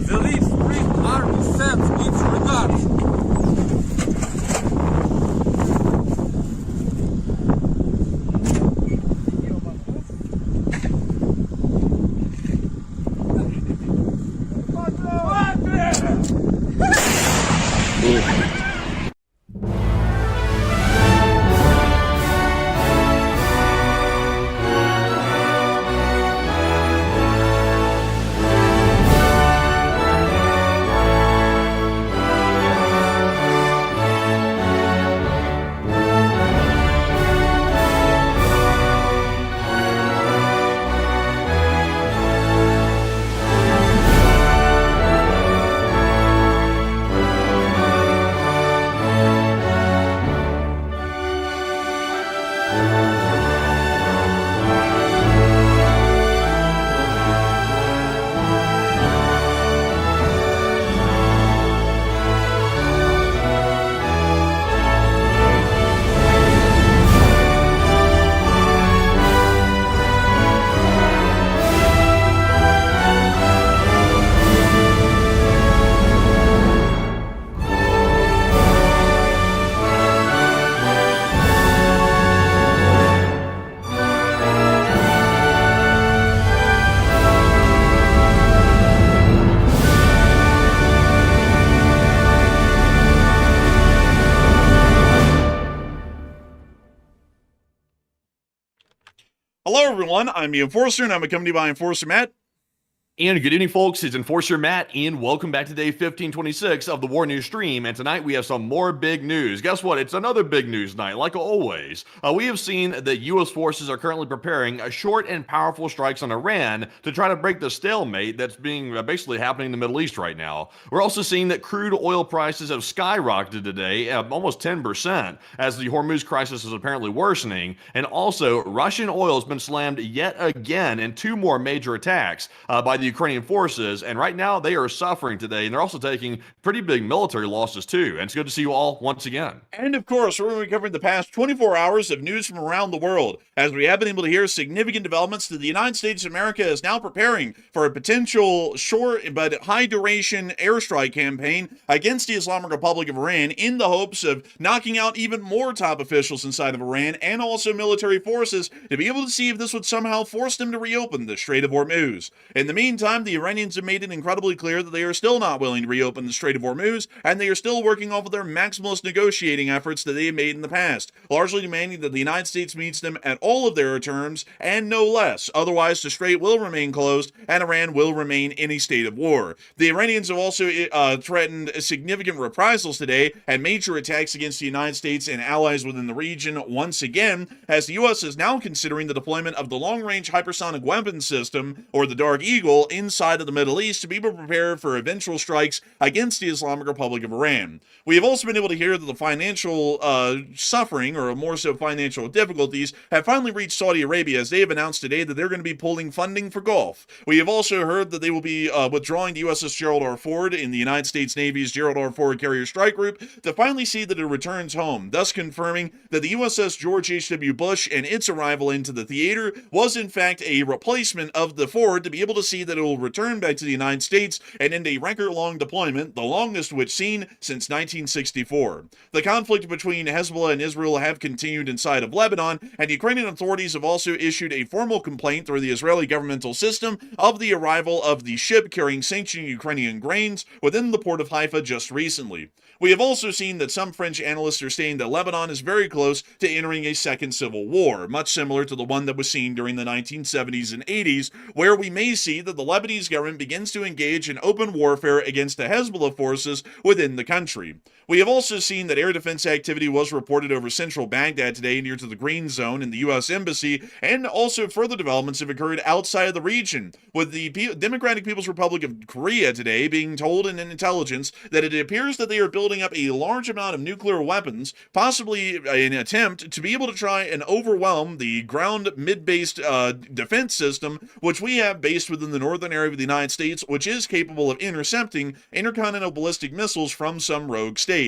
The Leaf Spring Army sends its regards. Hello, everyone. I'm the Enforcer, and I'm accompanied by Enforcer Matt. And good evening, folks. It's Enforcer Matt, and welcome back to day 1526 of the War News stream. And tonight we have some more big news. Guess what? It's another big news night, like always. We have seen that U.S. forces are currently preparing a short and powerful strikes on Iran to try to break the stalemate that's being basically happening in the Middle East right now. We're also seeing that crude oil prices have skyrocketed today, almost 10%, as the Hormuz crisis is apparently worsening. And also, Russian oil has been slammed yet again in two more major attacks by the Ukrainian forces, and right now they are suffering today, and they're also taking pretty big military losses too. And it's good to see you all once again. And of course, we're going to be covering the past 24 hours of news from around the world, as we have been able to hear significant developments that the United States of America is now preparing for a potential short but high duration airstrike campaign against the Islamic Republic of Iran in the hopes of knocking out even more top officials inside of Iran and also military forces to be able to see if this would somehow force them to reopen the Strait of Hormuz. In the meantime, the Iranians have made it incredibly clear that they are still not willing to reopen the Strait of Hormuz, and they are still working off of their maximalist negotiating efforts that they have made in the past, largely demanding that the United States meets them at all of their terms and no less. Otherwise, the Strait will remain closed and Iran will remain in a state of war. The Iranians have also threatened significant reprisals today and major attacks against the United States and allies within the region once again, as the U.S. is now considering the deployment of the long-range hypersonic weapons system, or the Dark Eagle, inside of the Middle East to be prepared for eventual strikes against the Islamic Republic of Iran. We have also been able to hear that the financial suffering, or more so financial difficulties, have finally reached Saudi Arabia, as they have announced today that they're going to be pulling funding for Gulf. We have also heard that they will be withdrawing the USS Gerald R. Ford in the United States Navy's Gerald R. Ford Carrier Strike Group to finally see that it returns home, thus confirming that the USS George H.W. Bush and its arrival into the theater was in fact a replacement of the Ford, to be able to see that it will return back to the United States and end a record-long deployment, the longest which seen since 1964. The conflict between Hezbollah and Israel have continued inside of Lebanon, and Ukrainian authorities have also issued a formal complaint through the Israeli governmental system of the arrival of the ship carrying sanctioned Ukrainian grains within the port of Haifa just recently. We have also seen that some French analysts are saying that Lebanon is very close to entering a second civil war, much similar to the one that was seen during the 1970s and 80s, where we may see that the Lebanese government begins to engage in open warfare against the Hezbollah forces within the country. We have also seen that air defense activity was reported over central Baghdad today near to the Green Zone in the U.S. Embassy, and also further developments have occurred outside of the region, with the Democratic People's Republic of Korea today being told in intelligence that it appears that they are building up a large amount of nuclear weapons, possibly an attempt to be able to try and overwhelm the ground mid-based defense system, which we have based within the northern area of the United States, which is capable of intercepting intercontinental ballistic missiles from some rogue states.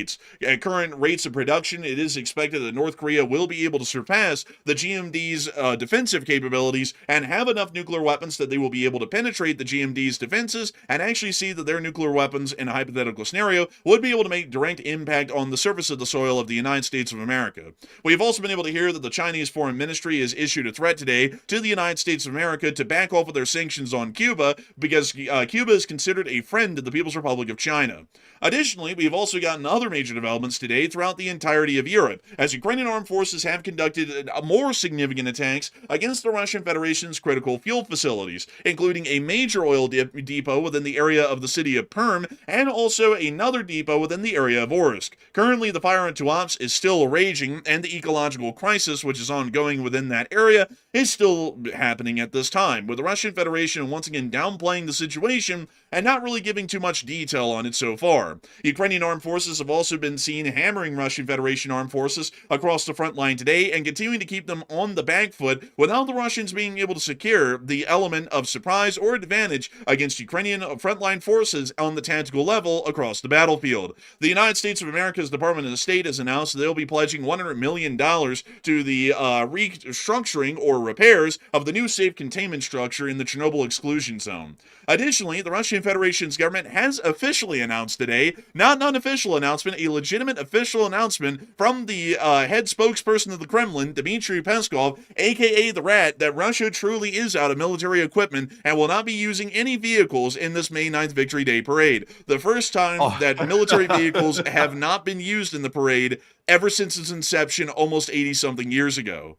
At current rates of production, it is expected that North Korea will be able to surpass the GMD's defensive capabilities and have enough nuclear weapons that they will be able to penetrate the GMD's defenses and actually see that their nuclear weapons, in a hypothetical scenario, would be able to make direct impact on the surface of the soil of the United States of America. We have also been able to hear that the Chinese Foreign Ministry has issued a threat today to the United States of America to back off of their sanctions on Cuba because Cuba is considered a friend of the People's Republic of China. Additionally, we have also gotten other major developments today throughout the entirety of Europe, as Ukrainian armed forces have conducted more significant attacks against the Russian Federation's critical fuel facilities, including a major oil depot within the area of the city of Perm, and also another depot within the area of Orsk. Currently, the fire in Tuapse is still raging, and the ecological crisis, which is ongoing within that area, is still happening at this time, with the Russian Federation once again downplaying the situation and not really giving too much detail on it so far. Ukrainian armed forces have also been seen hammering Russian Federation armed forces across the front line today and continuing to keep them on the back foot without the Russians being able to secure the element of surprise or advantage against Ukrainian frontline forces on the tactical level across the battlefield. The United States of America's Department of State has announced that they'll be pledging $100 million to the restructuring or repairs of the new safe containment structure in the Chernobyl exclusion zone. Additionally, the Russian Federation's government has officially announced today, not an unofficial announcement, a legitimate official announcement from the head spokesperson of the Kremlin, Dmitry Peskov, aka the Rat, that Russia truly is out of military equipment and will not be using any vehicles in this May 9th Victory Day parade. The first time that military vehicles have not been used in the parade ever since its inception almost 80-something years ago.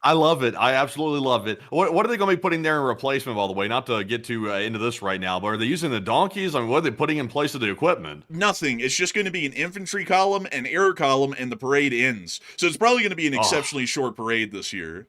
I love it. I absolutely love it. What are they going to be putting there in replacement, by the way? Not to get too into this right now, but are they using the donkeys? I mean, what are they putting in place of the equipment? Nothing. It's just going to be an infantry column, an air column, and the parade ends. So it's probably going to be an exceptionally short parade this year.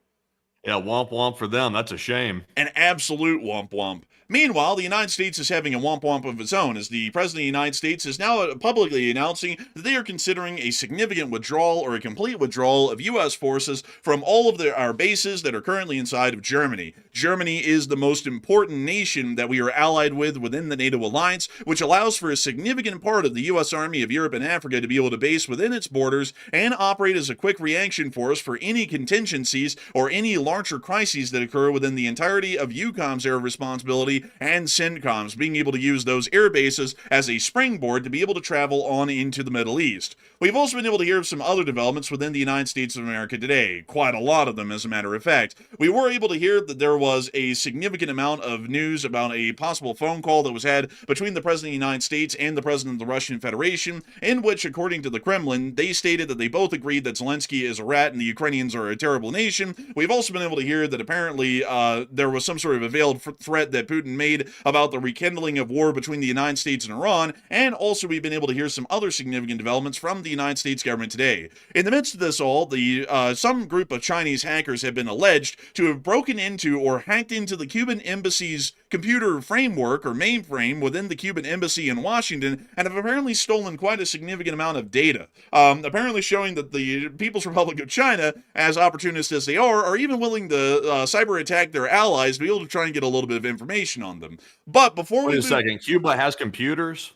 Yeah, womp womp for them. That's a shame. An absolute womp womp. Meanwhile, the United States is having a womp womp of its own, as the President of the United States is now publicly announcing that they are considering a significant withdrawal or a complete withdrawal of U.S. forces from all of our bases that are currently inside of Germany. Germany is the most important nation that we are allied with within the NATO alliance, which allows for a significant part of the U.S. Army of Europe and Africa to be able to base within its borders and operate as a quick reaction force for any contingencies or any larger crises that occur within the entirety of EUCOM's area of responsibility and CENTCOM's, being able to use those air bases as a springboard to be able to travel on into the Middle East. We've also been able to hear of some other developments within the United States of America today, quite a lot of them as a matter of fact. We were able to hear that there was a significant amount of news about a possible phone call that was had between the President of the United States and the President of the Russian Federation, in which, according to the Kremlin, they stated that they both agreed that Zelenskyy is a rat and the Ukrainians are a terrible nation. We've also been able to hear that apparently there was some sort of a veiled threat that Putin made about the rekindling of war between the United States and Iran, and also we've been able to hear some other significant developments from the United States government today. In the midst of this all, some group of Chinese hackers have been alleged to have broken into or hacked into the Cuban embassy's computer framework or mainframe within the Cuban embassy in Washington and have apparently stolen quite a significant amount of data, apparently showing that the People's Republic of China, as opportunists as they are even willing to cyber attack their allies to be able to try and get a little bit of information on them. But before Wait a second, Cuba has computers?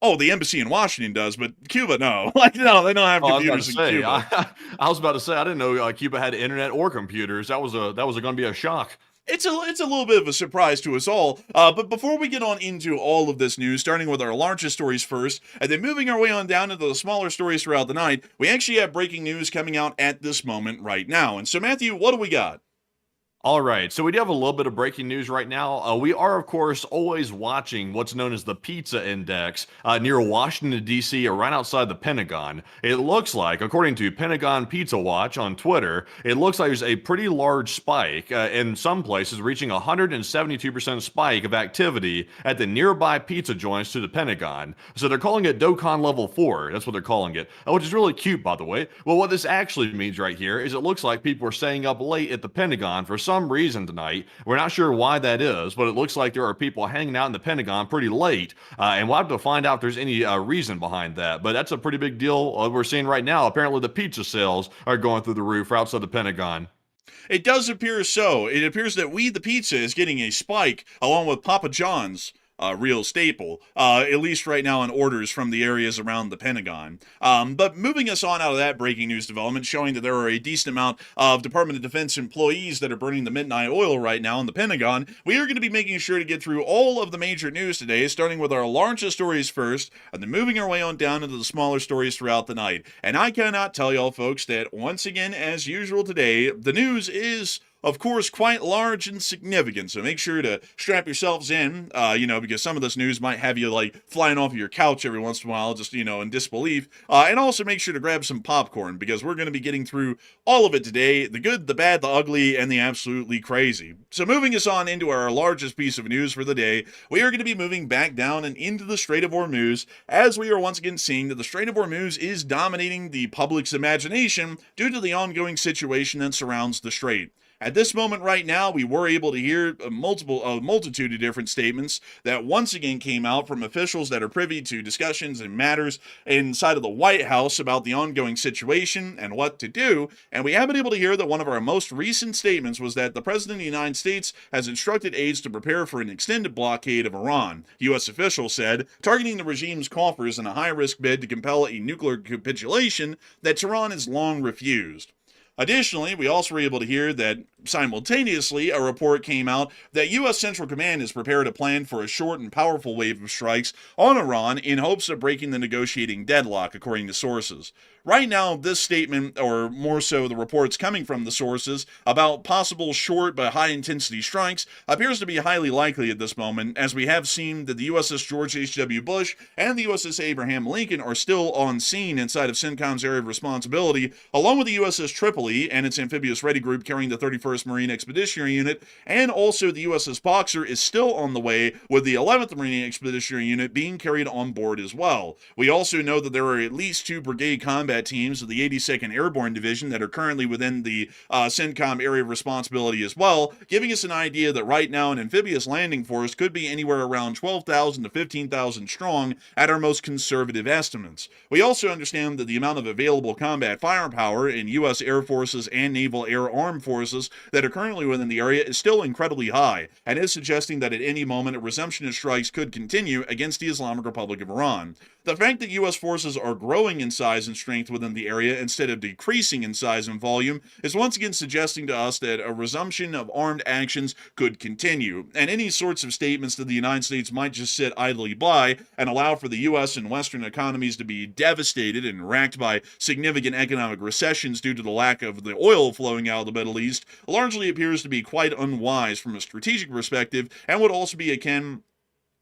Oh, the embassy in Washington does, but Cuba, no. No, they don't have computers in Cuba. I was about to say, I didn't know Cuba had internet or computers. That was going to be a shock. It's a little bit of a surprise to us all, but before we get on into all of this news, starting with our largest stories first, and then moving our way on down into the smaller stories throughout the night, we actually have breaking news coming out at this moment right now. And so, Matthew, what do we got? All right, so we do have a little bit of breaking news right now. We are, of course, always watching what's known as the Pizza Index near Washington, D.C., or right outside the Pentagon. It looks like, according to Pentagon Pizza Watch on Twitter, it looks like there's a pretty large spike in some places, reaching 172% spike of activity at the nearby pizza joints to the Pentagon. So they're calling it DOCON Level 4. That's what they're calling it, which is really cute, by the way. Well, what this actually means right here is it looks like people are staying up late at the Pentagon for some reason tonight. We're not sure why that is, but it looks like there are people hanging out in the Pentagon pretty late, and we'll have to find out if there's any reason behind that. But that's a pretty big deal we're seeing right now. Apparently the pizza sales are going through the roof outside the Pentagon. It does appear so. It appears that We the Pizza is getting a spike along with Papa John's. Real staple, at least right now in orders from the areas around the Pentagon. But moving us on out of that breaking news development, showing that there are a decent amount of Department of Defense employees that are burning the midnight oil right now in the Pentagon, we are going to be making sure to get through all of the major news today, starting with our largest stories first, and then moving our way on down into the smaller stories throughout the night. And I cannot tell y'all folks that once again, as usual today, the news is of course, quite large and significant. So make sure to strap yourselves in, because some of this news might have you like flying off of your couch every once in a while, just, in disbelief. And also make sure to grab some popcorn because we're going to be getting through all of it today. The good, the bad, the ugly, and the absolutely crazy. So moving us on into our largest piece of news for the day, we are going to be moving back down and into the Strait of Hormuz as we are once again seeing that the Strait of Hormuz is dominating the public's imagination due to the ongoing situation that surrounds the strait. At this moment right now, we were able to hear a multitude of different statements that once again came out from officials that are privy to discussions and matters inside of the White House about the ongoing situation and what to do. And we have been able to hear that one of our most recent statements was that the President of the United States has instructed aides to prepare for an extended blockade of Iran. U.S. officials said, targeting the regime's coffers in a high-risk bid to compel a nuclear capitulation that Tehran has long refused. Additionally, we also were able to hear that simultaneously a report came out that U.S. Central Command has prepared a plan for a short and powerful wave of strikes on Iran in hopes of breaking the negotiating deadlock, according to sources. Right now, this statement, or more so the reports coming from the sources about possible short but high-intensity strikes, appears to be highly likely at this moment, as we have seen that the USS George H.W. Bush and the USS Abraham Lincoln are still on scene inside of CENTCOM's area of responsibility, along with the USS Tripoli and its amphibious ready group carrying the 31st Marine Expeditionary Unit, and also the USS Boxer is still on the way, with the 11th Marine Expeditionary Unit being carried on board as well. We also know that there are at least 2 brigade combat teams of the 82nd Airborne Division that are currently within the CENTCOM area of responsibility as well, giving us an idea that right now an amphibious landing force could be anywhere around 12,000 to 15,000 strong at our most conservative estimates. We also understand that the amount of available combat firepower in U.S. Air Forces and Naval Air Armed Forces that are currently within the area is still incredibly high, and is suggesting that at any moment a resumption of strikes could continue against the Islamic Republic of Iran. The fact that U.S. forces are growing in size and strength within the area instead of decreasing in size and volume is once again suggesting to us that a resumption of armed actions could continue, and any sorts of statements that the United States might just sit idly by and allow for the U.S. and Western economies to be devastated and racked by significant economic recessions due to the lack of the oil flowing out of the Middle East largely appears to be quite unwise from a strategic perspective, and would also be akin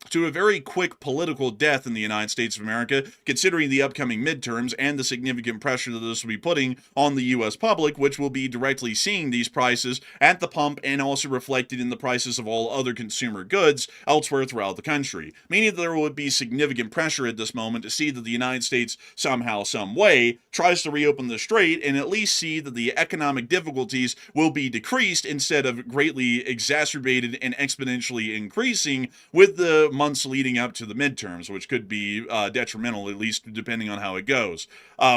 to a very quick political death in the United States of America, considering the upcoming midterms and the significant pressure that this will be putting on the U.S. public, which will be directly seeing these prices at the pump and also reflected in the prices of all other consumer goods elsewhere throughout the country, meaning that there would be significant pressure at this moment to see that the United States somehow, some way, tries to reopen the strait and at least see that the economic difficulties will be decreased instead of greatly exacerbated and exponentially increasing, with the months leading up to the midterms, which could be detrimental, at least depending on how it goes.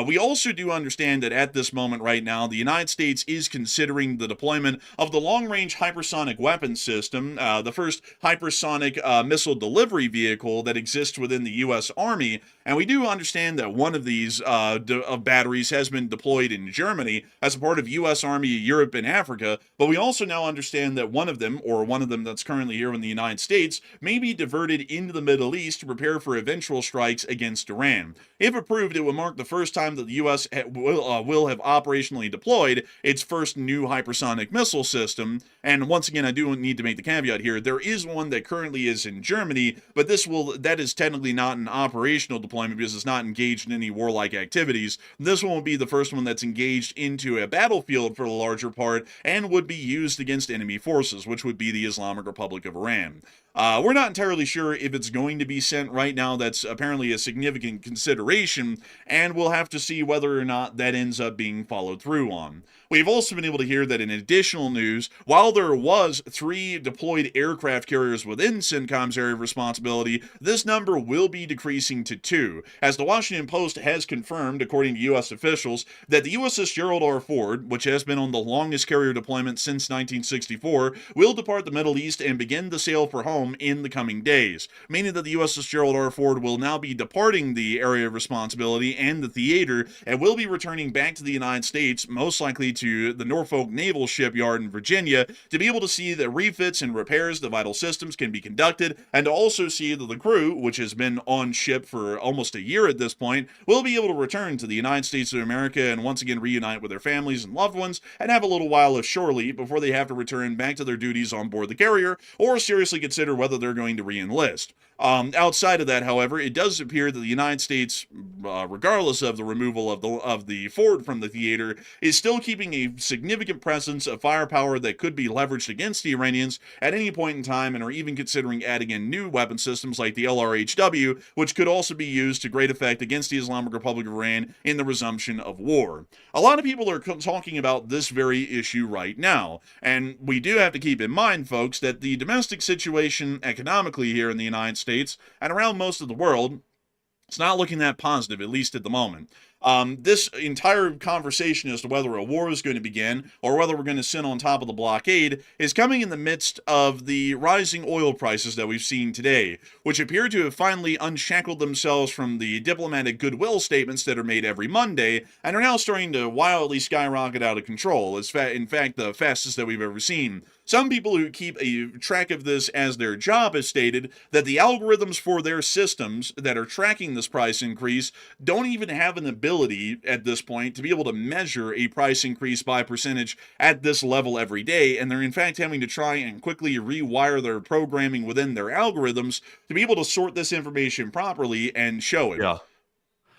We also do understand that at this moment right now, the United States is considering the deployment of the long-range hypersonic weapon system, the first hypersonic missile delivery vehicle that exists within the U.S. Army. And we do understand that one of these batteries has been deployed in Germany as a part of U.S. Army Europe and Africa, but we also now understand that one of them that's currently here in the United States, may be diverted into the Middle East to prepare for eventual strikes against Iran. If approved, it will mark the first time that the U.S. will have operationally deployed its first new hypersonic missile system. And once again, I do need to make the caveat here, there is one that currently is in Germany, but that is technically not an operational deployment because it's not engaged in any warlike activities. This one will be the first one that's engaged into a battlefield for the larger part and would be used against enemy forces, which would be the Islamic Republic of Iran. We're not entirely sure if it's going to be sent right now. That's apparently a significant consideration, and we'll have to see whether or not that ends up being followed through on. We've also been able to hear that in additional news, while there was 3 deployed aircraft carriers within CENTCOM's area of responsibility, this number will be decreasing to 2, as the Washington Post has confirmed, according to U.S. officials, that the USS Gerald R. Ford, which has been on the longest carrier deployment since 1964, will depart the Middle East and begin to sail for home in the coming days, meaning that the USS Gerald R. Ford will now be departing the area of responsibility and the theater and will be returning back to the United States, most likely to the Norfolk Naval Shipyard in Virginia, to be able to see that refits and repairs to vital systems can be conducted, and to also see that the crew, which has been on ship for almost a year at this point, will be able to return to the United States of America and once again reunite with their families and loved ones and have a little while of shore leave before they have to return back to their duties on board the carrier or seriously consider whether they're going to re-enlist. Outside of that, however, it does appear that the United States, regardless of the removal of the Ford from the theater, is still keeping a significant presence of firepower that could be leveraged against the Iranians at any point in time, and are even considering adding in new weapon systems like the LRHW, which could also be used to great effect against the Islamic Republic of Iran in the resumption of war. A lot of people are talking about this very issue right now, and we do have to keep in mind, folks, that the domestic situation economically here in the United States and around most of the world, it's not looking that positive, at least at the moment. This entire conversation as to whether a war is going to begin or whether we're going to sit on top of the blockade is coming in the midst of the rising oil prices that we've seen today, which appear to have finally unshackled themselves from the diplomatic goodwill statements that are made every Monday and are now starting to wildly skyrocket out of control. It's in fact the fastest that we've ever seen. Some people who keep a track of this as their job have stated that the algorithms for their systems that are tracking this price increase don't even have an ability at this point to be able to measure a price increase by percentage at this level every day, and they're in fact having to try and quickly rewire their programming within their algorithms to be able to sort this information properly and show it. Yeah.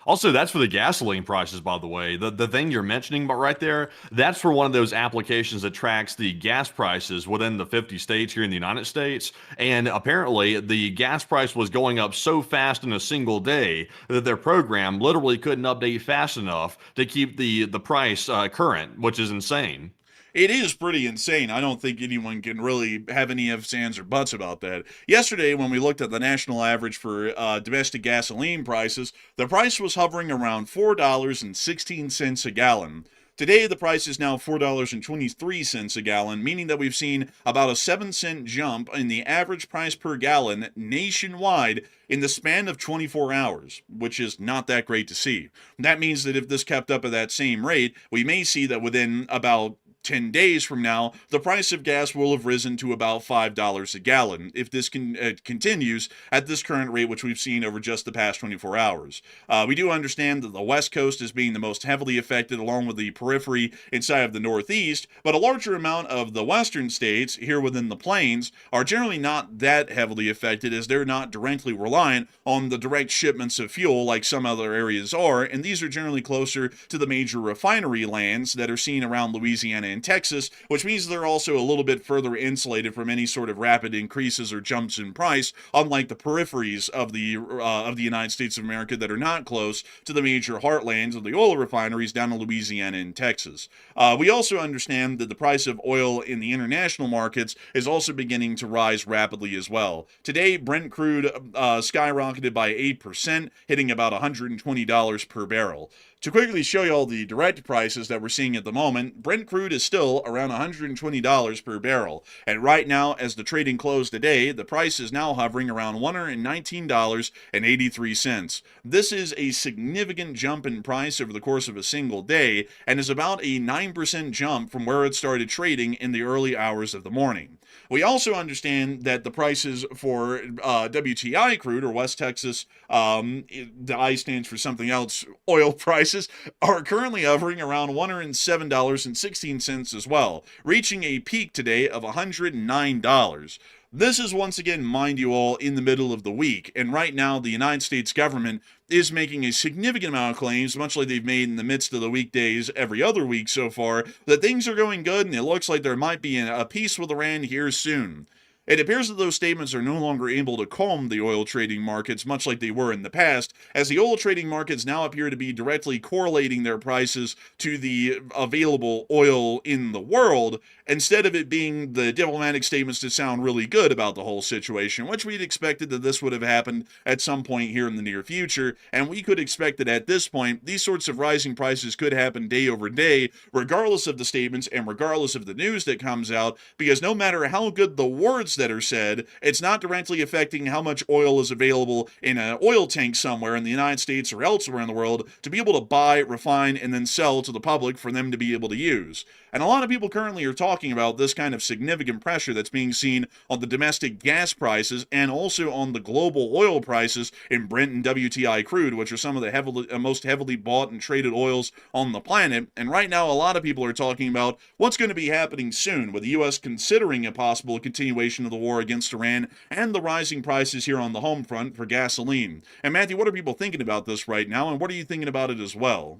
Also, that's for the gasoline prices, by the way. The thing you're mentioning about right there, that's for one of those applications that tracks the gas prices within the 50 states here in the United States. And apparently, the gas price was going up so fast in a single day that their program literally couldn't update fast enough to keep the price current, which is insane. It is pretty insane. I don't think anyone can really have any ifs, ands, or buts about that. Yesterday, when we looked at the national average for domestic gasoline prices, the price was hovering around $4.16 a gallon. Today, the price is now $4.23 a gallon, meaning that we've seen about a 7-cent jump in the average price per gallon nationwide in the span of 24 hours, which is not that great to see. That means that if this kept up at that same rate, we may see that within about 10 days from now, the price of gas will have risen to about $5 a gallon if this continues at this current rate, which we've seen over just the past 24 hours. We do understand that the West Coast is being the most heavily affected, along with the periphery inside of the Northeast, but a larger amount of the western states here within the plains are generally not that heavily affected, as they're not directly reliant on the direct shipments of fuel like some other areas are, and these are generally closer to the major refinery lands that are seen around Louisiana and Texas, which means they're also a little bit further insulated from any sort of rapid increases or jumps in price, unlike the peripheries of the United States of America that are not close to the major heartlands of the oil refineries down in Louisiana and Texas. We also understand that the price of oil in the international markets is also beginning to rise rapidly as well. Today, Brent crude skyrocketed by 8%, hitting about $120 per barrel. To quickly show you all the direct prices that we're seeing at the moment, Brent crude is still around $120 per barrel. And right now, as the trading closed today, the price is now hovering around $119.83. This is a significant jump in price over the course of a single day, and is about a 9% jump from where it started trading in the early hours of the morning. We also understand that the prices for WTI crude, or West Texas, the I stands for something else, oil prices, are currently hovering around $107.16 as well, reaching a peak today of $109. This is once again, mind you all, in the middle of the week, and right now the United States government is making a significant amount of claims, much like they've made in the midst of the weekdays every other week so far, that things are going good and it looks like there might be a peace with Iran here soon. It appears that those statements are no longer able to calm the oil trading markets, much like they were in the past, as the oil trading markets now appear to be directly correlating their prices to the available oil in the world, instead of it being the diplomatic statements to sound really good about the whole situation, which we'd expected that this would have happened at some point here in the near future, and we could expect that at this point, these sorts of rising prices could happen day over day, regardless of the statements and regardless of the news that comes out, because no matter how good the words that are said, it's not directly affecting how much oil is available in an oil tank somewhere in the United States or elsewhere in the world to be able to buy, refine, and then sell to the public for them to be able to use. And a lot of people currently are talking about this kind of significant pressure that's being seen on the domestic gas prices and also on the global oil prices in Brent and WTI crude, which are some of the most heavily bought and traded oils on the planet. And right now, a lot of people are talking about what's going to be happening soon, with the U.S. considering a possible continuation of the war against Iran and the rising prices here on the home front for gasoline. And Matthew, what are people thinking about this right now, and what are you thinking about it as well?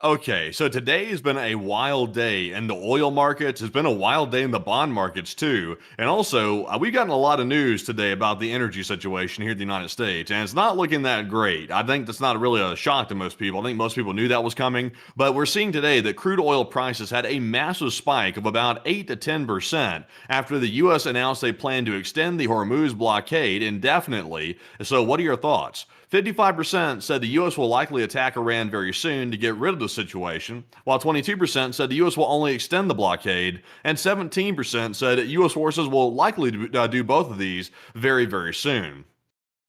Okay, so today has been a wild day in the oil markets. It's been a wild day in the bond markets too. And also, we've gotten a lot of news today about the energy situation here in the United States, and it's not looking that great. I think that's not really a shock to most people. I think most people knew that was coming. But we're seeing today that crude oil prices had a massive spike of about 8 to 10% after the U.S. announced they plan to extend the Hormuz blockade indefinitely. So what are your thoughts? 55% said the U.S. will likely attack Iran very soon to get rid of the situation, while 22% said the U.S. will only extend the blockade, and 17% said U.S. forces will likely do both of these very, very soon.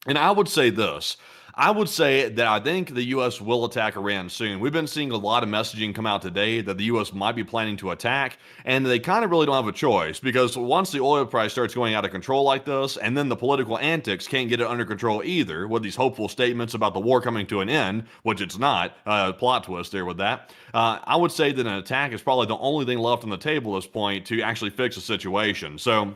And I would say this. I would say that I think the U.S. will attack Iran soon. We've been seeing a lot of messaging come out today that the U.S. might be planning to attack, and they kind of really don't have a choice, because once the oil price starts going out of control like this, and then the political antics can't get it under control either, with these hopeful statements about the war coming to an end, which it's not, plot twist there with that, I would say that an attack is probably the only thing left on the table at this point to actually fix the situation. So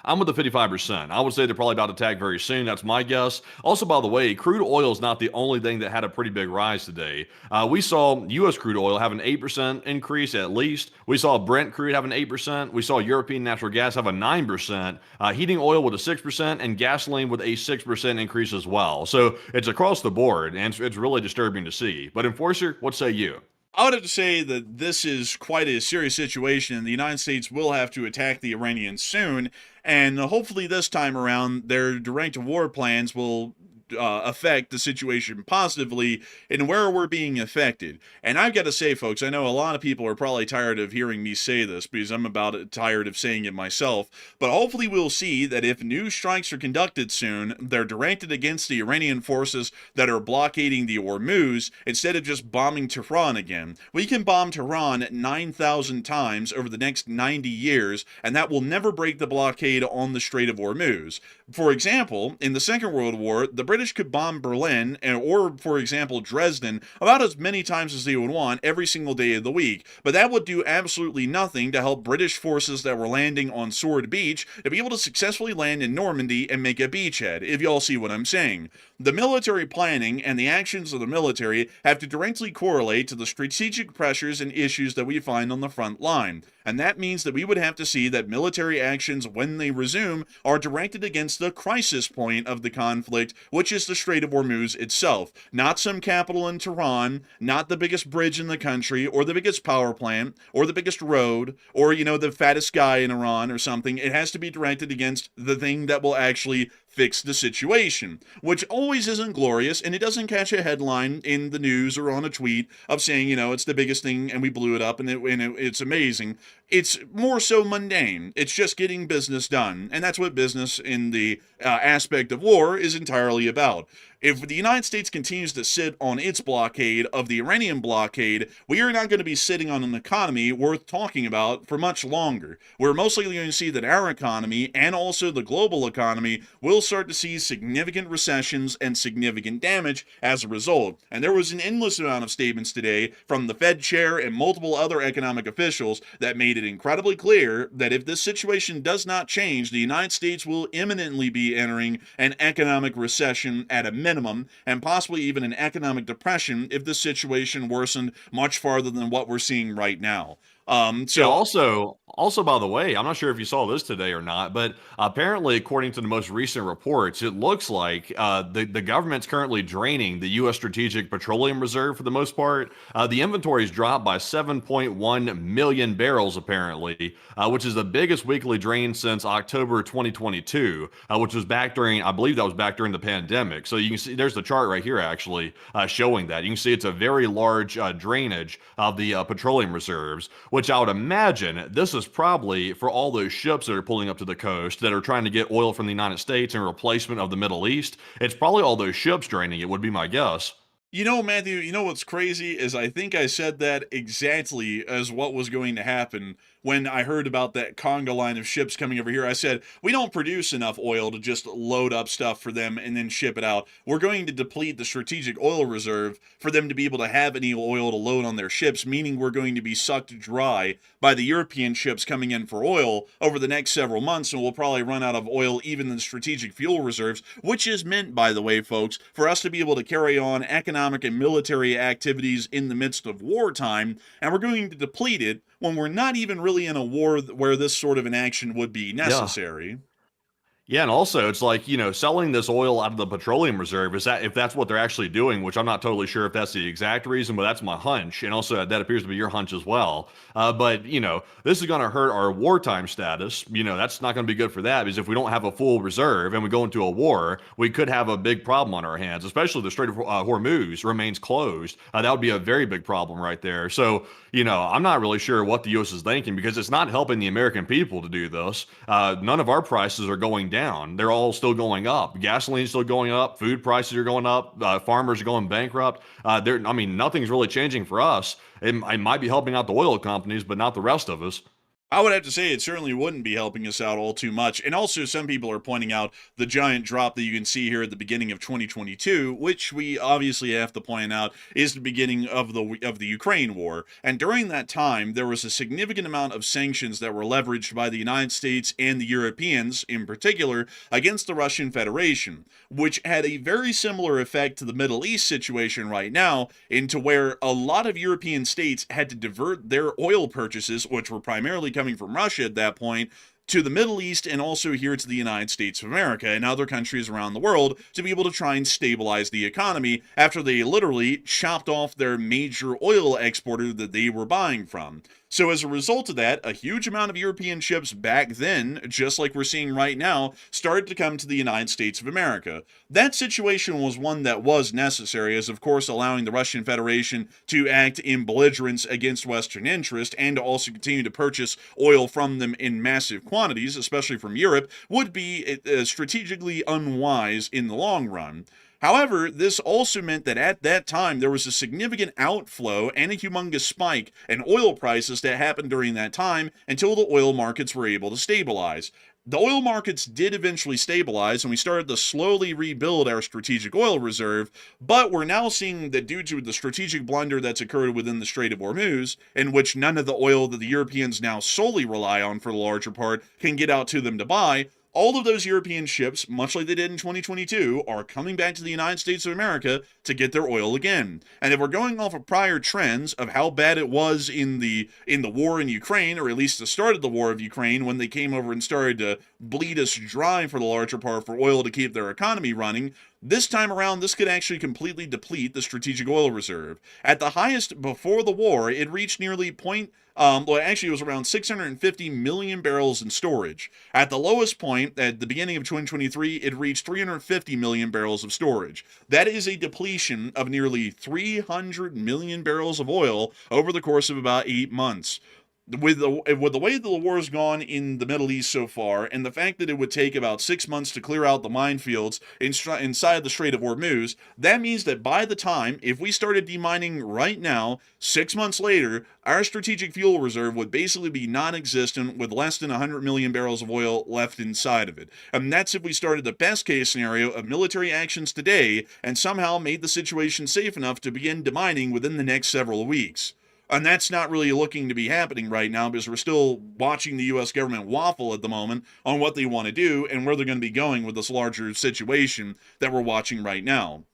I'm with the 55%. I would say they're probably about to attack very soon. That's my guess. Also, by the way, crude oil is not the only thing that had a pretty big rise today. We saw U.S. crude oil have an 8% increase at least. We saw Brent crude have an 8%. We saw European natural gas have a 9%. Heating oil with a 6%, and gasoline with a 6% increase as well. So it's across the board, and it's really disturbing to see. But Enforcer, what say you? I would have to say that this is quite a serious situation, and the United States will have to attack the Iranians soon, and hopefully this time around their direct war plans will affect the situation positively and where we're being affected. And I've got to say, folks, I know a lot of people are probably tired of hearing me say this, because I'm tired of saying it myself, but hopefully we'll see that if new strikes are conducted soon, they're directed against the Iranian forces that are blockading the Hormuz instead of just bombing Tehran again. We can bomb Tehran 9,000 times over the next 90 years, and that will never break the blockade on the Strait of Hormuz. For example, in the Second World War, the British could bomb Berlin or, for example, Dresden about as many times as they would want every single day of the week, but that would do absolutely nothing to help British forces that were landing on Sword Beach to be able to successfully land in Normandy and make a beachhead, if y'all see what I'm saying. The military planning and the actions of the military have to directly correlate to the strategic pressures and issues that we find on the front line, and that means that we would have to see that military actions, when they resume, are directed against the crisis point of the conflict, which is the Strait of Hormuz itself, not some capital in Tehran, not the biggest bridge in the country, or the biggest power plant, or the biggest road, or, the fattest guy in Iran or something. It has to be directed against the thing that will actually fix the situation, which always isn't glorious, and it doesn't catch a headline in the news or on a tweet of saying, it's the biggest thing and we blew it up and it's amazing. It's more so mundane. It's just getting business done, and that's what business in the aspect of war is entirely about. If the United States continues to sit on its blockade of the Iranian blockade, we are not going to be sitting on an economy worth talking about for much longer. We're mostly going to see that our economy and also the global economy will start to see significant recessions and significant damage as a result. And there was an endless amount of statements today from the Fed chair and multiple other economic officials that made it incredibly clear that if this situation does not change, the United States will imminently be entering an economic recession at a minimum, and possibly even an economic depression if the situation worsened much farther than what we're seeing right now. Also, by the way, I'm not sure if you saw this today or not, but apparently, according to the most recent reports, it looks like the government's currently draining the U.S. Strategic Petroleum Reserve for the most part. The inventory's dropped by 7.1 million barrels, apparently, which is the biggest weekly drain since October 2022, which was back during, I believe that was back during the pandemic. So you can see, there's the chart right here, actually, showing that. You can see it's a very large drainage of the petroleum reserves, which I would imagine this is probably for all those ships that are pulling up to the coast that are trying to get oil from the United States in replacement of the Middle East. It's probably all those ships draining it, would be my guess. Matthew, what's crazy is I think I said that exactly as what was going to happen when I heard about that conga line of ships coming over here. I said, we don't produce enough oil to just load up stuff for them and then ship it out. We're going to deplete the strategic oil reserve for them to be able to have any oil to load on their ships, meaning we're going to be sucked dry by the European ships coming in for oil over the next several months, and we'll probably run out of oil even in strategic fuel reserves, which is meant, by the way, folks, for us to be able to carry on economic and military activities in the midst of wartime, and we're going to deplete it when we're not even really in a war where this sort of an action would be necessary. Yeah, and also it's like, selling this oil out of the petroleum reserve, is that if that's what they're actually doing, which I'm not totally sure if that's the exact reason, but that's my hunch. And also that appears to be your hunch as well. But this is going to hurt our wartime status. That's not going to be good for that, because if we don't have a full reserve and we go into a war, we could have a big problem on our hands, especially the Strait of Hormuz remains closed. That would be a very big problem right there. So, I'm not really sure what the U.S. is thinking, because it's not helping the American people to do this. None of our prices are going down. They're all still going up. Gasoline's still going up. Food prices are going up. Farmers are going bankrupt. Nothing's really changing for us. It might be helping out the oil companies, but not the rest of us. I would have to say it certainly wouldn't be helping us out all too much. And also, some people are pointing out the giant drop that you can see here at the beginning of 2022, which we obviously have to point out is the beginning of the Ukraine war. And during that time, there was a significant amount of sanctions that were leveraged by the United States and the Europeans, in particular, against the Russian Federation, which had a very similar effect to the Middle East situation right now, into where a lot of European states had to divert their oil purchases, which were primarily coming from Russia at that point, to the Middle East and also here to the United States of America and other countries around the world to be able to try and stabilize the economy after they literally chopped off their major oil exporter that they were buying from. So as a result of that, a huge amount of European ships back then, just like we're seeing right now, started to come to the United States of America. That situation was one that was necessary, as of course allowing the Russian Federation to act in belligerence against Western interest and to also continue to purchase oil from them in massive quantities, especially from Europe, would be strategically unwise in the long run. However, this also meant that at that time there was a significant outflow and a humongous spike in oil prices that happened during that time until the oil markets were able to stabilize. The oil markets did eventually stabilize, and we started to slowly rebuild our strategic oil reserve, but we're now seeing that due to the strategic blunder that's occurred within the Strait of Hormuz, in which none of the oil that the Europeans now solely rely on for the larger part can get out to them to buy, all of those European ships, much like they did in 2022, are coming back to the United States of America to get their oil again. And if we're going off of prior trends of how bad it was in the war in Ukraine, or at least the start of the war of Ukraine, when they came over and started to bleed us dry for the larger part for oil to keep their economy running, this time around, this could actually completely deplete the strategic oil reserve. At the highest before the war, it reached nearly it was around 650 million barrels in storage. At the lowest point, at the beginning of 2023, it reached 350 million barrels of storage. That is a depletion of nearly 300 million barrels of oil over the course of about 8 months. With the way the war has gone in the Middle East so far, and the fact that it would take about 6 months to clear out the minefields inside the Strait of Hormuz, that means that by the time, if we started demining right now, 6 months later, our strategic fuel reserve would basically be non-existent with less than 100 million barrels of oil left inside of it. And that's if we started the best case scenario of military actions today and somehow made the situation safe enough to begin demining within the next several weeks. And that's not really looking to be happening right now because we're still watching the U.S. government waffle at the moment on what they want to do and where they're going to be going with this larger situation that we're watching right now.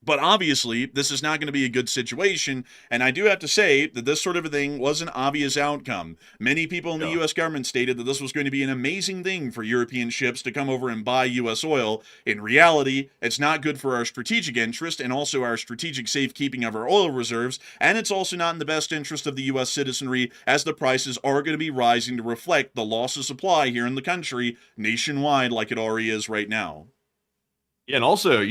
But obviously, this is not going to be a good situation, and I do have to say that this sort of a thing was an obvious outcome. Many people in the U.S. government stated that this was going to be an amazing thing for European ships to come over and buy U.S. oil. In reality, it's not good for our strategic interest and also our strategic safekeeping of our oil reserves, and it's also not in the best interest of the U.S. citizenry as the prices are going to be rising to reflect the loss of supply here in the country nationwide like it already is right now. Yeah, and also,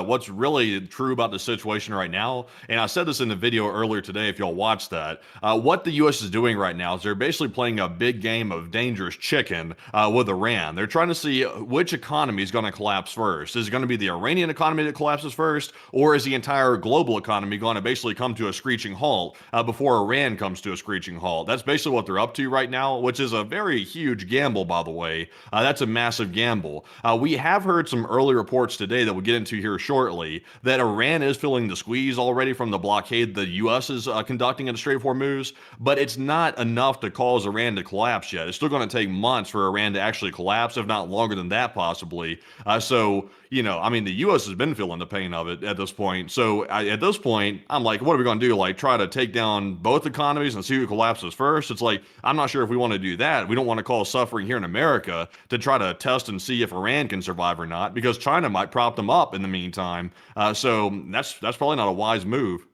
what's really true about the situation right now, and I said this in the video earlier today, if y'all watched that, what the U.S. is doing right now is they're basically playing a big game of dangerous chicken with Iran. They're trying to see which economy is going to collapse first. Is it going to be the Iranian economy that collapses first, or is the entire global economy going to basically come to a screeching halt before Iran comes to a screeching halt? That's basically what they're up to right now, which is a very huge gamble, by the way. That's a massive gamble. We have heard some early reports today that we'll get into here shortly that Iran is feeling the squeeze already from the blockade the U.S. is conducting in the Strait of Hormuz, but it's not enough to cause Iran to collapse yet. It's still going to take months for Iran to actually collapse, if not longer than that possibly. The U.S. has been feeling the pain of it at this point. So at this point, I'm like, what are we going to do? Like try to take down both economies and see who collapses first? It's like, I'm not sure if we want to do that. We don't want to cause suffering here in America to try to test and see if Iran can survive or not, because China might prop them up in the meantime. So that's probably not a wise move.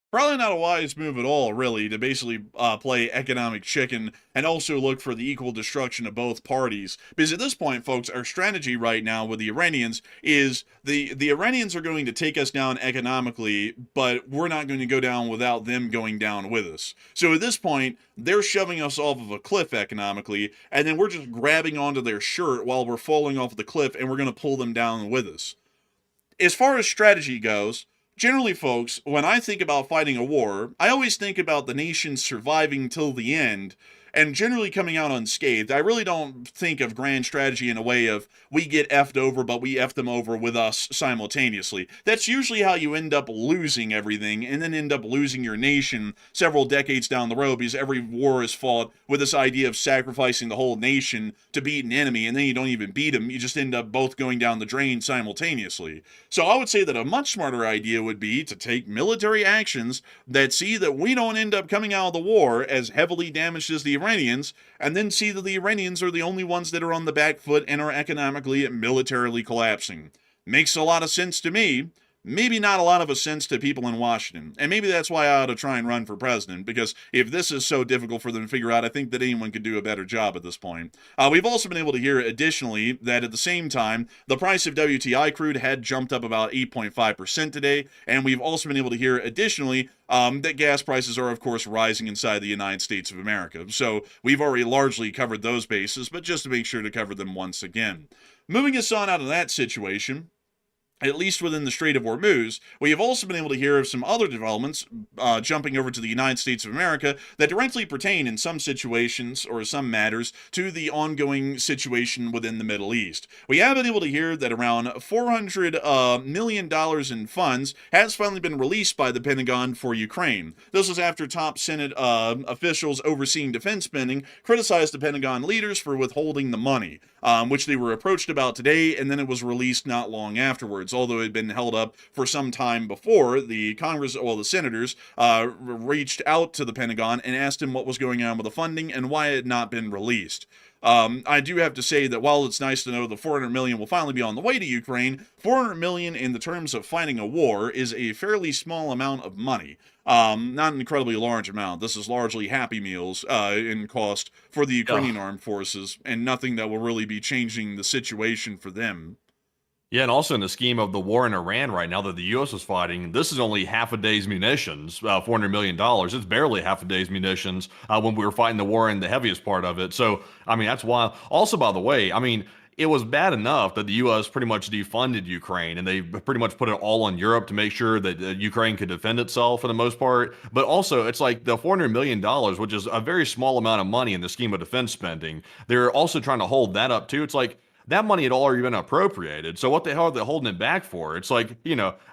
Probably not a wise move at all, really, to basically play economic chicken and also look for the equal destruction of both parties. Because at this point, folks, our strategy right now with the Iranians is the Iranians are going to take us down economically, but we're not going to go down without them going down with us. So at this point, they're shoving us off of a cliff economically, and then we're just grabbing onto their shirt while we're falling off the cliff, and we're going to pull them down with us. As far as strategy goes, generally, folks, when I think about fighting a war, I always think about the nation surviving till the end and generally coming out unscathed. I really don't think of grand strategy in a way of we get effed over, but we F them over with us simultaneously. That's usually how you end up losing everything and then end up losing your nation several decades down the road, because every war is fought with this idea of sacrificing the whole nation to beat an enemy, and then you don't even beat them. You just end up both going down the drain simultaneously. So I would say that a much smarter idea would be to take military actions that see that we don't end up coming out of the war as heavily damaged as the Iranians, and then see that the Iranians are the only ones that are on the back foot and are economically and militarily collapsing. Makes a lot of sense to me. Maybe not a lot of a sense to people in Washington. And maybe that's why I ought to try and run for president, because if this is so difficult for them to figure out, I think that anyone could do a better job at this point. We've also been able to hear additionally that at the same time, the price of WTI crude had jumped up about 8.5% today. And we've also been able to hear additionally that gas prices are, of course, rising inside the United States of America. So we've already largely covered those bases, but just to make sure to cover them once again. Moving us on out of that situation, at least within the Strait of Hormuz. We have also been able to hear of some other developments jumping over to the United States of America that directly pertain in some situations or some matters to the ongoing situation within the Middle East. We have been able to hear that around $400 million in funds has finally been released by the Pentagon for Ukraine. This was after top Senate officials overseeing defense spending criticized the Pentagon leaders for withholding the money, which they were approached about today, and then it was released not long afterwards. Although it had been held up for some time before, the the senators reached out to the Pentagon and asked him what was going on with the funding and why it had not been released. I do have to say that while it's nice to know the 400 million will finally be on the way to Ukraine, 400 million in the terms of fighting a war is a fairly small amount of money. Not an incredibly large amount. This is largely Happy Meals in cost for the Ukrainian armed forces, and nothing that will really be changing the situation for them. Yeah, and also in the scheme of the war in Iran right now that the U.S. is fighting, this is only half a day's munitions, $400 million. It's barely half a day's munitions when we were fighting the war in the heaviest part of it. So, I mean, that's wild. Also, by the way, I mean, it was bad enough that the U.S. pretty much defunded Ukraine, and they pretty much put it all on Europe to make sure that Ukraine could defend itself for the most part. But also, it's like the $400 million, which is a very small amount of money in the scheme of defense spending. They're also trying to hold that up, too. It's like, that money had already been appropriated. So what the hell are they holding it back for? It's like,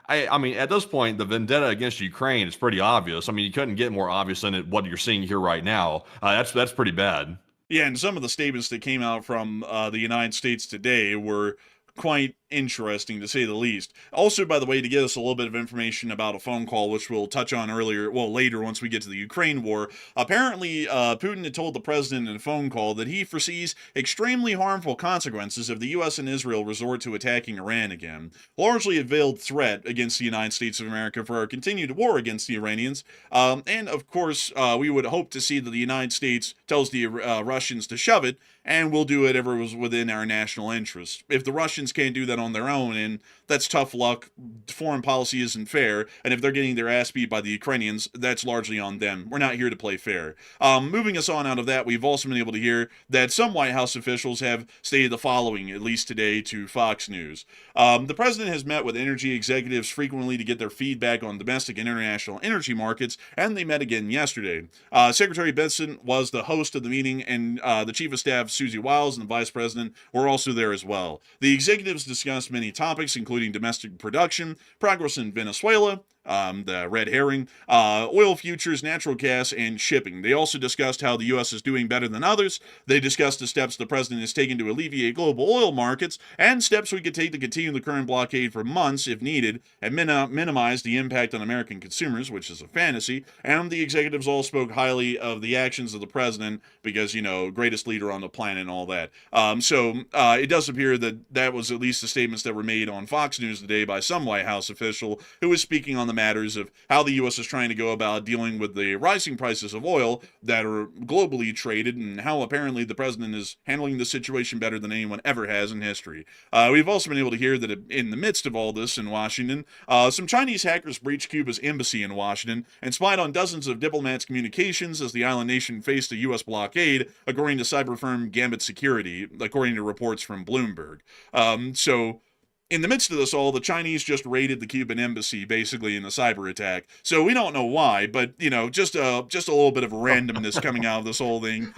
I mean, at this point, the vendetta against Ukraine is pretty obvious. I mean, you couldn't get more obvious than what you're seeing here right now. That's pretty bad. Yeah, and some of the statements that came out from the United States today were quite interesting, to say the least. Also, by the way, to give us a little bit of information about a phone call, which we'll touch on later once we get to the Ukraine war, apparently Putin had told the president in a phone call that he foresees extremely harmful consequences if the U.S. and Israel resort to attacking Iran again. Largely a veiled threat against the United States of America for our continued war against the Iranians. And of course, we would hope to see that the United States tells the Russians to shove it, and we'll do whatever was within our national interest. If the Russians can't do that on their own, and that's tough luck, foreign policy isn't fair, and if they're getting their ass beat by the Ukrainians, that's largely on them. We're not here to play fair. Moving us on out of that, we've also been able to hear that some White House officials have stated the following, at least today, to Fox News. The president has met with energy executives frequently to get their feedback on domestic and international energy markets, and they met again yesterday. Secretary Benson was the host of the meeting, and the Chief of Staff, Susie Wiles, and the Vice President were also there as well. The executives discussed many topics, including domestic production, progress in Venezuela, the red herring, oil futures, natural gas, and shipping. They also discussed how the U.S. is doing better than others. They discussed the steps the president has taken to alleviate global oil markets and steps we could take to continue the current blockade for months if needed and minimize the impact on American consumers, which is a fantasy. And the executives all spoke highly of the actions of the president because, greatest leader on the planet and all that. So it does appear that that was at least the statements that were made on Fox News today by some White House official who was speaking on the matters of how the U.S. is trying to go about dealing with the rising prices of oil that are globally traded and how apparently the president is handling the situation better than anyone ever has in history. We've also been able to hear that in the midst of all this in Washington, some Chinese hackers breached Cuba's embassy in Washington and spied on dozens of diplomats' communications as the island nation faced a U.S. blockade, according to cyber firm Gambit Security, according to reports from Bloomberg. In the midst of this all, the Chinese just raided the Cuban embassy, basically in a cyber attack. So we don't know why, but just a little bit of randomness coming out of this whole thing.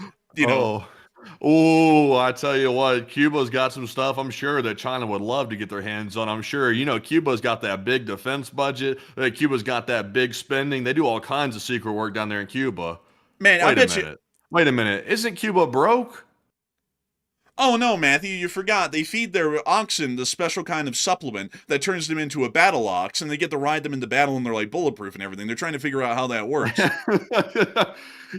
Oh, I tell you what, Cuba's got some stuff I'm sure that China would love to get their hands on. I'm sure, Cuba's got that big defense budget. Cuba's got that big spending. They do all kinds of secret work down there in Cuba. Man, Wait a minute. Isn't Cuba broke? Oh no, Matthew, you forgot. They feed their oxen the special kind of supplement that turns them into a battle ox, and they get to ride them into battle, and they're like bulletproof and everything. They're trying to figure out how that works.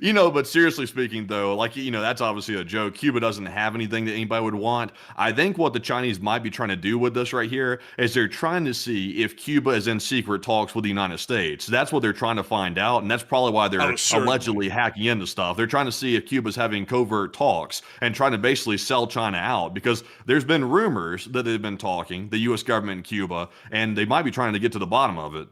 But seriously speaking, though, that's obviously a joke. Cuba doesn't have anything that anybody would want. I think what the Chinese might be trying to do with this right here is they're trying to see if Cuba is in secret talks with the United States. That's what they're trying to find out, and that's probably why they're allegedly hacking into stuff. They're trying to see if Cuba's having covert talks and trying to basically sell China out, because there's been rumors that they've been talking, the U.S. government in Cuba, and they might be trying to get to the bottom of it.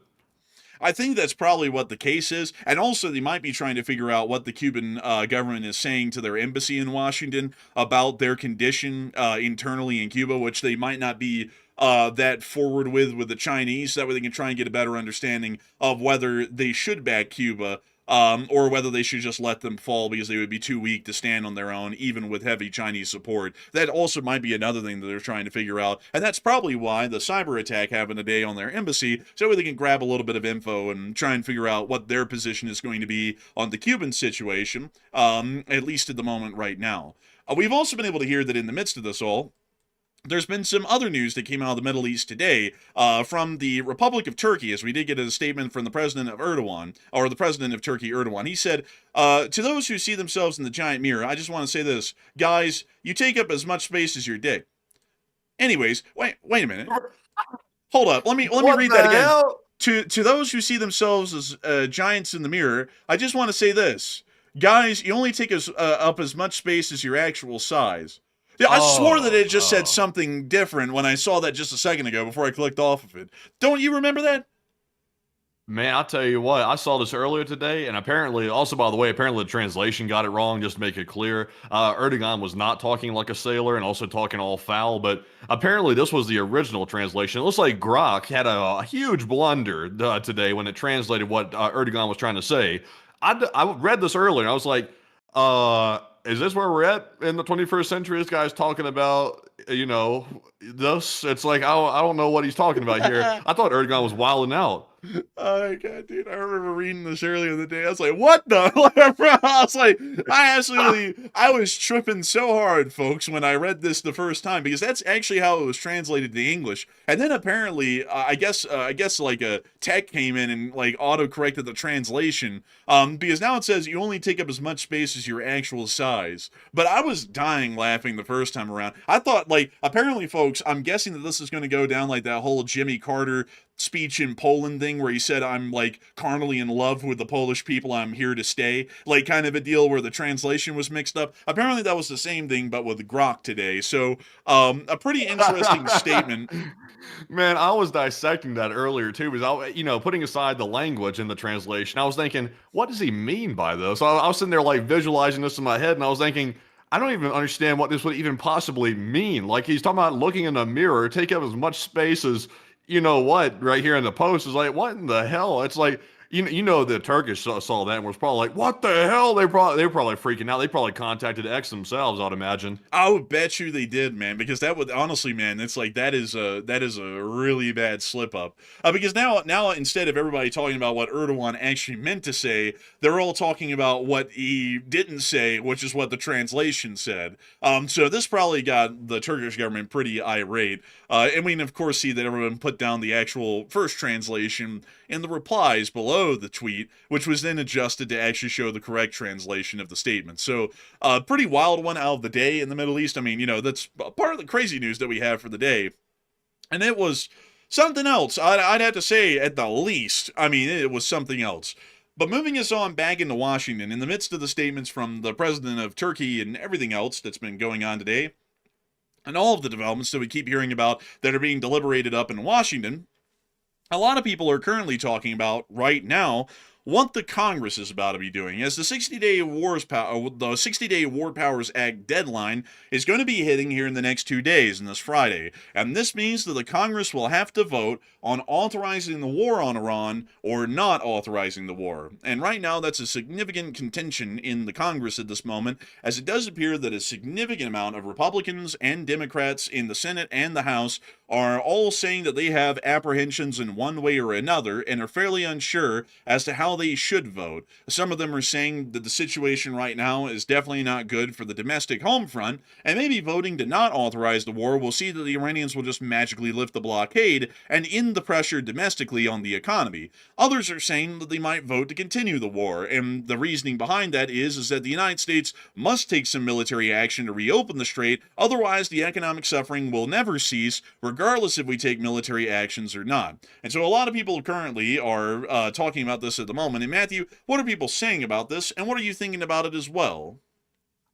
I think that's probably what the case is. And also they might be trying to figure out what the Cuban government is saying to their embassy in Washington about their condition internally in Cuba, which they might not be that forward with the Chinese. That way they can try and get a better understanding of whether they should back Cuba, or whether they should just let them fall because they would be too weak to stand on their own, even with heavy Chinese support. That also might be another thing that they're trying to figure out, and that's probably why the cyber attack happened today on their embassy, so they can grab a little bit of info and try and figure out what their position is going to be on the Cuban situation, at least at the moment right now. We've also been able to hear that in the midst of this all, there's been some other news that came out of the Middle East today from the Republic of Turkey, as we did get a statement from the president of Erdogan, or the president of Turkey, Erdogan. He said, to those who see themselves in the giant mirror, I just want to say this. Guys, you take up as much space as your dick. Anyways, wait a minute. Hold up. Let me read that again. Hell? To those who see themselves as giants in the mirror, I just want to say this. Guys, you only take up as much space as your actual size. Yeah, I swore that it just said something different when I saw that just a second ago before I clicked off of it. Don't you remember that? Man, I'll tell you what, I saw this earlier today, and apparently, also by the way, apparently the translation got it wrong, just to make it clear. Erdogan was not talking like a sailor and also talking all foul, but apparently this was the original translation. It looks like Grok had a huge blunder today when it translated what Erdogan was trying to say. I read this earlier, and I was like, is this where we're at in the 21st century? This guy's talking about, this. It's like, I don't know what he's talking about here. I thought Erdogan was wilding out. Oh my god, dude! I remember reading this earlier in the day. I was like, "What the?" I was like, I was tripping so hard, folks, when I read this the first time, because that's actually how it was translated to English. And then apparently, I guess like a tech came in and like auto corrected the translation, because now it says you only take up as much space as your actual size. But I was dying laughing the first time around. I thought, like, apparently, folks, I'm guessing that this is going to go down like that whole Jimmy Carter speech in Poland thing where he said, I'm like carnally in love with the Polish people, I'm here to stay, like kind of a deal where the translation was mixed up. Apparently that was the same thing but with Grok today. So a pretty interesting statement. Man, I was dissecting that earlier too, because putting aside the language in the translation, I was thinking, what does he mean by this? I was sitting there like visualizing this in my head, and I was thinking, I don't even understand what this would even possibly mean. Like, he's talking about looking in a mirror, take up as much space as right here in the post. Is like, what in the hell? It's like, the Turkish saw that and was probably like, what the hell? They were probably freaking out. They probably contacted X themselves, I'd imagine. I would bet you they did, man, because that would honestly, man, it's like that is a really bad slip up. Because now instead of everybody talking about what Erdogan actually meant to say, they're all talking about what he didn't say, which is what the translation said. So this probably got the Turkish government pretty irate. And we can of course see that everyone put down the actual first translation in the replies below the tweet, which was then adjusted to actually show the correct translation of the statement. So a pretty wild one out of the day in the Middle East. I mean, that's part of the crazy news that we have for the day. And it was something else. I'd have to say, at the least. I mean, it was something else. But moving us on back into Washington, in the midst of the statements from the president of Turkey and everything else that's been going on today, and all of the developments that we keep hearing about that are being deliberated up in Washington, a lot of people are currently talking about right now what the Congress is about to be doing, as the 60-day War Powers Act deadline is going to be hitting here in the next 2 days, and this Friday. And this means that the Congress will have to vote on authorizing the war on Iran or not authorizing the war. And right now, that's a significant contention in the Congress at this moment, as it does appear that a significant amount of Republicans and Democrats in the Senate and the House are all saying that they have apprehensions in one way or another and are fairly unsure as to how they should vote. Some of them are saying that the situation right now is definitely not good for the domestic home front, and maybe voting to not authorize the war will see that the Iranians will just magically lift the blockade and end the pressure domestically on the economy. Others are saying that they might vote to continue the war, and the reasoning behind that is that the United States must take some military action to reopen the strait, otherwise the economic suffering will never cease, regardless if we take military actions or not. And so a lot of people currently are talking about this at the moment. And Matthew, what are people saying about this, and what are you thinking about it as well?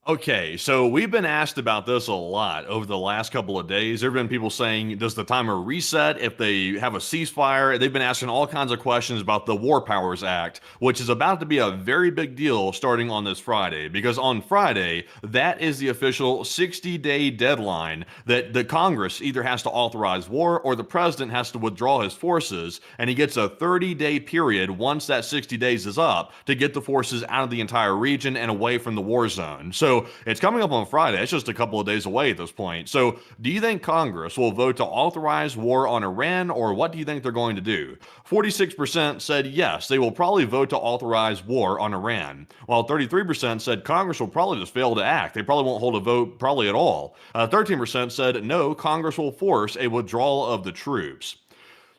Okay, so we've been asked about this a lot over the last couple of days. There have been people saying, does the timer reset if they have a ceasefire? They've been asking all kinds of questions about the War Powers Act, which is about to be a very big deal starting on this Friday, because on Friday, that is the official 60-day deadline that the Congress either has to authorize war or the president has to withdraw his forces, and he gets a 30-day period once that 60 days is up to get the forces out of the entire region and away from the war zone. So it's coming up on Friday. It's just a couple of days away at this point. So do you think Congress will vote to authorize war on Iran, or what do you think they're going to do? 46% said yes, they will probably vote to authorize war on Iran, while 33% said Congress will probably just fail to act. They probably won't hold a vote probably at all. 13% said no, Congress will force a withdrawal of the troops.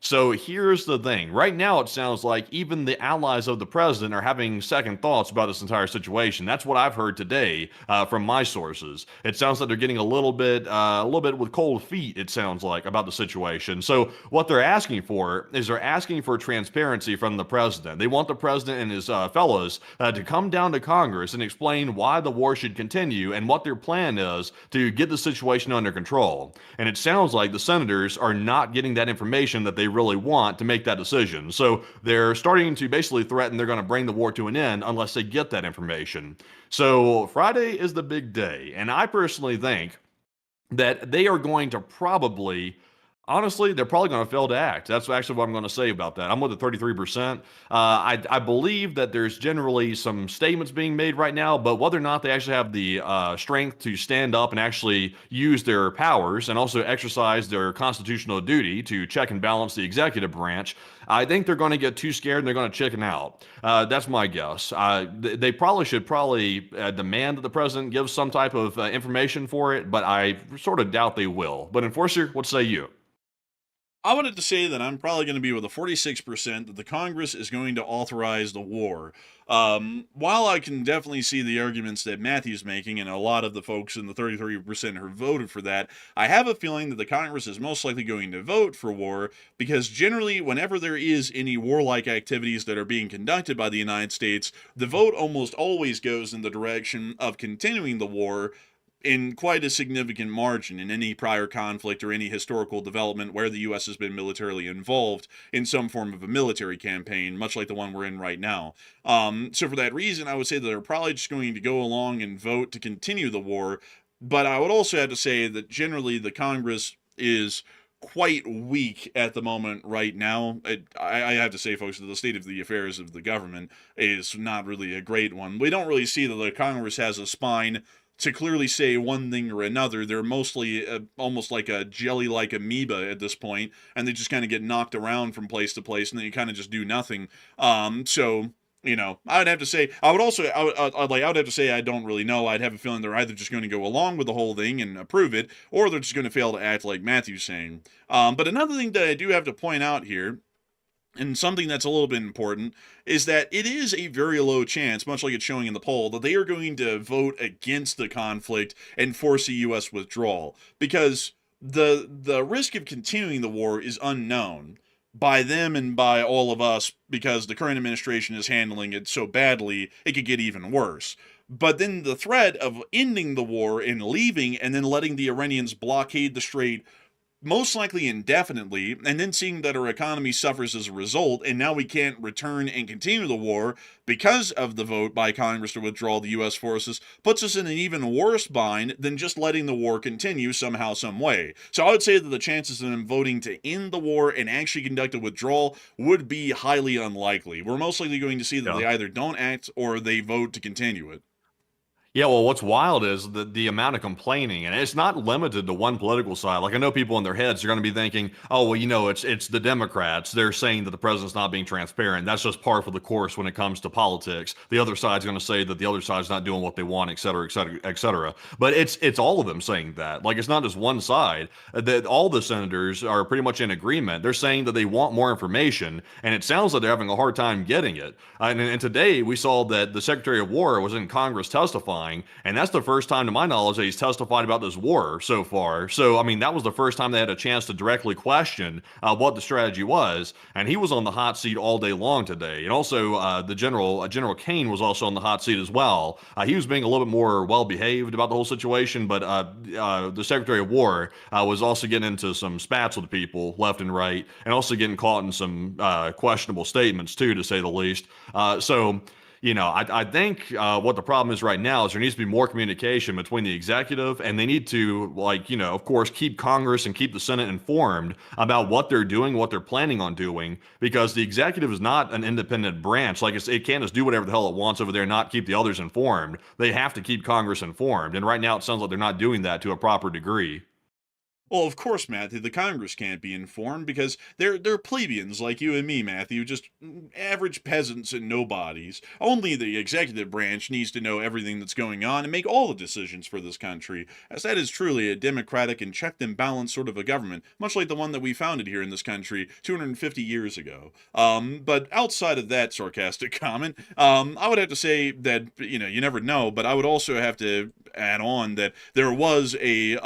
So here's the thing. Right now, it sounds like even the allies of the president are having second thoughts about this entire situation. That's what I've heard today from my sources. It sounds like they're getting a little bit with cold feet, it sounds like, about the situation. So what they're asking for is they're asking for transparency from the president. They want the president and his fellows to come down to Congress and explain why the war should continue and what their plan is to get the situation under control. And it sounds like the senators are not getting that information that they really want to make that decision. So they're starting to basically threaten they're going to bring the war to an end unless they get that information. So Friday is the big day. And I personally think that they are going to probably, honestly, they're probably going to fail to act. That's actually what I'm going to say about that. I'm with the 33%. I believe that there's generally some statements being made right now, but whether or not they actually have the strength to stand up and actually use their powers and also exercise their constitutional duty to check and balance the executive branch, I think they're going to get too scared and they're going to chicken out. That's my guess. They probably should demand that the president give some type of information for it, but I sort of doubt they will. But Enforcer, what say you? I wanted to say that I'm probably going to be with a 46% that the Congress is going to authorize the war. While I can definitely see the arguments that Matthew's making, and a lot of the folks in the 33% who voted for that, I have a feeling that the Congress is most likely going to vote for war, because generally, whenever there is any warlike activities that are being conducted by the United States, the vote almost always goes in the direction of continuing the war in quite a significant margin in any prior conflict or any historical development where the U.S. has been militarily involved in some form of a military campaign, much like the one we're in right now. So for that reason, I would say that they're probably just going to go along and vote to continue the war, but I would also have to say that generally the Congress is quite weak at the moment right now. I have to say, folks, that the state of the affairs of the government is not really a great one. We don't really see that the Congress has a spine to clearly say one thing or another. They're mostly almost like a jelly-like amoeba at this point, and they just kind of get knocked around from place to place, and then you kind of just do nothing. So, you know, I would have to say, I would have to say I don't really know. I'd have a feeling they're either just going to go along with the whole thing and approve it, or they're just going to fail to act like Matthew's saying. But another thing that I do have to point out here, and something that's a little bit important, is that it is a very low chance, much like it's showing in the poll, that they are going to vote against the conflict and force a U.S. withdrawal, because the risk of continuing the war is unknown by them and by all of us, because the current administration is handling it so badly it could get even worse. But then the threat of ending the war and leaving and then letting the Iranians blockade the strait most likely indefinitely, and then seeing that our economy suffers as a result, and now we can't return and continue the war because of the vote by Congress to withdraw the U.S. forces, puts us in an even worse bind than just letting the war continue somehow, some way. So I would say that the chances of them voting to end the war and actually conduct a withdrawal would be highly unlikely. We're most likely going to see that they either don't act or they vote to continue it. Yeah, well, what's wild is the amount of complaining, and it's not limited to one political side. Like, I know people in their heads are going to be thinking, oh, well, you know, it's the Democrats. They're saying that the president's not being transparent. That's just par for the course when it comes to politics. The other side's going to say that the other side's not doing what they want, et cetera, et cetera, et cetera. But it's all of them saying that. Like, it's not just one side. That all the senators are pretty much in agreement. They're saying that they want more information, and it sounds like they're having a hard time getting it. And today we saw that the Secretary of War was in Congress testifying, testifying, and that's the first time, to my knowledge, that he's testified about this war so far. So, I mean, that was the first time they had a chance to directly question what the strategy was, and he was on the hot seat all day long today. And also, the General Kane was also on the hot seat as well. He was being a little bit more well-behaved about the whole situation, but the Secretary of War was also getting into some spats with people left and right, and also getting caught in some questionable statements too, to say the least. So, you know, I think what the problem is right now is there needs to be more communication between the executive, and they need to, like, you know, of course, keep Congress and keep the Senate informed about what they're doing, what they're planning on doing, because the executive is not an independent branch. Like, it can't just do whatever the hell it wants over there and not keep the others informed. They have to keep Congress informed. And right now it sounds like they're not doing that to a proper degree. Well, of course, Matthew, the Congress can't be informed because they're plebeians like you and me, Matthew, just average peasants and nobodies. Only the executive branch needs to know everything that's going on and make all the decisions for this country, as that is truly a democratic and checked and balanced sort of a government, much like the one that we founded here in this country 250 years ago. But outside of that sarcastic comment, I would have to say that, you know, you never know, but I would also have to add on that there was a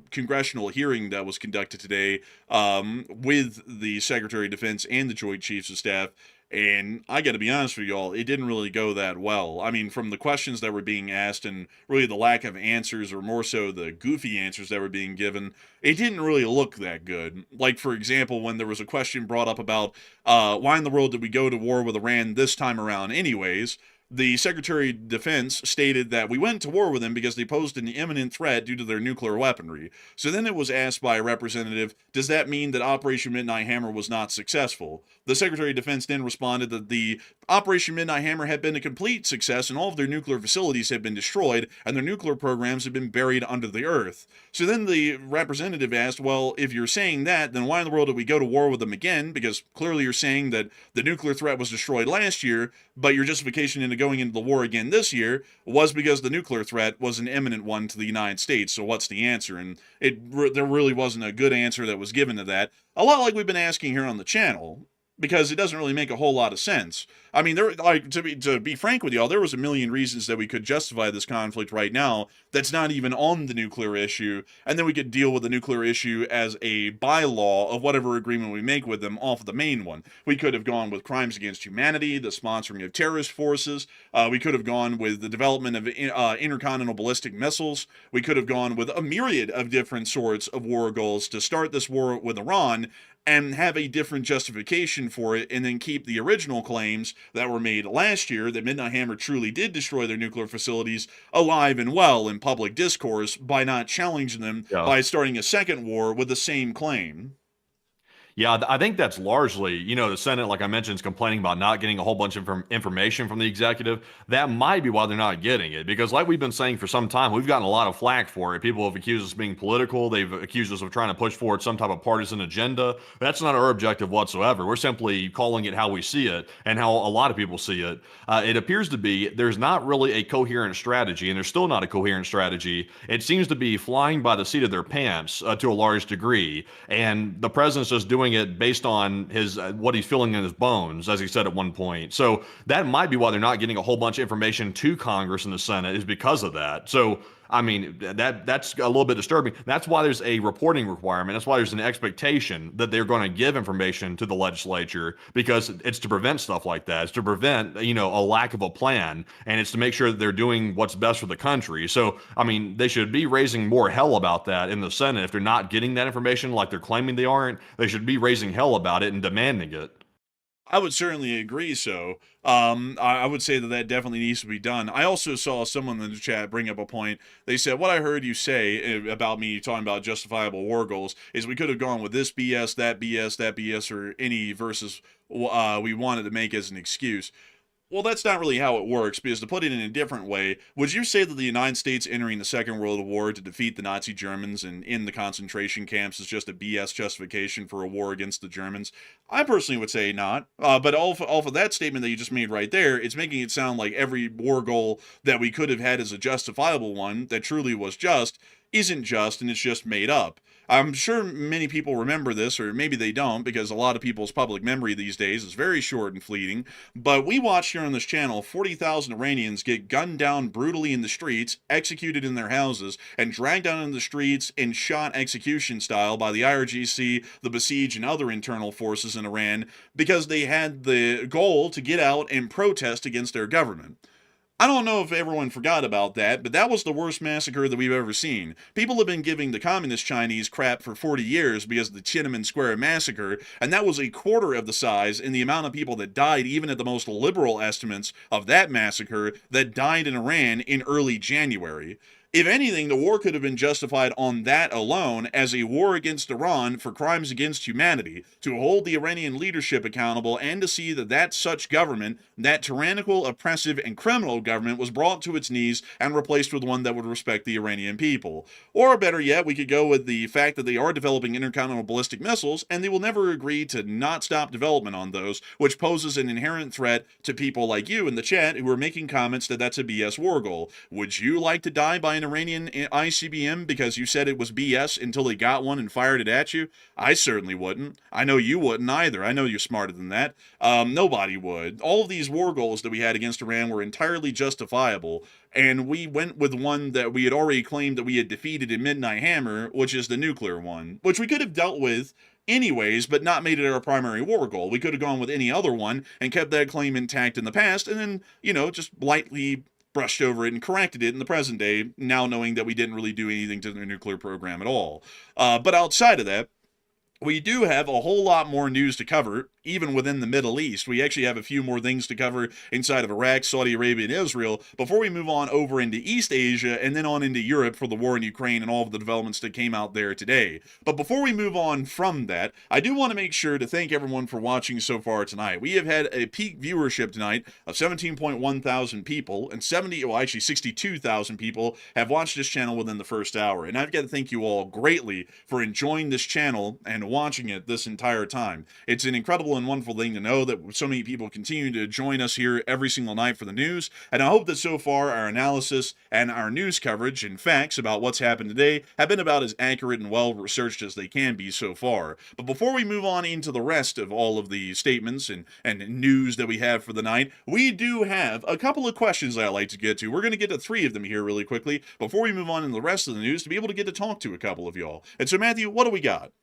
congressional hearing that was conducted today with the Secretary of Defense and the Joint Chiefs of Staff. And I got to be honest with y'all, it didn't really go that well. I mean, from the questions that were being asked and really the lack of answers, or more so the goofy answers that were being given, it didn't really look that good. Like, for example, when there was a question brought up about why in the world did we go to war with Iran this time around anyways, the Secretary of Defense stated that we went to war with them because they posed an imminent threat due to their nuclear weaponry. So then it was asked by a representative, does that mean that Operation Midnight Hammer was not successful? The Secretary of Defense then responded that the Operation Midnight Hammer had been a complete success and all of their nuclear facilities had been destroyed and their nuclear programs had been buried under the earth. So then the representative asked, well, if you're saying that, then why in the world did we go to war with them again? Because clearly you're saying that the nuclear threat was destroyed last year, but your justification into going into the war again this year was because the nuclear threat was an imminent one to the United States. So what's the answer? And there really wasn't a good answer that was given to that. A lot like we've been asking here on the channel, because it doesn't really make a whole lot of sense. I mean, to be frank with y'all, there was a million reasons that we could justify this conflict right now that's not even on the nuclear issue, and then we could deal with the nuclear issue as a bylaw of whatever agreement we make with them off of the main one. We could have gone with crimes against humanity, the sponsoring of terrorist forces. We could have gone with the development of intercontinental ballistic missiles. We could have gone with a myriad of different sorts of war goals to start this war with Iran, and have a different justification for it, and then keep the original claims that were made last year that Midnight Hammer truly did destroy their nuclear facilities alive and well in public discourse by not challenging them by starting a second war with the same claim. Yeah, I think that's largely, you know, the Senate, like I mentioned, is complaining about not getting a whole bunch of information from the executive. That might be why they're not getting it, because like we've been saying for some time, we've gotten a lot of flack for it. People have accused us of being political. They've accused us of trying to push forward some type of partisan agenda. That's not our objective whatsoever. We're simply calling it how we see it and how a lot of people see it. It appears to be there's not really a coherent strategy, and there's still not a coherent strategy. It seems to be flying by the seat of their pants to a large degree, and the president's just doing it based on his what he's feeling in his bones, as he said at one point. So that might be why they're not getting a whole bunch of information to Congress and the Senate, is because of that. So I mean, that's a little bit disturbing. That's why there's a reporting requirement. That's why there's an expectation that they're going to give information to the legislature, because it's to prevent stuff like that. It's to prevent, you know, a lack of a plan, and it's to make sure that they're doing what's best for the country. So, I mean, they should be raising more hell about that in the Senate. If they're not getting that information like they're claiming they aren't, they should be raising hell about it and demanding it. I would certainly agree so. I would say that definitely needs to be done. I also saw someone in the chat bring up a point. They said, what I heard you say about me talking about justifiable war goals is we could have gone with this BS, that BS, that BS, or any versus we wanted to make as an excuse. Well, that's not really how it works, because to put it in a different way, would you say that the United States entering the Second World War to defeat the Nazi Germans and in the concentration camps is just a BS justification for a war against the Germans? I personally would say not. But off of that statement that you just made right there, it's making it sound like every war goal that we could have had as a justifiable one that truly was just isn't just, and it's just made up. I'm sure many people remember this, or maybe they don't, because a lot of people's public memory these days is very short and fleeting. But we watched here on this channel 40,000 Iranians get gunned down brutally in the streets, executed in their houses, and dragged down in the streets and shot execution style by the IRGC, the Besieged, and other internal forces in Iran because they had the goal to get out and protest against their government. I don't know if everyone forgot about that, but that was the worst massacre that we've ever seen. People have been giving the communist Chinese crap for 40 years because of the Tiananmen Square massacre, and that was a quarter of the size in the amount of people that died, even at the most liberal estimates of that massacre, that died in Iran in early January. If anything, the war could have been justified on that alone as a war against Iran for crimes against humanity, to hold the Iranian leadership accountable and to see that such government, that tyrannical, oppressive, and criminal government, was brought to its knees and replaced with one that would respect the Iranian people. Or better yet, we could go with the fact that they are developing intercontinental ballistic missiles and they will never agree to not stop development on those, which poses an inherent threat to people like you in the chat who are making comments that that's a BS war goal. Would you like to die by an Iranian ICBM because you said it was BS until they got one and fired it at you? I certainly wouldn't. I know you wouldn't either. I know you're smarter than that. Nobody would. All of these war goals that we had against Iran were entirely justifiable, and we went with one that we had already claimed that we had defeated in Midnight Hammer, which is the nuclear one, which we could have dealt with anyways, but not made it our primary war goal. We could have gone with any other one and kept that claim intact in the past, and then, just lightly brushed over it and corrected it in the present day, now knowing that we didn't really do anything to the nuclear program at all. But outside of that, we do have a whole lot more news to cover, even within the Middle East. We actually have a few more things to cover inside of Iraq, Saudi Arabia, and Israel before we move on over into East Asia and then on into Europe for the war in Ukraine and all of the developments that came out there today. But before we move on from that, I do want to make sure to thank everyone for watching so far tonight. We have had a peak viewership tonight of 17.1 thousand people, and 62,000 people have watched this channel within the first hour. And I've got to thank you all greatly for enjoying this channel and watching it this entire time. It's an incredible and wonderful thing to know that so many people continue to join us here every single night for the news, and I hope that so far our analysis and our news coverage and facts about what's happened today have been about as accurate and well researched as they can be so far. But before we move on into the rest of all of the statements and news that we have for the night, we do have a couple of questions that I'd like to get to. We're going to get to 3 of them here really quickly before we move on in the rest of the news to be able to get to talk to a couple of y'all. And so Matthew, what do we got?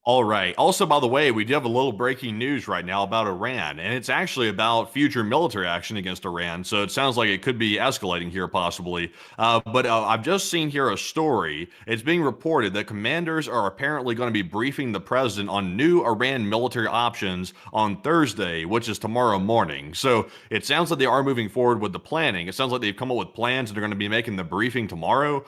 All right. Also, by the way, we do have a little breaking news right now about Iran, and it's actually about future military action against Iran. So it sounds like it could be escalating here, possibly. But I've just seen here a story. It's being reported that commanders are apparently going to be briefing the president on new Iran military options on Thursday, which is tomorrow morning. So it sounds like they are moving forward with the planning. It sounds like they've come up with plans and they're going to be making the briefing tomorrow.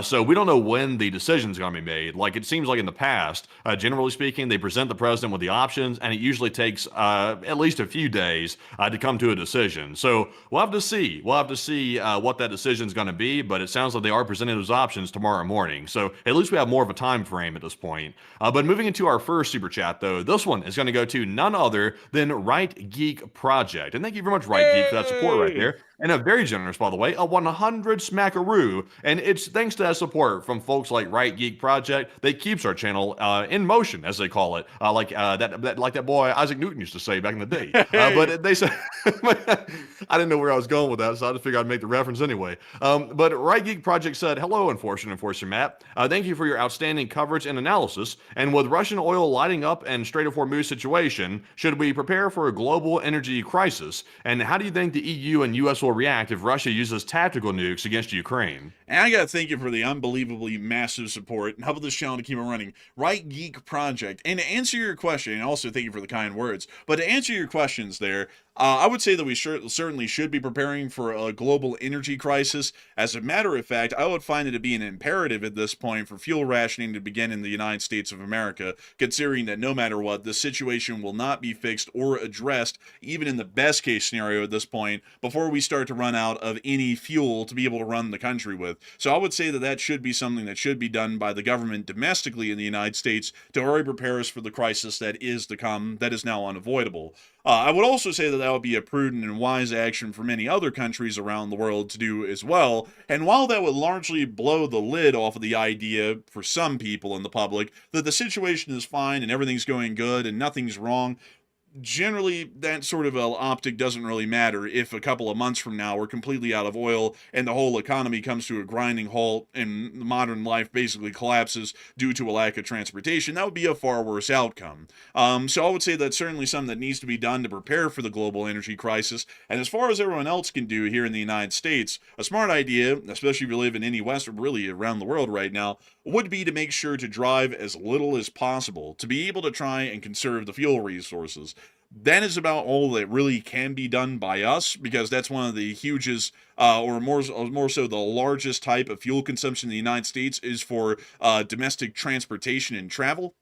So we don't know when the decision is going to be made. Like it seems like in the past, generally speaking, they present the president with the options, and it usually takes at least a few days to come to a decision. So we'll have to see. We'll have to see what that decision is going to be, but it sounds like they are presenting those options tomorrow morning. So at least we have more of a time frame at this point. But moving into our first super chat, though, this one is going to go to none other than Right Geek Project. And thank you very much, Right Geek, for that support right there. And a very generous, by the way, a 100 smackaroo. And it's thanks to that support from folks like Right Geek Project that keeps our channel in motion, as they call it. Like that boy Isaac Newton used to say back in the day. But they said, I didn't know where I was going with that, so I just figured I'd make the reference anyway. But Right Geek Project said, hello, Enforcer Matt. Thank you for your outstanding coverage and analysis. And with Russian oil lighting up and Strait of Hormuz situation, should we prepare for a global energy crisis? And how do you think the EU and US will react if Russia uses tactical nukes against Ukraine? And I gotta thank you for the unbelievably massive support and help this channel to keep it running. Right Geek Project. And to answer your question, and also thank you for the kind words, but to answer your questions there, I would say that we certainly should be preparing for a global energy crisis. As a matter of fact, I would find it to be an imperative at this point for fuel rationing to begin in the United States of America, considering that no matter what, the situation will not be fixed or addressed, even in the best case scenario at this point, before we start to run out of any fuel to be able to run the country with. So I would say that that should be something that should be done by the government domestically in the United States to already prepare us for the crisis that is to come, that is now unavoidable. I would also say that that would be a prudent and wise action for many other countries around the world to do as well. And while that would largely blow the lid off of the idea for some people in the public that the situation is fine and everything's going good and nothing's wrong, generally that sort of optic doesn't really matter if a couple of months from now we're completely out of oil and the whole economy comes to a grinding halt and modern life basically collapses due to a lack of transportation. That would be a far worse outcome. So I would say that's certainly something that needs to be done to prepare for the global energy crisis. And as far as everyone else can do here in the United States, a smart idea, especially if you live in any West or really around the world right now, would be to make sure to drive as little as possible to be able to try and conserve the fuel resources. That is about all that really can be done by us, because that's one of the hugest, or more so the largest type of fuel consumption in the United States is for domestic transportation and travel.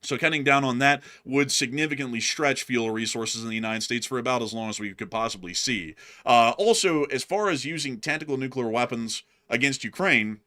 So cutting down on that would significantly stretch fuel resources in the United States for about as long as we could possibly see. Also, as far as using tactical nuclear weapons against Ukraine,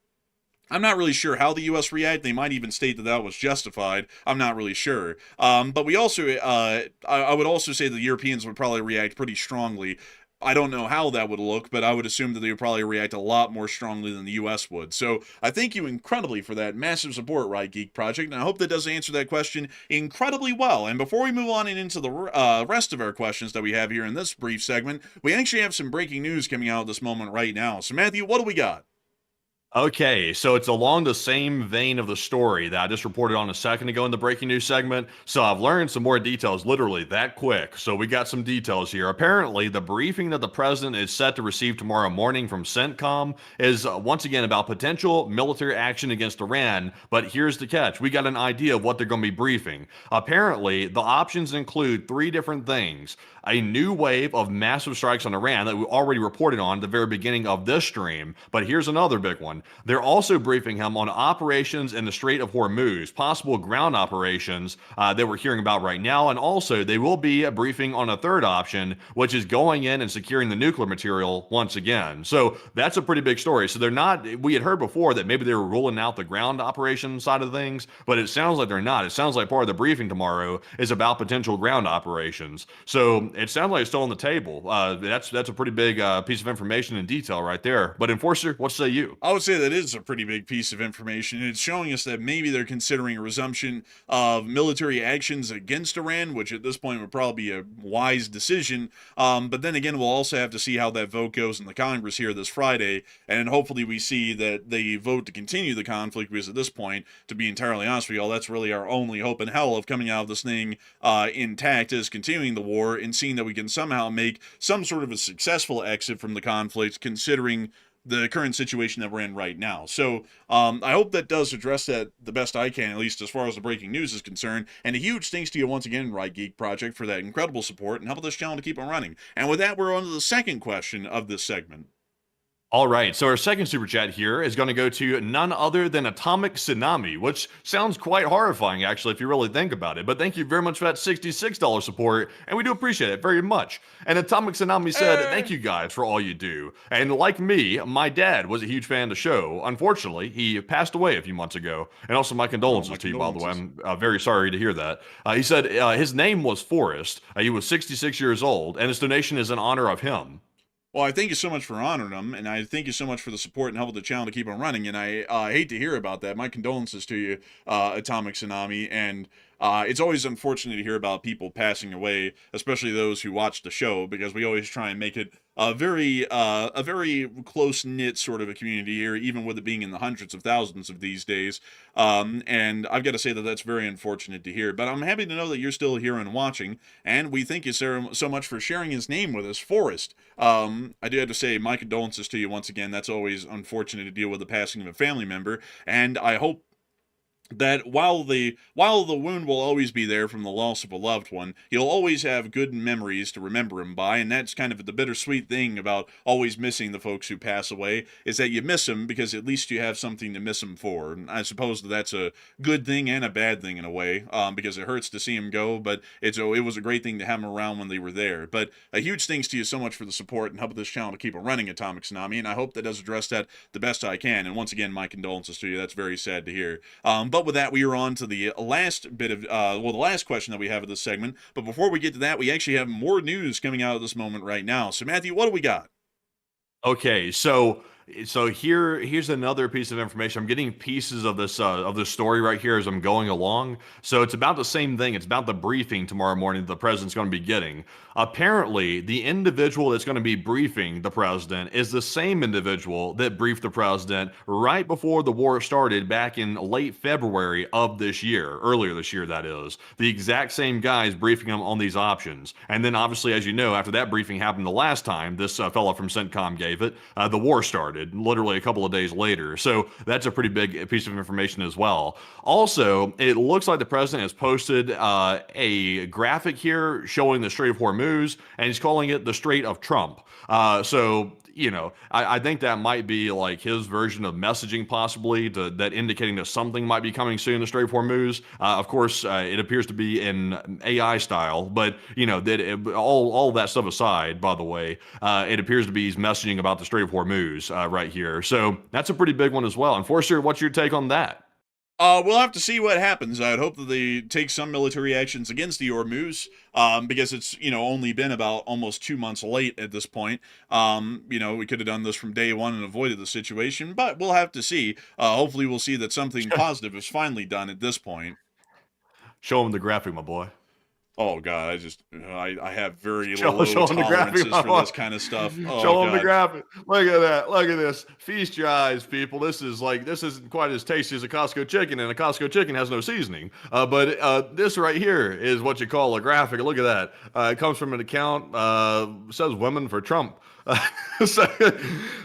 I'm not really sure how the U.S. react. They might even state that that was justified. I'm not really sure. But we also, I would also say the Europeans would probably react pretty strongly. I don't know how that would look, but I would assume that they would probably react a lot more strongly than the U.S. would. So I thank you incredibly for that massive support, Right Geek Project, and I hope that does answer that question incredibly well. And before we move on into the rest of our questions that we have here in this brief segment, we actually have some breaking news coming out at this moment right now. So Matthew, what do we got? Okay, so it's along the same vein of the story that I just reported on a second ago in the breaking news segment. So I've learned some more details literally that quick. So we got some details here. Apparently, the briefing that the president is set to receive tomorrow morning from CENTCOM is once again about potential military action against Iran. But here's the catch. We got an idea of what they're going to be briefing. Apparently, the options include three different things. A new wave of massive strikes on Iran that we already reported on at the very beginning of this stream. But here's another big one. They're also briefing him on operations in the Strait of Hormuz, possible ground operations that we're hearing about right now. And also, they will be briefing on a third option, which is going in and securing the nuclear material once again. So that's a pretty big story. So they're not, we had heard before that maybe they were ruling out the ground operation side of things, but it sounds like they're not. It sounds like part of the briefing tomorrow is about potential ground operations. So it sounds like it's still on the table. That's a pretty big piece of information and detail right there. But Enforcer, what say you? I would say that is a pretty big piece of information. It's showing us that maybe they're considering a resumption of military actions against Iran, which at this point would probably be a wise decision. But then again, we'll also have to see how that vote goes in the Congress here this Friday, and hopefully we see that they vote to continue the conflict, because at this point, to be entirely honest with y'all, that's really our only hope in hell of coming out of this thing intact, is continuing the war and seeing that we can somehow make some sort of a successful exit from the conflict, considering the current situation that we're in right now. So I hope that does address that the best I can, at least as far as the breaking news is concerned. And a huge thanks to you once again, Right Geek Project, for that incredible support and helping this channel to keep on running. And with that, we're on to the second question of this segment. All right, so our second super chat here is going to go to none other than Atomic Tsunami, which sounds quite horrifying, actually, if you really think about it. But thank you very much for that $66 support, and we do appreciate it very much. And Atomic Tsunami said, thank you guys for all you do. And like me, my dad was a huge fan of the show. Unfortunately, he passed away a few months ago. And also my condolences to you, by the way. I'm very sorry to hear that. He said his name was Forrest. He was 66 years old, and his donation is in honor of him. Well, I thank you so much for honoring them, and I thank you so much for the support and helping the channel to keep on running. And I hate to hear about that. My condolences to you, Atomic Tsunami. And it's always unfortunate to hear about people passing away, especially those who watch the show, because we always try and make it a very close-knit sort of a community here, even with it being in the hundreds of thousands of these days. And I've got to say that that's very unfortunate to hear. But I'm happy to know that you're still here and watching, and we thank you so much for sharing his name with us, Forrest. I do have to say my condolences to you once again. That's always unfortunate to deal with the passing of a family member, and I hope that while the wound will always be there from the loss of a loved one, you'll always have good memories to remember him by. And that's kind of the bittersweet thing about always missing the folks who pass away, is that you miss them because at least you have something to miss them for. And I suppose that that's a good thing and a bad thing in a way, because it hurts to see him go, but it was a great thing to have them around when they were there. But a huge thanks to you so much for the support and helping this channel to keep it running, Atomic Tsunami, and I hope that does address that the best I can. And once again, my condolences to you. That's very sad to hear. But But with that, we are on to the last bit of, the last question that we have of this segment. But before we get to that, we actually have more news coming out of this moment right now. So, Matthew, what do we got? Okay, so here's another piece of information. I'm getting pieces of this story right here as I'm going along. So it's about the same thing. It's about the briefing tomorrow morning that the president's going to be getting. Apparently, the individual that's going to be briefing the president is the same individual that briefed the president right before the war started back in late February of this year, earlier this year, that is. The exact same guy is briefing him on these options. And then, obviously, as you know, after that briefing happened the last time, this fellow from CENTCOM gave it, the war started literally a couple of days later. So that's a pretty big piece of information as well. Also, it looks like the president has posted a graphic here showing the Strait of Hormuz, and he's calling it the Strait of Trump. I think that might be like his version of messaging, possibly that indicating that something might be coming soon. The Strait of Hormuz, of course, it appears to be in AI style, but all that stuff aside, by the way, it appears to be he's messaging about the Strait of Hormuz right here. So that's a pretty big one as well. Enforcer, what's your take on that? We'll have to see what happens. I'd hope that they take some military actions against the Hormuz, because it's, only been about almost 2 months late at this point. We could have done this from day one and avoided the situation, but we'll have to see. Hopefully we'll see that something positive is finally done at this point. Show him the graphic, my boy. Oh God, I have very low tolerances for this kind of stuff. Oh, show them the graphic. Look at that. Look at this. Feast your eyes, people. This isn't quite as tasty as a Costco chicken, and a Costco chicken has no seasoning. But this right here is what you call a graphic. Look at that. It comes from an account, says women for Trump.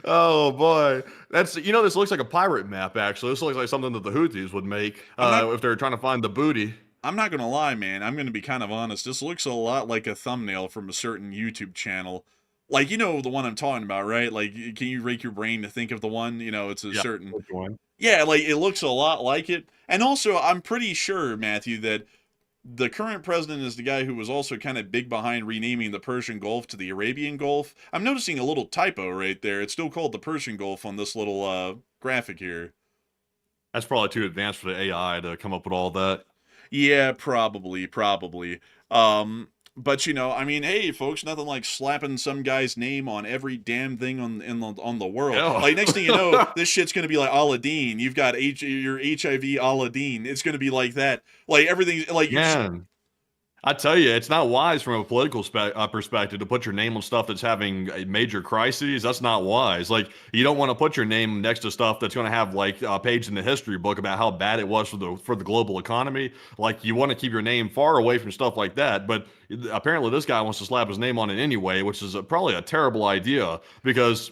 Oh boy, this looks like a pirate map. Actually, this looks like something that the Houthis would make if they're trying to find the booty. I'm not going to lie, man. I'm going to be kind of honest. This looks a lot like a thumbnail from a certain YouTube channel. Like, the one I'm talking about, right? Like, can you rake your brain to think of the one? It's a certain... One. Yeah, like, it looks a lot like it. And also, I'm pretty sure, Matthew, that the current president is the guy who was also kind of big behind renaming the Persian Gulf to the Arabian Gulf. I'm noticing a little typo right there. It's still called the Persian Gulf on this little graphic here. That's probably too advanced for the AI to come up with all that. Yeah, probably. But hey, folks, nothing like slapping some guy's name on every damn thing on the world. Yeah. Like, next thing you know, this shit's gonna be like Aladdin. You've got your HIV Aladdin. It's gonna be like that. Like, everything's like, Man, I tell you, it's not wise from a political perspective to put your name on stuff that's having major crises. That's not wise. Like, you don't want to put your name next to stuff that's going to have like a page in the history book about how bad it was for the global economy. Like, you want to keep your name far away from stuff like that. But apparently this guy wants to slap his name on it anyway, which is probably a terrible idea, because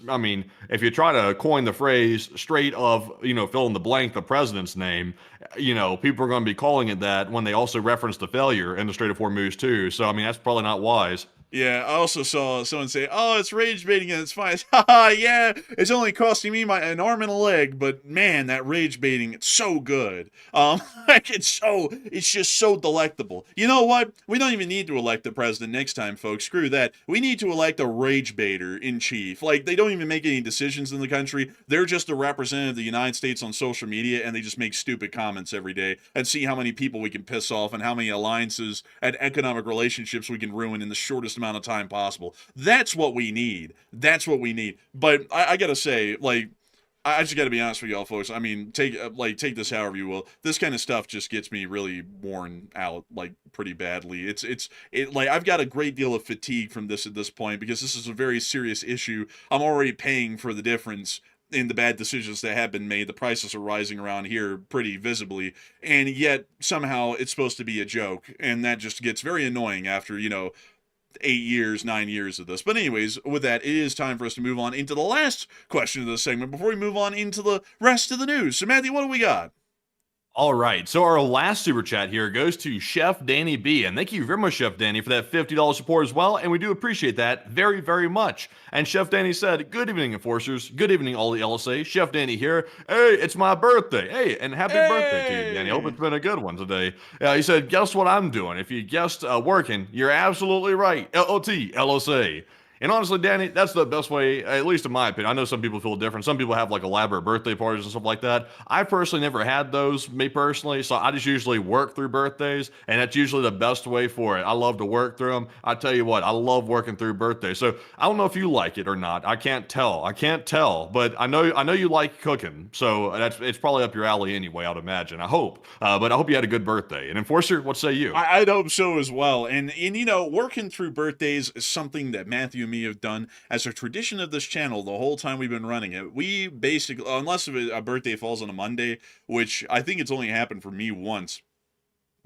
if you try to coin the phrase straight of fill in the blank the president's name, people are going to be calling it that when they also reference the failure in the Strait of Hormuz too. So that's probably not wise. Yeah, I also saw someone say, "Oh, it's rage baiting and it's fine." Haha, yeah, it's only costing me an arm and a leg, but man, that rage baiting, it's so good. It's just so delectable. You know what? We don't even need to elect the president next time, folks. Screw that. We need to elect a rage baiter in chief. Like, they don't even make any decisions in the country. They're just a representative of the United States on social media, and they just make stupid comments every day and see how many people we can piss off and how many alliances and economic relationships we can ruin in the shortest amount of time possible. That's what we need. But I gotta say, like, I just gotta be honest with y'all, folks. Take this however you will. This kind of stuff just gets me really worn out, like, pretty badly. Like, I've got a great deal of fatigue from this at this point, because this is a very serious issue. I'm already paying for the difference in the bad decisions that have been made. The prices are rising around here pretty visibly, and yet somehow it's supposed to be a joke, and that just gets very annoying after 9 years of this. But anyways, with that, it is time for us to move on into the last question of this segment before we move on into the rest of the news. So, Matthew, what do we got? All right, so our last super chat here goes to Chef Danny B, and thank you very much, Chef Danny, for that $50 support as well, and we do appreciate that very, very much. And Chef Danny said, "Good evening, enforcers. Good evening, all the LSA. Chef Danny here. Hey, it's my birthday. Hey, and happy birthday to you, Danny. Hope it's been a good one today." He said, "Guess what I'm doing? If you guessed working, you're absolutely right. LOT, LSA." And honestly, Danny, that's the best way, at least in my opinion. I know some people feel different. Some people have like elaborate birthday parties and stuff like that. I personally never had those, me personally. So I just usually work through birthdays, and that's usually the best way for it. I love to work through them. I tell you what, I love working through birthdays. So I don't know if you like it or not. I can't tell. I can't tell, but I know you like cooking. So it's probably up your alley anyway, I'd imagine. I hope. But I hope you had a good birthday. And Enforcer, what say you? I'd hope so as well. And working through birthdays is something that Matthew and me have done as a tradition of this channel the whole time we've been running it. We basically, unless a birthday falls on a Monday, which I think it's only happened for me once,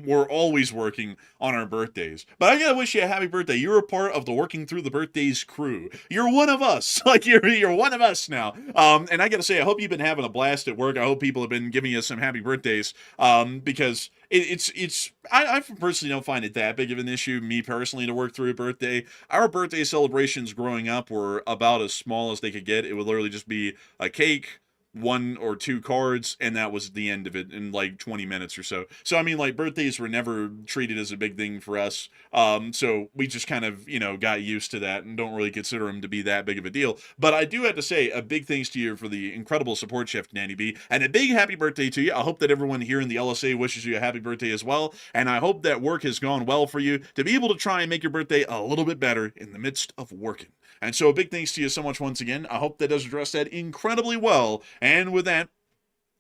we're always working on our birthdays. But I gotta wish you a happy birthday. You're a part of the Working Through the Birthdays crew. You're one of us. Like, you're one of us now. And I gotta say, I hope you've been having a blast at work. I hope people have been giving you some happy birthdays. Because I personally don't find it that big of an issue, me personally, to work through a birthday. Our birthday celebrations growing up were about as small as they could get. It would literally just be a cake, 1 or 2 cards, and that was the end of it in like 20 minutes or so. So I mean, like, birthdays were never treated as a big thing for us. So we just kind of, got used to that and don't really consider them to be that big of a deal. But I do have to say a big thanks to you for the incredible support, Chef Danny B, and a big happy birthday to you. I hope that everyone here in the LSA wishes you a happy birthday as well, and I hope that work has gone well for you to be able to try and make your birthday a little bit better in the midst of working. And so a big thanks to you so much once again. I hope that does address that incredibly well. And with that,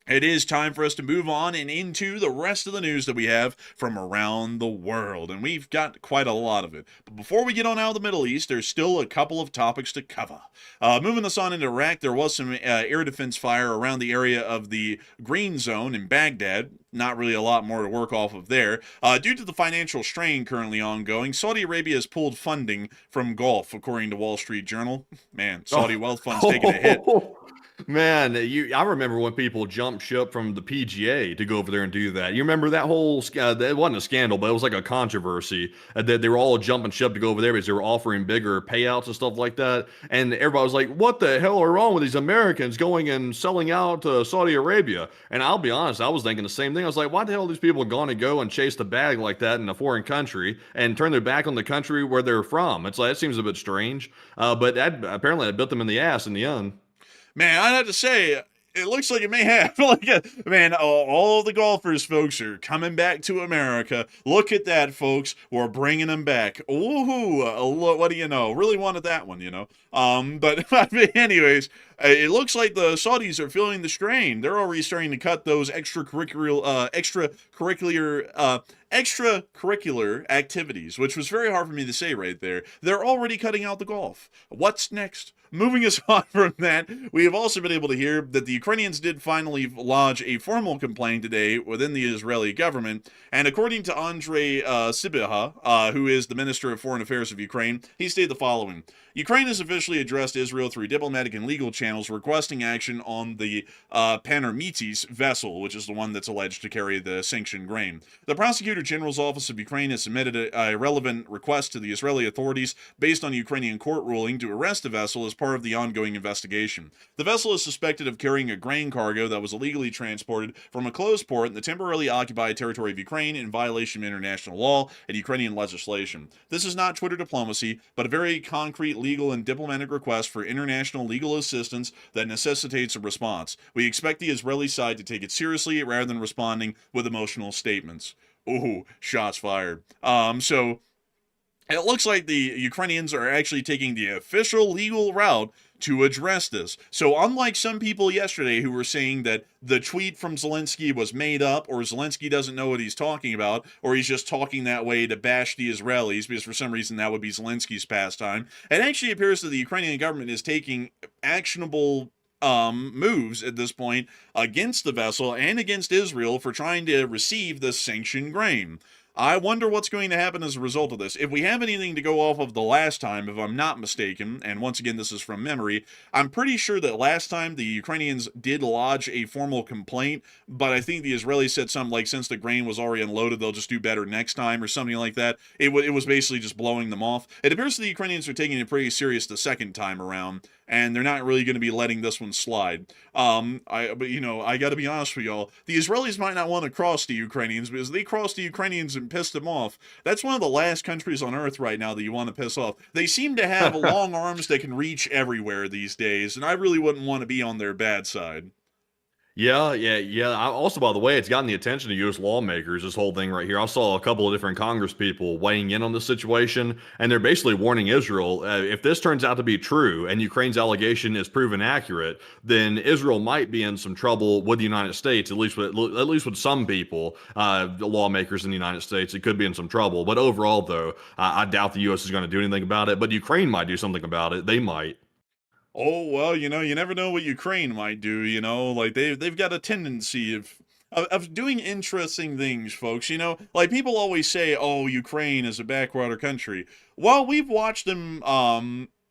it is time for us to move on and into the rest of the news that we have from around the world. And we've got quite a lot of it. But before we get on out of the Middle East, there's still a couple of topics to cover. Moving us on into Iraq, there was some air defense fire around the area of the Green Zone in Baghdad. Not really a lot more to work off of there. Due to the financial strain currently ongoing, Saudi Arabia has pulled funding from Gulf, according to Wall Street Journal. Man, Saudi wealth funds taking a hit. Man, I remember when people jumped ship from the PGA to go over there and do that. You remember that whole, it wasn't a scandal, but it was like a controversy that they were all jumping ship to go over there because they were offering bigger payouts and stuff like that. And everybody was like, what the hell are wrong with these Americans going and selling out to Saudi Arabia? And I'll be honest, I was thinking the same thing. I was like, why the hell are these people going to go and chase the bag like that in a foreign country and turn their back on the country where they're from? It's like, that seems a bit strange. But apparently it bit them in the ass in the end. Man, I'd have to say, it looks like it may have. Man, all of the golfers, folks, are coming back to America. Look at that, folks. We're bringing them back. Ooh, what do you know? Really wanted that one, But anyways, it looks like the Saudis are feeling the strain. They're already starting to cut those extracurricular activities, which was very hard for me to say right there. They're already cutting out the golf. What's next? Moving us on from that, we have also been able to hear that the Ukrainians did finally lodge a formal complaint today within the Israeli government, and according to Andrei Sybiha, who is the Minister of Foreign Affairs of Ukraine, he stated the following: Ukraine has officially addressed Israel through diplomatic and legal channels requesting action on the Panormitis vessel, which is the one that's alleged to carry the sanctioned grain. The Prosecutor General's Office of Ukraine has submitted a relevant request to the Israeli authorities based on a Ukrainian court ruling to arrest the vessel as part of the ongoing investigation. The vessel is suspected of carrying a grain cargo that was illegally transported from a closed port in the temporarily occupied territory of Ukraine in violation of international law and Ukrainian legislation. This is not Twitter diplomacy, but a very concrete legal and diplomatic request for international legal assistance that necessitates a response. We expect the Israeli side to take it seriously rather than responding with emotional statements. Ooh, shots fired. So it looks like the Ukrainians are actually taking the official legal route to address this. So unlike some people yesterday who were saying that the tweet from Zelenskyy was made up, or Zelenskyy doesn't know what he's talking about, or he's just talking that way to bash the Israelis, because for some reason that would be Zelensky's pastime, it actually appears that the Ukrainian government is taking actionable moves at this point against the vessel and against Israel for trying to receive the sanctioned grain. I wonder what's going to happen as a result of this. If we have anything to go off of the last time, if I'm not mistaken, and once again this is from memory, I'm pretty sure that last time the Ukrainians did lodge a formal complaint, but I think the Israelis said something like, since the grain was already unloaded, they'll just do better next time, or something like that. It was basically just blowing them off. It appears that the Ukrainians are taking it pretty serious the second time around, and they're not really going to be letting this one slide. But I got to be honest with y'all. The Israelis might not want to cross the Ukrainians, because they crossed the Ukrainians and pissed them off. That's one of the last countries on earth right now that you want to piss off. They seem to have long arms that can reach everywhere these days, and I really wouldn't want to be on their bad side. Yeah. Also, by the way, it's gotten the attention of U.S. lawmakers, this whole thing right here. I saw a couple of different Congress people weighing in on this situation, and they're basically warning Israel, if this turns out to be true and Ukraine's allegation is proven accurate, then Israel might be in some trouble with the United States, at least with some people, the lawmakers in the United States. It could be in some trouble. But overall, though, I doubt the U.S. is going to do anything about it. But Ukraine might do something about it. They might. Oh, well, you never know what Ukraine might do, like they've got a tendency of doing interesting things, folks. Like people always say, oh, Ukraine is a backwater country. Well, we've watched them,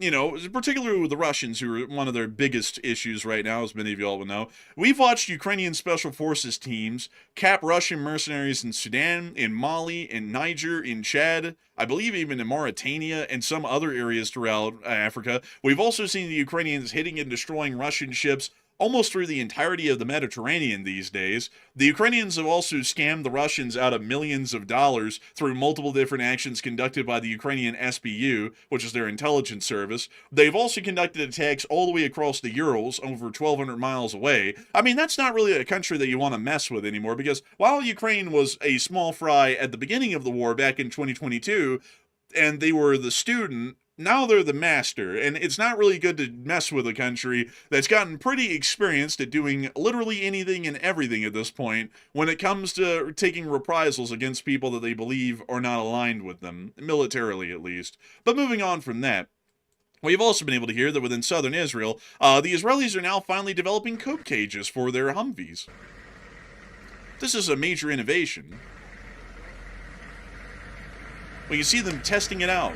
particularly with the Russians, who are one of their biggest issues right now, as many of y'all will know. We've watched Ukrainian special forces teams cap Russian mercenaries in Sudan, in Mali, in Niger, in Chad, I believe even in Mauritania and some other areas throughout Africa. We've also seen the Ukrainians hitting and destroying Russian ships almost through the entirety of the Mediterranean these days. The Ukrainians have also scammed the Russians out of millions of dollars through multiple different actions conducted by the Ukrainian SBU, which is their intelligence service. They've also conducted attacks all the way across the Urals, over 1,200 miles away. I mean, that's not really a country that you want to mess with anymore, because while Ukraine was a small fry at the beginning of the war back in 2022, and they were the student, now they're the master, and it's not really good to mess with a country that's gotten pretty experienced at doing literally anything and everything at this point when it comes to taking reprisals against people that they believe are not aligned with them, militarily at least. But moving on from that, we've also been able to hear that within southern Israel, the Israelis are now finally developing cope cages for their Humvees. This is a major innovation. We can see them testing it out.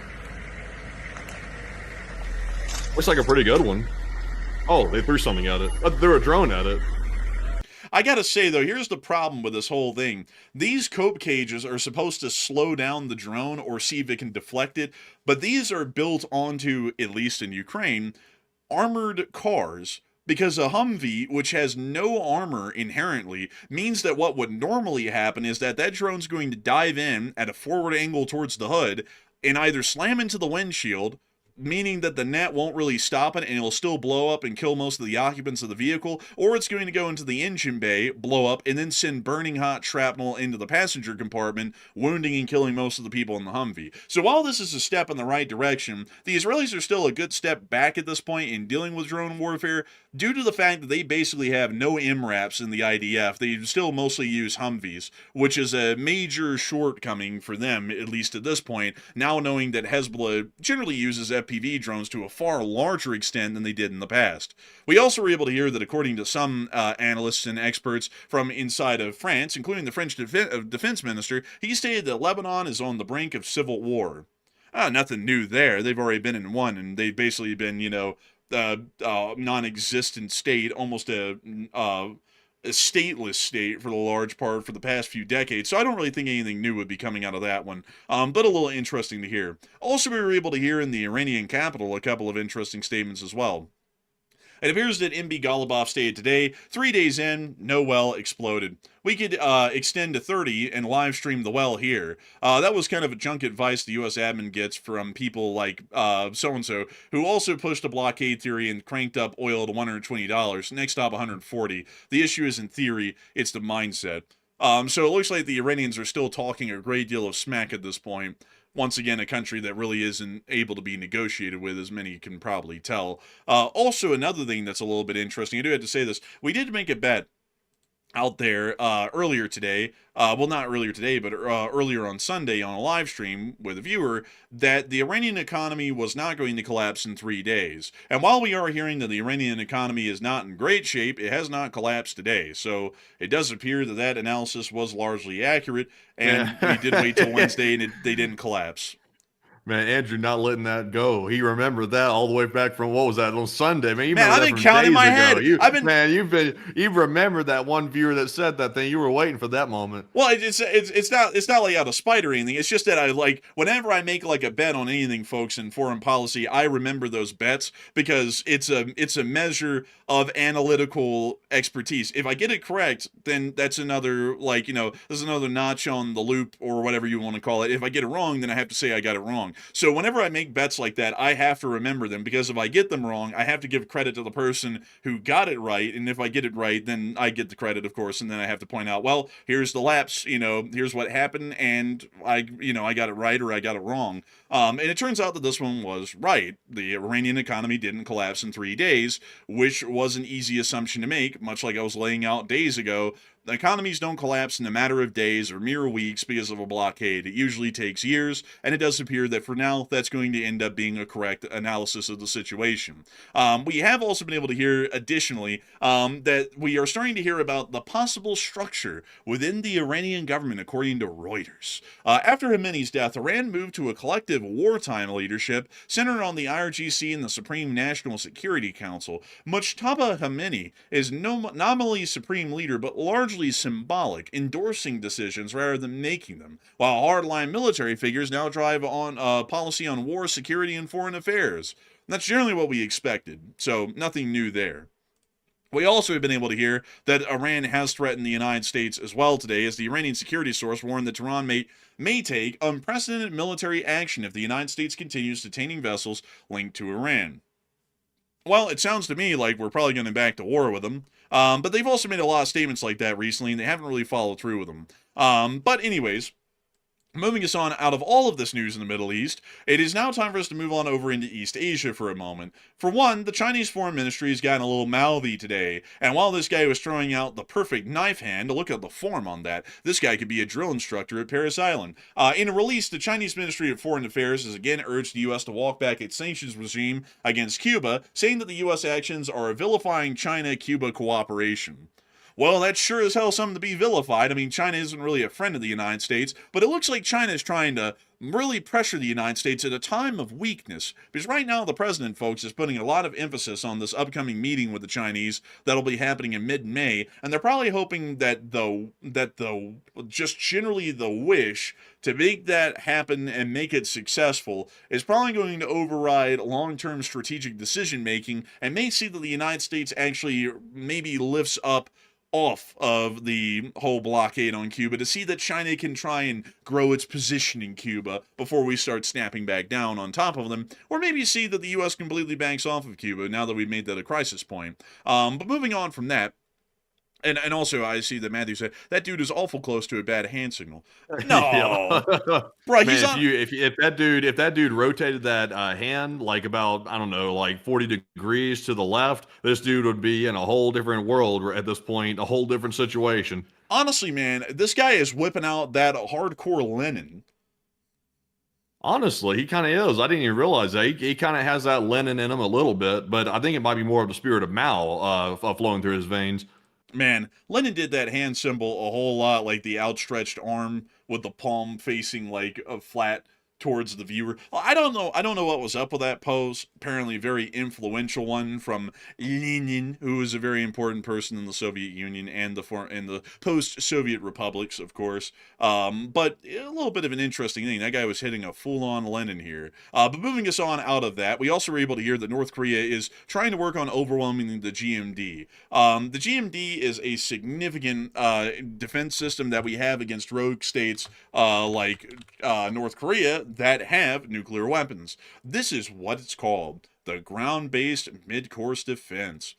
Looks like a pretty good one. Oh, they threw something at it. Threw a drone at it. I gotta say, though, here's the problem with this whole thing. These cope cages are supposed to slow down the drone or see if it can deflect it, but these are built onto, at least in Ukraine, armored cars. Because a Humvee, which has no armor inherently, means that what would normally happen is that drone's going to dive in at a forward angle towards the hood and either slam into the windshield, meaning that the net won't really stop it and it'll still blow up and kill most of the occupants of the vehicle, or it's going to go into the engine bay, blow up, and then send burning hot shrapnel into the passenger compartment, wounding and killing most of the people in the Humvee. So while this is a step in the right direction, the Israelis are still a good step back at this point in dealing with drone warfare, due to the fact that they basically have no MRAPs in the IDF. They still mostly use Humvees, which is a major shortcoming for them, at least at this point, now knowing that Hezbollah generally uses FPV drones to a far larger extent than they did in the past. We also were able to hear that according to some analysts and experts from inside of France, including the French defense minister, he stated that Lebanon is on the brink of civil war. Nothing new there. They've already been in one, and they've basically been, non-existent state, almost a stateless state for the large part for the past few decades. So I don't really think anything new would be coming out of that one, but a little interesting to hear. Also, we were able to hear in the Iranian capital a couple of interesting statements as well. It appears that MB Ghalibaf stated today, 3 days in, no well exploded. We could extend to 30 and live stream the well here. That was kind of a junk advice the U.S. admin gets from people like so-and-so, who also pushed a blockade theory and cranked up oil to $120. Next stop, $140. The issue is in theory, it's the mindset. So it looks like the Iranians are still talking a great deal of smack at this point. Once again, a country that really isn't able to be negotiated with, as many can probably tell. Also, another thing that's a little bit interesting, I do have to say this, we did make a bet out there earlier today, well, not earlier today, but earlier on Sunday on a live stream with a viewer, that the Iranian economy was not going to collapse in 3 days. And while we are hearing that the Iranian economy is not in great shape, it has not collapsed today. So it does appear that that analysis was largely accurate, and we did wait till Wednesday and they didn't collapse. Man, Andrew not letting that go. He remembered that all the way back from what was that on Sunday? Man, you Man, remember I've that been from counting days my ago. head. I've been Man, you've remembered that one viewer that said that thing. You were waiting for that moment. Well, it's not like out of spite or anything. It's just that I like whenever I make like a bet on anything, folks, in foreign policy, I remember those bets because it's a measure of analytical expertise. If I get it correct, then that's another there's another notch on the loop or whatever you want to call it. If I get it wrong, then I have to say I got it wrong. So whenever I make bets like that, I have to remember them because if I get them wrong, I have to give credit to the person who got it right, and if I get it right, then I get the credit, of course, and then I have to point out, well, here's the lapse, here's what happened, and I got it right or I got it wrong. And it turns out that this one was right. The Iranian economy didn't collapse in 3 days, which was an easy assumption to make, much like I was laying out days ago. The economies don't collapse in a matter of days or mere weeks because of a blockade. It usually takes years, and it does appear that for now, that's going to end up being a correct analysis of the situation. We have also been able to hear, additionally, that we are starting to hear about the possible structure within the Iranian government, according to Reuters. After Khamenei's death, Iran moved to a collective wartime leadership centered on the IRGC and the Supreme National Security Council. Mujtaba Khamenei is nominally supreme leader, but largely symbolic, endorsing decisions rather than making them, while hardline military figures now drive on policy on war, security, and foreign affairs. That's generally what we expected, so nothing new there. We also have been able to hear that Iran has threatened the United States as well today, as the Iranian security source warned that Tehran may take unprecedented military action if the United States continues detaining vessels linked to Iran. Well, it sounds to me like we're probably going back to war with them. But they've also made a lot of statements like that recently, and they haven't really followed through with them. But anyways, moving us on out of all of this news in the Middle East, it is now time for us to move on over into East Asia for a moment. For one, the Chinese Foreign Ministry has gotten a little mouthy today, and while this guy was throwing out the perfect knife hand, look at the form on that, this guy could be a drill instructor at Paris Island. In a release, the Chinese Ministry of Foreign Affairs has again urged the U.S. to walk back its sanctions regime against Cuba, saying that the U.S. actions are vilifying China-Cuba cooperation. Well, that's sure as hell something to be vilified. I mean, China isn't really a friend of the United States, but it looks like China is trying to really pressure the United States at a time of weakness. Because right now, the president, folks, is putting a lot of emphasis on this upcoming meeting with the Chinese that'll be happening in mid-May, and they're probably hoping that just generally the wish to make that happen and make it successful is probably going to override long-term strategic decision-making and may see that the United States actually maybe lifts up off of the whole blockade on Cuba to see that China can try and grow its position in Cuba before we start snapping back down on top of them, or maybe see that the U.S. completely banks off of Cuba now that we've made that a crisis point. But moving on from that, and also I see that Matthew said that dude is awful close to a bad hand signal. No, bro, he's Man, on. if that dude rotated that hand like about, I don't know, like 40 degrees to the left, this dude would be in a whole different world at this point, a whole different situation. Honestly, man, this guy is whipping out that hardcore Lenin. Honestly, he kind of is. I didn't even realize that. He kind of has that Lenin in him a little bit, but I think it might be more of the spirit of Mao flowing through his veins. Man, Lenin did that hand symbol a whole lot like the outstretched arm with the palm facing like a flat towards the viewer. I don't know what was up with that pose. Apparently a very influential one from Lenin, who was a very important person in the Soviet Union and the post-Soviet republics, of course. But a little bit of an interesting thing. That guy was hitting a full-on Lenin here. But moving us on out of that, we also were able to hear that North Korea is trying to work on overwhelming the GMD. The GMD is a significant defense system that we have against rogue states like North Korea that have nuclear weapons. This is what it's called, the ground-based mid-course defense.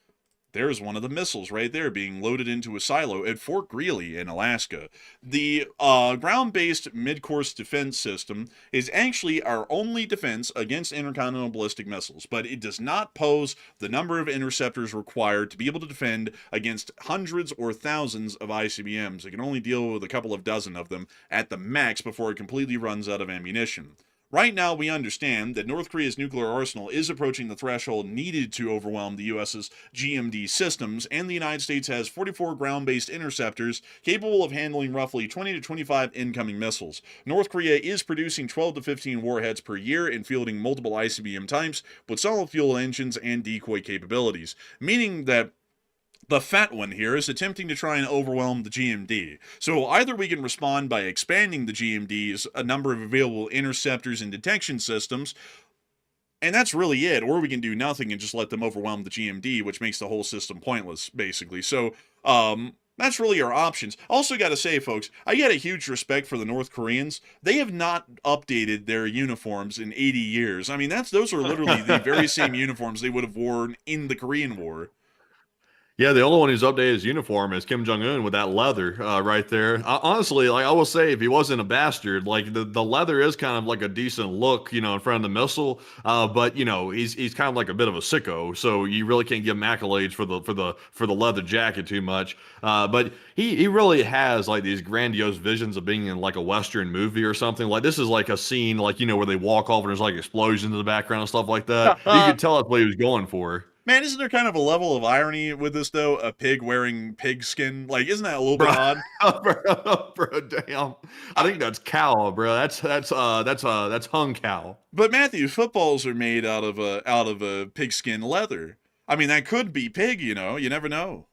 There's one of the missiles right there being loaded into a silo at Fort Greely in Alaska. The ground-based mid-course defense system is actually our only defense against intercontinental ballistic missiles, but it does not pose the number of interceptors required to be able to defend against hundreds or thousands of ICBMs. It can only deal with a couple of dozen of them at the max before it completely runs out of ammunition. Right now, we understand that North Korea's nuclear arsenal is approaching the threshold needed to overwhelm the U.S.'s GMD systems, and the United States has 44 ground-based interceptors capable of handling roughly 20 to 25 incoming missiles. North Korea is producing 12 to 15 warheads per year and fielding multiple ICBM types with solid fuel engines and decoy capabilities, meaning that the fat one here is attempting to try and overwhelm the GMD. So either we can respond by expanding the GMD's a number of available interceptors and detection systems, and that's really it, or we can do nothing and just let them overwhelm the GMD, which makes the whole system pointless, basically. So, that's really our options. Also got to say, folks, I got a huge respect for the North Koreans. They have not updated their uniforms in 80 years. I mean, those are literally the very same uniforms they would have worn in the Korean War. Yeah, the only one who's updated his uniform is Kim Jong-un with that leather right there. Honestly, like I will say, if he wasn't a bastard, like the leather is kind of like a decent look, in front of the missile. But he's kind of like a bit of a sicko, so you really can't give him accolades for the leather jacket too much. But he really has like these grandiose visions of being in like a Western movie or something. Like this is like a scene like where they walk off and there's like explosions in the background and stuff like that. You could tell that's what he was going for. Man, isn't there kind of a level of irony with this, though? A pig wearing pig skin? Like, isn't that a little bit odd? Bro, damn. I think that's cow, bro. That's hung cow. But Matthew, footballs are made out of a pigskin leather. I mean, that could be pig, You never know.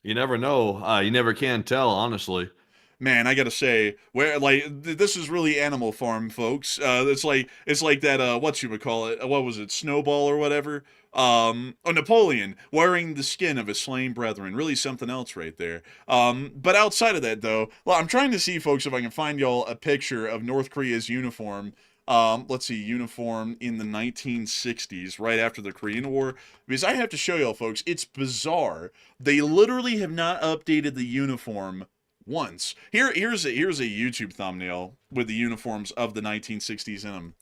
You never know. You never can tell, honestly. Man, I gotta say, this is really Animal Farm, folks. It's like that. What was it? Snowball or whatever. Napoleon wearing the skin of his slain brethren. Really something else right there. But outside of that, though, well, I'm trying to see, folks, if I can find y'all a picture of North Korea's uniform. Let's see, uniform in the 1960s, right after the Korean War. Because I have to show y'all, folks, it's bizarre. They literally have not updated the uniform once. Here's a YouTube thumbnail with the uniforms of the 1960s in them.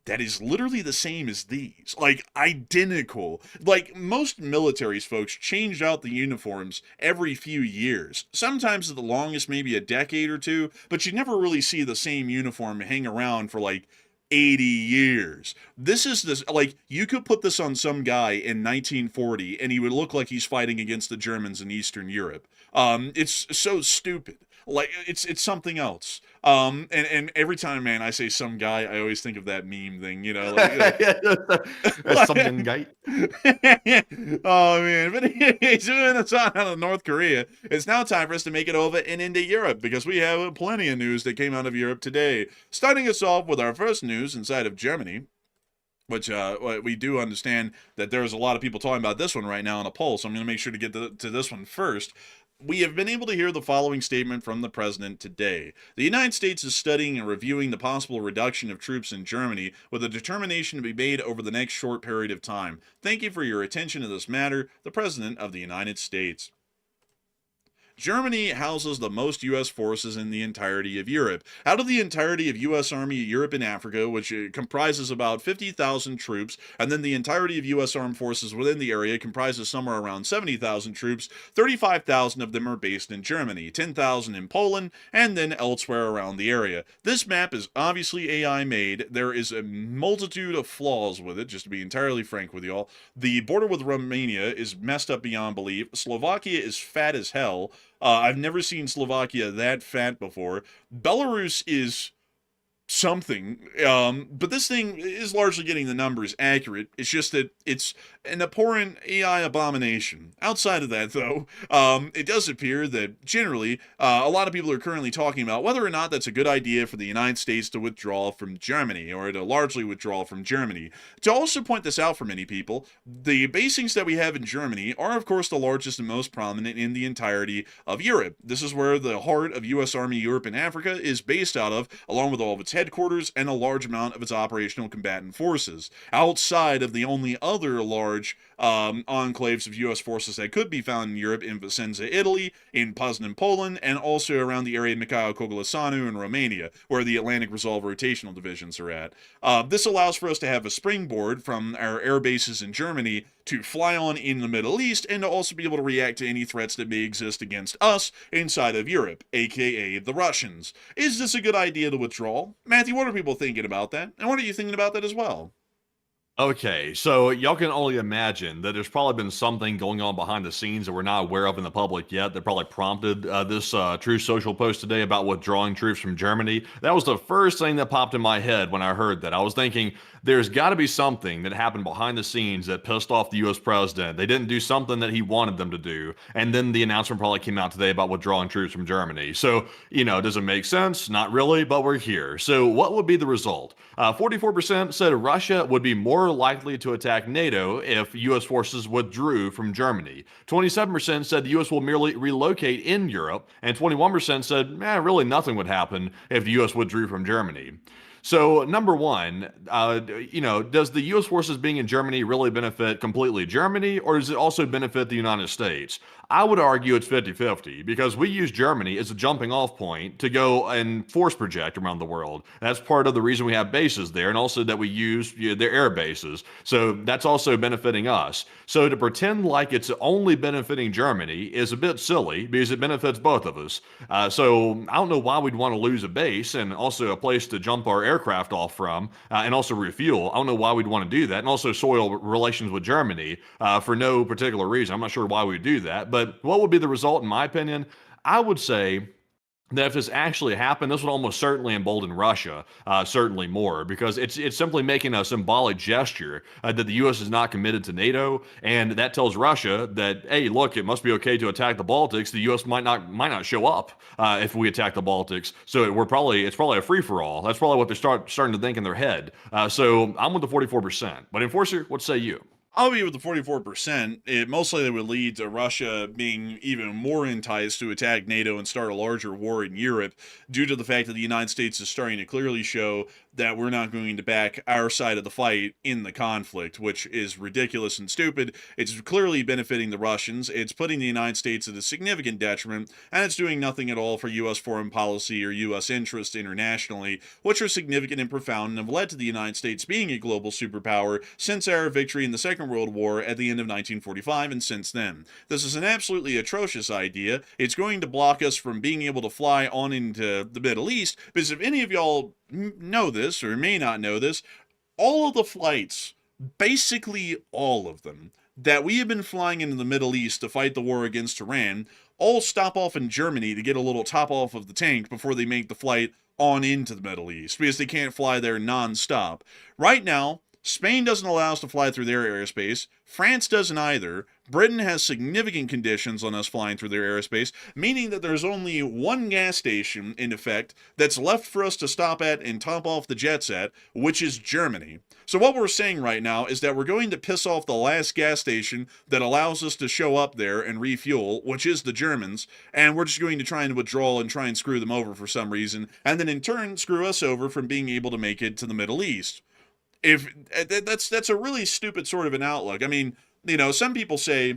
That is literally the same as these. Like, identical. Like, most militaries, folks, change out the uniforms every few years. Sometimes at the longest, maybe a decade or two, but you never really see the same uniform hang around for, like, 80 years. You could put this on some guy in 1940, and he would look like he's fighting against the Germans in Eastern Europe. It's so stupid. Like, it's something else. And every time, man, I say some guy, I always think of that meme thing, Something guy. Oh, man. But he's doing this out of North Korea. It's now time for us to make it over and into Europe, because we have plenty of news that came out of Europe today. Starting us off with our first news inside of Germany, which we do understand that there's a lot of people talking about this one right now on a poll, so I'm going to make sure to get to this one first. We have been able to hear the following statement from the president today. The United States is studying and reviewing the possible reduction of troops in Germany with a determination to be made over the next short period of time. Thank you for your attention to this matter, the President of the United States. Germany houses the most U.S. forces in the entirety of Europe. Out of the entirety of U.S. Army Europe and Africa, which comprises about 50,000 troops, and then the entirety of U.S. armed forces within the area comprises somewhere around 70,000 troops, 35,000 of them are based in Germany, 10,000 in Poland, and then elsewhere around the area. This map is obviously AI made. There is a multitude of flaws with it, just to be entirely frank with y'all. The border with Romania is messed up beyond belief. Slovakia is fat as hell. I've never seen Slovakia that fat before. Belarus is something, but this thing is largely getting the numbers accurate. It's just that it's an abhorrent AI abomination. Outside of that, though, it does appear that generally a lot of people are currently talking about whether or not that's a good idea for the United States to withdraw from Germany, or to largely withdraw from Germany. To also point this out for many people, the basings that we have in Germany are, of course, the largest and most prominent in the entirety of Europe. This is where the heart of U.S. Army Europe and Africa is based out of, along with all of its headquarters and a large amount of its operational combatant forces. Outside of the only other large enclaves of U.S. forces that could be found in Europe, in Vicenza, Italy, in Poznan, Poland, and also around the area of Mikhail Koglasanu in Romania, where the Atlantic Resolve rotational divisions are at. This allows for us to have a springboard from our air bases in Germany to fly on in the Middle East, and to also be able to react to any threats that may exist against us inside of Europe, aka the Russians. Is this a good idea to withdraw? Matthew, what are people thinking about that? And what are you thinking about that as well? Okay, so y'all can only imagine that there's probably been something going on behind the scenes that we're not aware of in the public yet that probably prompted this Truth Social post today about withdrawing troops from Germany. That was the first thing that popped in my head when I heard that. I was thinking, there's got to be something that happened behind the scenes that pissed off the U.S. president. They didn't do something that he wanted them to do. And then the announcement probably came out today about withdrawing troops from Germany. So, does it make sense? Not really, but we're here. So what would be the result? 44% said Russia would be more likely to attack NATO if U.S. forces withdrew from Germany. 27% said the U.S. will merely relocate in Europe. And 21% said, really nothing would happen if the U.S. withdrew from Germany. So, number one, does the U.S. forces being in Germany really benefit completely Germany, or does it also benefit the United States? I would argue it's 50-50 because we use Germany as a jumping off point to go and force project around the world. That's part of the reason we have bases there, and also that we use their air bases. So that's also benefiting us. So to pretend like it's only benefiting Germany is a bit silly because it benefits both of us. So I don't know why we'd want to lose a base and also a place to jump our aircraft off from and also refuel. I don't know why we'd want to do that, and also soil relations with Germany for no particular reason. I'm not sure why we would do that, but what would be the result, in my opinion? I would say that if this actually happened, this would almost certainly embolden Russia, certainly more, because it's simply making a symbolic gesture that the U.S. is not committed to NATO, and that tells Russia that, hey, look, it must be okay to attack the Baltics. The U.S. might not show up if we attack the Baltics. So it's probably a free for all. That's probably what they're starting to think in their head. So I'm with the 44%. But Enforcer, what say you? I'll be with the 44%. It most likely would lead to Russia being even more enticed to attack NATO and start a larger war in Europe, due to the fact that the United States is starting to clearly show that we're not going to back our side of the fight in the conflict, which is ridiculous and stupid. It's clearly benefiting the Russians. It's putting the United States at a significant detriment, and it's doing nothing at all for U.S. foreign policy or U.S. interests internationally, which are significant and profound and have led to the United States being a global superpower since our victory in the Second World War at the end of 1945 and since then. This is an absolutely atrocious idea. It's going to block us from being able to fly on into the Middle East, because if any of y'all know this or may not know this, all of the flights, basically all of them, that we have been flying into the Middle East to fight the war against Iran, all stop off in Germany to get a little top off of the tank before they make the flight on into the Middle East, because they can't fly there non-stop. Right now, Spain doesn't allow us to fly through their airspace. France doesn't either. Britain has significant conditions on us flying through their airspace, meaning that there's only one gas station, in effect, that's left for us to stop at and top off the jets at, which is Germany. So what we're saying right now is that we're going to piss off the last gas station that allows us to show up there and refuel, which is the Germans, and we're just going to try and withdraw and try and screw them over for some reason, and then in turn screw us over from being able to make it to the Middle East. If that's a really stupid sort of an outlook. I mean, some people say,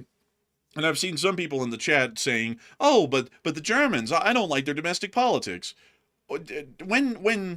and I've seen some people in the chat saying, "Oh, but the Germans, I don't like their domestic politics." When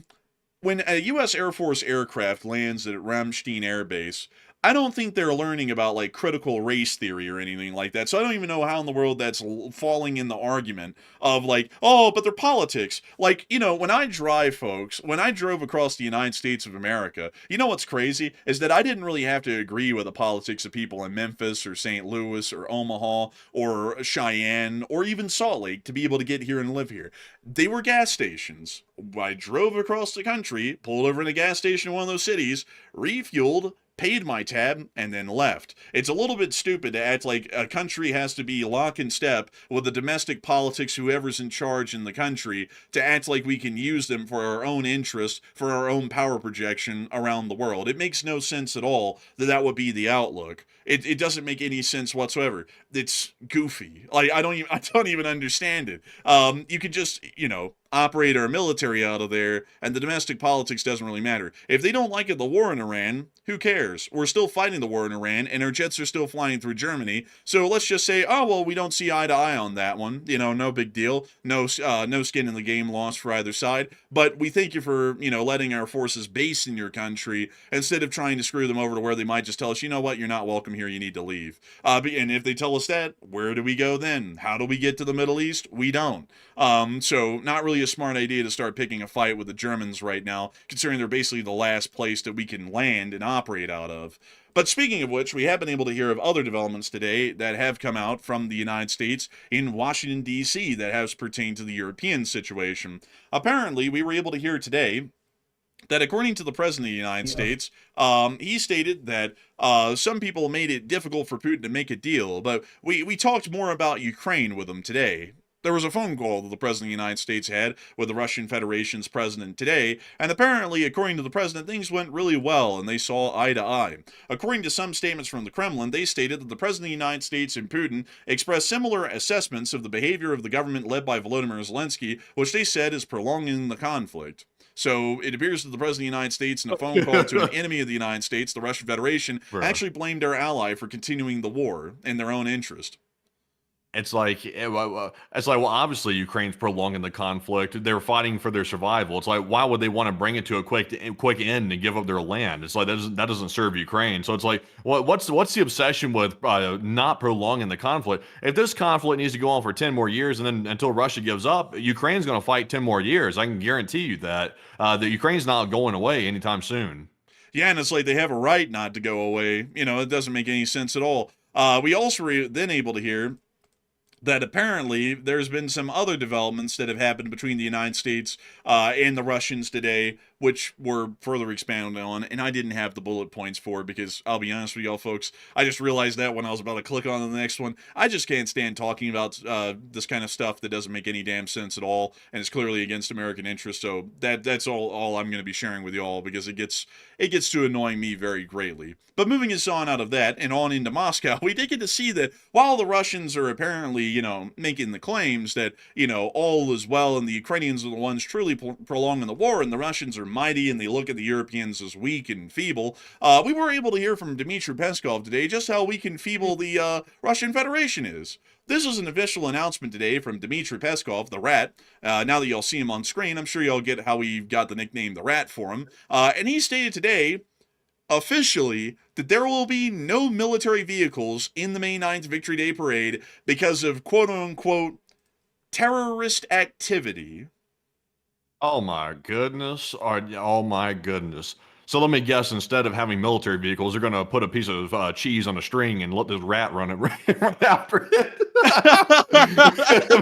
a U.S. Air Force aircraft lands at Ramstein Air Base, I don't think they're learning about like critical race theory or anything like that. So I don't even know how in the world that's falling in the argument of like, oh, but they're politics. Like, when I drove across the United States of America, what's crazy is that I didn't really have to agree with the politics of people in Memphis or St. Louis or Omaha or Cheyenne or even Salt Lake to be able to get here and live here. They were gas stations. I drove across the country, pulled over in a gas station in one of those cities, refueled, paid my tab, and then left. It's a little bit stupid to act like a country has to be lock in step with the domestic politics, whoever's in charge in the country, to act like we can use them for our own interest, for our own power projection around the world. It makes no sense at all that would be the outlook. It doesn't make any sense whatsoever. It's goofy. Like, I don't even understand it. You could just, operate our military out of there, and the domestic politics doesn't really matter. If they don't like it, the war in Iran, Who cares? We're still fighting the war in Iran, and our jets are still flying through Germany. So let's just say, oh well, we don't see eye to eye on that one. No big deal. No skin in the game lost for either side. But we thank you for letting our forces base in your country instead of trying to screw them over to where they might just tell us, you know what, you're not welcome here. You need to leave. And if they tell us that, where do we go then? How do we get to the Middle East? We don't. So not really a smart idea to start picking a fight with the Germans right now, considering they're basically the last place that we can land and operate out of. But speaking of which, we have been able to hear of other developments today that have come out from the United States in Washington, D.C. that has pertained to the European situation. Apparently, we were able to hear today that according to the President of the United States, he stated that some people made it difficult for Putin to make a deal, but we talked more about Ukraine with him today. There was a phone call that the President of the United States had with the Russian Federation's president today, and apparently, according to the president, things went really well and they saw eye to eye. According to some statements from the Kremlin, they stated that the President of the United States and Putin expressed similar assessments of the behavior of the government led by Volodymyr Zelenskyy, which they said is prolonging the conflict. So it appears that the President of the United States, in a phone call to an enemy of the United States, the Russian Federation, actually blamed our ally for continuing the war in their own interest. It's like, well, obviously Ukraine's prolonging the conflict. They're fighting for their survival. It's like, why would they want to bring it to a quick end and give up their land? It's like that doesn't serve Ukraine. So it's like, what's the obsession with not prolonging the conflict? If this conflict needs to go on for 10 more years, and then until Russia gives up, Ukraine's going to fight 10 more years. I can guarantee you that Ukraine's not going away anytime soon. Yeah, and it's like they have a right not to go away. It doesn't make any sense at all. We also were then able to hear that apparently there's been some other developments that have happened between the United States and the Russians today, which were further expanded on, and I didn't have the bullet points for it because, I'll be honest with y'all folks, I just realized that when I was about to click on the next one. I just can't stand talking about this kind of stuff that doesn't make any damn sense at all, and it's clearly against American interests, so that's all I'm going to be sharing with y'all, because it gets to annoying me very greatly. But moving us on out of that and on into Moscow, we did get to see that while the Russians are apparently, making the claims that, all is well and the Ukrainians are the ones truly prolonging the war and the Russians are mighty and they look at the Europeans as weak and feeble, we were able to hear from Dmitry Peskov today just how weak and feeble the Russian Federation is. This is an official announcement today from Dmitry Peskov, the Rat. Now that y'all see him on screen, I'm sure y'all get how we got the nickname the Rat for him. And he stated today, officially, that there will be no military vehicles in the May 9th Victory Day Parade because of quote-unquote terrorist activity. Oh my goodness. Oh my goodness. So let me guess, instead of having military vehicles, they're going to put a piece of cheese on a string and let this rat run after it.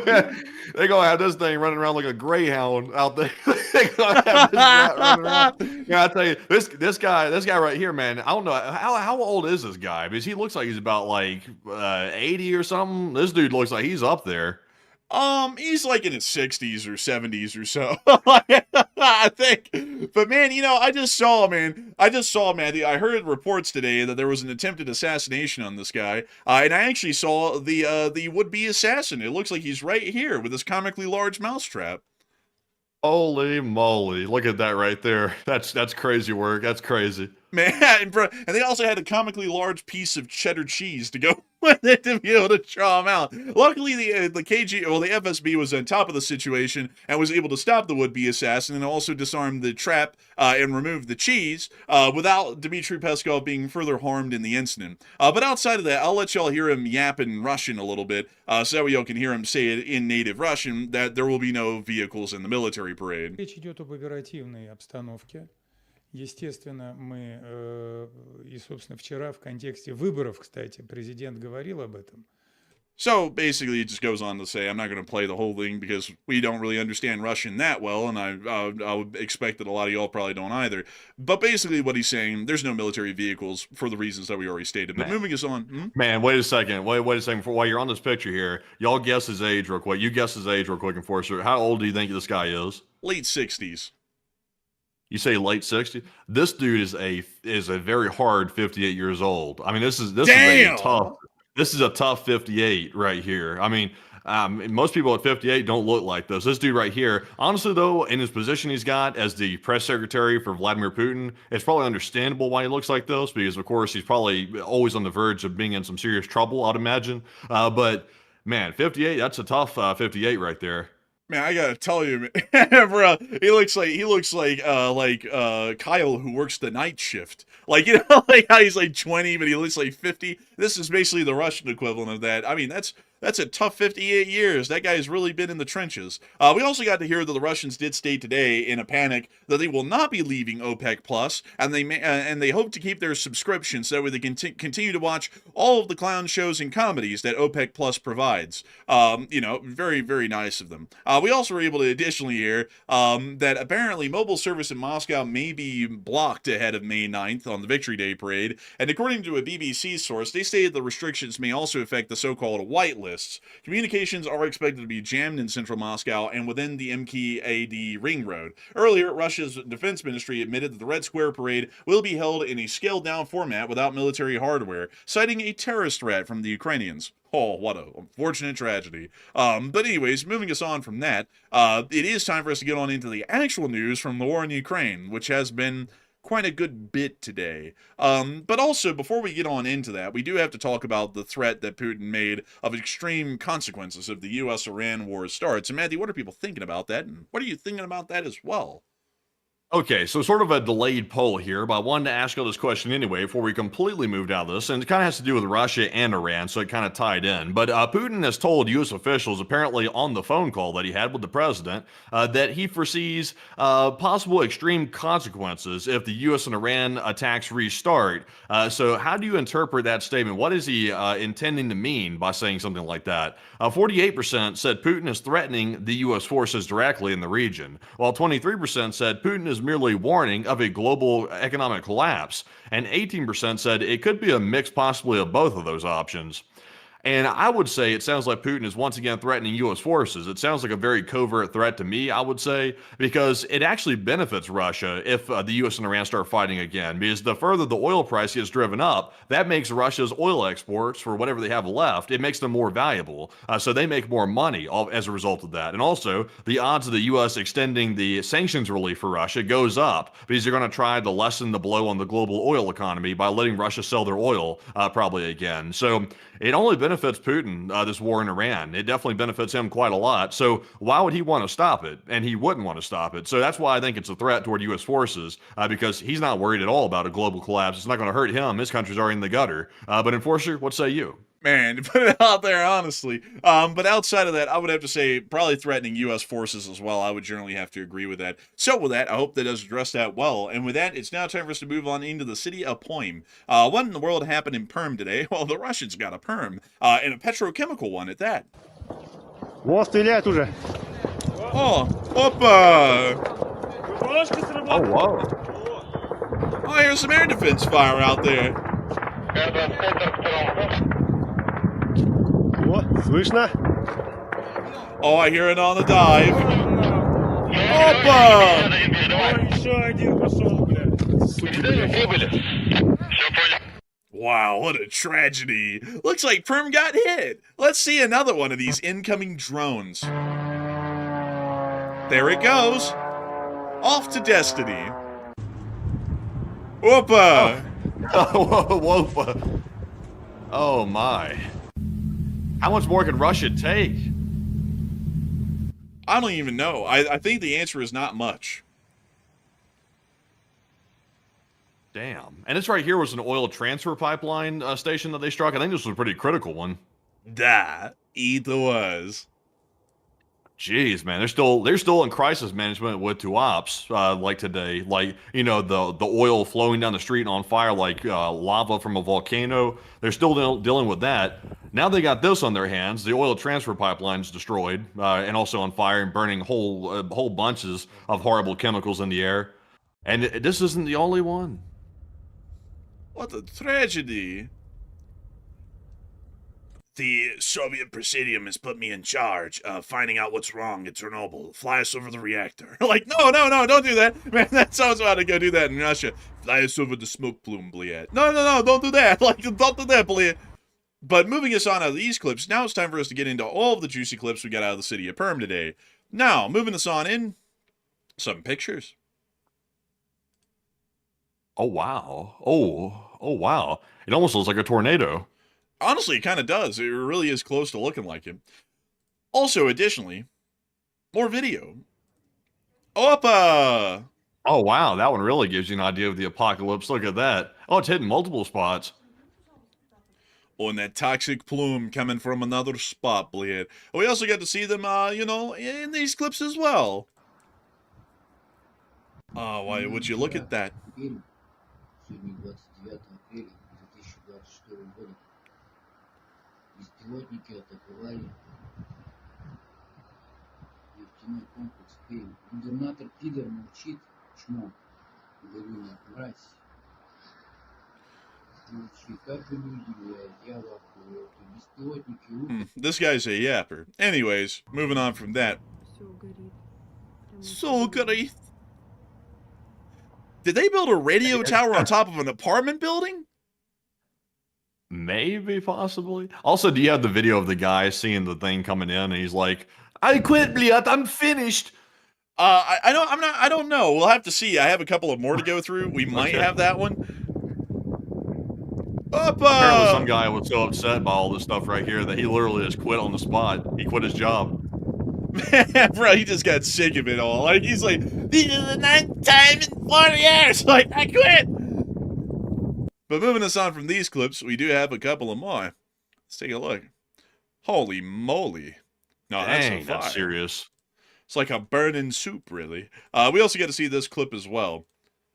Man, they're going to have this thing running around like a greyhound out there. They're going to have this rat running around. Yeah, I tell you, this guy right here, man, I don't know, how old is this guy? Because he looks like he's about like 80 or something. This dude looks like he's up there. He's like in his 60s or 70s or so. I think. But man, I heard reports today that there was an attempted assassination on this guy. And I actually saw the would-be assassin. It looks like he's right here with this comically large mousetrap. Holy moly. Look at that right there. That's crazy work. That's crazy. Man, bro. And they also had a comically large piece of cheddar cheese to go with it to be able to draw him out. Luckily, the FSB was on top of the situation and was able to stop the would-be assassin and also disarm the trap and remove the cheese without Dmitry Peskov being further harmed in the incident. But outside of that, I'll let y'all hear him yap in Russian a little bit so that y'all can hear him say it in native Russian that there will be no vehicles in the military parade. Речь идет об оперативной обстановке. Естественно, мы, и, собственно, вчера в контексте выборов, кстати, президент говорил об этом. So basically, it just goes on to say, I'm not going to play the whole thing because we don't really understand Russian that well, and I would expect that a lot of y'all probably don't either. But basically, what he's saying, there's no military vehicles for the reasons that we already stated. But moving us on. Man, wait a second. Wait a second. While you're on this picture here, y'all guess his age real quick. You guess his age real quick, Enforcer. How old do you think this guy is? Late 60s. You say late 60s? This dude is a very hard 58 years old. I mean, this is a tough. This is a tough 58 right here. I mean, most people at 58 don't look like this. This dude right here, honestly, though, in his position he's got as the press secretary for Vladimir Putin, it's probably understandable why he looks like this because, of course, he's probably always on the verge of being in some serious trouble, I'd imagine. But man, 58, that's a tough 58 right there. Man, I gotta tell you, man, bro, he looks like Kyle who works the night shift. Like, you know, like how he's like 20, but he looks like 50. This is basically the Russian equivalent of that. I mean, that's a tough 58 years. That guy's really been in the trenches. We also got to hear that the Russians did state today in a panic that they will not be leaving OPEC Plus, and they hope to keep their subscription so that way they can continue to watch all of the clown shows and comedies that OPEC Plus provides. You know, very, very nice of them. We also were able to additionally hear that apparently mobile service in Moscow may be blocked ahead of May 9th on the Victory Day parade, and according to a BBC source, they stated the restrictions may also affect the so-called white lists. Communications are expected to be jammed in central Moscow and within the MKAD ring road. Earlier, Russia's defense ministry admitted that the Red Square parade will be held in a scaled-down format without military hardware, citing a terrorist threat from the Ukrainians. Oh, what a unfortunate tragedy. But anyways, moving us on from that, it is time for us to get on into the actual news from the war in Ukraine, which has been quite a good bit today. But also, before we get on into that, we do have to talk about the threat that Putin made of extreme consequences if the U.S.-Iran war starts. And Matthew, what are people thinking about that? And what are you thinking about that as well? Okay, so sort of a delayed poll here, but I wanted to ask you this question anyway before we completely moved out of this, and it kind of has to do with Russia and Iran, so it kind of tied in. But Putin has told U.S. officials, apparently on the phone call that he had with the president, that he foresees possible extreme consequences if the U.S. and Iran attacks restart. So how do you interpret that statement? What is he intending to mean by saying something like that? 48% said Putin is threatening the U.S. forces directly in the region, while 23% said Putin is merely warning of a global economic collapse, and 18% said it could be a mix possibly of both of those options. And I would say it sounds like Putin is once again threatening U.S. forces. It sounds like a very covert threat to me, I would say, because it actually benefits Russia if the U.S. and Iran start fighting again. Because the further the oil price gets driven up, that makes Russia's oil exports, for whatever they have left, it makes them more valuable. So they make more money as a result of that. And also, the odds of the U.S. extending the sanctions relief for Russia goes up because they're going to try to lessen the blow on the global oil economy by letting Russia sell their oil probably again. So it only benefits Putin, this war in Iran. It definitely benefits him quite a lot. So why would he want to stop it? And he wouldn't want to stop it. So that's why I think it's a threat toward U.S. forces, because he's not worried at all about a global collapse. It's not going to hurt him. His country's already in the gutter. But Enforcer, what say you? Man, put it out there, honestly. But outside of that, I would have to say probably threatening U.S. forces as well. I would generally have to agree with that. So with that, I hope that does address that well. And with that, it's now time for us to move on into the city of Perm. What in the world happened in Perm today? Well, the Russians got a Perm, and a petrochemical one at that. Вот стреляют уже. Oh, опа! Oh, whoa. Oh, here's some air defense fire out there. Вот, слышно? Oh, I hear it on the dive. Опа! Еще один пошел, блядь. Wow, what a tragedy. Looks like Perm got hit. Let's see another one of these incoming drones. There it goes. Off to destiny. Whoopa! Whoa. Oh my. How much more can Russia take? I don't even know. I think the answer is not much. Damn. And this right here was an oil transfer pipeline station that they struck. I think this was a pretty critical one. Da, it was. Jeez, man, they're still in crisis management with Tuapse, like today, like, you know, the oil flowing down the street and on fire like lava from a volcano. They're still dealing with that. Now they got this on their hands. The oil transfer pipeline's destroyed and also on fire and burning whole bunches of horrible chemicals in the air. And this isn't the only one. What a tragedy. The Soviet Presidium has put me in charge of finding out what's wrong at Chernobyl. Fly us over the reactor. Like, no, don't do that. Man, that sounds how to go do that in Russia. Fly us over the smoke plume, Bliat. No, don't do that. Like, don't do that, Bliat. But moving us on out of these clips, now it's time for us to get into all of the juicy clips we got out of the city of Perm today. Now, moving us on in, some pictures. Oh, wow. Oh, wow. It almost looks like a tornado. Honestly, it kind of does. It really is close to looking like it. Also, additionally, more video. Opa! Oh, wow. That one really gives you an idea of the apocalypse. Look at that. Oh, it's hitting multiple spots. Oh, and that toxic plume coming from another spot, Blade. We also got to see them, in these clips as well. Oh, why would you look at that? Сегодня 29 апреля 2024 года беспилотники атаковали нефтяной комплекс Perm. Губернатор пидор молчит, чмо, говорю на мразь. Молчи, как же не удивляет, я в ахуе, беспилотники. This guy's a yapper. Anyways, moving on from that. So good. Did they build a radio tower on top of an apartment building? Maybe, possibly. Also, do you have the video of the guy seeing the thing coming in and he's like, I quit, Bliat, I'm finished. I don't know. We'll have to see. I have a couple of more to go through. We might have that one. Apparently some guy was so upset by all this stuff right here that he literally just quit on the spot. He quit his job. Man, bro, he just got sick of it all. Like, he's like, this is the 9th time in 40 years. Like, I quit. But moving us on from these clips, we do have a couple of more. Let's take a look. Holy moly. No, Dang, that's so fire. that's serious. It's like a burning soup, really. We also get to see this clip as well.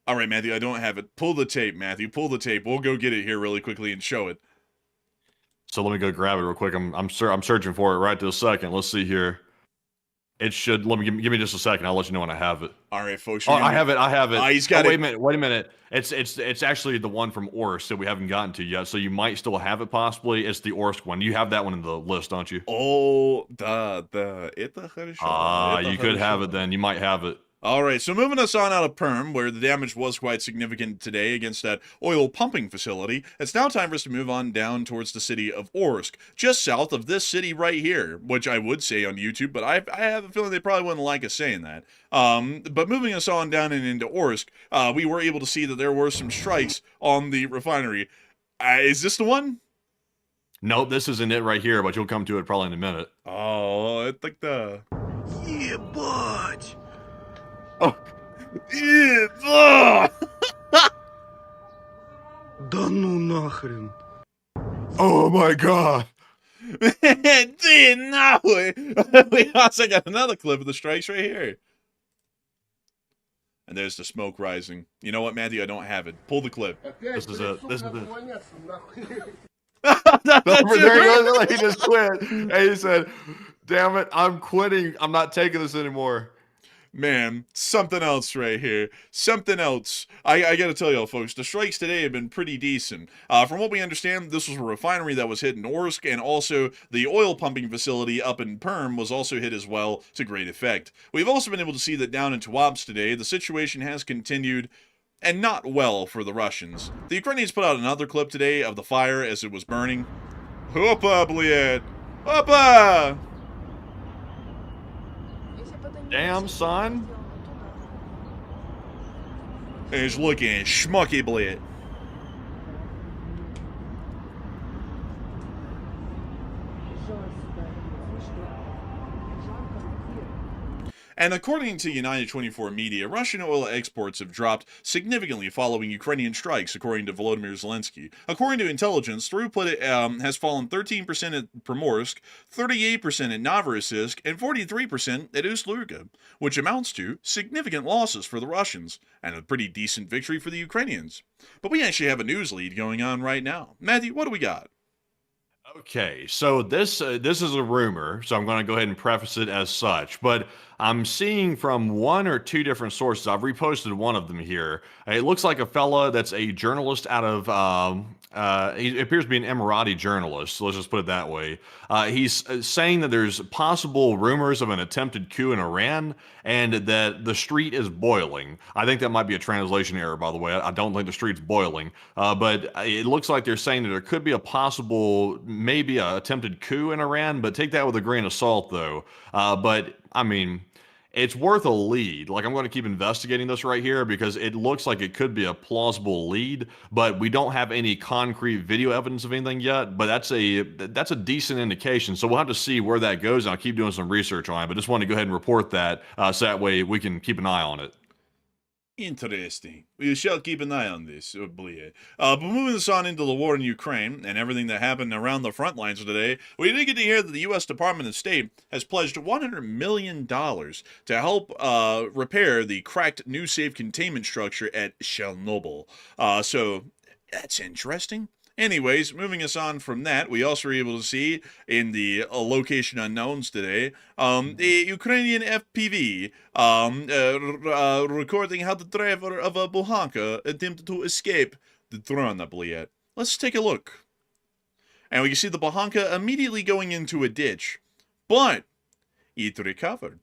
All right, Matthew, I don't have it. Pull the tape, Matthew. Pull the tape. We'll go get it here really quickly and show it. So let me go grab it real quick. I'm searching for it right this second. Let's see here. It should. Give me just a second. I'll let you know when I have it. All right, folks. Oh, I have it. He's got it. Wait a minute. It's actually the one from Orsk that we haven't gotten to yet. So you might still have it possibly. It's the Orsk one. You have that one in the list, don't you? Oh, you could have it then. You might have it. All right, so moving us on out of Perm, where the damage was quite significant today against that oil pumping facility, it's now time for us to move on down towards the city of Orsk, just south of this city right here, which I would say on YouTube, but I have a feeling they probably wouldn't like us saying that. But moving us on down and into Orsk, we were able to see that there were some strikes on the refinery. Is this the one? No, this isn't it right here, but you'll come to it probably in a minute. Oh, I think the... Yeah, but... Oh. Yeah. Да ну нахрен. Oh my god. We also got another clip of the strikes right here. And there's the smoke rising. You know what, Matthew? I don't have it. Pull the clip. This is it. This is it. Over there, he just quit. And he said, damn it, I'm quitting. I'm not taking this anymore. Man, something else right here. Something else. I gotta tell y'all, folks, the strikes today have been pretty decent. From what we understand, this was a refinery that was hit in Orsk, and also the oil pumping facility up in Perm was also hit as well to great effect. We've also been able to see that down in Tuapse today, the situation has continued, and not well for the Russians. The Ukrainians put out another clip today of the fire as it was burning. Hopa, Bliad! Hopa! Damn, son. It's looking schmucky, Bliad. And according to United 24 media, Russian oil exports have dropped significantly following Ukrainian strikes, according to Volodymyr Zelenskyy. According to intelligence, throughput has fallen 13% at Primorsk, 38% at Novorossiysk, and 43% at Ust-Luga, which amounts to significant losses for the Russians, and a pretty decent victory for the Ukrainians. But we actually have a news lead going on right now. Matthew, what do we got? Okay, so this is a rumor, so I'm going to go ahead and preface it as such, but I'm seeing from one or two different sources. I've reposted one of them here. It looks like a fella that's a journalist out of he appears to be an Emirati journalist, so let's just put it that way. He's saying that there's possible rumors of an attempted coup in Iran and that the street is boiling. I think that might be a translation error, by the way. I don't think the street's boiling, but it looks like they're saying that there could be a possible, maybe a attempted coup in Iran, but take that with a grain of salt, though. But, I mean, it's worth a lead. Like, I'm going to keep investigating this right here because it looks like it could be a plausible lead, but we don't have any concrete video evidence of anything yet. But that's a decent indication. So we'll have to see where that goes, and I'll keep doing some research on it. But just want to go ahead and report that so that way we can keep an eye on it. Interesting. We shall keep an eye on this, but moving this on into the war in Ukraine and everything that happened around the front lines today, we did get to hear that the U.S. Department of State has pledged $100 million to help repair the cracked new safe containment structure at Chernobyl. So that's interesting. Anyways, moving us on from that, we also were able to see in the location unknowns today, the Ukrainian FPV recording how the driver of a Buhanka attempted to escape the drone, I believe. Let's take a look. And we can see the Buhanka immediately going into a ditch, but it recovered.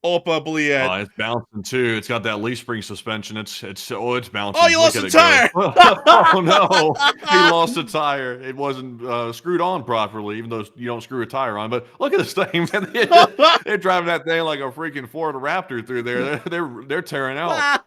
Opa, Bliet. It's bouncing too. It's got that leaf spring suspension. It's bouncing. Oh, you lost a tire! Oh no, he lost a tire. It wasn't screwed on properly, even though you don't screw a tire on. But look at this thing, man. They're driving that thing like a freaking Ford Raptor through there. They're tearing out.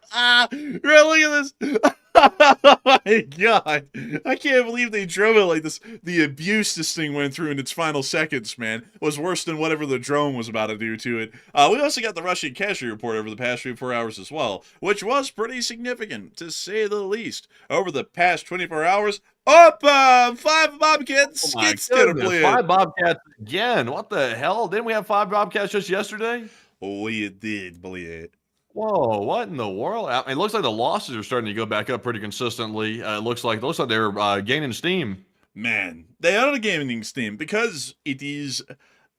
Really? Look at this. Oh my god. I can't believe they drove it like this. The abuse this thing went through in its final seconds, man, was worse than whatever the drone was about to do to it. We also got the Russian casualty report over the past 24 hours as well, which was pretty significant, to say the least. Over the past 24 hours, 5 Bobcats. Oh my goodness, 5 Bobcats again. What the hell? Didn't we have 5 Bobcats just yesterday? Oh, you did, believe. Whoa, what in the world? It looks like the losses are starting to go back up pretty consistently. It looks like they're gaining steam. Man, they are gaining steam because it is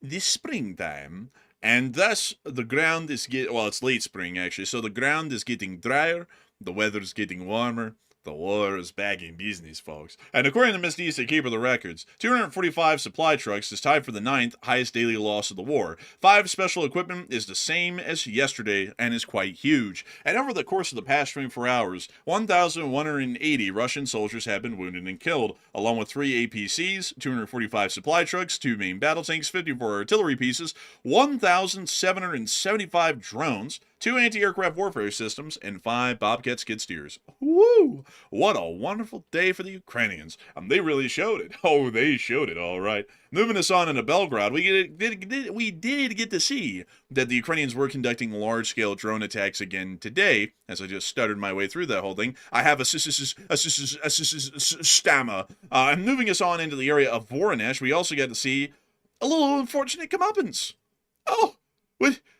the springtime, and thus the ground is it's late spring actually, so the ground is getting drier, the weather's getting warmer. The war is back in business, folks. And according to Miss East, keeper of the records, 245 supply trucks is tied for the 9th highest daily loss of the war. 5 special equipment is the same as yesterday and is quite huge. And over the course of the past 24 hours, 1,180 Russian soldiers have been wounded and killed, along with 3 APCs, 245 supply trucks, 2 main battle tanks, 54 artillery pieces, 1,775 drones, 2 anti-aircraft warfare systems, and 5 Bobcat skid steers. Woo! What a wonderful day for the Ukrainians. They really showed it. Oh, they showed it, all right. Moving us on into Belgrade, we did get to see that the Ukrainians were conducting large-scale drone attacks again today. As I just stuttered my way through that whole thing, I have a stammer. And moving us on into the area of Voronezh, we also got to see a little unfortunate comeuppance. Oh,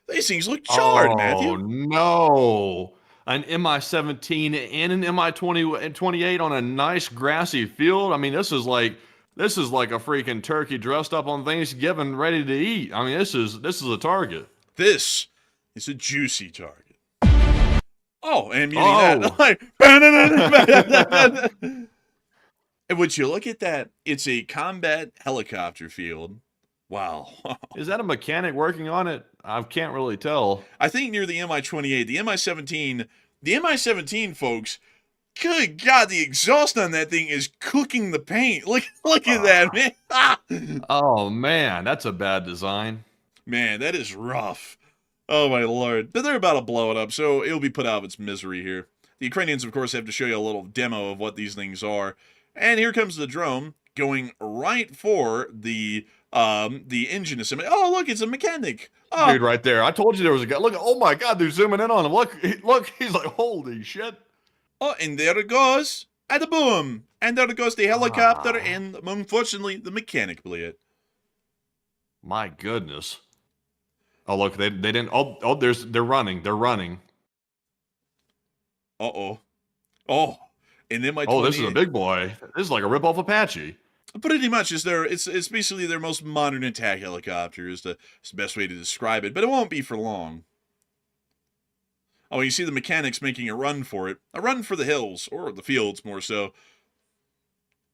these things look charred, Matthew. Oh, no. An MI-17 and an MI-28 on a nice grassy field. I mean, this is like a freaking turkey dressed up on Thanksgiving ready to eat. I mean, this is a target. This is a juicy target. Oh, and muting that. And would you look at that? It's a combat helicopter field. Wow. Is that a mechanic working on it? I can't really tell. I think near the MI-28. The MI-17, folks, good God, the exhaust on that thing is cooking the paint. Look at that, man. Oh, man, that's a bad design. Man, that is rough. Oh, my Lord. But they're about to blow it up, so it'll be put out of its misery here. The Ukrainians, of course, have to show you a little demo of what these things are. And here comes the drone going right for the engine assembly. Oh, look, it's a mechanic. Oh. Dude, right there. I told you there was a guy. Look, oh my God, they're zooming in on him. Look, he's like, holy shit. Oh, and there it goes. And boom. And there goes the helicopter and, unfortunately, the mechanic blew. My goodness. Oh, look, they didn't. Oh, they're running. They're running. Uh-oh. Oh, and then Oh, this is a big boy. This is like a rip-off Apache. Pretty much it's basically their most modern attack helicopter is the best way to describe it, but it won't be for long. Oh, you see the mechanics making a run for it. A run for the hills, or the fields more so.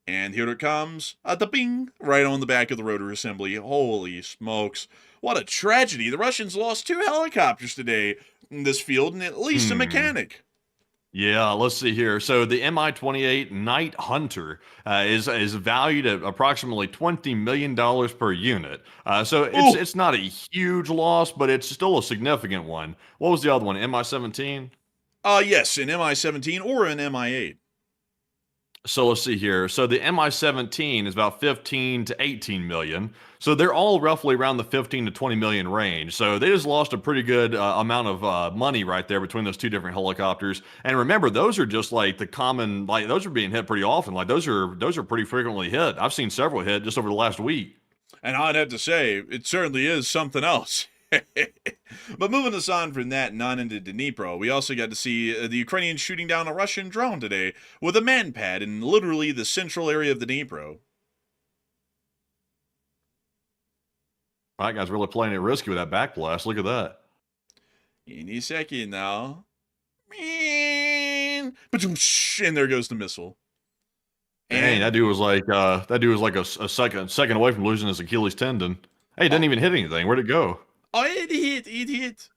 And here it comes, the bing, right on the back of the rotor assembly. Holy smokes. What a tragedy. The Russians lost 2 helicopters today in this field and at least a mechanic. Yeah, let's see here. So the Mi-28 Night Hunter is valued at approximately $20 million per unit. So it's not a huge loss, but it's still a significant one. What was the other one? Mi-17? Yes, an Mi-17 or an Mi-8. So let's see here. So the Mi-17 is about 15 to 18 million. So they're all roughly around the 15 to 20 million range. So they just lost a pretty good amount of money right there between those 2 different helicopters. And remember, those are just like the common, like those are being hit pretty often. Like those are pretty frequently hit. I've seen several hit just over the last week. And I'd have to say, it certainly is something else. But moving us on from that and on into Dnipro, we also got to see the Ukrainians shooting down a Russian drone today with a manpad in literally the central area of the Dnipro. That guy's really playing it risky with that backblast. Look at that. Any second now. And there goes the missile. Dang, that dude was like a second away from losing his Achilles tendon. Hey, it didn't even hit anything. Where'd it go? Oh, it hit.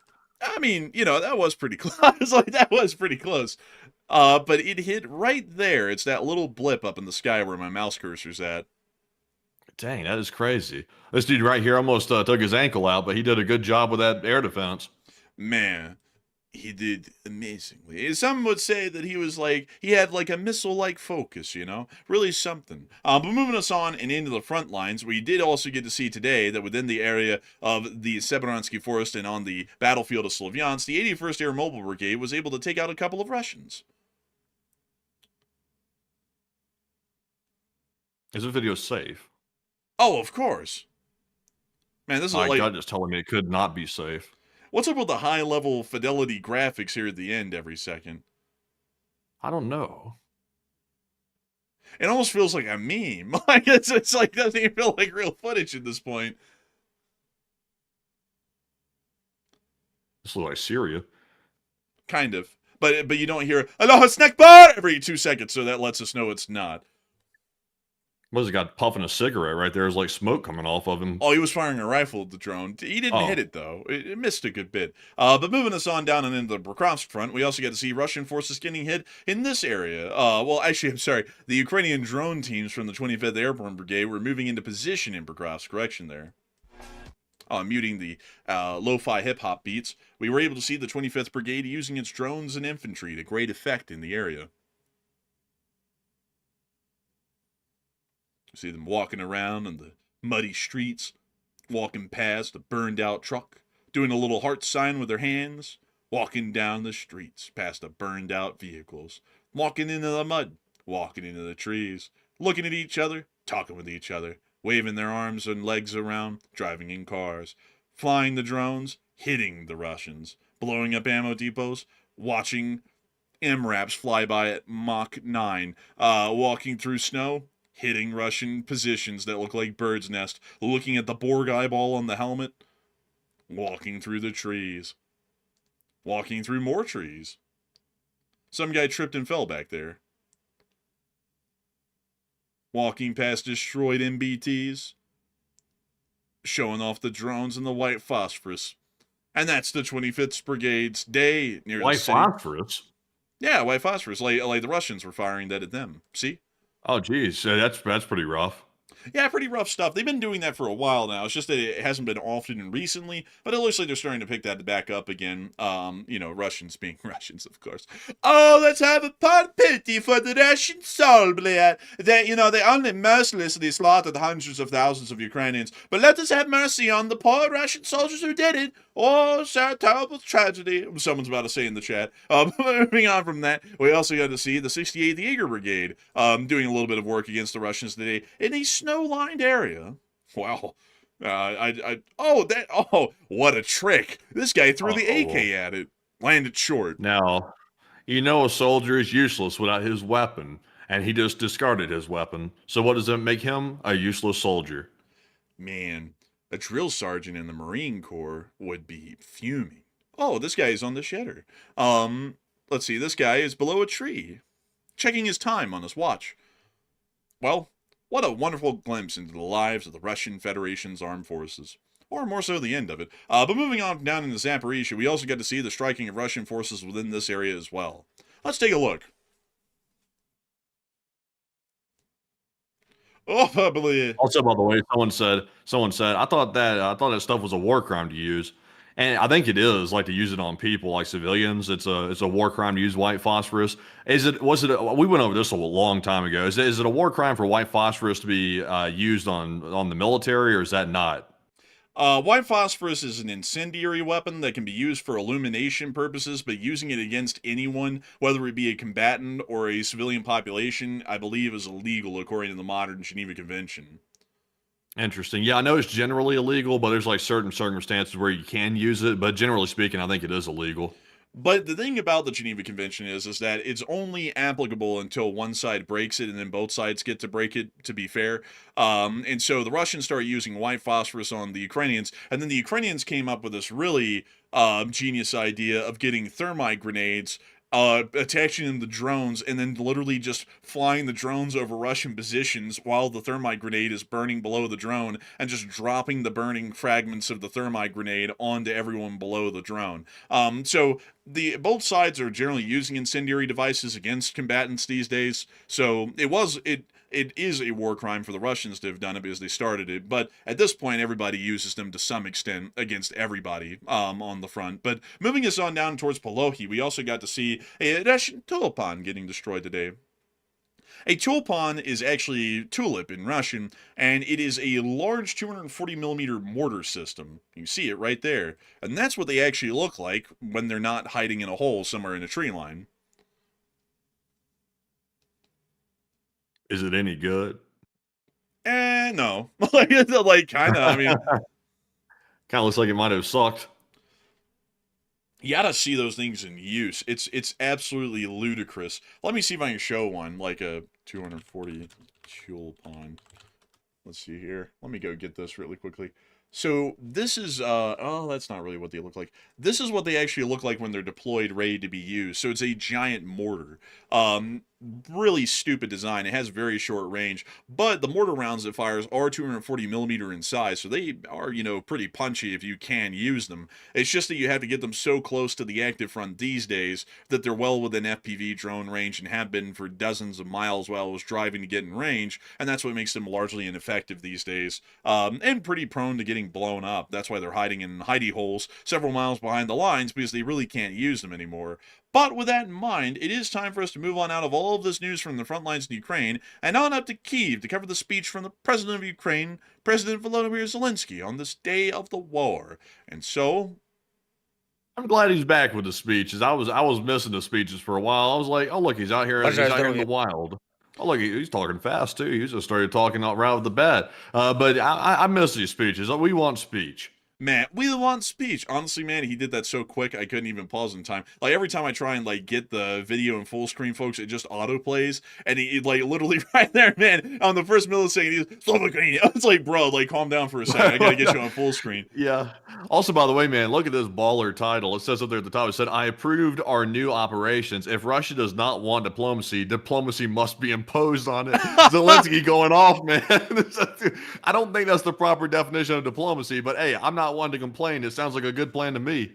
I mean, that was pretty close. That was pretty close. But it hit right there. It's that little blip up in the sky where my mouse cursor's at. Dang, that is crazy. This dude right here almost took his ankle out, but he did a good job with that air defense. Man, he did amazingly. Some would say that he had like a missile-like focus, really something. But moving us on and into the front lines, we did also get to see today that within the area of the Severonsky Forest and on the battlefield of Slovyansk, the 81st Air Mobile Brigade was able to take out a couple of Russians. Is this video safe? Oh, of course. Man, this is My God, just telling me it could not be safe. What's up with the high-level fidelity graphics here at the end every second? I don't know. It almost feels like a meme. Like it's like doesn't even feel like real footage at this point. This looks like Syria. Kind of. But you don't hear Allah snack bar every 2 seconds, so that lets us know it's not. What is he got puffing a cigarette right there? There's like smoke coming off of him. Oh, he was firing a rifle at the drone. He didn't hit it, though. It missed a good bit. But moving us on down and into the Bryansk front, we also get to see Russian forces getting hit in this area. Well, actually, I'm sorry. The Ukrainian drone teams from the 25th Airborne Brigade were moving into position in Bryansk. Correction there. Muting the lo-fi hip-hop beats. We were able to see the 25th Brigade using its drones and infantry to great effect in the area. You see them walking around in the muddy streets, walking past a burned-out truck, doing a little heart sign with their hands, walking down the streets past the burned-out vehicles, walking into the mud, walking into the trees, looking at each other, talking with each other, waving their arms and legs around, driving in cars, flying the drones, hitting the Russians, blowing up ammo depots, watching MRAPs fly by at Mach 9, walking through snow, hitting Russian positions that look like birds' nest, looking at the Borg eyeball on the helmet, walking through the trees, walking through more trees. Some guy tripped and fell back there. Walking past destroyed MBTs, showing off the drones and the white phosphorus. And that's the 25th Brigade's day near White the city. phosphorus? Yeah, white phosphorus, like the Russians were firing that at them. See? Oh, geez. That's pretty rough. Yeah, pretty rough stuff. They've been doing that for a while now. It's just that it hasn't been often and recently, but it looks like they're starting to pick that back up again. Russians being Russians, of course. Oh, let's have a pot pity for the Russian soul, Blair. They only mercilessly slaughtered hundreds of thousands of Ukrainians, but let us have mercy on the poor Russian soldiers who did it. Oh, sad, terrible tragedy. Someone's about to say in the chat. Moving on from that, we also got to see the 68th Jaeger Brigade doing a little bit of work against the Russians today in a snow-lined area. Wow. What a trick. This guy threw the AK at it. Landed short. Now, a soldier is useless without his weapon, and he just discarded his weapon. So what does that make him? A useless soldier. Man, a drill sergeant in the Marine Corps would be fuming. Oh, this guy is on the shedder. Let's see. This guy is below a tree, checking his time on his watch. Well, what a wonderful glimpse into the lives of the Russian Federation's armed forces. Or more so the end of it. But moving on down into Zaporizhia, we also got to see the striking of Russian forces within this area as well. Let's take a look. Oh, I believe. Also, by the way, someone said, I thought that stuff was a war crime to use. And I think it is, like, to use it on people, like civilians. It's a war crime to use white phosphorus. We went over this a long time ago. Is it a war crime for white phosphorus to be used on the military, or is that not? White phosphorus is an incendiary weapon that can be used for illumination purposes, but using it against anyone, whether it be a combatant or a civilian population, I believe is illegal according to the modern Geneva Convention. Interesting. Yeah, I know it's generally illegal, but there's like certain circumstances where you can use it. But generally speaking, I think it is illegal. But the thing about the Geneva Convention is that it's only applicable until one side breaks it, and then both sides get to break it, to be fair. And so the Russians started using white phosphorus on the Ukrainians, and then the Ukrainians came up with this really genius idea of getting thermite grenades, attaching them to drones, and then literally just flying the drones over Russian positions while the thermite grenade is burning below the drone, and just dropping the burning fragments of the thermite grenade onto everyone below the drone. So both sides are generally using incendiary devices against combatants these days. So it is a war crime for the Russians to have done it because they started it. But at this point, everybody uses them to some extent against everybody on the front. But moving us on down towards Polohi, we also got to see a Russian tulpan getting destroyed today. A tulpan is actually tulip in Russian, and it is a large 240 millimeter mortar system. You see it right there. And that's what they actually look like when they're not hiding in a hole somewhere in a tree line. Is it any good? No. like kind of, I mean... Kind of looks like it might have sucked. You gotta see those things in use. It's absolutely ludicrous. Let me see if I can show one, like a 240 tulpan. Let's see here. Let me go get this really quickly. So this is, oh, that's not really what they look like. This is what they actually look like when they're deployed, ready to be used. So it's a giant mortar. Really stupid design. It has very short range, but the mortar rounds it fires are 240 millimeter in size, so they are, pretty punchy if you can use them. It's just that you have to get them so close to the active front these days that they're well within FPV drone range and have been for dozens of miles while I was driving to get in range, and that's what makes them largely ineffective these days, and pretty prone to getting blown up. That's why they're hiding in hidey holes several miles behind the lines, because they really can't use them anymore. But with that in mind, it is time for us to move on out of all of this news from the front lines in Ukraine and on up to Kyiv to cover the speech from the President of Ukraine, President Volodymyr Zelenskyy, on this day of the war. And so... I'm glad he's back with the speeches. I was missing the speeches for a while. I was like, oh, look, he's out here in the wild. Oh, look, he's talking fast, too. He just started talking out right off the bat. But I miss these speeches. We want speech. Man, we want speech. Honestly, man, he did that so quick I couldn't even pause in time. Like, every time I try and, get the video in full screen, folks, it just auto-plays. And he literally right there, man, on the first millisecond, it's like, bro, calm down for a second. I gotta get you on full screen. Yeah. Also, by the way, man, look at this baller title. It says up there at the top, it said, I approved our new operations. If Russia does not want diplomacy, diplomacy must be imposed on it. Zelenskyy going off, man. I don't think that's the proper definition of diplomacy, but hey, I'm not one to complain. It sounds like a good plan to me.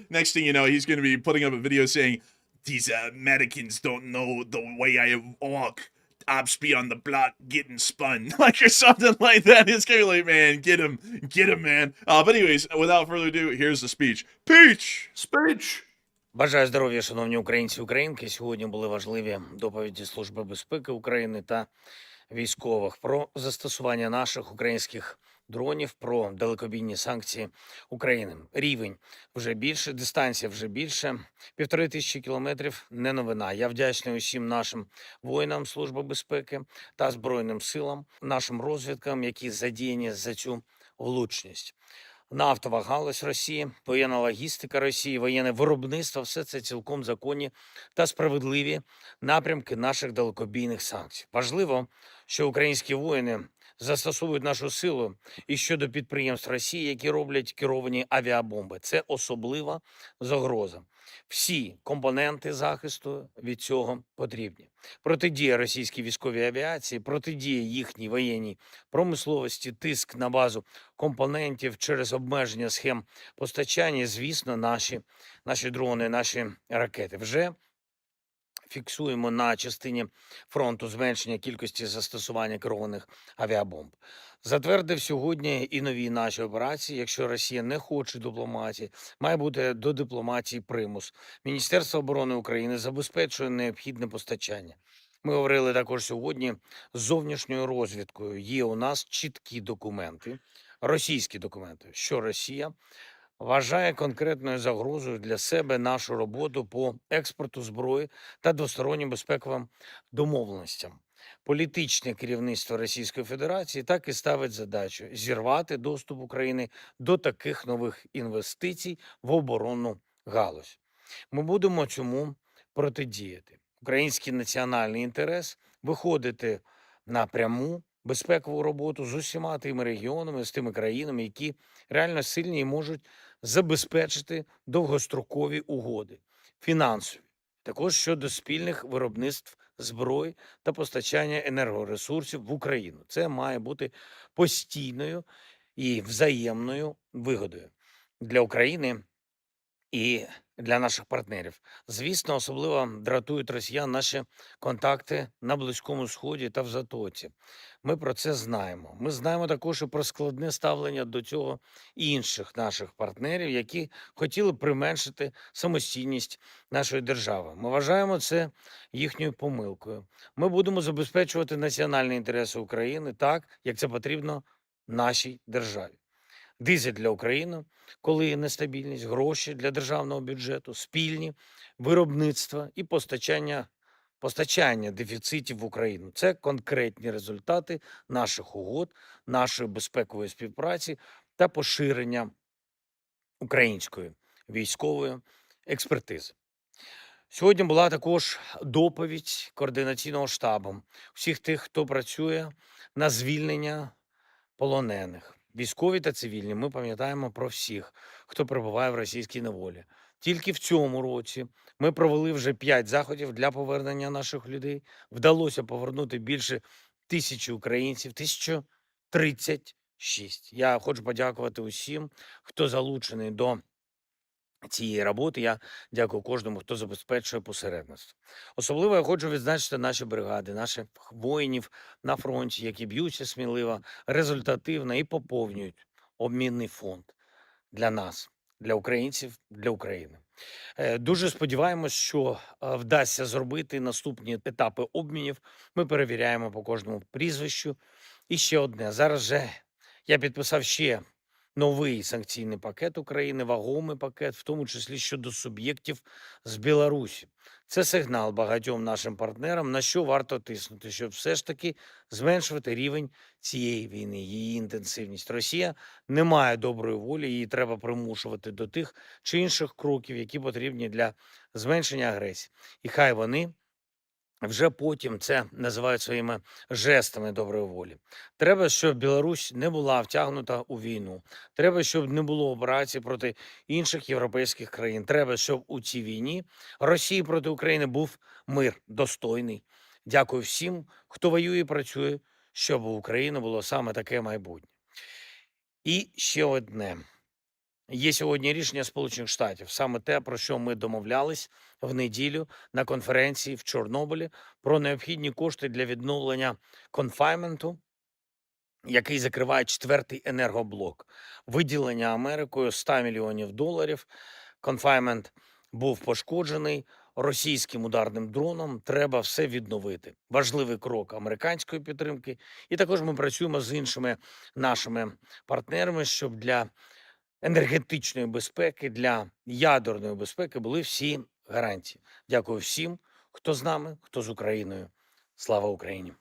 Next thing you know, he's going to be putting up a video saying, these Americans don't know the way I walk. Ops be on the block getting spun. Or something like that. It's going to be like, man, get him, man. But anyways, without further ado, here's the speech. Speech! Бажаю здоров'я, шановні українці і українки. Сьогодні були важливі доповіді Служби безпеки України та військових про застосування наших українських дронів, про далекобійні санкції України. Рівень вже більше, дистанція вже більше. 1500 кілометрів – не новина. Я вдячний усім нашим воїнам Служби безпеки та Збройним силам, нашим розвідкам, які задіяні за цю влучність. Нафтова галузь Росії, воєнна логістика Росії, воєнне виробництво – все це цілком законні та справедливі напрямки наших далекобійних санкцій. Важливо, що українські воїни застосовують нашу силу і щодо підприємств Росії, які роблять керовані авіабомби. Це особлива загроза. Всі компоненти захисту від цього потрібні. Протидія російській військовій авіації, протидія їхній воєнній промисловості, тиск на базу компонентів через обмеження схем постачання, звісно, наші дрони, наші ракети. Вже фіксуємо на частині фронту зменшення кількості застосування керованих авіабомб. Затвердив сьогодні і нові наші операції. Якщо Росія не хоче дипломатії, має бути до дипломатії примус. Міністерство оборони України забезпечує необхідне постачання. Ми говорили також сьогодні з зовнішньою розвідкою. Є у нас чіткі документи, російські документи, що Росія вважає конкретною загрозою для себе нашу роботу по експорту зброї та двостороннім безпековим домовленостям. Політичне керівництво Російської Федерації так і ставить задачу зірвати доступ України до таких нових інвестицій в оборонну галузь. Ми будемо цьому протидіяти. Український національний інтерес виходити на пряму безпекову роботу з усіма тими регіонами, з тими країнами, які реально сильні і можуть забезпечити довгострокові угоди, фінансові, також щодо спільних виробництв зброї та постачання енергоресурсів в Україну. Це має бути постійною і взаємною вигодою для України і для наших партнерів. Звісно, особливо дратують росіян наші контакти на Близькому Сході та в Затоці. Ми про це знаємо. Ми знаємо також і про складне ставлення до цього інших наших партнерів, які хотіли применшити самостійність нашої держави. Ми вважаємо це їхньою помилкою. Ми будемо забезпечувати національні інтереси України так, як це потрібно нашій державі. Дизель для України, коли є нестабільність, гроші для державного бюджету, спільні виробництва і постачання дефіцитів в Україну. Це конкретні результати наших угод, нашої безпекової співпраці та поширення української військової експертизи. Сьогодні була також доповідь координаційного штабу всіх тих, хто працює на звільнення полонених. Військові та цивільні, ми пам'ятаємо про всіх, хто перебуває в російській неволі. Тільки в цьому році ми провели вже 5 заходів для повернення наших людей. Вдалося повернути більше 1000 українців, 1036. Я хочу подякувати усім, хто залучений до цієї роботи. Я дякую кожному, хто забезпечує посередництво. Особливо я хочу відзначити наші бригади, наших воїнів на фронті, які б'ються сміливо, результативно і поповнюють обмінний фонд для нас, для українців, для України. Дуже сподіваємось, що вдасться зробити наступні етапи обмінів. Ми перевіряємо по кожному прізвищу. І ще одне. Зараз же я підписав ще новий санкційний пакет України, вагомий пакет, в тому числі щодо суб'єктів з Білорусі. Це сигнал багатьом нашим партнерам, на що варто тиснути, щоб все ж таки зменшувати рівень цієї війни, її інтенсивність. Росія не має доброї волі, її треба примушувати до тих чи інших кроків, які потрібні для зменшення агресії. І хай вони вже потім це називають своїми жестами доброї волі. Треба, щоб Білорусь не була втягнута у війну. Треба, щоб не було операцій проти інших європейських країн. Треба, щоб у цій війні Росії проти України був мир достойний. Дякую всім, хто воює і працює, щоб у України було саме таке майбутнє. І ще одне. Є сьогодні рішення Сполучених Штатів, саме те, про що ми домовлялись в неділю на конференції в Чорнобилі, про необхідні кошти для відновлення конфайнменту, який закриває 4-й енергоблок. Виділення Америкою $100 мільйонів. Конфайнмент був пошкоджений російським ударним дроном. Треба все відновити. Важливий крок американської підтримки. І також ми працюємо з іншими нашими партнерами, щоб для енергетичної безпеки, для ядерної безпеки були всі гарантії. Дякую всім, хто з нами, хто з Україною. Слава Україні!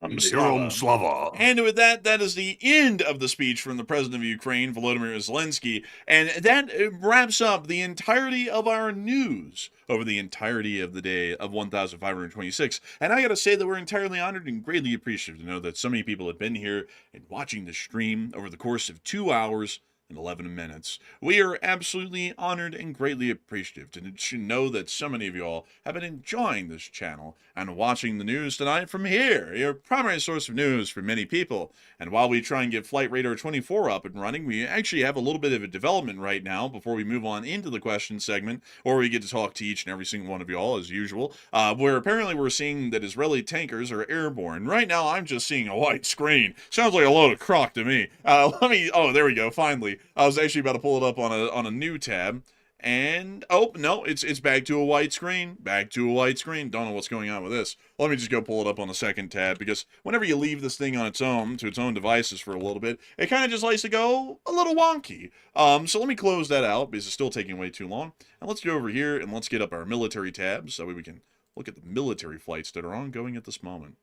Heroem Slava. And with that, that is the end of the speech from the president of Ukraine, Volodymyr Zelenskyy. And that wraps up the entirety of our news over the entirety of the day of 1526. And I got to say that we're entirely honored and greatly appreciative to know that so many people have been here and watching the stream over the course of 2 hours and 11 minutes. We are absolutely honored and greatly appreciative to know that so many of y'all have been enjoying this channel and watching the news tonight from here, your primary source of news for many people. And while we try and get Flight Radar 24 up and running, we actually have a little bit of a development right now before we move on into the question segment, or we get to talk to each and every single one of y'all as usual, where apparently we're seeing that Israeli tankers are airborne. Right now, I'm just seeing a white screen. Sounds like a load of crock to me. Oh, there we go, finally. I was actually about to pull it up on a new tab, and oh no, it's back to a white screen. Back to a white screen. Don't know what's going on with this. Let me just go pull it up on the second tab, because whenever you leave this thing on its own to its own devices for a little bit, it kind of just likes to go a little wonky. So let me close that out because it's still taking way too long. And let's go over here and let's get up our military tabs so we can look at the military flights that are ongoing at this moment.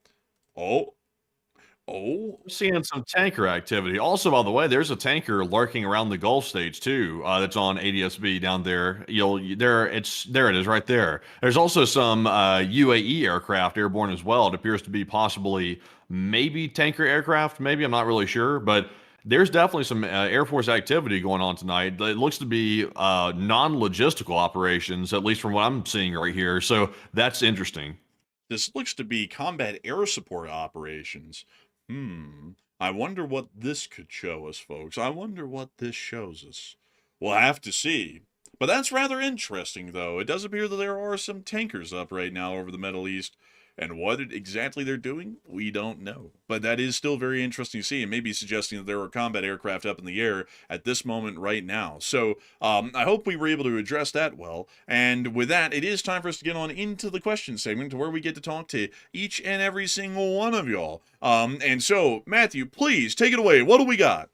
Oh. Seeing some tanker activity. Also, by the way, there's a tanker lurking around the Gulf states too. That's on ADSB down there. There it is right there. There's also some UAE aircraft airborne as well. It appears to be possibly maybe tanker aircraft. Maybe, I'm not really sure, but there's definitely some Air Force activity going on tonight. It looks to be non-logistical operations, at least from what I'm seeing right here. So that's interesting. This looks to be combat air support operations. I wonder what this could show us, folks. I wonder what this shows us. We'll have to see. But that's rather interesting, though. It does appear that there are some tankers up right now over the Middle East. And what exactly they're doing, we don't know. But that is still very interesting to see, and maybe suggesting that there are combat aircraft up in the air at this moment right now. So I hope we were able to address that well. And with that, it is time for us to get on into the question segment, to where we get to talk to each and every single one of y'all. And so, Matthew, please take it away. What do we got?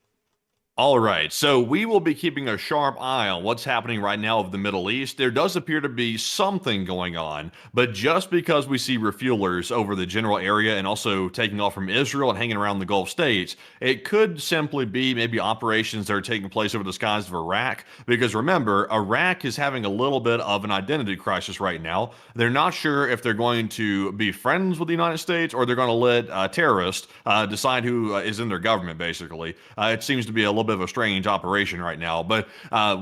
All right, so we will be keeping a sharp eye on what's happening right now of the Middle East. There does appear to be something going on, but just because we see refuelers over the general area and also taking off from Israel and hanging around the Gulf states, it could simply be maybe operations that are taking place over the skies of Iraq. Because remember, Iraq is having a little bit of an identity crisis right now. They're not sure if they're going to be friends with the United States or they're going to let terrorists decide who is in their government, basically. It seems to be a little bit of a strange operation right now, but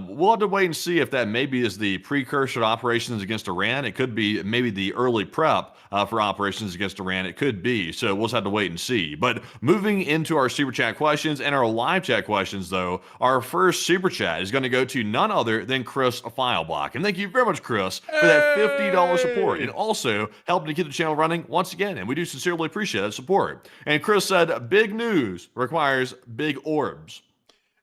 we'll have to wait and see if that maybe is the precursor to operations against Iran. It could be maybe the early prep for operations against Iran. It could be. So we'll just have to wait and see. But moving into our super chat questions and our live chat questions, though, our first super chat is going to go to none other than Chris Fileblock. And thank you very much, Chris, for that $50 support. And also helping to keep the channel running once again. And we do sincerely appreciate that support. And Chris said, big news requires big orbs.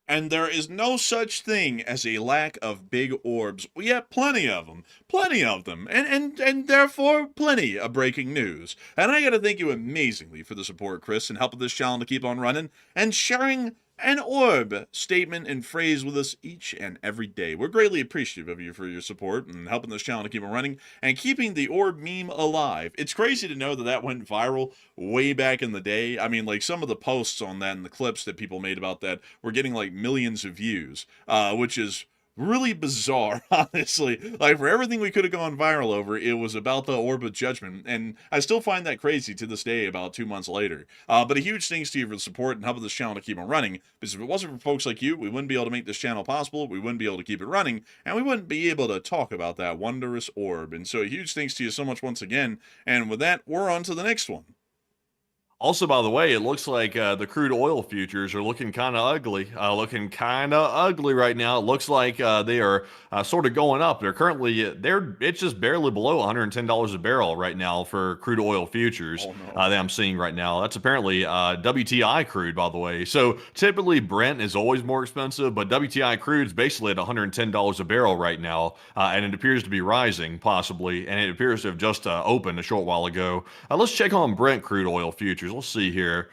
And there is no such thing as a lack of big orbs. We have plenty of them, and therefore plenty of breaking news. And I gotta thank you amazingly for the support, Chris, and helping this channel to keep on running and sharing an orb statement and phrase with us each and every day. We're greatly appreciative of you for your support and helping this channel to keep on running and keeping the orb meme alive. It's crazy to know that that went viral way back in the day. I mean, like, some of the posts on that and the clips that people made about that were getting like millions of views, which is really bizarre, honestly. Like, for everything we could have gone viral over, it was about the Orb of Judgment, and I still find that crazy to this day about 2 months later. But a huge thanks to you for the support and helping this channel to keep on running, because if it wasn't for folks like you, we wouldn't be able to make this channel possible, we wouldn't be able to keep it running, and we wouldn't be able to talk about that wondrous orb. And so a huge thanks to you so much once again, and with that, we're on to the next one. Also, by the way, it looks like the crude oil futures are looking kind of ugly. Right now. It looks like they are sort of going up. They're currently it's just barely below $110 a barrel right now for crude oil futures that I'm seeing right now. That's apparently WTI crude, by the way. So typically Brent is always more expensive, but WTI crude is basically at $110 a barrel right now, and it appears to be rising possibly, and it appears to have just opened a short while ago. Let's check on Brent crude oil futures. Let's see here.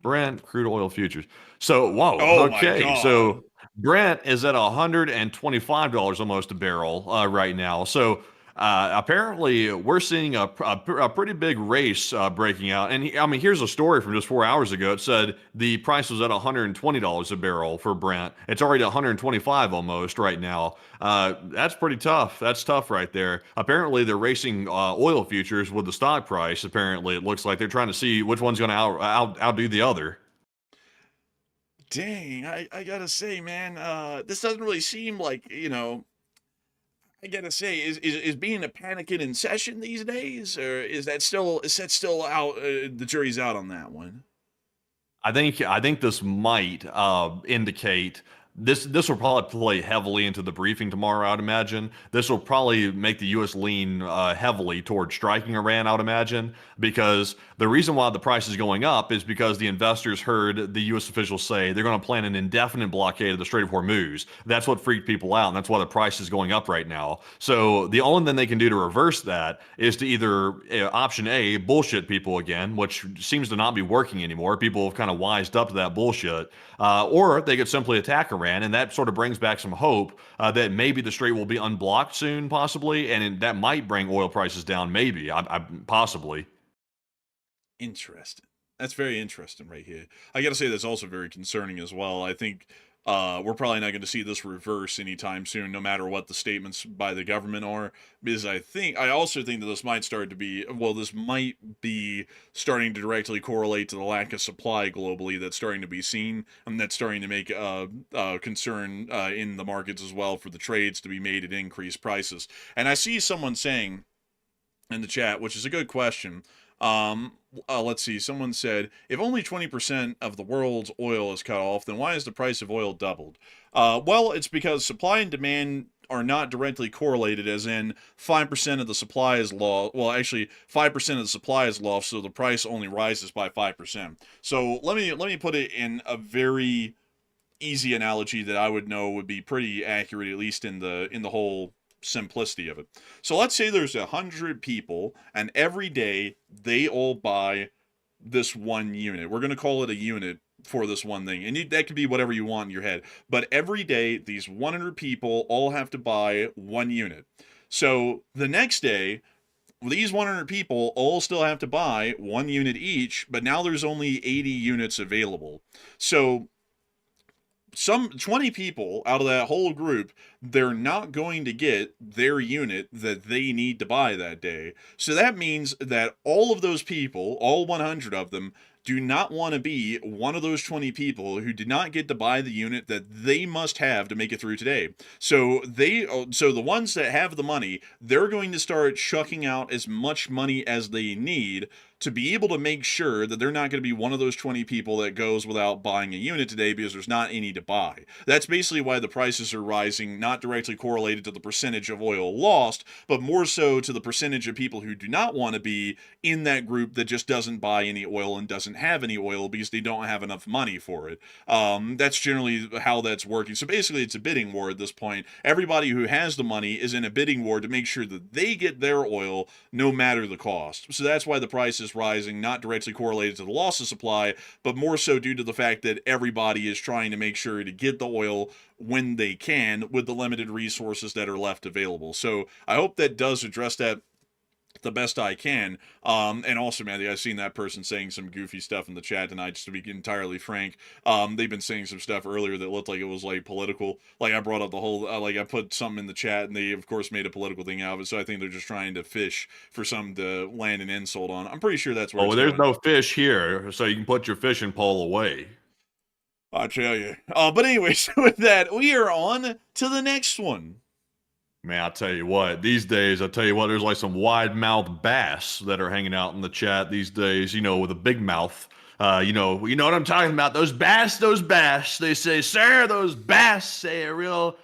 Brent crude oil futures. So, whoa. Okay. So Brent is at $125 almost a barrel right now. So apparently we're seeing a pretty big race breaking out. And I mean, here's a story from just 4 hours ago. It said the price was at $120 a barrel for Brent. It's already $125 almost right now. That's pretty tough. That's tough right there. Apparently they're racing oil futures with the stock price. Apparently it looks like they're trying to see which one's going to outdo the other. Dang, I gotta say, man, this doesn't really seem like, I gotta say, is being a panicking in session these days, or is that still out? The jury's out on that one. I think this might indicate this will probably play heavily into the briefing tomorrow. I'd imagine this will probably make the U.S. lean heavily toward striking Iran. I would imagine, because the reason why the price is going up is because the investors heard the U.S. officials say they're going to plan an indefinite blockade of the Strait of Hormuz. That's what freaked people out, and that's why the price is going up right now. So the only thing they can do to reverse that is to either option A, bullshit people again, which seems to not be working anymore. People have kind of wised up to that bullshit, or they could simply attack Iran. And that sort of brings back some hope that maybe the strait will be unblocked soon, possibly, and that might bring oil prices down, maybe, possibly. Interesting. That's very interesting right here. I gotta say that's also very concerning as well. I think we're probably not going to see this reverse anytime soon, no matter what the statements by the government are, because I also think that this might be starting to directly correlate to the lack of supply globally that's starting to be seen, and that's starting to make concern in the markets as well for the trades to be made at increased prices. And I see someone saying in the chat, which is a good question. Let's see. Someone said, if only 20% of the world's oil is cut off, then why has the price of oil doubled? Well, it's because supply and demand are not directly correlated, as in 5% of the supply is lost. Well, actually, 5% of the supply is lost, so the price only rises by 5%. So let me put it in a very easy analogy that I would know would be pretty accurate, at least in the whole simplicity of it. So let's say there's 100 people, and every day they all buy this one unit. We're going to call it a unit for this one thing, and that could be whatever you want in your head. But every day, these 100 people all have to buy one unit. So the next day, these 100 people all still have to buy one unit each, but now there's only 80 units available. So some 20 people out of that whole group, they're not going to get their unit that they need to buy that day. So that means that all of those people, all 100 of them, do not want to be one of those 20 people who did not get to buy the unit that they must have to make it through today. So the ones that have the money, they're going to start shucking out as much money as they need to be able to make sure that they're not going to be one of those 20 people that goes without buying a unit today because there's not any to buy. That's basically why the prices are rising, not directly correlated to the percentage of oil lost, but more so to the percentage of people who do not want to be in that group that just doesn't buy any oil and doesn't have any oil because they don't have enough money for it. That's generally how that's working. So basically it's a bidding war at this point. Everybody who has the money is in a bidding war to make sure that they get their oil no matter the cost. So that's why the price is rising, not directly correlated to the loss of supply, but more so due to the fact that everybody is trying to make sure to get the oil when they can with the limited resources that are left available. So I hope that does address that the best I can. And also, Matthew, I've seen that person saying some goofy stuff in the chat tonight, just to be entirely frank. They've been saying some stuff earlier that looked like it was like political. Like I brought up the whole, I put something in the chat and they of course made a political thing out of it. So I think they're just trying to fish for something to land an insult on. I'm pretty sure that's where there's going. No fish here, so you can put your fishing pole away. I tell you. But anyways, with that, we are on to the next one. Man, I'll tell you what, these days, there's like some wide-mouthed bass that are hanging out in the chat these days, with a big mouth. You know what I'm talking about. Those bass. They say, sir, those bass, say a real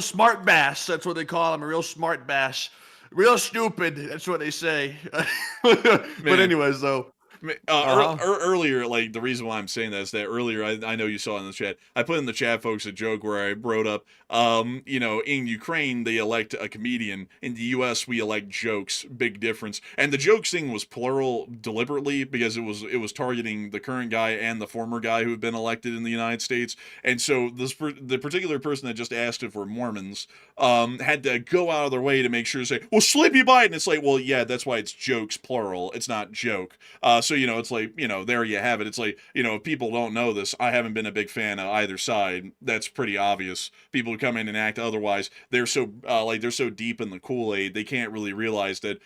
smart bass. That's what they call them, a real smart bass. Real stupid, that's what they say. But anyways, though, Earlier, like the reason why I'm saying that is that earlier, I know you saw in the chat, I put in the chat, folks, a joke where I wrote up, in Ukraine, they elect a comedian. In the U.S., we elect jokes. Big difference. And the jokes thing was plural deliberately because it was targeting the current guy and the former guy who had been elected in the United States. And so the particular person that just asked if we're Mormons had to go out of their way to make sure to say, well, Sleepy Biden. It's like, well, yeah, that's why it's jokes plural. It's not joke. So, it's like, there you have it. It's like, if people don't know this, I haven't been a big fan of either side. That's pretty obvious. People who come in and act otherwise, they're so deep in the Kool-Aid, they can't really realize that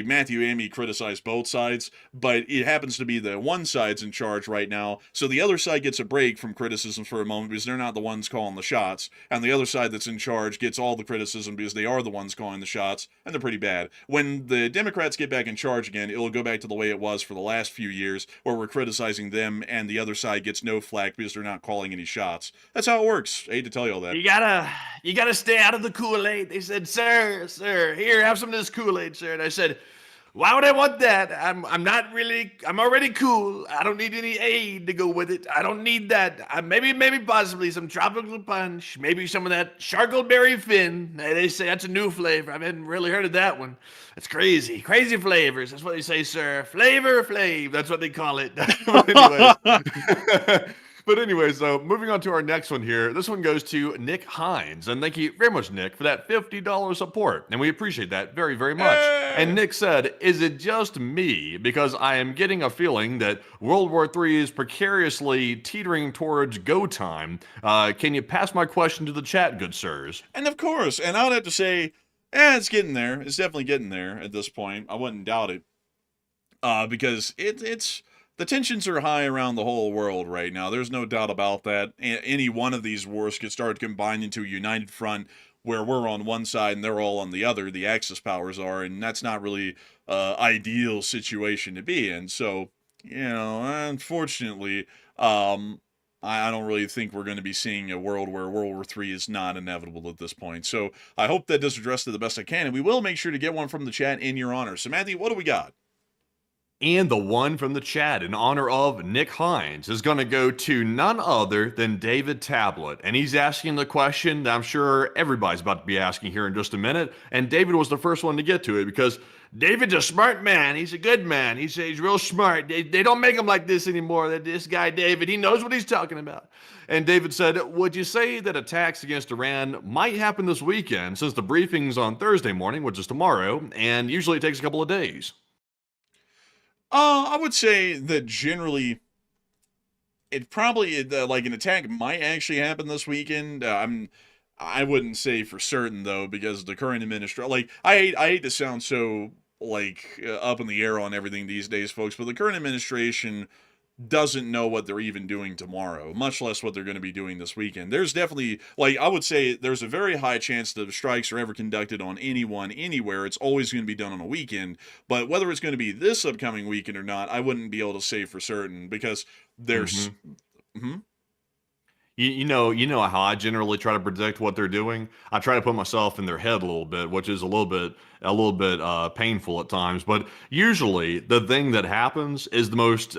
Matthew Amy criticized both sides, but it happens to be the one side's in charge right now. So the other side gets a break from criticism for a moment because they're not the ones calling the shots. And the other side that's in charge gets all the criticism because they are the ones calling the shots, and they're pretty bad. When the Democrats get back in charge again, it'll go back to the way it was for the last few years, where we're criticizing them and the other side gets no flack because they're not calling any shots. That's how it works. I hate to tell you all that. You gotta stay out of the Kool-Aid. They said, sir, here, have some of this Kool-Aid, sir. And I said, why would I want that? I'm already cool. I don't need any aid to go with it. I don't need that. Maybe possibly some tropical punch. Maybe some of that charcoal-berry fin. They say that's a new flavor. I haven't really heard of that one. It's crazy. Crazy flavors. That's what they say, sir. Flavor Flav. That's what they call it. But anyway, so moving on to our next one here. This one goes to Nick Hines. And thank you very much, Nick, for that $50 support. And we appreciate that very, very much. Hey! And Nick said, is it just me? Because I am getting a feeling that World War III is precariously teetering towards go time. Can you pass my question to the chat, good sirs? And of course. And I would have to say, it's getting there. It's definitely getting there at this point. I wouldn't doubt it. Because it's... The tensions are high around the whole world right now. There's no doubt about that. Any one of these wars could start combined into a united front where we're on one side and they're all on the other. The Axis powers are, and that's not really ideal situation to be in. So, unfortunately, I don't really think we're going to be seeing a world where World War III is not inevitable at this point. So I hope that does address it the best I can, and we will make sure to get one from the chat in your honor. So, Matthew, what do we got? And the one from the chat in honor of Nick Hines is going to go to none other than David Tablet. And he's asking the question that I'm sure everybody's about to be asking here in just a minute. And David was the first one to get to it because David's a smart man. He's a good man. He's real smart. They don't make him like this anymore. This guy, David, he knows what he's talking about. And David said, would you say that attacks against Iran might happen this weekend since the briefing's on Thursday morning, which is tomorrow, and usually it takes a couple of days? I would say that generally, it probably like an attack might actually happen this weekend. I wouldn't say for certain though, because the current administration, I hate to sound so up in the air on everything these days, folks, but the current administration doesn't know what they're even doing tomorrow, much less what they're going to be doing this weekend. There's definitely, I would say there's a very high chance that strikes are ever conducted on anyone, anywhere. It's always going to be done on a weekend, but whether it's going to be this upcoming weekend or not, I wouldn't be able to say for certain because there's... You know how I generally try to predict what they're doing. I try to put myself in their head a little bit, which is a little bit painful at times. But usually, the thing that happens is the most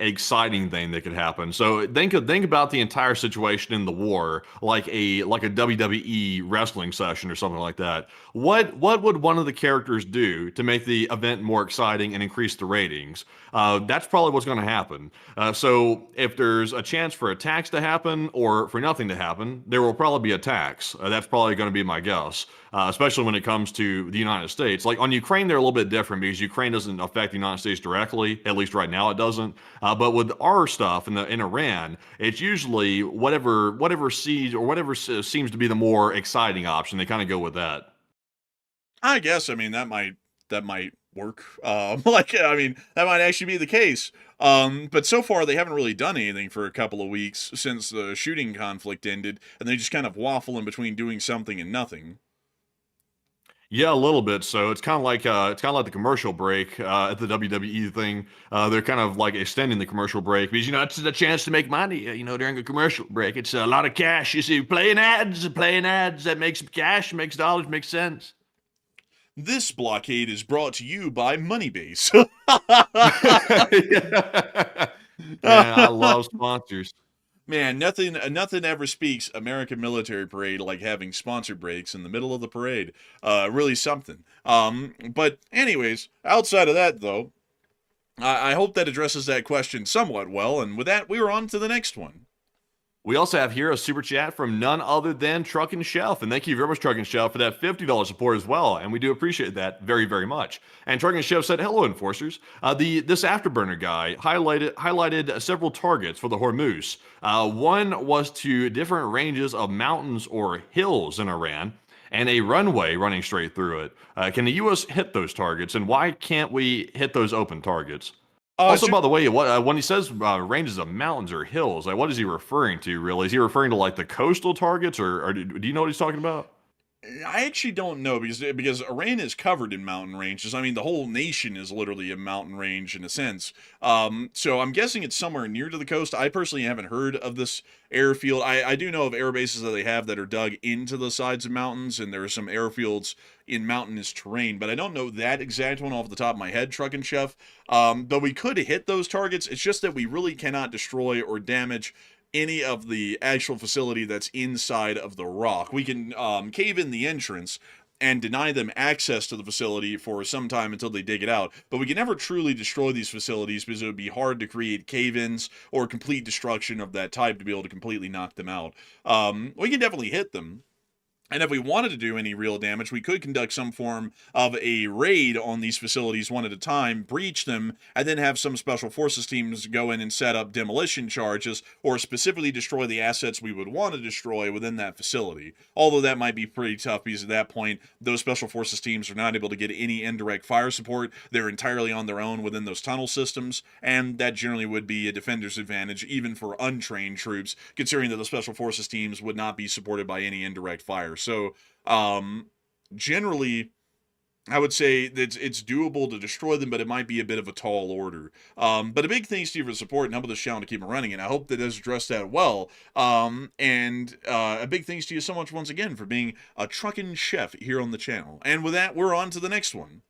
exciting thing that could happen. So think about the entire situation in the war, like a WWE wrestling session or something like that. What would one of the characters do to make the event more exciting and increase the ratings? That's probably what's going to happen. So if there's a chance for attacks to happen or for nothing to happen, there will probably be attacks. That's probably going to be my guess, especially when it comes to the United States. Like on Ukraine, they're a little bit different because Ukraine doesn't affect the United States directly. At least right now it doesn't. But with our stuff in Iran, it's usually whatever seems to be the more exciting option. They kind of go with that. I guess, that might work. That might actually be the case. But so far they haven't really done anything for a couple of weeks since the shooting conflict ended, and they just kind of waffle in between doing something and nothing. Yeah, a little bit. So it's kind of like the commercial break at the WWE thing. They're kind of like extending the commercial break because it's a chance to make money. During a commercial break, it's a lot of cash. You see, playing ads that makes cash, makes dollars, makes sense. This blockade is brought to you by Moneybase. Man, I love sponsors. Man, nothing ever speaks American military parade like having sponsor breaks in the middle of the parade. Really something. But anyways, outside of that though, I hope that addresses that question somewhat well. And with that, we are on to the next one. We also have here a super chat from none other than Truck and Shelf. And thank you very much, Truck and Shelf, for that $50 support as well. And we do appreciate that very, very much. And Truck and Shelf said, hello, enforcers. This Afterburner guy highlighted several targets for the Hormuz. One was to different ranges of mountains or hills in Iran, and a runway running straight through it. Can the U.S. hit those targets? And why can't we hit those open targets? Also, by the way, when he says ranges of mountains or hills, like, what is he referring to, really? Is he referring to, like, the coastal targets, or do you know what he's talking about? I actually don't know because Iran is covered in mountain ranges. I mean, the whole nation is literally a mountain range in a sense. So I'm guessing it's somewhere near to the coast. I personally haven't heard of this airfield. I do know of air bases that they have that are dug into the sides of mountains, and there are some airfields in mountainous terrain, but I don't know that exact one off the top of my head, Truck and Chef. But we could hit those targets. It's just that we really cannot destroy or damage any of the actual facility that's inside of the rock. We can cave in the entrance and deny them access to the facility for some time until they dig it out. But we can never truly destroy these facilities because it would be hard to create cave-ins or complete destruction of that type to be able to completely knock them out. We can definitely hit them. And if we wanted to do any real damage, we could conduct some form of a raid on these facilities one at a time, breach them, and then have some special forces teams go in and set up demolition charges or specifically destroy the assets we would want to destroy within that facility. Although that might be pretty tough because at that point, those special forces teams are not able to get any indirect fire support. They're entirely on their own within those tunnel systems, and that generally would be a defender's advantage even for untrained troops, considering that the special forces teams would not be supported by any indirect fire. So, generally, I would say that it's doable to destroy them, but it might be a bit of a tall order. But a big thanks to you for the support and helping this channel to keep it running, and I hope that has addressed that well. And a big thanks to you so much once again for being a truckin' chef here on the channel. And with that, we're on to the next one.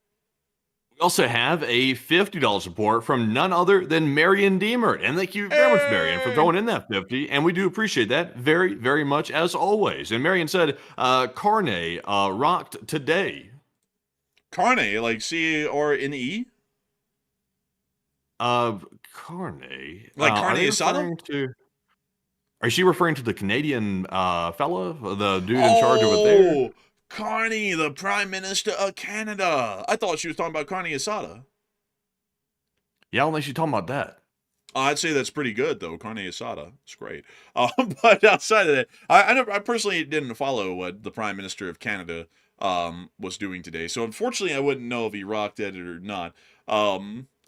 We also have a $50 support from none other than Marion Deemert. And thank you very much, Marion, for throwing in that 50. And we do appreciate that very, very much, as always. And Marion said, Carne rocked today. Carne, like C-A-R-N-E? Carne. Like carne asada? Is she referring to the Canadian fella? The dude in charge over there? Carney, the Prime Minister of Canada. I thought she was talking about carne asada. Yeah, I don't think she's talking about that. I'd say that's pretty good, though. Carne asada. It's great. But outside of that, I personally didn't follow what the Prime Minister of Canada was doing today. So unfortunately, I wouldn't know if he rocked at it or not.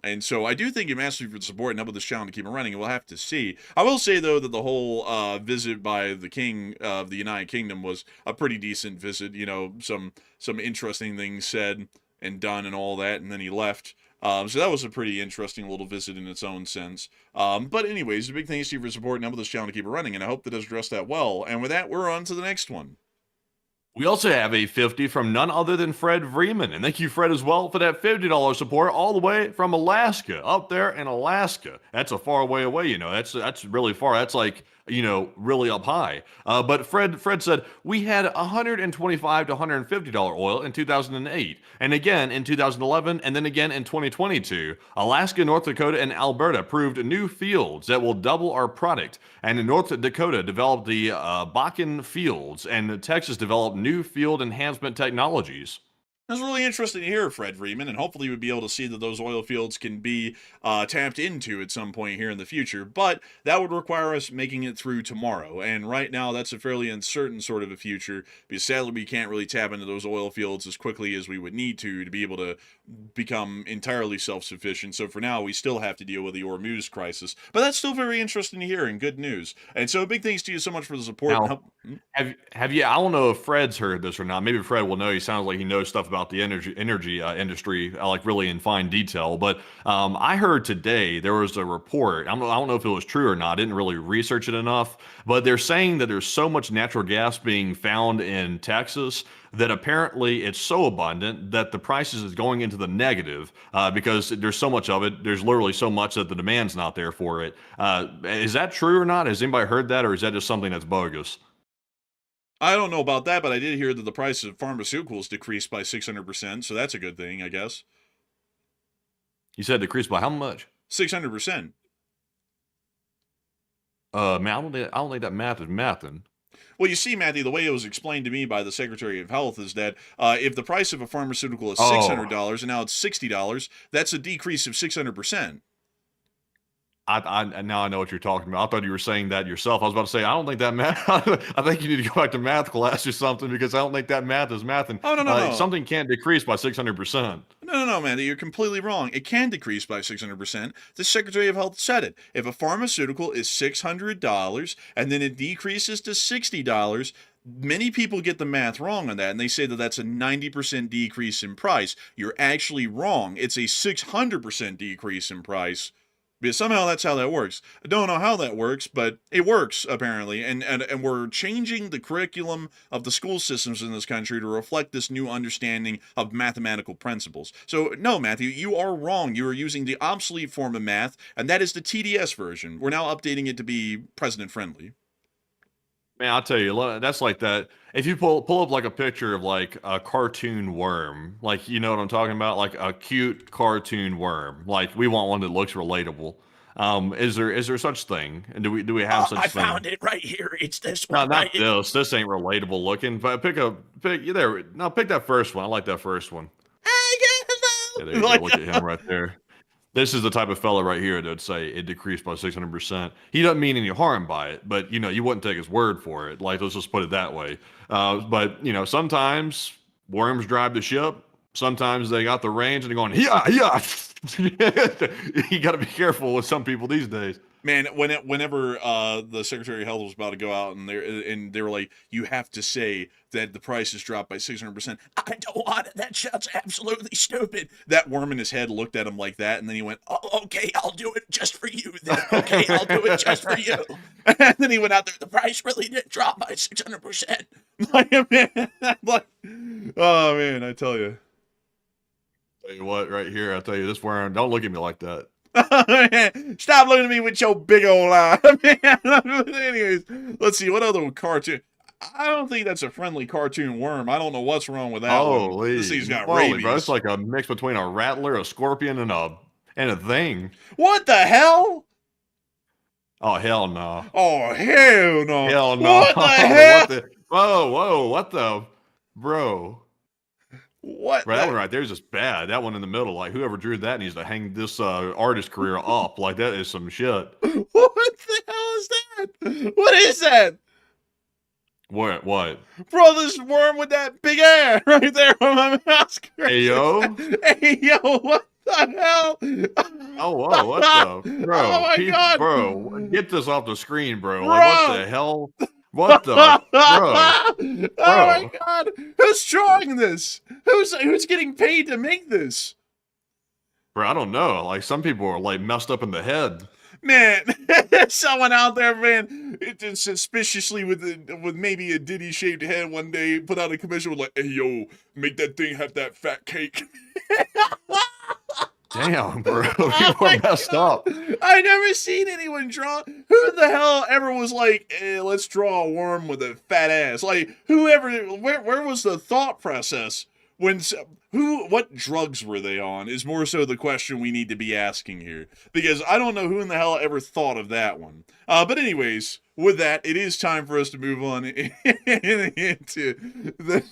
And so I do thank you massively for the support and helping this channel to keep it running, and we'll have to see. I will say, though, that the whole visit by the King of the United Kingdom was a pretty decent visit. You know, some interesting things said and done and all that, and then he left. So that was a pretty interesting little visit in its own sense. But anyways, a big thanks to you for support and helping this channel to keep it running, and I hope that does address that well. And with that, we're on to the next one. We also have a 50 from none other than Fred Vreeman. And thank you, Fred, as well, for that $50 support all the way from Alaska, up there in Alaska. That's a far way away, you know. That's really far. That's like, you know, really up high. But Fred said, we had $125 to $150 oil in 2008, and again in 2011, and then again in 2022. Alaska, North Dakota, and Alberta proved new fields that will double our product. And in North Dakota developed the Bakken fields, and Texas developed new field enhancement technologies. That's really interesting to hear, Fred Vreeman, and hopefully we'll be able to see that those oil fields can be tapped into at some point here in the future, but that would require us making it through tomorrow, and right now that's a fairly uncertain sort of a future, because sadly we can't really tap into those oil fields as quickly as we would need to be able to become entirely self-sufficient. So for now, we still have to deal with the Hormuz crisis, but that's still very interesting to hear and good news. And so big thanks to you so much for the support. Now, have you, I don't know if Fred's heard this or not. Maybe Fred will know. He sounds like he knows stuff about about the energy industry, like really in fine detail. But I heard today there was a report. I don't know if it was true or not. I didn't really research it enough, but they're saying that there's so much natural gas being found in Texas that apparently it's so abundant that the prices is going into the negative because there's so much of it. There's literally so much that the demand's not there for it. Is that true or not? Has anybody heard that, or is that just something that's bogus? I don't know about that, but I did hear that the price of pharmaceuticals decreased by 600%, so that's a good thing, I guess. You said decreased by how much? 600%. Man, I don't think that math is mathing. Well, you see, Matthew, the way it was explained to me by the Secretary of Health is that if the price of a pharmaceutical is $600 and now it's $60, that's a decrease of 600%. I now I know what you're talking about. I thought you were saying that yourself. I was about to say I don't think that math. I think you need to go back to math class or something because I don't think that math is mathing. Oh, no. Something can't decrease by 600%. No, Matthew, you're completely wrong. It can decrease by 600%. The Secretary of Health said it. If a pharmaceutical is $600 and then it decreases to $60, many people get the math wrong on that, and they say that that's a 90% decrease in price. You're actually wrong. It's a 600% decrease in price. Because somehow that's how that works. I don't know how that works, but it works, apparently. And we're changing the curriculum of the school systems in this country to reflect this new understanding of mathematical principles. So, no, Matthew, you are wrong. You are using the obsolete form of math, and that is the TDS version. We're now updating it to be president-friendly. Man, I'll tell you, that's like that. If you pull up like a picture of like a cartoon worm, like you know what I'm talking about, like a cute cartoon worm. Like we want one that looks relatable. Is there such thing? And do we have such thing? I found it right here. It's this No, one. not Right here. this. This ain't relatable looking. But pick there. No, pick that first one. I like that first one. Yeah, there you go. Look at him right there. This is the type of fella right here that would say it decreased by 600%. He doesn't mean any harm by it, but you know, you wouldn't take his word for it. Like, let's just put it that way. But you know, sometimes worms drive the ship. Sometimes they got the range and they're going, yeah. You got to be careful with some people these days. Man, whenever the Secretary of Health was about to go out and they were like, you have to say that the price has dropped by 600%. I don't want it. That shit's absolutely stupid. That worm in his head looked at him like that, and then he went, oh, okay, I'll do it just for you then. Okay, I'll do it just for you. And then he went out there. The price really did drop by 600%. Oh, man, I tell you. Tell you what, right here, I tell you, this worm, don't look at me like that. Stop looking at me with your big old eye. Anyways, let's see, what other cartoon? I don't think that's a friendly cartoon worm. I don't know what's wrong with that one. This thing's got rabies. Bro, it's like a mix between a rattler, a scorpion, and a thing. What the hell? Oh, hell no. Oh, hell no. Hell no. What the hell? Whoa, what the? Bro. What? Bro, that one right there is just bad. That one in the middle, like whoever drew that needs to hang this artist career up. Like that is some shit. What the hell is that? What is that? What? Bro, this worm with that big air right there on my mouse. Hey, yo. Hey, yo, what the hell? Oh, whoa, what the? Bro, oh, my God. Bro, get this off the screen, bro. Like, what the hell? What the? Bro. Oh, my God. Who's drawing this? Who's getting paid to make this? Bro, I don't know. Like, some people are, like, messed up in the head. Man, someone out there, man, it's suspiciously with maybe a Diddy-shaped head one day put out a commercial with like, hey, yo, make that thing have that fat cake. Damn, bro. People are messed up. I never seen anyone draw. Who the hell ever was like, hey, let's draw a worm with a fat ass? Like, where was the thought process? What drugs were they on is more so the question we need to be asking here. Because I don't know who in the hell ever thought of that one. But anyways, with that, it is time for us to move on into the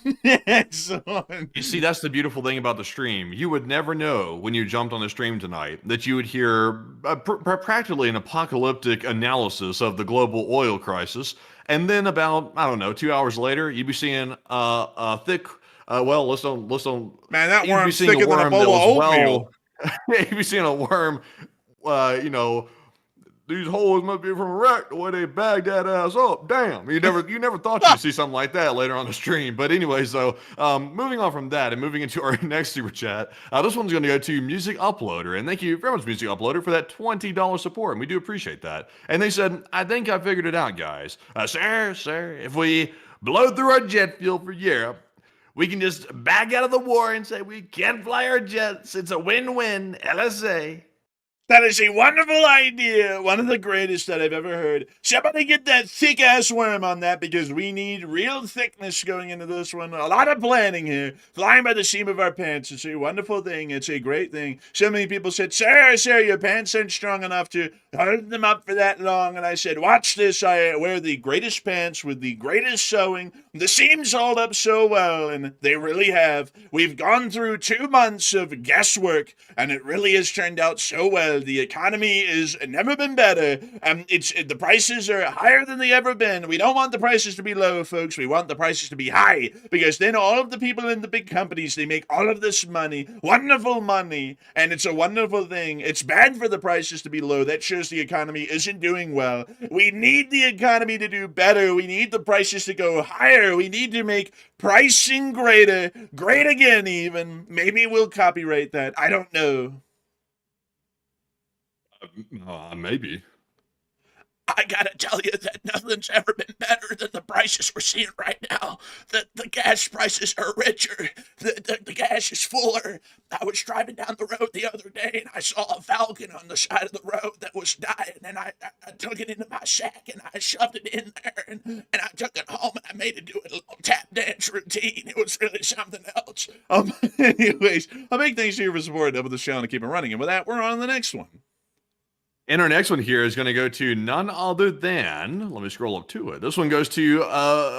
next one. You see, that's the beautiful thing about the stream. You would never know when you jumped on the stream tonight that you would hear practically an apocalyptic analysis of the global oil crisis. And then about, I don't know, 2 hours later, you'd be seeing a thick... let's don't. Man, that worm's thicker than a bowl of oatmeal. You'd be seeing a worm, these hoes must be from Iraq the way they bagged that ass up. Damn, you never thought you'd see something like that later on the stream. But anyway, so moving on from that and moving into our next super chat, this one's going to go to Music Uploader, and thank you very much, Music Uploader, for that $20 support, and we do appreciate that. And they said, I think I figured it out, guys. Sir, if we blow through our jet fuel for Europe, we can just back out of the war and say we can't fly our jets. It's a win-win, LSA. That is a wonderful idea. One of the greatest that I've ever heard. Somebody get that thick ass worm on that, because we need real thickness going into this one. A lot of planning here. Flying by the seam of our pants. It's a wonderful thing. It's a great thing. So many people said, sir, your pants aren't strong enough to hold them up for that long. And I said, watch this. I wear the greatest pants with the greatest sewing. The seams hold up so well, and they really have. We've gone through 2 months of guesswork, and it really has turned out so well. The economy has never been better. The prices are higher than they ever been. We don't want the prices to be low, folks. We want the prices to be high, because then all of the people in the big companies, they make all of this money, wonderful money, and it's a wonderful thing. It's bad for the prices to be low. That shows the economy isn't doing well. We need the economy to do better. We need the prices to go higher. We need to make pricing greater, great again even. Maybe we'll copyright that. I don't know. Maybe. I gotta tell you that nothing's ever been better than the prices we're seeing right now. The gas prices are richer. The gas is fuller. I was driving down the road the other day, and I saw a falcon on the side of the road that was dying, and I took it into my shack, and I shoved it in there, and I took it home, and I made it do a little tap dance routine. It was really something else. Anyways, a big thanks to you for supporting up with the show and keep it running. And with that, we're on to the next one. And our next one here is going to go to none other than, let me scroll up to it. This one goes to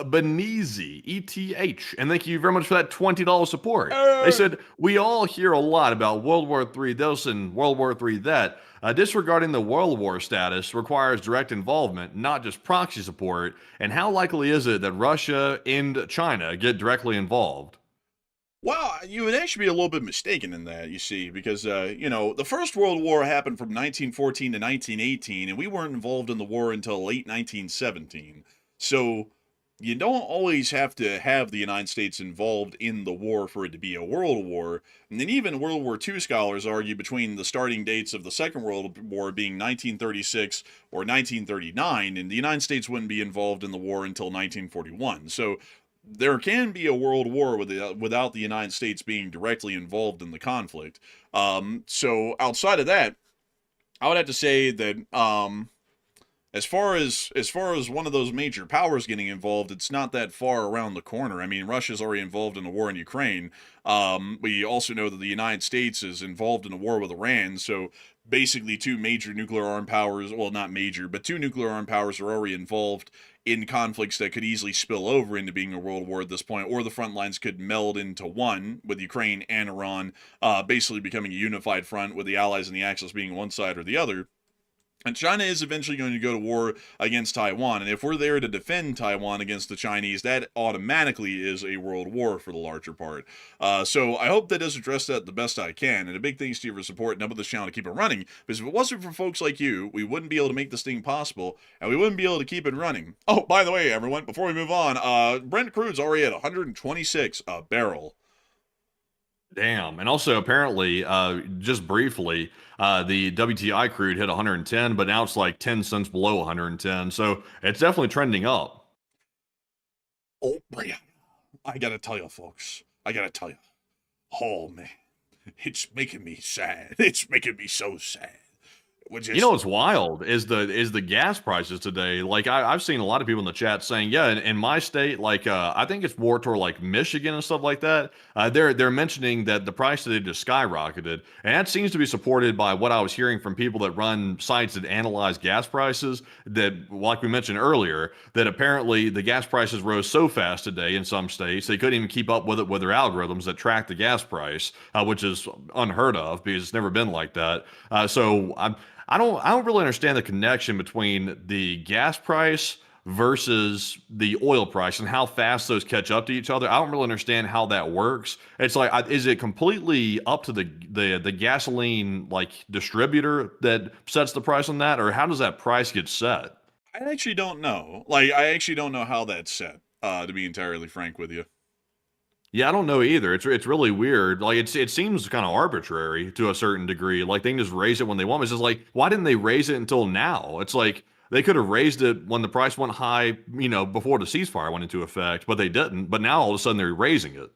Benizi, ETH. And thank you very much for that $20 support. They said, we all hear a lot about World War III this and World War III that. Disregarding the World War status requires direct involvement, not just proxy support. And how likely is it that Russia and China get directly involved? Well, you would actually be a little bit mistaken in that, you see, because, the First World War happened from 1914 to 1918, and we weren't involved in the war until late 1917. So you don't always have to have the United States involved in the war for it to be a world war. And then even World War II scholars argue between the starting dates of the Second World War being 1936 or 1939, and the United States wouldn't be involved in the war until 1941. So there can be a world war without the United States being directly involved in the conflict. So outside of that, I would have to say that as far as one of those major powers getting involved, it's not that far around the corner. I mean, Russia's already involved in the war in Ukraine. We also know that the United States is involved in a war with Iran. So basically, 2 major nuclear armed powers, well, not major, but 2 nuclear armed powers are already involved in conflicts that could easily spill over into being a world war at this point, or the front lines could meld into one with Ukraine and Iran, basically becoming a unified front with the Allies and the Axis being one side or the other. And China is eventually going to go to war against Taiwan. And if we're there to defend Taiwan against the Chinese, that automatically is a world war for the larger part. So I hope that does address that the best I can. And a big thanks to you for support and up with this channel to keep it running. Because if it wasn't for folks like you, we wouldn't be able to make this thing possible. And we wouldn't be able to keep it running. Oh, by the way, everyone, before we move on, Brent crude's already at 126 a barrel. Damn. And also, apparently, just briefly, the WTI crude hit 110, but now it's like 10 cents below 110. So it's definitely trending up. Oh, man. I gotta tell you, folks. Oh, man. It's making me sad. It's making me so sad. You know what's wild is the gas prices today. Like I've seen a lot of people in the chat saying, yeah, in my state, like I think it's more toward like Michigan and stuff like that. They're mentioning that the price today just skyrocketed, and that seems to be supported by what I was hearing from people that run sites that analyze gas prices. That, like we mentioned earlier, that apparently the gas prices rose so fast today in some states they couldn't even keep up with it with their algorithms that track the gas price, which is unheard of because it's never been like that. So I don't really understand the connection between the gas price versus the oil price and how fast those catch up to each other. I don't really understand how that works. It's like, is it completely up to the gasoline like distributor that sets the price on that, or how does that price get set? I actually don't know. Like, I actually don't know how that's set, to be entirely frank with you. Yeah, I don't know either. It's really weird. Like it seems kind of arbitrary to a certain degree. Like they can just raise it when they want. It's just like, why didn't they raise it until now? It's like they could have raised it when the price went high, you know, before the ceasefire went into effect, but they didn't. But now all of a sudden they're raising it.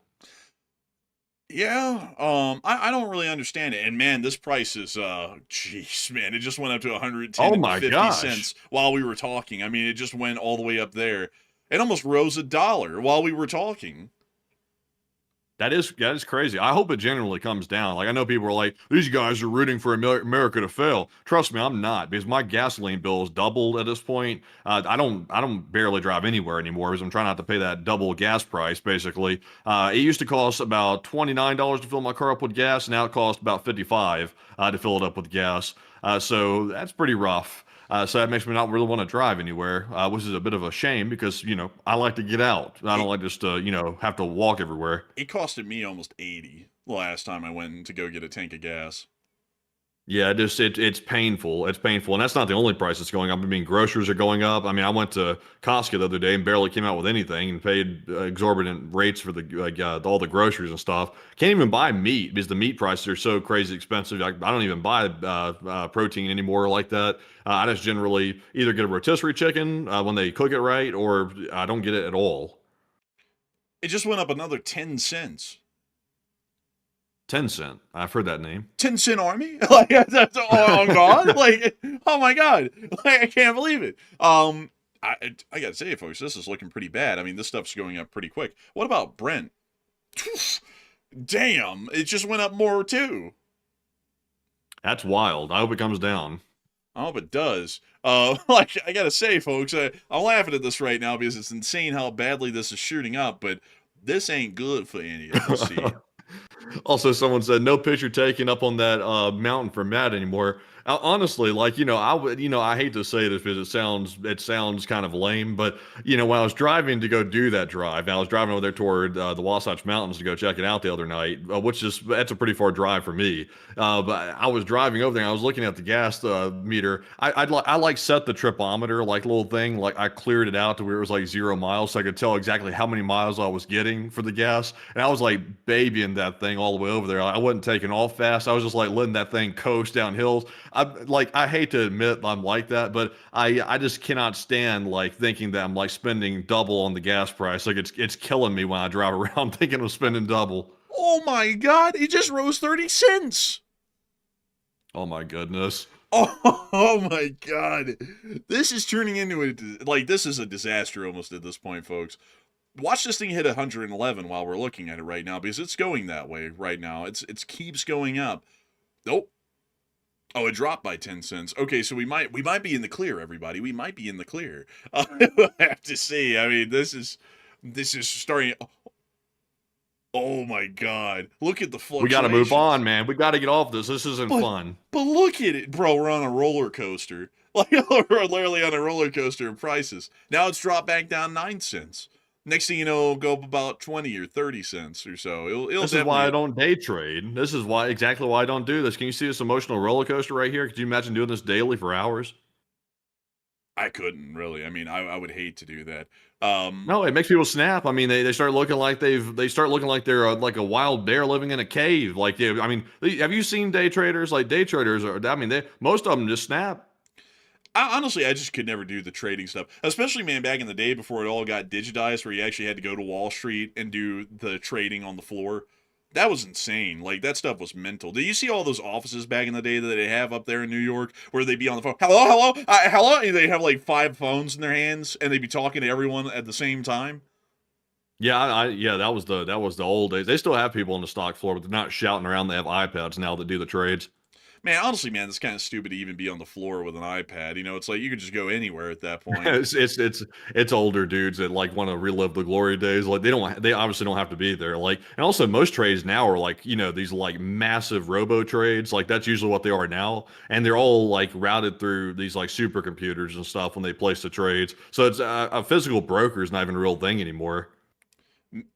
Yeah, I don't really understand it. And man, this price is, jeez, man, it just went up to 110 Oh and my 50 gosh. cents while we were talking. I mean, it just went all the way up there. It almost rose $1 while we were talking. That is crazy. I hope it generally comes down. Like I know people are like, these guys are rooting for America to fail. Trust me, I'm not, because my gasoline bill is doubled at this point. I don't barely drive anywhere anymore because I'm trying not to pay that double gas price. Basically, it used to cost about $29 to fill my car up with gas. Now it costs about $55 to fill it up with gas. So that's pretty rough. So that makes me not really want to drive anywhere, which is a bit of a shame because, you know, I like to get out. I don't like just to, you know, have to walk everywhere. It costed me almost 80 the last time I went to go get a tank of gas. Yeah, it's painful. It's painful, and that's not the only price that's going up. I mean, groceries are going up. I mean, I went to Costco the other day and barely came out with anything, and paid exorbitant rates for all the groceries and stuff. Can't even buy meat because the meat prices are so crazy expensive. I don't even buy protein anymore like that. I just generally either get a rotisserie chicken when they cook it right, or I don't get it at all. It just went up another 10 cents. 10 Cent. I've heard that name. 10-cent army? Like, that's on God? Like, oh my God. Like, I can't believe it. I gotta say, folks, this is looking pretty bad. I mean, this stuff's going up pretty quick. What about Brent? Damn, it just went up more too. That's wild. I hope it comes down. I hope it does. Like, I gotta say, folks, I'm laughing at this right now because it's insane how badly this is shooting up, but this ain't good for any of us. See? Also, someone said no picture taken up on that mountain for Matt anymore. Honestly, like, you know, I hate to say this because it sounds kind of lame, but you know, when I was driving to go do that drive, and I was driving over there toward the Wasatch Mountains to go check it out the other night, that's a pretty far drive for me. But I was driving over there, and I was looking at the gas meter. I like set the tripometer like little thing, like I cleared it out to where it was like 0 miles, so I could tell exactly how many miles I was getting for the gas, and I was like babying that thing all the way over there. I wasn't taking off fast. I was just like letting that thing coast down hills. I hate to admit I'm like that, but I just cannot stand like thinking that I'm like spending double on the gas price. Like it's killing me when I drive around thinking of spending double. Oh my God, it just rose 30 cents. Oh my goodness. Oh my God. This is turning into this is a disaster almost at this point, folks. Watch this thing hit 111 while we're looking at it right now, because it's going that way right now. It keeps going up. Nope. Oh, it dropped by 10 cents. Okay, so we might be in the clear, everybody. We might be in the clear. I have to see. I mean, this is starting. Oh my God! Look at the fluctuations. We got to move on, man. We got to get off this. This isn't fun. But look at it, bro. We're on a roller coaster. Like, we're literally on a roller coaster of prices. Now it's dropped back down 9 cents. Next thing you know, it'll go up about 20 or 30 cents or so. This is why I don't day trade. This is exactly why I don't do this. Can you see this emotional roller coaster right here? Could you imagine doing this daily for hours? I couldn't really. I mean, I would hate to do that. No, it makes people snap. I mean, they start looking like they're like a wild bear living in a cave. Like, yeah, I mean, have you seen day traders? Like day traders most of them just snap. Honestly, I just could never do the trading stuff, especially, man, back in the day before it all got digitized, where you actually had to go to Wall Street and do the trading on the floor. That was insane. Like, that stuff was mental. Did you see all those offices back in the day that they have up there in New York, where they'd be on the phone, hello, and they have like 5 phones in their hands, and they'd be talking to everyone at the same time? Yeah, that was the old days. They still have people on the stock floor, but they're not shouting around. They have iPads now that do the trades. Man, honestly, man, it's kind of stupid to even be on the floor with an iPad. You know, it's like you could just go anywhere at that point. It's older dudes that like want to relive the glory days. Like they obviously don't have to be there. Like, and also most trades now are like, these like massive robo trades. Like that's usually what they are now. And they're all like routed through these like supercomputers and stuff when they place the trades. So it's a physical broker is not even a real thing anymore.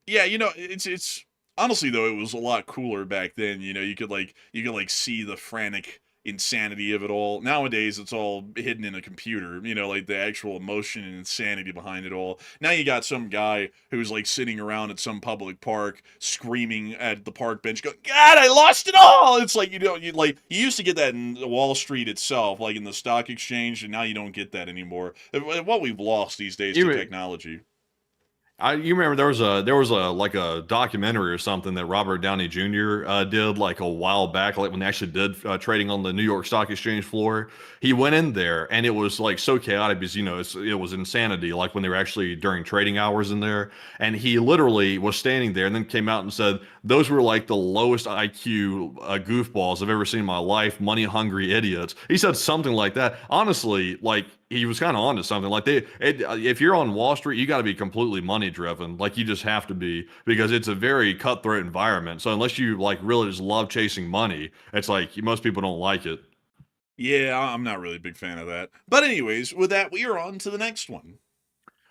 Yeah, it's honestly though it was a lot cooler back then. You could see the frantic insanity of it all. Nowadays it's all hidden in a computer, like the actual emotion and insanity behind it all. Now you got some guy who's like sitting around at some public park screaming at the park bench going, God, I lost it all. It's like you used to get that in Wall Street itself, like in the stock exchange, and now you don't get that anymore. What we've lost these days to technology. You remember there was a like a documentary or something that Robert Downey Jr. Did like a while back, like when they actually did trading on the New York Stock Exchange floor. He went in there and it was like so chaotic because it was insanity. Like when they were actually during trading hours in there, and he literally was standing there and then came out and said those were like the lowest IQ goofballs I've ever seen in my life, money hungry idiots. He said something like that. Honestly, like. He was kind of onto something. Like if you're on Wall Street, you got to be completely money driven. Like you just have to be, because it's a very cutthroat environment. So unless you like really just love chasing money, it's like most people don't like it. Yeah, I'm not really a big fan of that. But anyways, with that, we are on to the next one.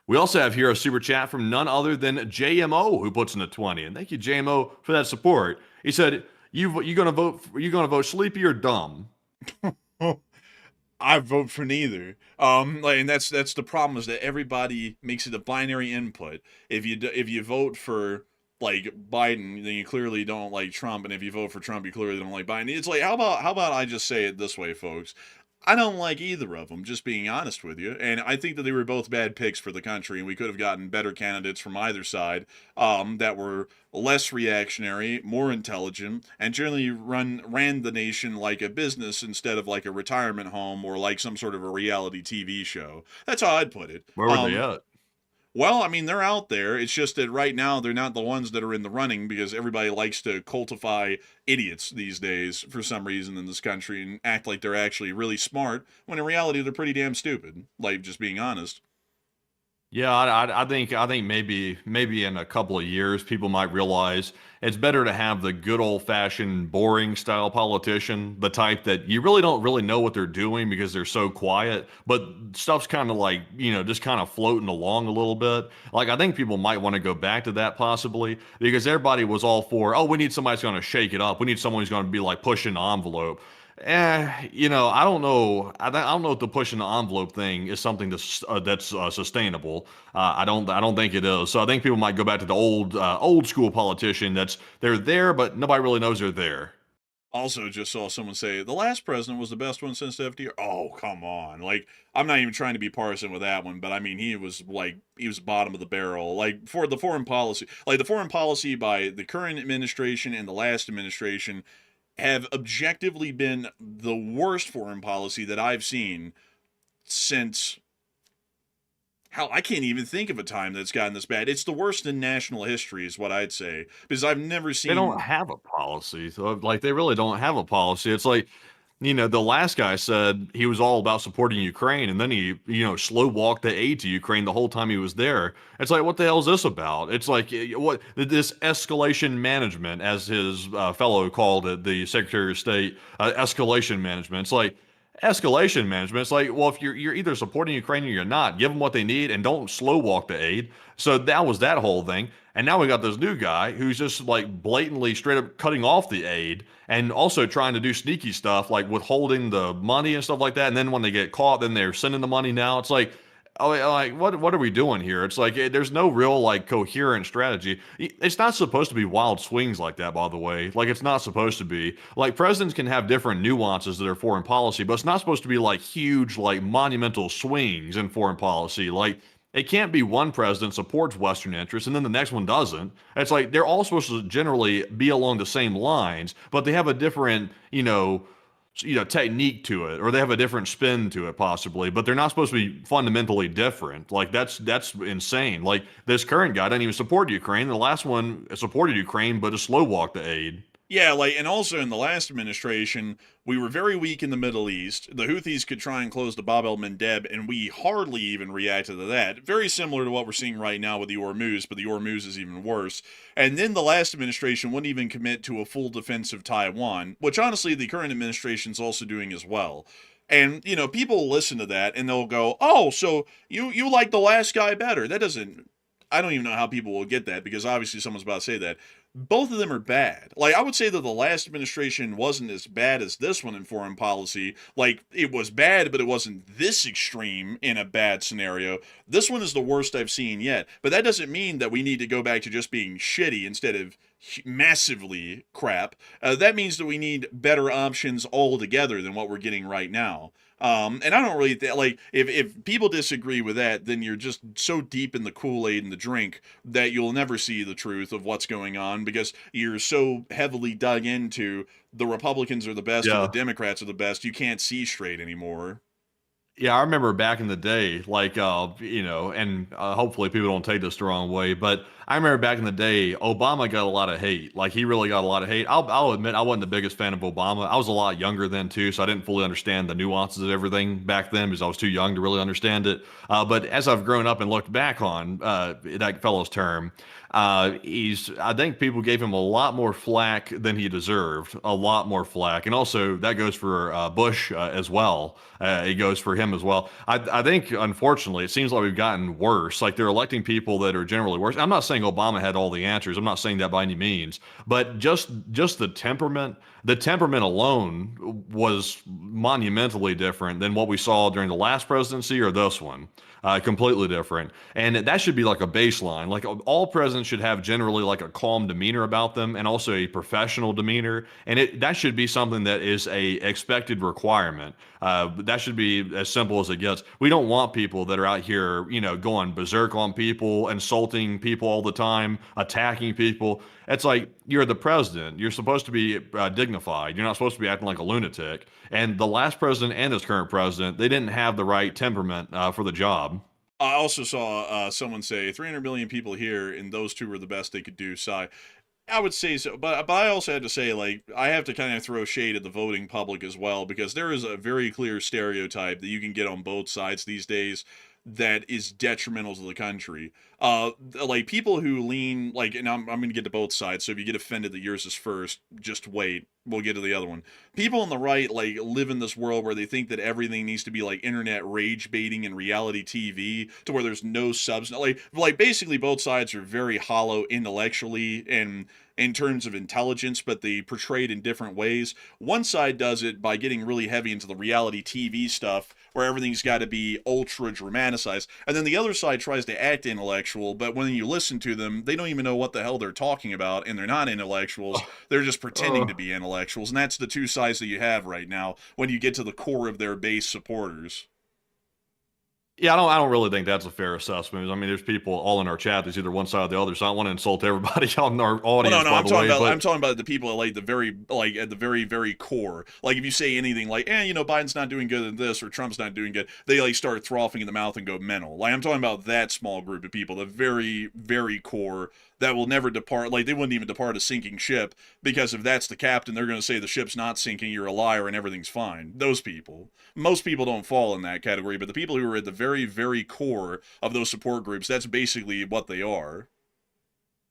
We also have here a super chat from none other than JMO, who puts in a 20. And thank you, JMO, for that support. He said, you gonna vote sleepy or dumb? I vote for neither. And that's the problem, is that everybody makes it a binary input. If you vote for like Biden, then you clearly don't like Trump, and if you vote for Trump, you clearly don't like Biden. It's like how about I just say it this way, folks? I don't like either of them, just being honest with you. And I think that they were both bad picks for the country, and we could have gotten better candidates from either side that were less reactionary, more intelligent, and generally ran the nation like a business instead of like a retirement home or like some sort of a reality TV show. That's how I'd put it. Where were they at? Well, I mean, they're out there. It's just that right now they're not the ones that are in the running, because everybody likes to cultify idiots these days for some reason in this country and act like they're actually really smart, when in reality they're pretty damn stupid. Like, just being honest. Yeah, I think maybe in a couple of years people might realize it's better to have the good old fashioned boring style politician, the type that you really don't really know what they're doing because they're so quiet, but stuff's kind of like, just kind of floating along a little bit. Like I think people might want to go back to that possibly, because everybody was all for, oh, we need somebody who's going to shake it up. We need someone who's going to be like pushing the envelope. I don't know. I don't know if the pushing the envelope thing is something that's sustainable. I don't think it is. So I think people might go back to the old school politician they're there, but nobody really knows they're there. Also, just saw someone say the last president was the best one since FDR. Oh, come on! Like, I'm not even trying to be partisan with that one, but I mean, he was bottom of the barrel. Like for the foreign policy, by the current administration and the last administration have objectively been the worst foreign policy that I've seen since, hell, I can't even think of a time that's gotten this bad. It's the worst in national history is what I'd say, because I've never seen... They don't have a policy. So, like, they really don't have a policy. It's like, the last guy said he was all about supporting Ukraine, and then he, slow walked the aid to Ukraine the whole time he was there. It's like, what the hell is this about? It's like, what this escalation management, as his fellow called it, the Secretary of State, escalation management. It's like, escalation management. It's like, well, if you're either supporting Ukraine or you're not, give them what they need and don't slow walk the aid. So that was that whole thing. And now we got this new guy who's just like blatantly straight up cutting off the aid and also trying to do sneaky stuff like withholding the money and stuff like that. And then when they get caught, then they're sending the money now. It's like, what are we doing here? It's like there's no real like coherent strategy. It's not supposed to be wild swings like that, by the way. Like it's not supposed to be. Like presidents can have different nuances to their foreign policy, but it's not supposed to be like huge, like monumental swings in foreign policy. Like it can't be one president supports Western interests and then the next one doesn't. It's like they're all supposed to generally be along the same lines, but they have a different, technique to it, or they have a different spin to it possibly, but they're not supposed to be fundamentally different. Like that's insane. Like this current guy doesn't even support Ukraine. The last one supported Ukraine, but just slow walked the aid. Yeah, like, and also in the last administration, we were very weak in the Middle East. The Houthis could try and close the Bab el-Mandeb, and we hardly even reacted to that. Very similar to what we're seeing right now with the Hormuz, but the Hormuz is even worse. And then the last administration wouldn't even commit to a full defense of Taiwan, which honestly the current administration is also doing as well. And, you know, people listen to that and they'll go, oh, so you like the last guy better. That doesn't, I don't even know how people will get that, because obviously someone's about to say that. Both of them are bad. Like, I would say that the last administration wasn't as bad as this one in foreign policy. Like, it was bad, but it wasn't this extreme in a bad scenario. This one is the worst I've seen yet. But that doesn't mean that we need to go back to just being shitty instead of massively crap. That means that we need better options altogether than what we're getting right now. And I don't really like, if people disagree with that, then you're just so deep in the Kool-Aid and the drink that you'll never see the truth of what's going on, because you're so heavily dug into the Republicans are the best and the Democrats are the best, you can't see straight anymore. Yeah, I remember back in the day, like, you know, and hopefully people don't take this the wrong way, but I remember back in the day, Obama got a lot of hate. Like, he really got a lot of hate. I'll admit I wasn't the biggest fan of Obama. I was a lot younger then, too, so I didn't fully understand the nuances of everything back then because I was too young to really understand it. But as I've grown up and looked back on that fellow's term, I think people gave him a lot more flack than he deserved, a lot more flack. And also that goes for Bush as well. It goes for him as well. I think, unfortunately, it seems like we've gotten worse. Like, they're electing people that are generally worse. I'm not saying Obama had all the answers. I'm not saying that by any means, but just the temperament alone was monumentally different than what we saw during the last presidency or this one. Completely different. And that should be like a baseline. Like, all presidents should have generally like a calm demeanor about them and also a professional demeanor. And that should be something that is a expected requirement. That should be as simple as it gets. We don't want people that are out here, you know, going berserk on people, insulting people all the time, attacking people. It's like, you're the president. You're supposed to be dignified. You're not supposed to be acting like a lunatic. And the last president and this current president, they didn't have the right temperament for the job. I also saw someone say 300 million people here, and those two were the best they could do. So I would say so, but I also had to say, like, I have to kind of throw shade at the voting public as well, because there is a very clear stereotype that you can get on both sides these days that is detrimental to the country. Like, people who lean, like, and I'm going to get to both sides, so if you get offended that yours is first, just wait. We'll get to the other one. People on the right, like, live in this world where they think that everything needs to be, like, internet rage baiting and reality TV, to where there's no substance. Like basically both sides are very hollow intellectually and in terms of intelligence, but they portray it in different ways. One side does it by getting really heavy into the reality TV stuff, where everything's got to be ultra dramatized, and then the other side tries to act intellectual, but when you listen to them, they don't even know what the hell they're talking about, and they're not intellectuals. They're just pretending to be intellectuals, and that's the two sides that you have right now when you get to the core of their base supporters. Yeah, I don't really think that's a fair assessment. I mean, there's people all in our chat that's either one side or the other, so I don't want to insult everybody on our audience. Well, no, I'm talking about the people at at the very, very core. Like, if you say anything like, you know, Biden's not doing good at this or Trump's not doing good, they like start frothing in the mouth and go mental. Like, I'm talking about that small group of people, the very, very core that will never depart. Like, they wouldn't even depart a sinking ship, because if that's the captain, they're going to say the ship's not sinking, you're a liar, and everything's fine. Those people. Most people don't fall in that category, but the people who are at the very, very core of those support groups, that's basically what they are.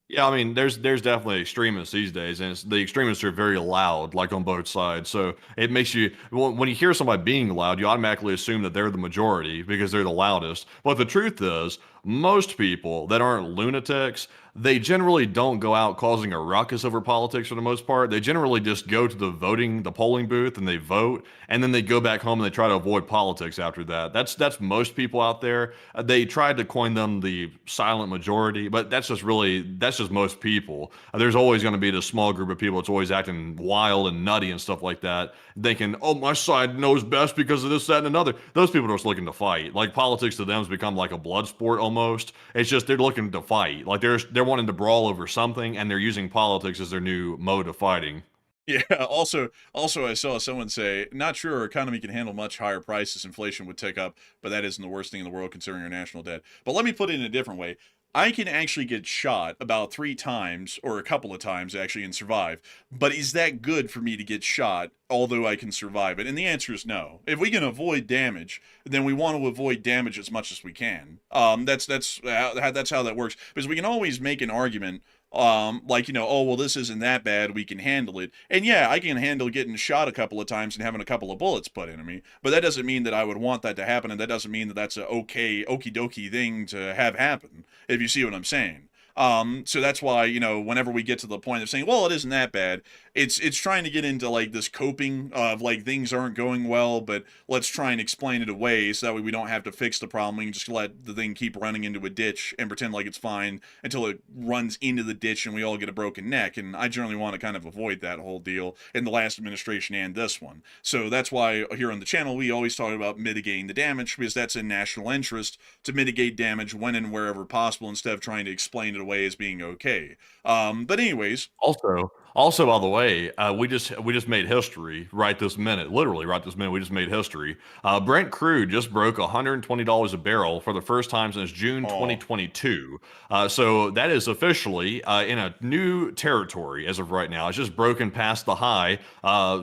Yeah, I mean, there's definitely extremists these days, and the extremists are very loud, like on both sides. So it makes you, when you hear somebody being loud, you automatically assume that they're the majority because they're the loudest. But the truth is, most people that aren't lunatics, they generally don't go out causing a ruckus over politics for the most part. They generally just go to the polling booth and they vote, and then they go back home and they try to avoid politics after that. That's most people out there. They tried to coin them the silent majority, but that's just most people. There's always going to be this small group of people that's always acting wild and nutty and stuff like that, thinking, oh, my side knows best because of this, that, and another. Those people are just looking to fight. Like, politics to them has become like a blood sport almost. It's just they're looking to fight. Like, they're wanting to brawl over something, and they're using politics as their new mode of fighting. Yeah, also I saw someone say, not sure our economy can handle much higher prices, inflation would tick up, but that isn't the worst thing in the world considering our national debt. But let me put it in a different way. I can actually get shot about 3 times, or a couple of times actually, and survive. But is that good for me to get shot, although I can survive it? And the answer is no. If we can avoid damage, then we want to avoid damage as much as we can. That's how that works. Because we can always make an argument, like, oh, well, this isn't that bad, we can handle it. And yeah, I can handle getting shot a couple of times and having a couple of bullets put into me, but that doesn't mean that I would want that to happen, and that doesn't mean that that's a okie dokie thing to have happen, if you see what I'm saying. So that's why, whenever we get to the point of saying, well, it isn't that bad, it's trying to get into like this coping of like things aren't going well, but let's try and explain it away so that way we don't have to fix the problem. We can just let the thing keep running into a ditch and pretend like it's fine until it runs into the ditch and we all get a broken neck. And I generally want to kind of avoid that whole deal in the last administration and this one. So that's why here on the channel we always talk about mitigating the damage, because that's in national interest to mitigate damage when and wherever possible, instead of trying to explain it away as being okay. But anyways, Also, by the way, we just made history right this minute. Literally, right this minute, we just made history. Brent crude just broke $120 a barrel for the first time since June 2022. So that is officially in a new territory as of right now. It's just broken past the high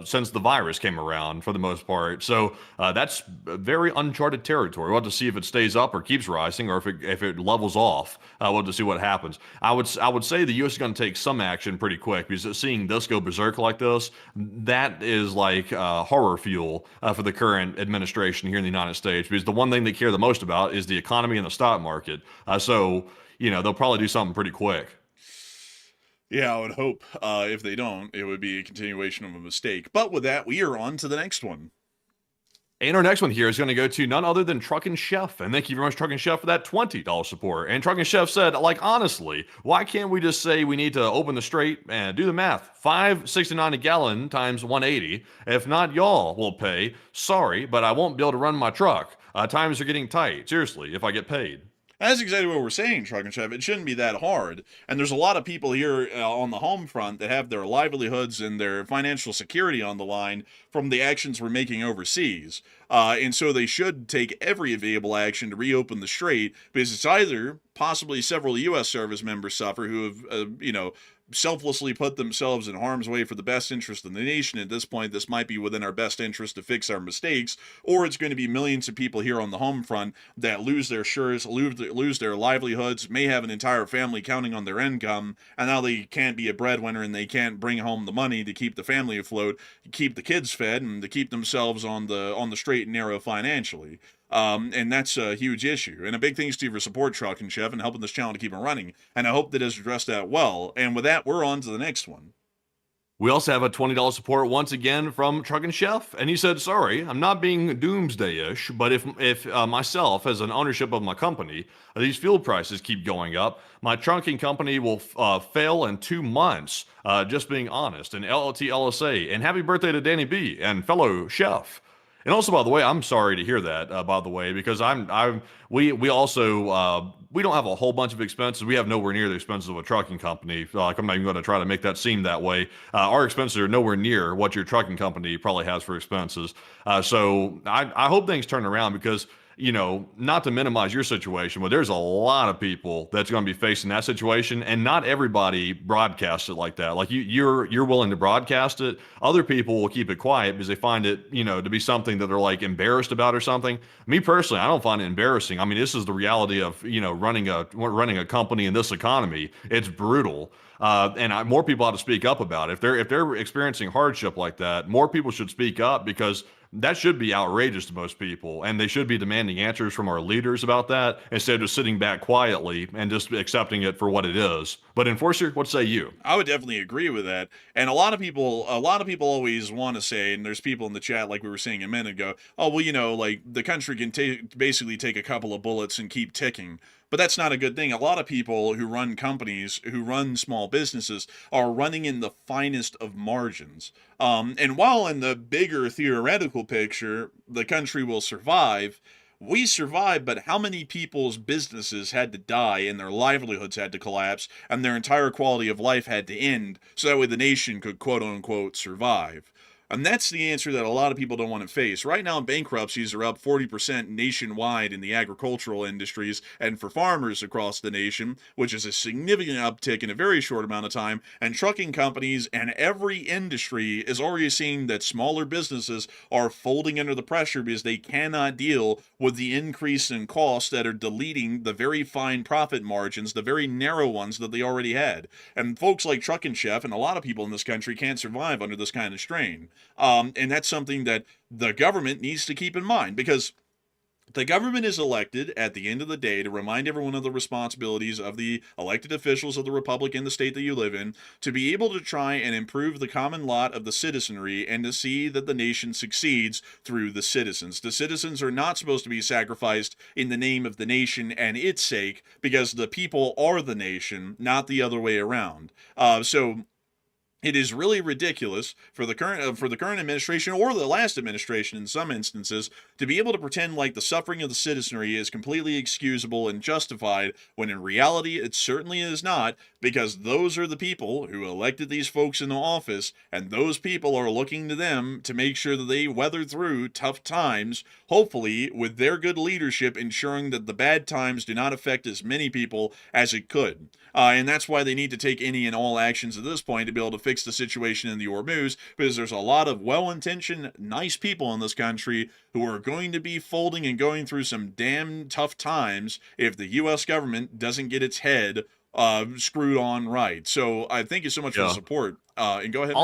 since the virus came around for the most part. So that's very uncharted territory. We'll have to see if it stays up or keeps rising, or if it levels off. We'll have to see what happens. I would say the U.S. is going to take some action pretty quick, because seeing this go berserk like this, that is like horror fuel for the current administration here in the United States, because the one thing they care the most about is the economy and the stock market. So, they'll probably do something pretty quick. Yeah, I would hope if they don't, it would be a continuation of a mistake. But with that, we are on to the next one. And our next one here is going to go to none other than Truckin' Chef. And thank you very much, Truckin' Chef, for that $20 support. And Truckin' Chef said, like, honestly, why can't we just say we need to open the strait and do the math? $5.69 a gallon times 180. If not, y'all will pay. Sorry, but I won't be able to run my truck. Times are getting tight. Seriously, if I get paid. That's exactly what we're saying, Truck and Chef. It shouldn't be that hard. And there's a lot of people here on the home front that have their livelihoods and their financial security on the line from the actions we're making overseas. And so they should take every available action to reopen the strait, because it's either possibly several U.S. service members suffer who have, selflessly put themselves in harm's way for the best interest of the nation. At this point, this might be within our best interest to fix our mistakes, or it's going to be millions of people here on the home front that lose their shirts, lose their livelihoods, may have an entire family counting on their income, and now they can't be a breadwinner and they can't bring home the money to keep the family afloat, keep the kids fed, and to keep themselves on the straight and narrow financially. And that's a huge issue. And a big thanks to you for support, Truck and Chef, and helping this channel to keep it running. And I hope that has addressed that well. And with that, we're on to the next one. We also have a $20 support once again from Truckin' Chef, and he said, sorry, I'm not being doomsday-ish, but if myself, as an ownership of my company, these fuel prices keep going up, my trucking company will fail in 2 months, just being honest, and LLT LSA, and happy birthday to Danny B, and fellow chef. And also, by the way, I'm sorry to hear that, by the way, because we also, we don't have a whole bunch of expenses. We have nowhere near the expenses of a trucking company. I'm not even going to try to make that seem that way. Our expenses are nowhere near what your trucking company probably has for expenses. So I hope things turn around, because, not to minimize your situation, but there's a lot of people that's going to be facing that situation, and not everybody broadcasts it like that. Like you're willing to broadcast it. Other people will keep it quiet because they find it, to be something that they're like embarrassed about or something. Me personally, I don't find it embarrassing. I mean, this is the reality of, running a company in this economy. It's brutal. And more people ought to speak up about it. If they're experiencing hardship like that, more people should speak up, because that should be outrageous to most people, and they should be demanding answers from our leaders about that, instead of just sitting back quietly and just accepting it for what it is. But Enforcer, what say you? I would definitely agree with that. And a lot of people always want to say, and there's people in the chat, like we were saying a minute ago, oh, well, like the country can basically take a couple of bullets and keep ticking. But that's not a good thing. A lot of people who run companies, who run small businesses, are running in the finest of margins. And while in the bigger theoretical picture, the country will survive, we survived, but how many people's businesses had to die and their livelihoods had to collapse and their entire quality of life had to end so that way the nation could quote unquote survive? And that's the answer that a lot of people don't want to face. Right now, bankruptcies are up 40% nationwide in the agricultural industries and for farmers across the nation, which is a significant uptick in a very short amount of time. And trucking companies and every industry is already seeing that smaller businesses are folding under the pressure because they cannot deal with the increase in costs that are deleting the very fine profit margins, the very narrow ones that they already had. And folks like Truck and Chef and a lot of people in this country can't survive under this kind of strain. And that's something that the government needs to keep in mind, because the government is elected at the end of the day to remind everyone of the responsibilities of the elected officials of the republic in the state that you live in, to be able to try and improve the common lot of the citizenry and to see that the nation succeeds through the citizens. The citizens are not supposed to be sacrificed in the name of the nation and its sake, because the people are the nation, not the other way around. So it is really ridiculous for the current administration, or the last administration in some instances, to be able to pretend like the suffering of the citizenry is completely excusable and justified, when in reality it certainly is not, because those are the people who elected these folks into office, and those people are looking to them to make sure that they weather through tough times, hopefully with their good leadership ensuring that the bad times do not affect as many people as it could. And that's why they need to take any and all actions at this point to be able to fix the situation in the Hormuz, because there's a lot of well-intentioned, nice people in this country who are going to be folding and going through some damn tough times if the U.S. government doesn't get its head screwed on right. So I thank you so much for the support. And go ahead.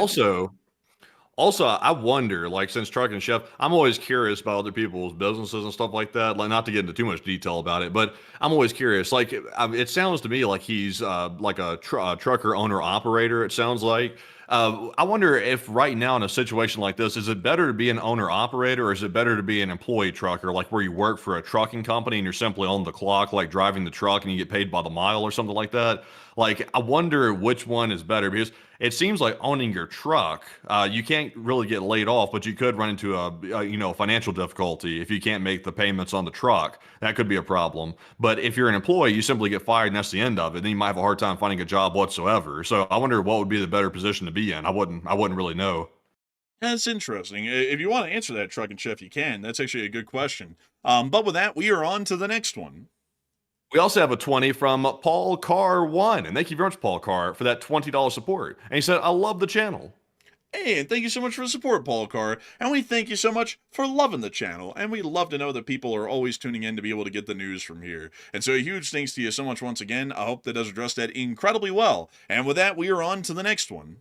Also, I wonder, like, since Truck and Chef, I'm always curious about other people's businesses and stuff like that. Like, not to get into too much detail about it, but I'm always curious. Like, it sounds to me like he's like a trucker owner operator. It sounds like. I wonder if right now in a situation like this, is it better to be an owner operator, or is it better to be an employee trucker, like where you work for a trucking company and you're simply on the clock, like driving the truck and you get paid by the mile or something like that? Like, I wonder which one is better, because it seems like owning your truck, you can't really get laid off, but you could run into a financial difficulty if you can't make the payments on the truck. That could be a problem. But if you're an employee, you simply get fired and that's the end of it. Then you might have a hard time finding a job whatsoever. So I wonder what would be the better position to be in. I wouldn't really know. That's interesting. If you want to answer that, Truck and Chef, you can. That's actually a good question. But with that, we are on to the next one. We also have a 20 from Paul Carr 1. And thank you very much, Paul Carr, for that $20 support. And he said, I love the channel. Hey, and thank you so much for the support, Paul Carr. And we thank you so much for loving the channel. And we love to know that people are always tuning in to be able to get the news from here. And so a huge thanks to you so much once again. I hope that does address that incredibly well. And with that, we are on to the next one.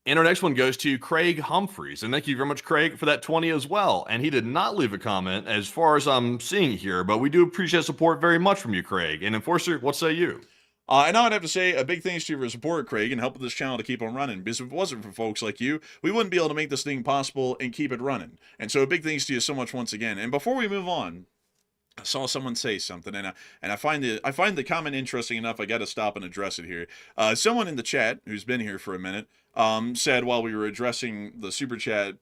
And our next one goes to Craig Humphreys. And thank you very much, Craig, for that 20 as well. And he did not leave a comment as far as I'm seeing here, but we do appreciate support very much from you, Craig. And Enforcer, what say you? And I would have to say a big thanks to you for your support, Craig, and helping this channel to keep on running. Because if it wasn't for folks like you, we wouldn't be able to make this thing possible and keep it running. And so a big thanks to you so much once again. And before we move on, I saw someone say something, and I find the comment interesting enough. I got to stop and address it here. Someone in the chat who's been here for a minute said, while we were addressing the super chat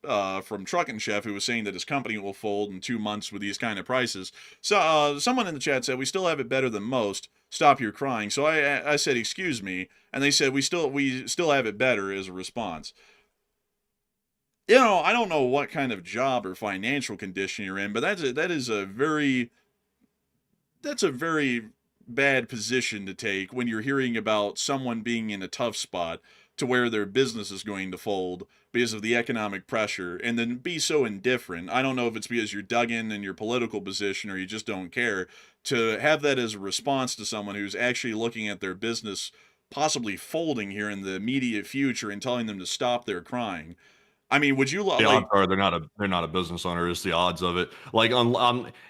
from Truck and Chef, who was saying that his company will fold in 2 months with these kind of prices. So someone in the chat said, we still have it better than most. Stop your crying. So I said, excuse me, and they said we still have it better as a response. You know, I don't know what kind of job or financial condition you're in, but that is a very bad position to take when you're hearing about someone being in a tough spot to where their business is going to fold because of the economic pressure, and then be so indifferent. I don't know if it's because you're dug in your political position or you just don't care, to have that as a response to someone who's actually looking at their business possibly folding here in the immediate future and telling them to stop their crying. I mean, would you the odds are they're not a business owner? Is the odds of it? Like,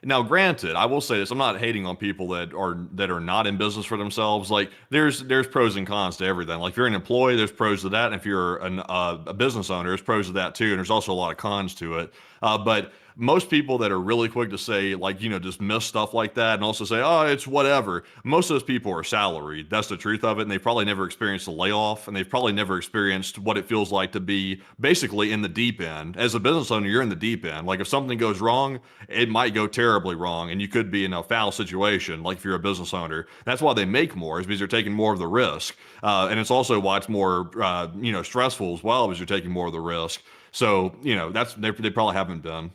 now, granted, I will say this: I'm not hating on people that are not in business for themselves. Like, there's pros and cons to everything. Like, if you're an employee, there's pros to that, and if you're a business owner, there's pros to that too. And there's also a lot of cons to it. But most people that are really quick to say, like, dismiss stuff like that and also say, oh, it's whatever. Most of those people are salaried. That's the truth of it. And they've probably never experienced a layoff, and they've probably never experienced what it feels like to be basically in the deep end. As a business owner, you're in the deep end. Like, if something goes wrong, it might go terribly wrong, and you could be in a foul situation. Like, if you're a business owner, that's why they make more, is because they're taking more of the risk. And it's also why it's more, stressful as well, because you're taking more of the risk. So, they probably haven't been.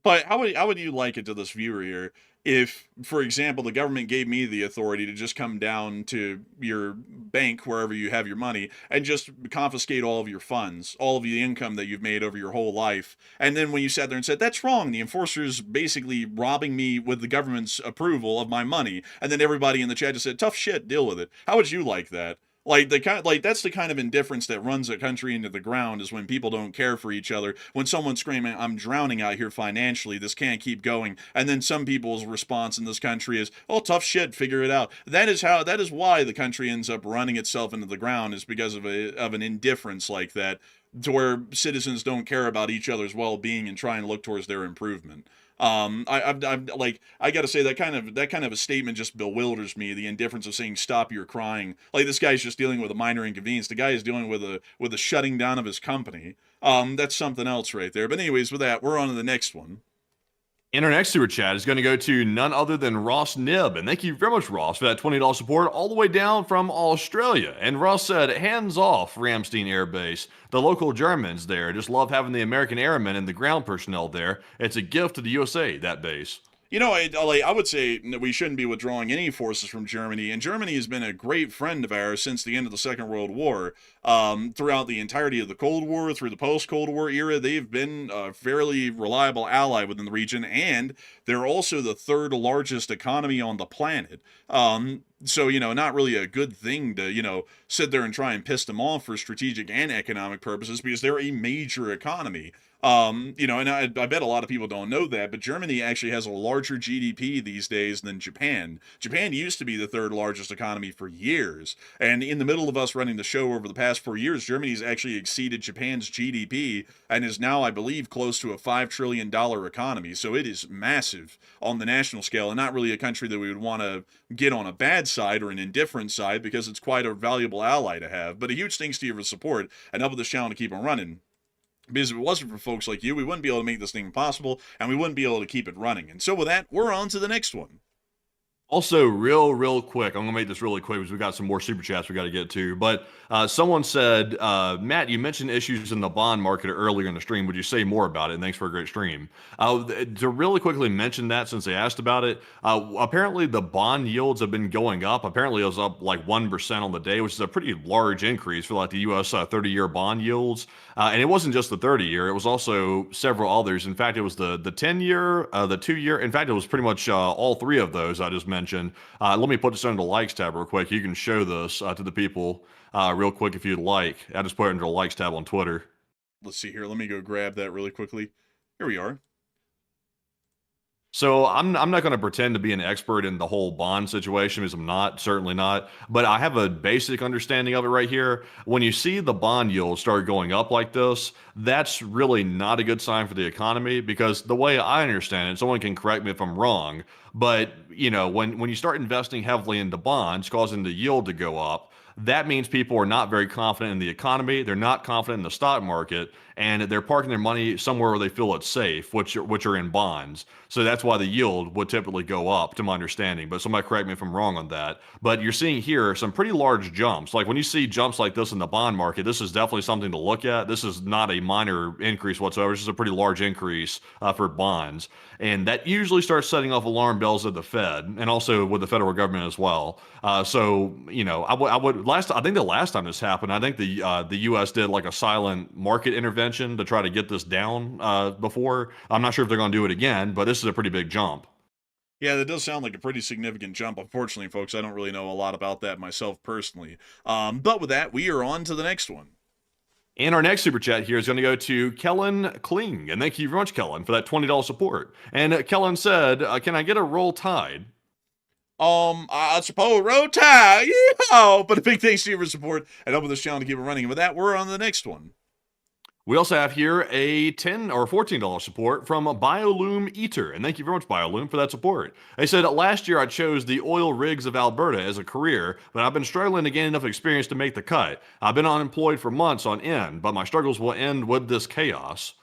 But how would you like it to this viewer here if, for example, the government gave me the authority to just come down to your bank, wherever you have your money, and just confiscate all of your funds, all of the income that you've made over your whole life, and then when you sat there and said, that's wrong, the enforcer's basically robbing me with the government's approval of my money, and then everybody in the chat just said, tough shit, deal with it. How would you like that? That's the kind of indifference that runs a country into the ground, is when people don't care for each other. When someone's screaming, I'm drowning out here financially, this can't keep going. And then some people's response in this country is, oh, tough shit, figure it out. That is why the country ends up running itself into the ground, is because of an indifference like that, to where citizens don't care about each other's well-being and try and look towards their improvement. I gotta say that kind of a statement just bewilders me. The indifference of saying stop your crying. Like, this guy's just dealing with a minor inconvenience. The guy is dealing with a shutting down of his company. That's something else right there. But anyways, with that, we're on to the next one. And our next super chat is going to go to none other than Ross Nib. And thank you very much, Ross, for that $20 support all the way down from Australia. And Ross said, hands off Ramstein Air Base. The local Germans there just love having the American airmen and the ground personnel there. It's a gift to the USA, that base. I would say that we shouldn't be withdrawing any forces from Germany, and Germany has been a great friend of ours since the end of the Second World War. Throughout the entirety of the Cold War, through the post-Cold War era, they've been a fairly reliable ally within the region, and they're also the third largest economy on the planet. So, not really a good thing to, sit there and try and piss them off for strategic and economic purposes, because they're a major economy. And I bet a lot of people don't know that, but Germany actually has a larger GDP these days than Japan. Japan used to be the third largest economy for years. And in the middle of us running the show over the past 4 years, Germany's actually exceeded Japan's GDP and is now, I believe, close to a $5 trillion economy. So it is massive on the national scale, and not really a country that we would want to get on a bad side or an indifferent side, because it's quite a valuable ally to have. But a huge thanks to you for support and helping this channel to keep on running. Because if it wasn't for folks like you, we wouldn't be able to make this thing possible, and we wouldn't be able to keep it running. And so with that, we're on to the next one. Also, real quick, I'm going to make this really quick because we got some more super chats we got to get to. But someone said, Matt, you mentioned issues in the bond market earlier in the stream. Would you say more about it? And thanks for a great stream. To really quickly mention that, since they asked about it, apparently the bond yields have been going up. Apparently it was up like 1% on the day, which is a pretty large increase for like the U.S. 30-year bond yields. And it wasn't just the 30-year. It was also several others. In fact, it was the 10-year, the 2-year. In fact, it was pretty much all three of those I just mentioned. Let me put this under the likes tab real quick. You can show this to the people real quick if you'd like. I just put it under the likes tab on Twitter. Let's see here. Let me go grab that really quickly. Here we are. So I'm not going to pretend to be an expert in the whole bond situation, because I'm not, certainly not. But I have a basic understanding of it right here. When you see the bond yield start going up like this, that's really not a good sign for the economy, because the way I understand it, someone can correct me if I'm wrong, but when you start investing heavily into bonds, causing the yield to go up, that means people are not very confident in the economy. They're not confident in the stock market, and they're parking their money somewhere where they feel it's safe, which are in bonds. So that's why the yield would typically go up, to my understanding. But somebody correct me if I'm wrong on that. But you're seeing here some pretty large jumps. Like when you see jumps like this in the bond market, this is definitely something to look at. This is not a minor increase whatsoever. This is a pretty large increase for bonds. And that usually starts setting off alarm bells at the Fed, and also with the federal government as well. I think the last time this happened, I think the U.S. did like a silent market intervention to try to get this down before. I'm not sure if they're going to do it again, but this is a pretty big jump. Yeah, that does sound like a pretty significant jump. Unfortunately, folks, I don't really know a lot about that myself personally. But with that, we are on to the next one. And our next super chat here is going to go to Kellen Kling. And thank you very much, Kellen, for that $20 support. And Kellen said, can I get a roll tide? I suppose roll tide, yeah. But a big thanks to you for support and helping this channel to keep it running. And with that, we're on to the next one. We also have here a $10 or $14 support from Biolume Eater. And thank you very much, Biolume, for that support. They said, last year I chose the oil rigs of Alberta as a career, but I've been struggling to gain enough experience to make the cut. I've been unemployed for months on end, but my struggles will end with this chaos.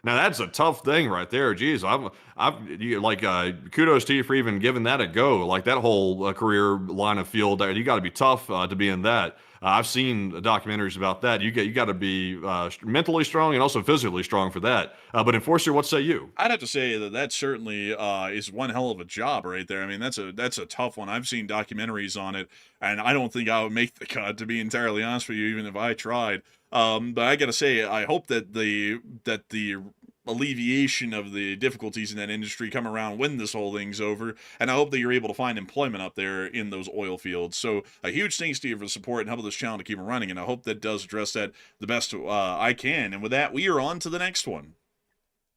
Now that's a tough thing right there. Geez, kudos to you for even giving that a go. Like that whole career line of field, you got to be tough to be in that. I've seen documentaries about that. You got to be mentally strong and also physically strong for that. But Enforcer, what say you? I'd have to say that certainly is one hell of a job right there. I mean, that's a tough one. I've seen documentaries on it, and I don't think I would make the cut, to be entirely honest with you, even if I tried. But I gotta say, I hope that the alleviation of the difficulties in that industry come around when this whole thing's over, and I hope that you're able to find employment up there in those oil fields. So a huge thanks to you for the support and helping this channel to keep it running, and I hope that does address that the best I can. And with that, we are on to the next one.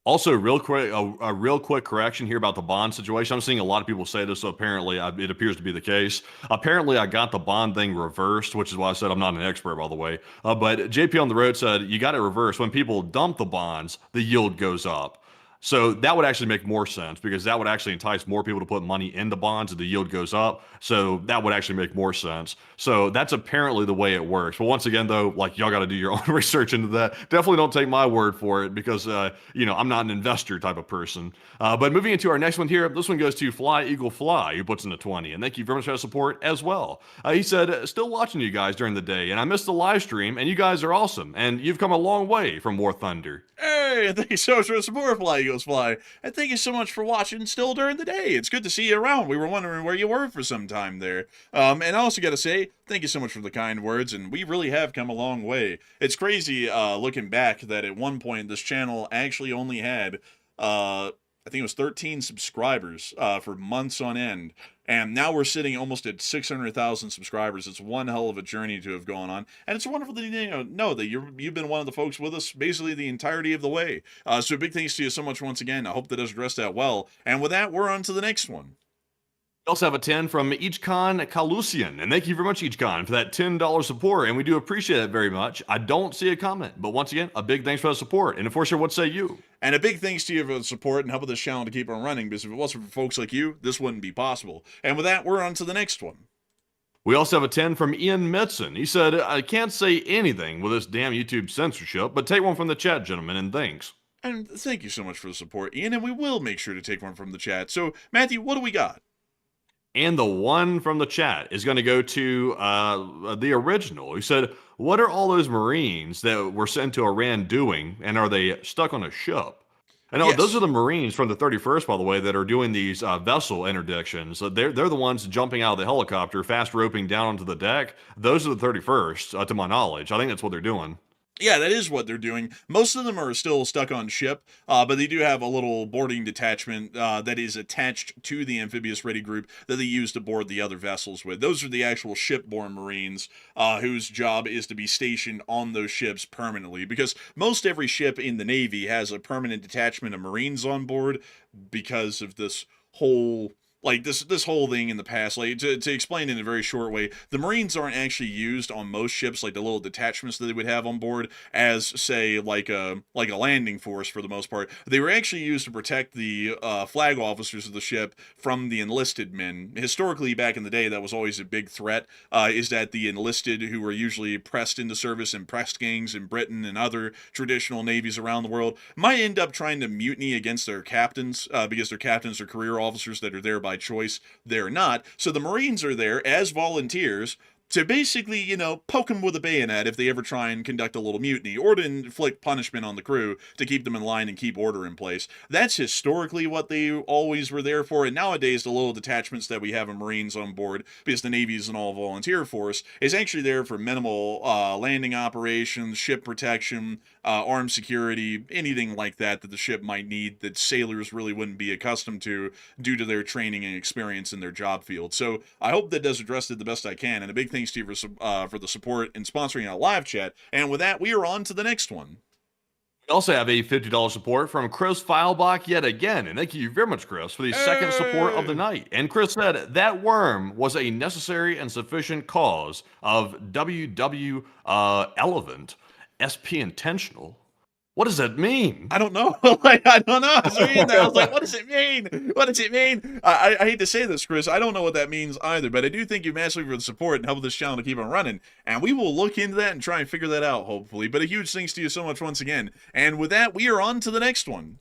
Also, real quick, a real quick correction here about the bond situation. I'm seeing a lot of people say this, so apparently it appears to be the case. Apparently, I got the bond thing reversed, which is why I said I'm not an expert, by the way. But JP on the road said you got it reversed. When people dump the bonds, the yield goes up. So that would actually make more sense, because that would actually entice more people to put money into bonds and the yield goes up. So that would actually make more sense. So that's apparently the way it works. But once again, though, like, y'all got to do your own research into that. Definitely don't take my word for it, because, I'm not an investor type of person. But moving into our next one here, this one goes to Fly Eagle Fly, who puts in a 20. And thank you very much for the support as well. He said, still watching you guys during the day, and I missed the live stream, and you guys are awesome. And you've come a long way from War Thunder. Hey, thank you so much for the support, Fly Eagles Fly. And thank you so much for watching still during the day. It's good to see you around. We were wondering where you were for some time there. And I also got to say, thank you so much for the kind words, and we really have come a long way. It's crazy looking back that at one point this channel actually only had, I think it was 13 subscribers for months on end. And now we're sitting almost at 600,000 subscribers. It's one hell of a journey to have gone on. And it's wonderful to know that you've been one of the folks with us basically the entirety of the way. So big thanks to you so much once again. I hope that does address that well. And with that, we're on to the next one. We also have a 10 from Ichkan Kalusian, and thank you very much, Ichkan, for that $10 support, and we do appreciate it very much. I don't see a comment, but once again, a big thanks for the support. And Enforcer, what say you? And a big thanks to you for the support and helping this channel to keep on running, because if it wasn't for folks like you, this wouldn't be possible. And with that, we're on to the next one. We also have a 10 from Ian Metzen. He said, I can't say anything with this damn YouTube censorship, but take one from the chat, gentlemen, and thanks. And thank you so much for the support, Ian, and we will make sure to take one from the chat. So, Matthew, what do we got? And the one from the chat is going to go to the original, who said, what are all those Marines that were sent to Iran doing, and are they stuck on a ship? And Yes. those are the Marines from the 31st, by the way, that are doing these vessel interdictions. They're the ones jumping out of the helicopter, fast roping down onto the deck. Those are the 31st, to my knowledge. I think that's what they're doing. Yeah, that is what they're doing. Most of them are still stuck on ship, but they do have a little boarding detachment that is attached to the amphibious ready group that they use to board the other vessels with. Those are the actual shipborne Marines whose job is to be stationed on those ships permanently, because most every ship in the Navy has a permanent detachment of Marines on board because of this whole... this whole thing in the past, to explain in a very short way, the Marines aren't actually used on most ships, like the little detachments that they would have on board, as, say, like a landing force for the most part. They were actually used to protect the flag officers of the ship from the enlisted men. Historically, back in the day, that was always a big threat, is that the enlisted, who were usually pressed into service in press gangs in Britain and other traditional navies around the world, might end up trying to mutiny against their captains, because their captains are career officers that are there by choice. They're not. So the Marines are there as volunteers to basically, poke them with a bayonet if they ever try and conduct a little mutiny, or to inflict punishment on the crew to keep them in line and keep order in place. That's historically what they always were there for, and nowadays the little detachments that we have of Marines on board, because the Navy is an all-volunteer force, is actually there for minimal landing operations, ship protection, armed security, anything like that the ship might need that sailors really wouldn't be accustomed to due to their training and experience in their job field. So I hope that does address it the best I can, and a big thanks to you for the support and sponsoring our live chat. And with that, we are on to the next one. We also have a $50 support from Chris Feilbach yet again, and thank you very much, Chris, for the second support of the night. And Chris said that worm was a necessary and sufficient cause of WW Elevant SP intentional. What does that mean? I don't know. I don't know. I was reading that. I was like, what does it mean? What does it mean? I hate to say this, Chris. I don't know what that means either, but I do thank you massively for the support and helping this channel to keep on running. And we will look into that and try and figure that out, hopefully. But a huge thanks to you so much once again. And with that, we are on to the next one.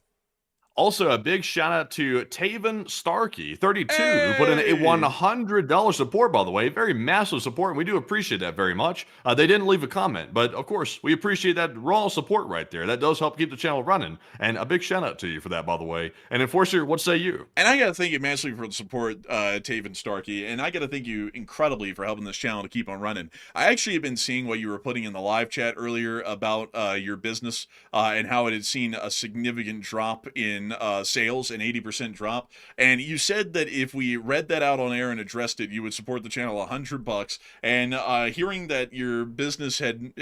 Also, a big shout out to Taven Starkey, 32, who put in a $100 support, by the way. Very massive support, and we do appreciate that very much. They didn't leave a comment, but of course, we appreciate that raw support right there. That does help keep the channel running. And a big shout out to you for that, by the way. And Enforcer, what say you? And I got to thank you massively for the support, Taven Starkey. And I got to thank you incredibly for helping this channel to keep on running. I actually have been seeing what you were putting in the live chat earlier about your business and how it had seen a significant drop in sales, an 80% drop. And you said that if we read that out on air and addressed it, you would support the channel $100. And hearing that your business had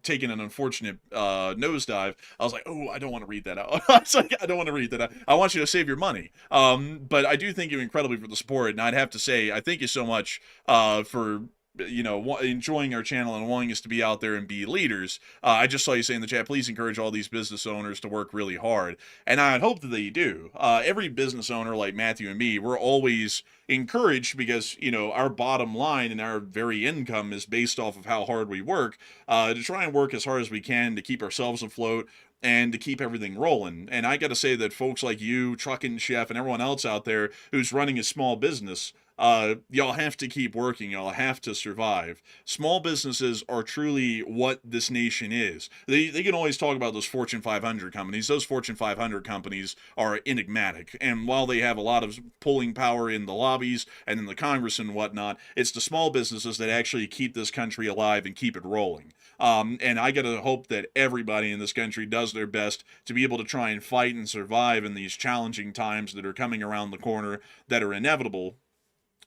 taken an unfortunate nosedive, I was like, oh, I don't want to read that out. I was like, I don't want to read that out. I want you to save your money. But I do thank you incredibly for the support. And I'd have to say, I thank you so much for enjoying our channel and wanting us to be out there and be leaders. I just saw you say in the chat, please encourage all these business owners to work really hard. And I'd hope that they do. Every business owner like Matthew and me, we're always encouraged because, our bottom line and our very income is based off of how hard we work, to try and work as hard as we can to keep ourselves afloat and to keep everything rolling. And I got to say that folks like you, Truckin' Chef, and everyone else out there who's running a small business, y'all have to keep working. Y'all have to survive. Small businesses are truly what this nation is. They can always talk about those Fortune 500 companies. Those Fortune 500 companies are enigmatic. And while they have a lot of pulling power in the lobbies and in the Congress and whatnot, it's the small businesses that actually keep this country alive and keep it rolling. And I got to hope that everybody in this country does their best to be able to try and fight and survive in these challenging times that are coming around the corner that are inevitable.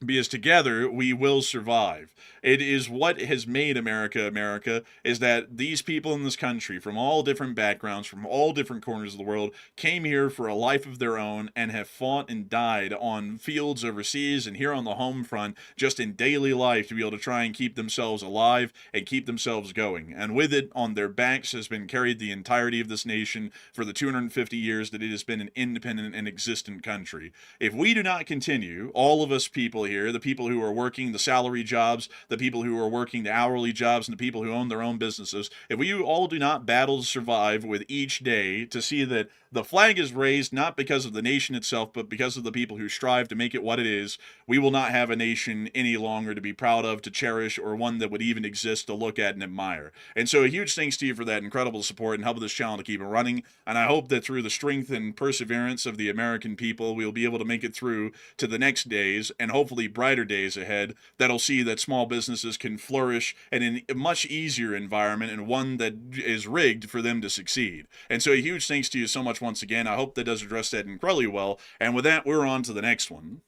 Because together we will survive. It is what has made America America, is that these people in this country from all different backgrounds, from all different corners of the world, came here for a life of their own and have fought and died on fields overseas and here on the home front, just in daily life, to be able to try and keep themselves alive and keep themselves going. And with it on their backs has been carried the entirety of this nation for the 250 years that it has been an independent and existent country. If we do not continue, all of us people here, the people who are working the salary jobs, the people who are working the hourly jobs, and the people who own their own businesses, if we all do not battle to survive with each day to see that the flag is raised not because of the nation itself, but because of the people who strive to make it what it is, we will not have a nation any longer to be proud of, to cherish, or one that would even exist to look at and admire. And so a huge thanks to you for that incredible support and helping this channel to keep it running. And I hope that through the strength and perseverance of the American people, we'll be able to make it through to the next days and hopefully brighter days ahead that'll see that small businesses can flourish in a much easier environment and one that is rigged for them to succeed. And so a huge thanks to you so much once again. I hope that does address that incredibly well. And with that, we're on to the next one.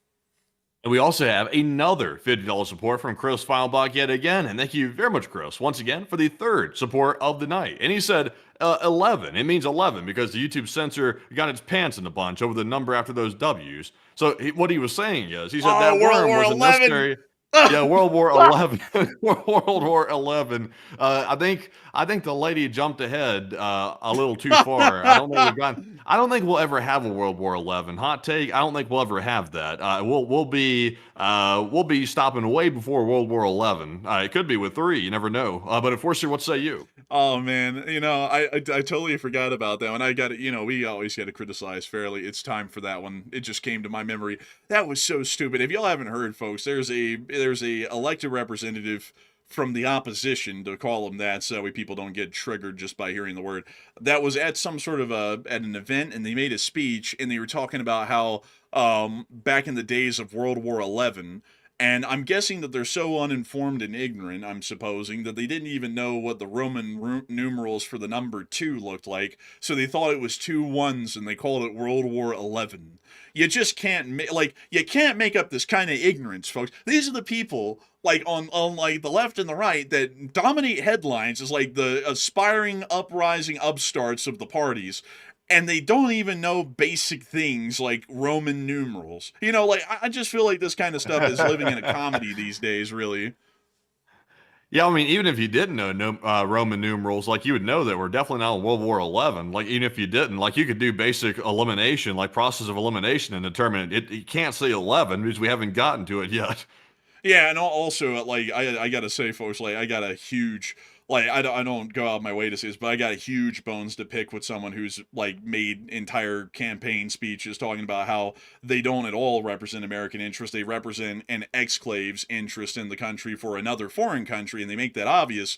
And we also have another $50 support from Chris Feilbach yet again. And thank you very much, Chris, once again, for the third support of the night. And he said 11. It means 11 because the YouTube censor got its pants in a bunch over the number after those W's. So what he was saying is, he said that World worm War wasn't 11. necessary. Yeah, World War 11. World War 11. I think the lady jumped ahead a little too far. I don't think we'll ever have a World War 11. Hot take. I don't think we'll ever have that. We'll be stopping way before World War 11. It could be with 3. You never know. But Enforcer, what say you? Oh man, I totally forgot about that one. I got it. We always got to criticize fairly. It's time for that one. It just came to my memory. That was so stupid. If y'all haven't heard, folks, there's a elected representative from the opposition, to call them that, so that way people don't get triggered just by hearing the word, that was at some sort of at an event, and they made a speech, and they were talking about how back in the days of World War 11. And I'm guessing that they're so uninformed and ignorant, I'm supposing, that they didn't even know what the Roman numerals for the number 2 looked like. So they thought it was 2 1s, and they called it World War 11. You just can't, you can't make up this kind of ignorance, folks. These are the people, on like the left and the right, that dominate headlines as like the aspiring, uprising upstarts of the parties. And they don't even know basic things like Roman numerals. I just feel like this kind of stuff is living in a comedy these days, really. Yeah, I mean, even if you didn't know Roman numerals, you would know that we're definitely not in World War 11. Even if you didn't, you could do basic elimination, process of elimination, and determine it. You can't say 11 because we haven't gotten to it yet. Yeah, and also like I gotta say, folks, like I got a huge like I don't go out my way to say this, but I got a huge bones to pick with someone who's like made entire campaign speeches talking about how they don't at all represent American interests. They represent an exclave's interest in the country for another foreign country, and they make that obvious.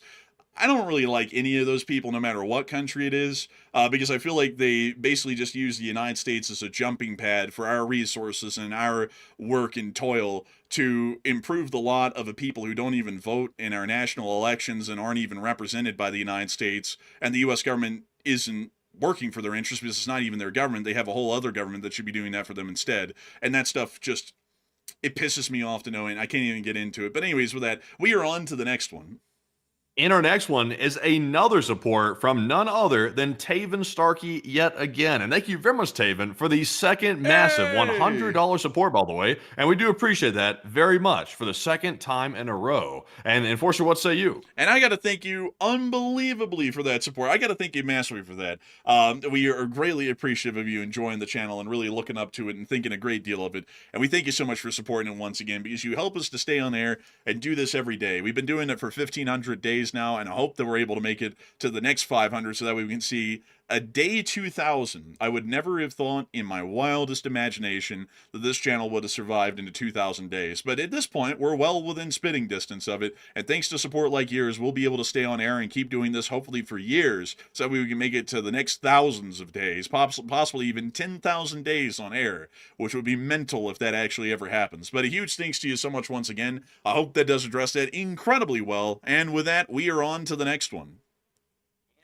I don't really like any of those people, no matter what country it is, because I feel like they basically just use the United States as a jumping pad for our resources and our work and toil to improve the lot of a people who don't even vote in our national elections and aren't even represented by the United States. And the U.S. government isn't working for their interests because it's not even their government. They have a whole other government that should be doing that for them instead. And that stuff just, it pisses me off to no end. I can't even get into it. But anyways, with that, we are on to the next one. And our next one is another support from none other than Taven Starkey yet again. And thank you very much, Taven, for the second massive $100 support, by the way. And we do appreciate that very much for the second time in a row. And Enforcer, what say you? And I got to thank you unbelievably for that support. I got to thank you massively for that. We are greatly appreciative of you enjoying the channel and really looking up to it and thinking a great deal of it. And we thank you so much for supporting it once again, because you help us to stay on air and do this every day. We've been doing it for 1,500 days now, and I hope that we're able to make it to the next 500 so that way we can see a day 2000. I would never have thought in my wildest imagination that this channel would have survived into 2,000 days. But at this point, we're well within spitting distance of it. And thanks to support like yours, we'll be able to stay on air and keep doing this hopefully for years so that we can make it to the next thousands of days, possibly even 10,000 days on air, which would be mental if that actually ever happens. But a huge thanks to you so much once again. I hope that does address that incredibly well. And with that, we are on to the next one.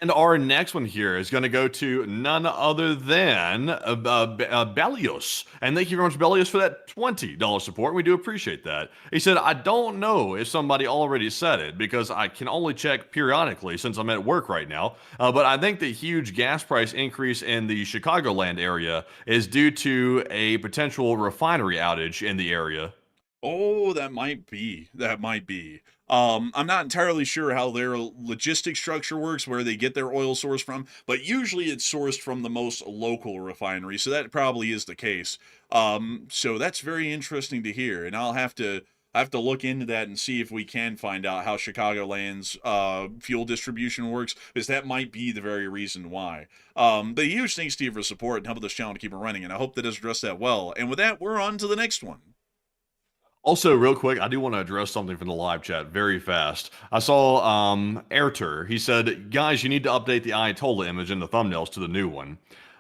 And our next one here is going to go to none other than Bellios. And thank you very much, Bellios, for that $20 support. We do appreciate that. He said, I don't know if somebody already said it because I can only check periodically since I'm at work right now. But I think the huge gas price increase in the Chicagoland area is due to a potential refinery outage in the area. Oh, that might be. That might be. I'm not entirely sure how their logistic structure works, where they get their oil source from, but usually it's sourced from the most local refinery, so that probably is the case. So that's very interesting to hear, and I'll have to look into that and see if we can find out how Chicagoland's fuel distribution works, because that might be the very reason why. But huge thanks to you for support and helping this channel to keep it running, and I hope that has addressed that well. And with that, we're on to the next one. Also, real quick, I do want to address something from the live chat very fast. I saw Airter. He said, guys, you need to update the Ayatollah image in the thumbnails to the new one.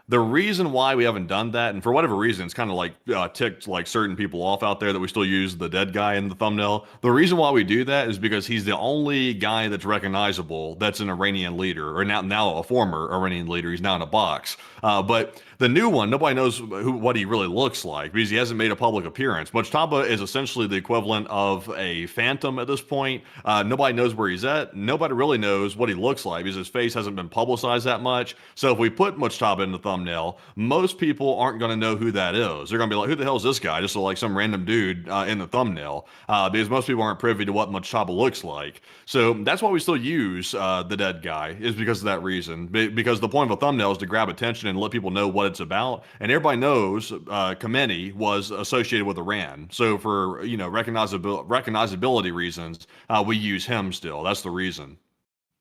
The reason why we haven't done that, and for whatever reason, it's kind of like ticked like certain people off out there that we still use the dead guy in the thumbnail. The reason why we do that is because he's the only guy that's recognizable that's an Iranian leader, or now a former Iranian leader. He's now in a box. But the new one, nobody knows what he really looks like because he hasn't made a public appearance. Mujtaba is essentially the equivalent of a phantom at this point. Nobody knows where he's at. Nobody really knows what he looks like because his face hasn't been publicized that much. So if we put Mujtaba in the thumbnail, most people aren't going to know who that is. They're going to be like, who the hell is this guy? Just like some random dude in the thumbnail because most people aren't privy to what Mujtaba looks like. So that's why we still use the dead guy, is because of that reason. Because the point of a thumbnail is to grab attention and let people know what it's about. And everybody knows Khamenei was associated with Iran. So for, recognizability reasons, we use him still. That's the reason.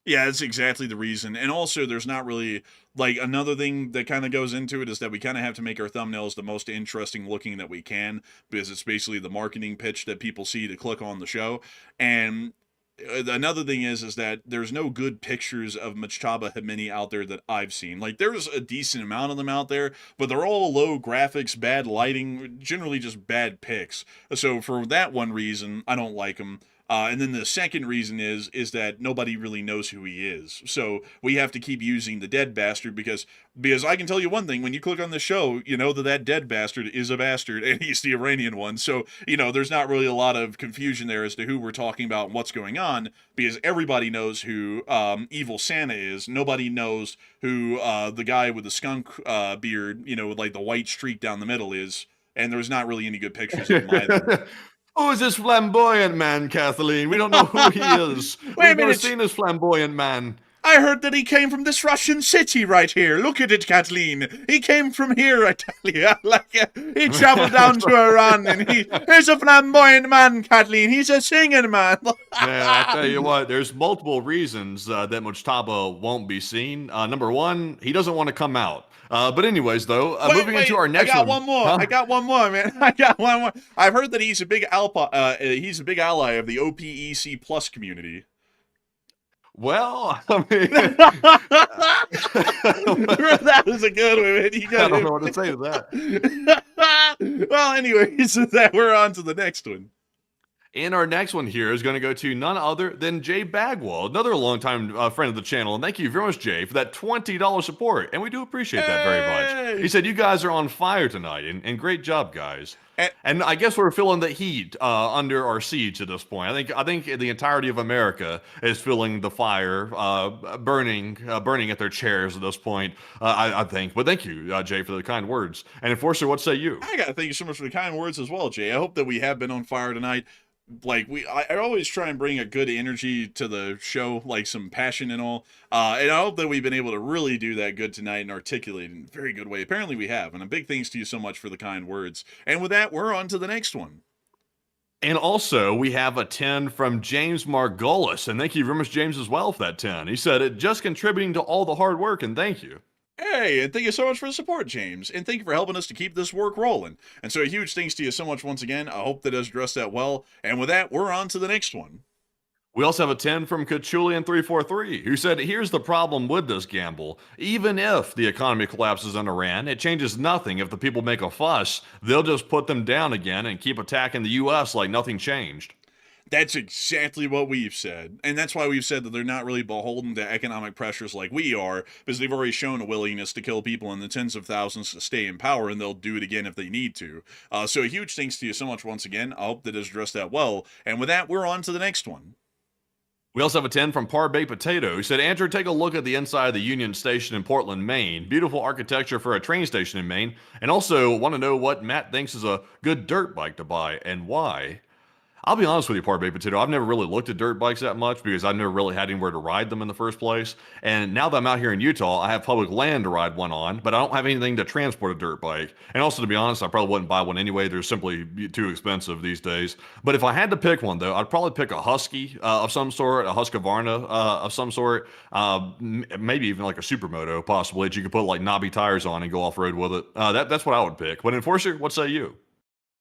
Yeah, that's exactly the reason. And also, there's not really, like, another thing that kind of goes into it is that we kind of have to make our thumbnails the most interesting looking that we can, because it's basically the marketing pitch that people see to click on the show. And another thing is that there's no good pictures of Mujtaba Khamenei out there that I've seen. Like, there's a decent amount of them out there, but they're all low graphics, bad lighting, generally just bad pics. So for that one reason, I don't like them. And then the second reason is that nobody really knows who he is. So we have to keep using the dead bastard because I can tell you one thing, when you click on the show, you know that dead bastard is a bastard and he's the Iranian one. So, there's not really a lot of confusion there as to who we're talking about and what's going on, because everybody knows who Evil Santa is. Nobody knows who the guy with the skunk beard, with like the white streak down the middle is. And there's not really any good pictures of him either. Who is this flamboyant man, Kathleen? We don't know who he is. Wait a We've never minute. seen this flamboyant man. I heard that he came from this Russian city right here. Look at it, Kathleen. He came from here, I tell you. He traveled down to Iran, and he's a flamboyant man, Kathleen. He's a singing man. Yeah, I tell you what, there's multiple reasons that Mujtaba won't be seen. Number one, he doesn't want to come out. But anyways, though, moving into our next one. I got one more. Huh? I got one more, man. I got one more. I've heard that he's a big ally of the OPEC plus community. Well, I mean, that was a good one, man. I don't know what to say to that. Well, anyways, we're on to the next one. And our next one here is going to go to none other than Jay Bagwell, another longtime friend of the channel. And thank you very much, Jay, for that $20 support. And we do appreciate that very much. He said, you guys are on fire tonight, and great job, guys. And I guess we're feeling the heat under our siege at this point. I think the entirety of America is feeling the fire burning at their chairs at this point, I think. But thank you, Jay, for the kind words. And Enforcer, what say you? I got to thank you so much for the kind words as well, Jay. I hope that we have been on fire tonight. Like I always try and bring a good energy to the show, like some passion and all. And I hope that we've been able to really do that good tonight and articulate in a very good way. Apparently we have. And a big thanks to you so much for the kind words. And with that, we're on to the next one. And also, we have a 10 from James Margolis. And thank you very much, James, as well, for that 10. He said, it just contributing to all the hard work, and thank you. Hey, and thank you so much for the support, James. And thank you for helping us to keep this work rolling. And so a huge thanks to you so much once again. I hope that has addressed that well. And with that, we're on to the next one. We also have a 10 from Cachulian343, who said, here's the problem with this gamble. Even if the economy collapses in Iran, it changes nothing if the people make a fuss. They'll just put them down again and keep attacking the U.S. like nothing changed. That's exactly what we've said. And that's why we've said that they're not really beholden to economic pressures like we are, because they've already shown a willingness to kill people in the tens of thousands to stay in power, and they'll do it again if they need to. So a huge thanks to you so much once again. I hope that has addressed that well. And with that, we're on to the next one. We also have a 10 from Par Baked Potato, who said, Andrew, take a look at the inside of the Union Station in Portland, Maine. Beautiful architecture for a train station in Maine. And also want to know what Matt thinks is a good dirt bike to buy and why. I'll be honest with you, Par Baked Potato, I've never really looked at dirt bikes that much because I've never really had anywhere to ride them in the first place. And now that I'm out here in Utah, I have public land to ride one on, but I don't have anything to transport a dirt bike. And also, to be honest, I probably wouldn't buy one anyway. They're simply too expensive these days. But if I had to pick one, though, I'd probably pick a Husky of some sort, a Husqvarna of some sort, maybe even like a Supermoto, possibly, that you could put like knobby tires on and go off-road with it. That's what I would pick. But Enforcer, what say you?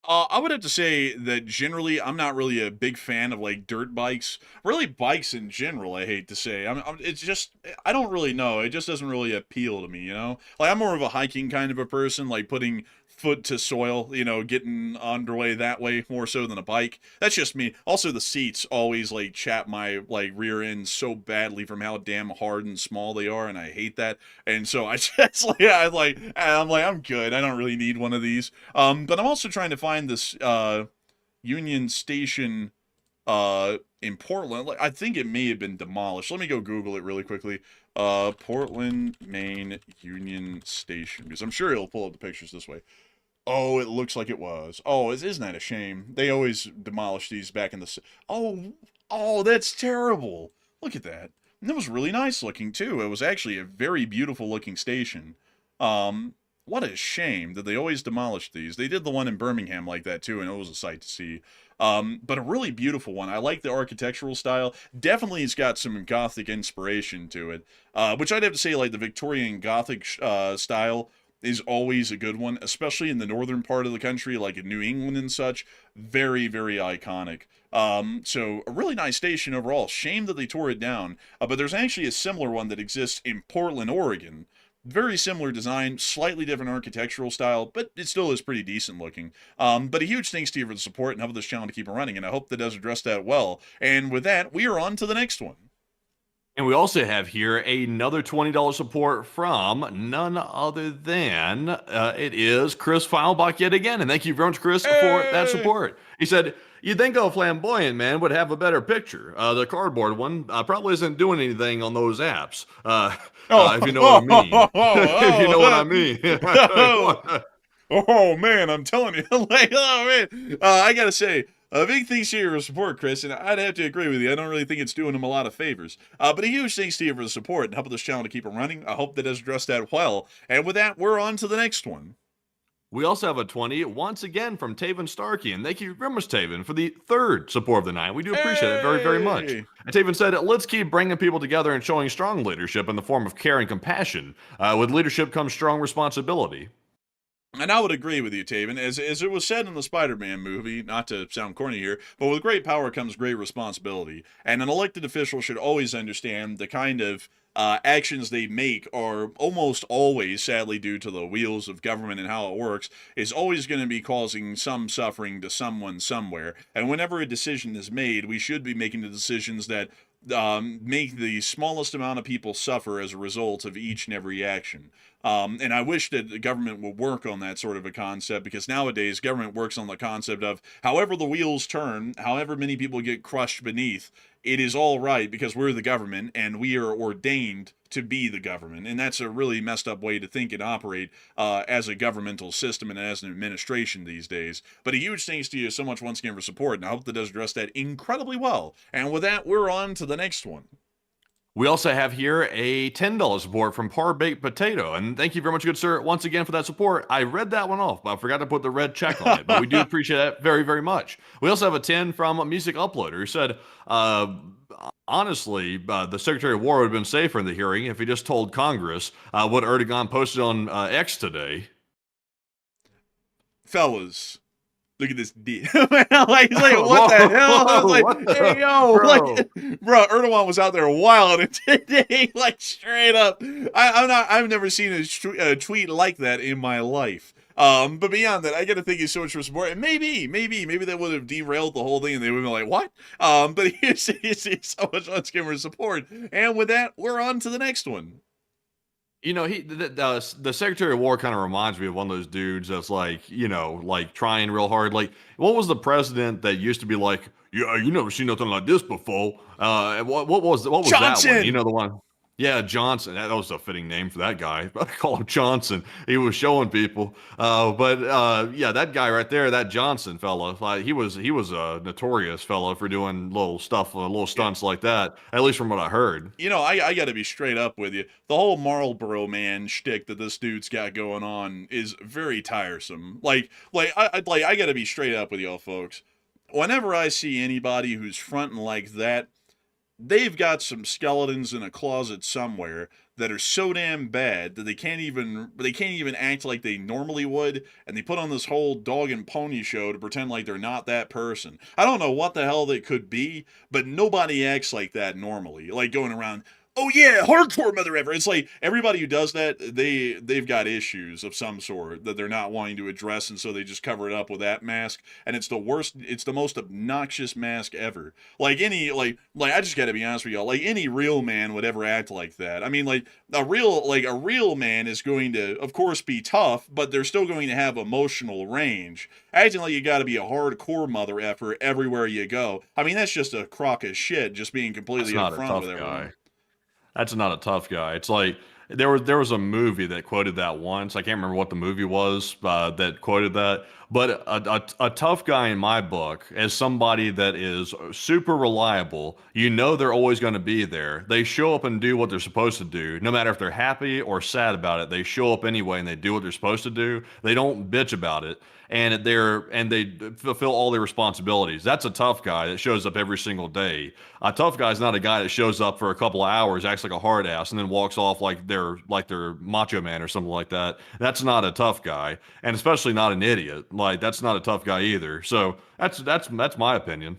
I would have to say that generally I'm not really a big fan of like dirt bikes. Really bikes in general, I hate to say. It's just, I don't really know. It just doesn't really appeal to me, you know? Like I'm more of a hiking kind of a person, like putting foot to soil, you know, getting underway that way more so than a bike. That's just me. Also, the seats always like chap my like rear end so badly from how damn hard and small they are, and I hate that. And so I just I'm good. I don't really need one of these. But I'm also trying to find this Union Station in Portland. Like, I think it may have been demolished. Let me go Google it really quickly. Portland, Maine Union Station, because I'm sure it'll pull up the pictures this way. Oh, it looks like it was. Oh, isn't that a shame? They always demolish these back in the... Oh, that's terrible. Look at that. And it was really nice looking, too. It was actually a very beautiful looking station. What a shame that they always demolished these. They did the one in Birmingham like that, too, and it was a sight to see. But a really beautiful one. I like the architectural style. Definitely it's got some Gothic inspiration to it, which I'd have to say, like, the Victorian Gothic style is always a good one, especially in the northern part of the country, like in New England and such. Very, very iconic. So a really nice station overall. Shame that they tore it down. But there's actually a similar one that exists in Portland, Oregon. Very similar design, slightly different architectural style, but it still is pretty decent looking. But a huge thanks to you for the support and helping this channel to keep it running, and I hope that does address that well. And with that, we are on to the next one. And we also have here another $20 support from none other than, it is Chris Feilbach yet again. And thank you very much, Chris, for that support. He said, you'd think a flamboyant man would have a better picture. The cardboard one probably isn't doing anything on those apps. If you know what I mean. If you know what I mean. Oh, man, I'm telling you. Like, oh, man. I got to say, Big thanks to you for your support, Chris, and I'd have to agree with you. I don't really think it's doing him a lot of favors. But a huge thanks to you for the support and helping this channel to keep it running. I hope that has addressed that well. And with that, we're on to the next one. We also have a 20 once again from Taven Starkey, and thank you very much, Taven, for the third support of the night. We do appreciate it very, very much. Hey! And Taven said, let's keep bringing people together and showing strong leadership in the form of care and compassion. With leadership comes strong responsibility. And I would agree with you, Taven. As it was said in the Spider-Man movie, not to sound corny here, but with great power comes great responsibility. And an elected official should always understand the kind of actions they make are almost always, sadly, due to the wheels of government and how it works, is always going to be causing some suffering to someone somewhere. And whenever a decision is made, we should be making the decisions that make the smallest amount of people suffer as a result of each and every action. And I wish that the government would work on that sort of a concept, because nowadays government works on the concept of however the wheels turn, however many people get crushed beneath, it is all right because we're the government and we are ordained to be the government. And that's a really messed up way to think and operate as a governmental system and as an administration these days. But a huge thanks to you so much once again for support, and I hope that does address that incredibly well. And with that, we're on to the next one. We also have here a $10 support from Par Baked Potato, and thank you very much, good sir, once again for that support. I read that one off, but I forgot to put the red check on it, but we do appreciate that very, very much. We also have a 10 from a Music Uploader who said, honestly, the Secretary of War would have been safer in the hearing if he just told Congress what Erdogan posted on X today. Fellas, look at this D. Like, what the hell? I was like, hey, yo, bro, Erdogan was out there wilding today, like straight up. I've never seen a tweet like that in my life. But beyond that, I got to thank you so much for support. And maybe that would have derailed the whole thing, and they would have been like, what? But here's so much on Skimmer support. And with that, we're on to the next one. You know, the Secretary of War kind of reminds me of one of those dudes that's like, you know, like trying real hard. Like, what was the president that used to be like, yeah, you never seen nothing like this before? What was Johnson! That one? You know the one? Yeah, Johnson. That was a fitting name for that guy. I call him Johnson. He was showing people. Yeah, that guy right there, that Johnson fella, like he was a notorious fella for doing little stunts like that. At least from what I heard. You know, I got to be straight up with you. The whole Marlboro Man shtick that this dude's got going on is very tiresome. I got to be straight up with y'all folks. Whenever I see anybody who's fronting like that, they've got some skeletons in a closet somewhere that are so damn bad that they can't even act like they normally would, and they put on this whole dog and pony show to pretend like they're not that person. I don't know what the hell they could be, but nobody acts like that normally. Like going around, oh yeah, hardcore mother ever. It's like everybody who does that, they've got issues of some sort that they're not wanting to address, and so they just cover it up with that mask. And it's the worst, it's the most obnoxious mask ever. I just gotta be honest with y'all, like any real man would ever act like that. I mean, like a real man is going to, of course, be tough, but they're still going to have emotional range. Acting like you gotta be a hardcore mother effer everywhere you go. I mean, that's just a crock of shit, just being completely upfront with everyone. That's not a tough guy. It's like there was a movie that quoted that once. I can't remember what the movie was that quoted that. But a tough guy in my book is somebody that is super reliable. You know they're always going to be there. They show up and do what they're supposed to do. No matter if they're happy or sad about it, they show up anyway and they do what they're supposed to do. They don't bitch about it. And they fulfill all their responsibilities. That's a tough guy that shows up every single day. A tough guy is not a guy that shows up for a couple of hours, acts like a hard ass, and then walks off like they're macho man or something like that. That's not a tough guy, and especially not an idiot. Like that's not a tough guy either. So that's my opinion.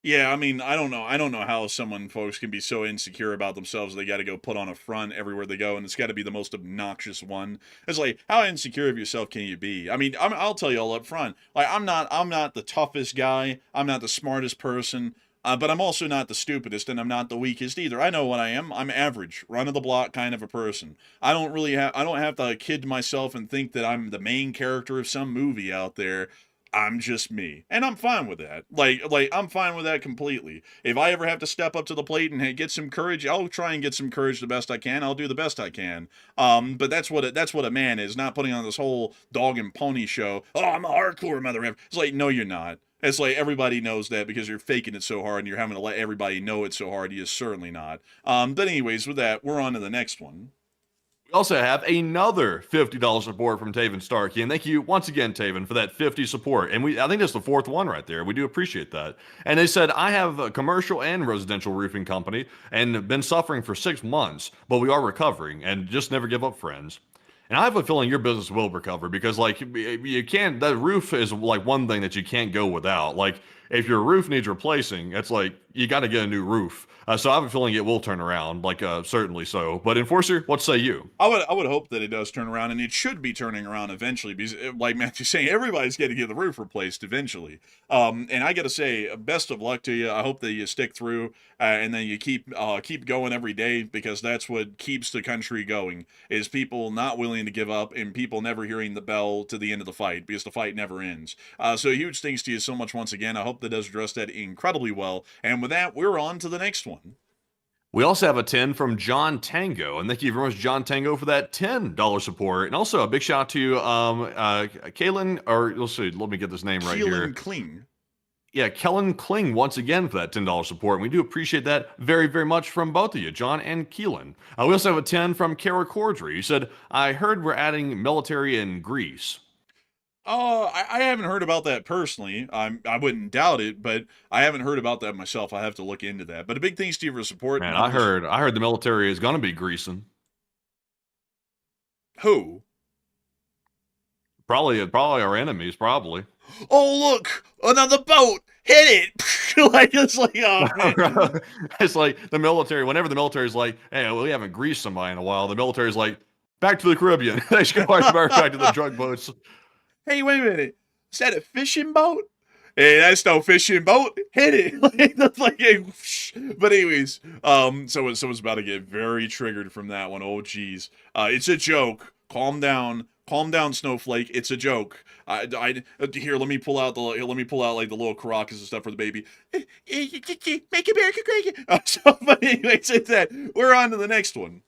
Yeah, I mean, I don't know how folks can be so insecure about themselves they got to go put on a front everywhere they go, and it's got to be the most obnoxious one. It's like, how insecure of yourself can you be? I mean, I'll tell you all up front, like I'm not the toughest guy, I'm not the smartest person, but I'm also not the stupidest, and I'm not the weakest either. I know what I am. I'm average, run of the block kind of a person. I don't have to kid myself and think that I'm the main character of some movie out there. I'm just me, and I'm fine with that. Like I'm fine with that completely. If I ever have to step up to the plate and get some courage, I'll try and get some courage the best I can. I'll do the best I can. But that's what a man is, not putting on this whole dog and pony show. Oh, I'm a hardcore mother. It's like, no, you're not. It's like everybody knows that because you're faking it so hard and you're having to let everybody know it so hard. He is certainly not. But anyways, with that, we're on to the next one. We also have another $50 support from Taven Starkey, and thank you once again, Taven, for that 50 support. And I think that's the fourth one right there. We do appreciate that. And they said, I have a commercial and residential roofing company and been suffering for 6 months, but we are recovering and just never give up, friends. And I have a feeling your business will recover because, like, you can't, that roof is like one thing that you can't go without. Like, if your roof needs replacing, it's like you got to get a new roof. So I have a feeling it will turn around, like certainly so. But Enforcer, what say you? I would hope that it does turn around, and it should be turning around eventually because, like Matthew's saying, everybody's got to get the roof replaced eventually. And I got to say, best of luck to you. I hope that you stick through and then you keep going every day because that's what keeps the country going. Is people not willing to give up and people never hearing the bell to the end of the fight because the fight never ends. So huge thanks to you so much once again. I hope that does address that incredibly well. And with that, we're on to the next one. We also have a 10 from John Tango, and thank you very much, John Tango, for that $10 support. And also a big shout out to Kalen, or let's see, let me get this name right here. Kling. Yeah, Kellen Kling once again for that $10 support. And we do appreciate that very, very much from both of you, John and Keelan. We also have a 10 from Kara Cordry. He said, I heard we're adding military in Greece. I haven't heard about that personally. I wouldn't doubt it, but I haven't heard about that myself. I have to look into that. But a big thanks to you for support. Man, I heard the military is going to be greasing. Who? Probably our enemies, probably. Oh, look, another boat. Hit it. Like, it's like, oh, man. It's like the military, whenever the military's like, hey, we haven't greased somebody in a while, the military's like, back to the Caribbean. They should go back to the drug boats. Hey, wait a minute. Is that a fishing boat? Hey, that's no fishing boat. Hit it. That's like a but anyways, someone's about to get very triggered from that one. Oh, geez. It's a joke. Calm down. Calm down, Snowflake. It's a joke. Here, let me pull out like the little caracas and stuff for the baby. Make America great again. But anyways, it's that. We're on to the next one.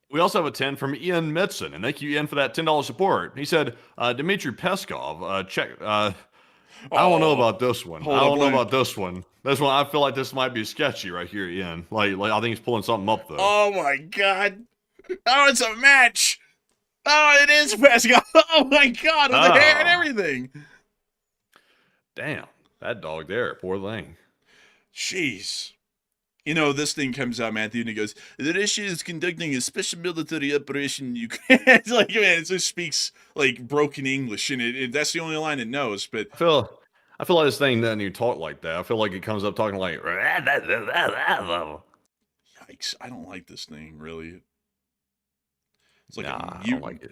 We also have a 10 from Ian Mitson, and thank you, Ian, for that $10 support. He said, Dmitry Peskov, check. I don't know about this one. I don't know about this one. This one, I feel like this might be sketchy right here, Ian. Like I think he's pulling something up, though. Oh, my God. Oh, it's a match. Oh, it is Peskov. Oh, my God. With the hair and everything. Damn. That dog there. Poor thing. Jeez. You know, this thing comes out, Matthew, and he goes, the Russia is conducting a special military operation in Ukraine. It's like, man, it just speaks like broken English, and that's the only line it knows. But I feel like this thing doesn't even talk like that. I feel like it comes up talking like, yikes, I don't like this thing, really. It's like I don't like it.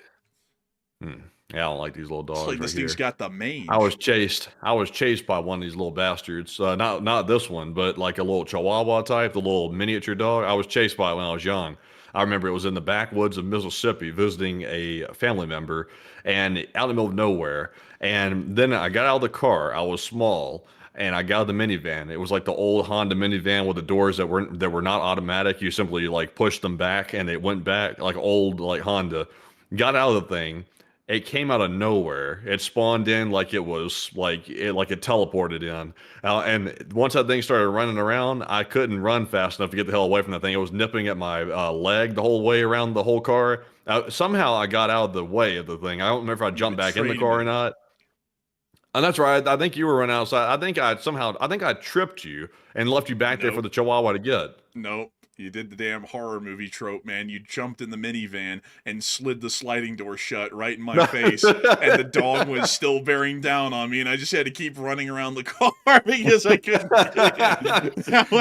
Yeah, I don't like these little dogs. It's like right this thing's here. got the mange. I was chased by one of these little bastards. Not this one, but like a little Chihuahua type, the little miniature dog. I was chased by it when I was young. I remember it was in the backwoods of Mississippi visiting a family member and out in the middle of nowhere. And then I got out of the car. I was small. And I got out of the minivan. It was like the old Honda minivan with the doors that were not automatic. You simply like pushed them back and it went back like old like Honda. Got out of the thing. It came out of nowhere. It spawned in like it was like it teleported in. And once that thing started running around, I couldn't run fast enough to get the hell away from that thing. It was nipping at my leg the whole way around the whole car. Somehow I got out of the way of the thing. I don't remember if I jumped back in the car or not. And that's right. I think you were running outside. I think I tripped you and left you back there for the Chihuahua to get. Nope. You did the damn horror movie trope, man. You jumped in the minivan and slid the sliding door shut right in my face, and the dog was still bearing down on me, and I just had to keep running around the car because I couldn't.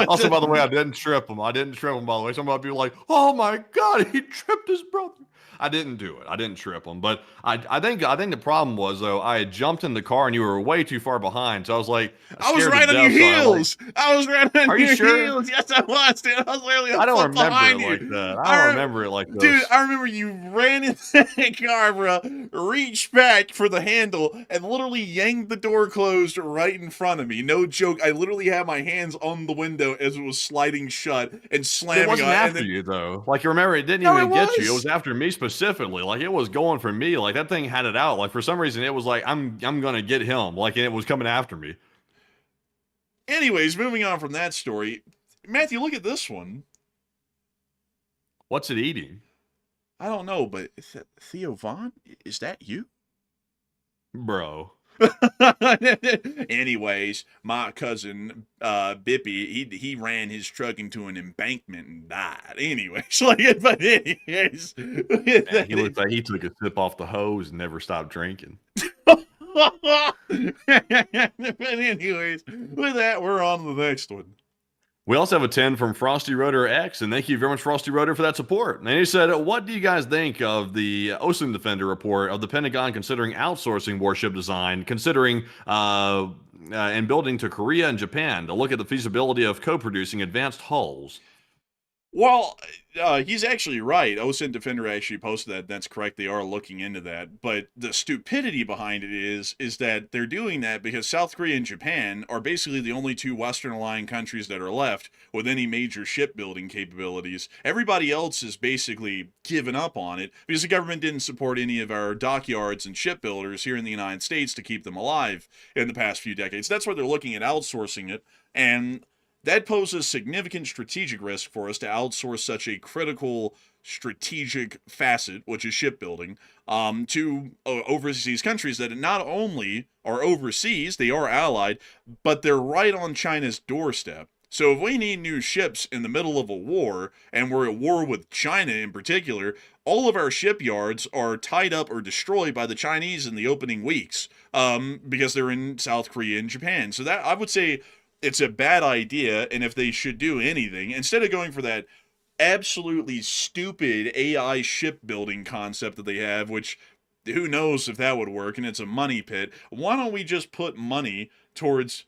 Also, by the way, I didn't trip him. By the way. Somebody would be like, "Oh my God, he tripped his brother." I didn't do it. I didn't trip him. But I think the problem was, though, I had jumped in the car and you were way too far behind. So I was like, I was right on your heels. I was right on your heels. Yes, I was, dude. I was literally I don't remember behind it you. like that. I don't remember it like this. Dude, I remember you ran in that car, bro, reached back for the handle, and literally yanked the door closed right in front of me. No joke. I literally had my hands on the window as it was sliding shut and slamming on. It wasn't after you, though. Like, you remember, it didn't even get you. It was after me specifically. Like, it was going for me. Like, that thing had it out. Like, for some reason, it was like, I'm gonna get him. Like, and it was coming after me. Anyways, moving on from that story, Matthew, look at this one. What's it eating? I don't know, but Theo Vaughn, is that you? Bro. Anyways, my cousin Bippy, he ran his truck into an embankment and died. Anyways, but anyways, Man, he looks like he took a sip off the hose and never stopped drinking. but anyways, with that, we're on to the next one. We also have a 10 from Frosty Rotor X, and thank you very much, Frosty Rotor, for that support. And he said, what do you guys think of the Ocean Defender report of the Pentagon considering outsourcing warship design, considering and building to Korea and Japan to look at the feasibility of co-producing advanced hulls? Well, he's actually right. Ocean Defender actually posted that. That's correct. They are looking into that. But the stupidity behind it is that they're doing that because South Korea and Japan are basically the only two Western aligned countries that are left with any major shipbuilding capabilities. Everybody else is basically given up on it because the government didn't support any of our dockyards and shipbuilders here in the United States to keep them alive in the past few decades. That's why they're looking at outsourcing it. And that poses significant strategic risk for us to outsource such a critical strategic facet, which is shipbuilding, to overseas countries that not only are overseas, they are allied, but they're right on China's doorstep. So if we need new ships in the middle of a war, and we're at war with China in particular, all of our shipyards are tied up or destroyed by the Chinese in the opening weeks, because they're in South Korea and Japan. So that, I would say, it's a bad idea, and if they should do anything, instead of going for that absolutely stupid AI shipbuilding concept that they have, which who knows if that would work, and it's a money pit, why don't we just put money towards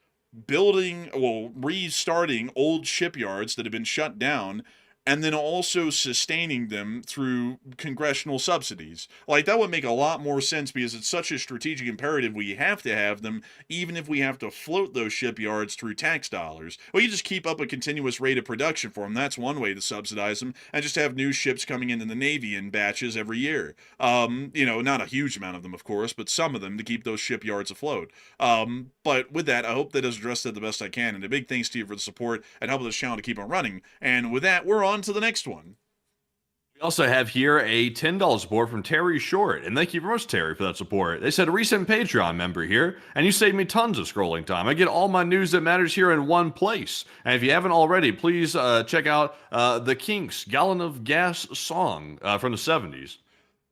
building, well, restarting old shipyards that have been shut down, and then also sustaining them through congressional subsidies? Like, that would make a lot more sense because it's such a strategic imperative we have to have them, even if we have to float those shipyards through tax dollars. Well, you just keep up a continuous rate of production for them. That's one way to subsidize them, and just have new ships coming into the Navy in batches every year. Not a huge amount of them, of course, but some of them to keep those shipyards afloat. But with that, I hope that has addressed it the best I can, and a big thanks to you for the support and helping this channel to keep on running. And with that, we're on to the next one. We also have here a $10 support from Terry Short, and thank you very much, Terry, for that support. They said, a recent Patreon member here, and you saved me tons of scrolling time. I get all my news that matters here in one place. And if you haven't already, please check out The Kinks' Gallon of Gas song from the 70s.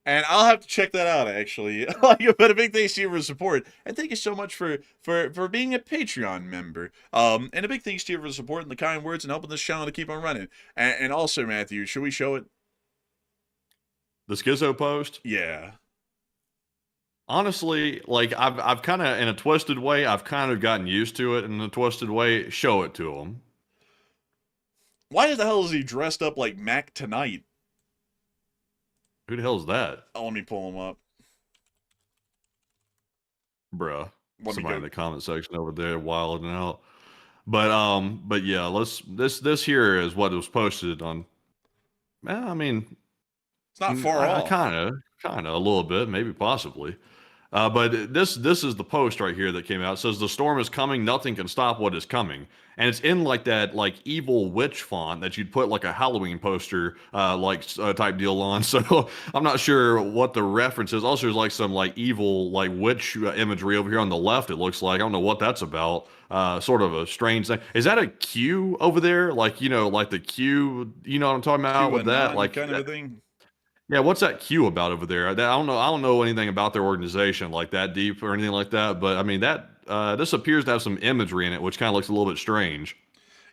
And I'll have to check that out, actually. But a big thanks to you for support. And thank you so much for being a Patreon member. And a big thanks to you for the support and the kind words and helping this channel to keep on running. And also, Matthew, should we show it? The Schizo post? Yeah. Honestly, like, I've kind of, in a twisted way, I've kind of gotten used to it in a twisted way. Show it to him. Why the hell is he dressed up like Mac Tonight? Who the hell is that? Oh, let me pull him up. Bruh. Somebody in the comment section over there wilding out. But yeah, this here is what was posted on. I mean, it's not far off. Kind of a little bit, maybe possibly. But this is the post right here that came out. It says, the storm is coming, nothing can stop what is coming. And it's in like that like evil witch font that you'd put like a Halloween poster type deal on. So I'm not sure what the reference is. Also, there's like some like evil like witch imagery over here on the left, it looks like. I don't know what that's about. Sort of a strange thing. Is that a Q over there? Like, like the Q, you know what I'm talking about with that? Like kind of a thing. Yeah, what's that Q about over there? I don't know anything about their organization like that deep or anything like that. But I mean, that this appears to have some imagery in it, which kind of looks a little bit strange.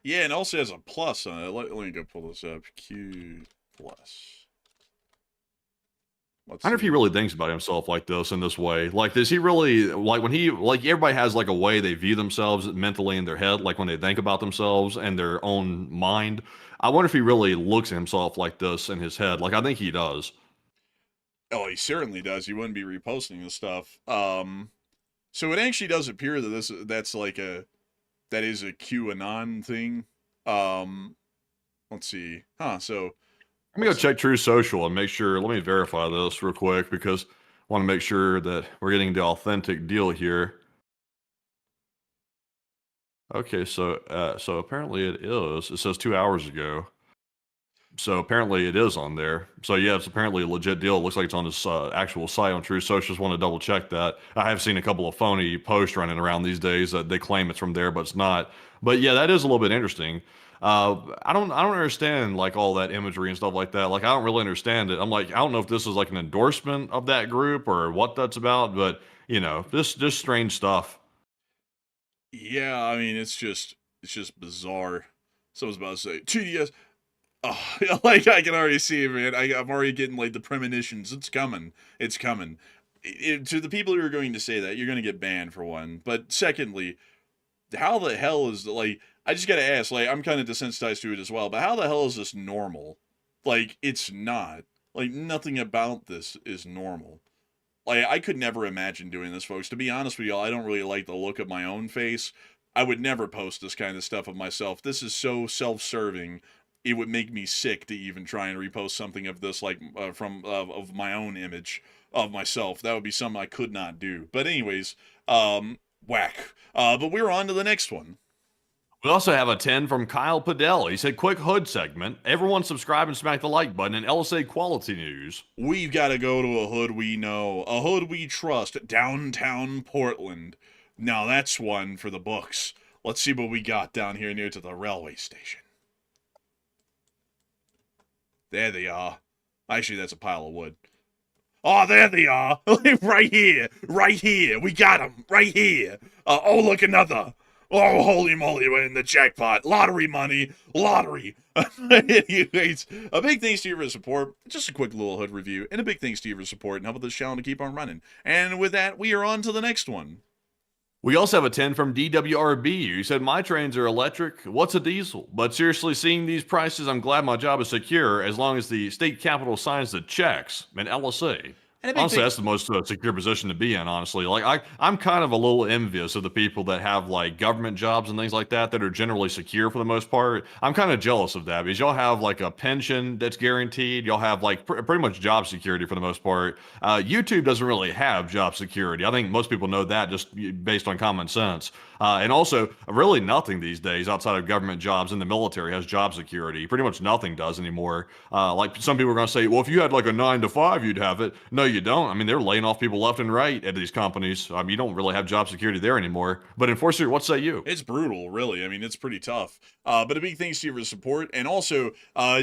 Yeah, and also has a plus on it. Let me go pull this up. Q plus. I wonder if he really thinks about himself like this in this way. Like, does he really, like, when he, like, everybody has like a way they view themselves mentally in their head, like when they think about themselves and their own mind. I wonder if he really looks at himself like this in his head. Like, I think he does. Oh, he certainly does. He wouldn't be reposting this stuff. So it actually does appear that that is a QAnon thing. Let's see. So let me go check True Social and make sure. Let me verify this real quick because I want to make sure that we're getting the authentic deal here. Okay, so apparently it is. It says 2 hours ago. So apparently it is on there. So yeah, it's apparently a legit deal. It looks like it's on this actual site on True Social. Just want to double check that. I have seen a couple of phony posts running around these days that they claim it's from there, but it's not. But yeah, that is a little bit interesting. I don't understand like all that imagery and stuff like that. Like I don't really understand it. I'm like I don't know if this is like an endorsement of that group or what that's about, but this strange stuff. Yeah, I mean, it's just bizarre. Someone's about to say TDS. Oh, like I can already see it, man. I'm already getting like the premonitions. It's coming. It's coming. To the people who are going to say that, you're going to get banned for one. But secondly, how the hell is like? I just gotta ask. Like, I'm kind of desensitized to it as well. But how the hell is this normal? Like, it's not. Like, nothing about this is normal. Like, I could never imagine doing this, folks. To be honest with y'all, I don't really like the look of my own face. I would never post this kind of stuff of myself. This is so self-serving. It would make me sick to even try and repost something of this, like of my own image of myself. That would be something I could not do. But anyways, whack. But we're on to the next one. We also have a 10 from Kyle Padell. He said, quick hood segment. Everyone subscribe and smack the like button in LSA quality news. We've got to go to a hood we know, a hood we trust, downtown Portland. Now that's one for the books. Let's see what we got down here near to the railway station. There they are. Actually, that's a pile of wood. Oh, there they are. Right here. Right here. We got them. Right here. Oh, look, another. Oh, holy moly, we're in the jackpot. Lottery money. Lottery. Anyways, a big thanks to you for your support. Just a quick little hood review. And a big thanks to you for your support and helping this channel to keep on running. And with that, we are on to the next one. We also have a 10 from DWRB. He said, my trains are electric. What's a diesel? But seriously, seeing these prices, I'm glad my job is secure as long as the state capital signs the checks and LSA. Honestly, that's the most secure position to be in, honestly. Like, I'm kind of a little envious of the people that have, like, government jobs and things like that are generally secure for the most part. I'm kind of jealous of that because y'all have, like, a pension that's guaranteed. Y'all have, like, pretty much job security for the most part. YouTube doesn't really have job security. I think most people know that just based on common sense. And also, really nothing these days outside of government jobs in the military has job security. Pretty much nothing does anymore. Like, some people are going to say, well, if you had, like, a 9 to 5, you'd have it. No, you don't. I mean, they're laying off people left and right at these companies. You don't really have job security there anymore. But Enforcer, what say you? It's brutal, really. I mean, it's pretty tough. But a big thanks to you for support. And also,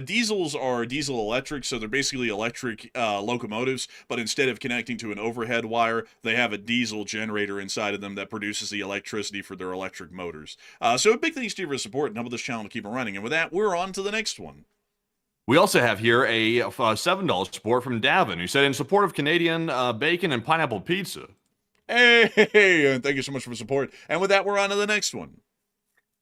diesels are diesel electric, so they're basically electric locomotives. But instead of connecting to an overhead wire, they have a diesel generator inside of them that produces the electricity for their electric motors. So a big thanks to you for support and helping this channel to keep it running. And with that, we're on to the next one. We also have here a $7 support from Davin, who said, in support of Canadian bacon and pineapple pizza. Hey, thank you so much for the support. And with that, we're on to the next one.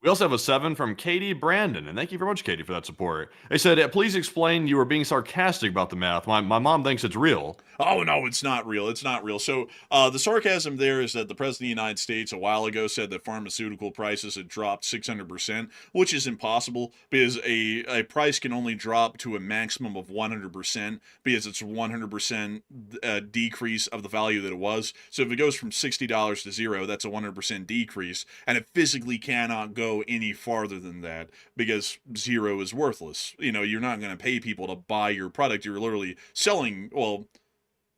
We also have a 7 from Katie Brandon, and thank you very much, Katie, for that support. They said, please explain you were being sarcastic about the math. My mom thinks it's real. Oh, no, it's not real. It's not real. So the sarcasm there is that the President of the United States a while ago said that pharmaceutical prices had dropped 600%, which is impossible because a price can only drop to a maximum of 100% because it's 100% decrease of the value that it was. So if it goes from $60 to zero, that's a 100% decrease, and it physically cannot go any farther than that because zero is worthless. You know, you're not going to pay people to buy your product. You're literally selling, well,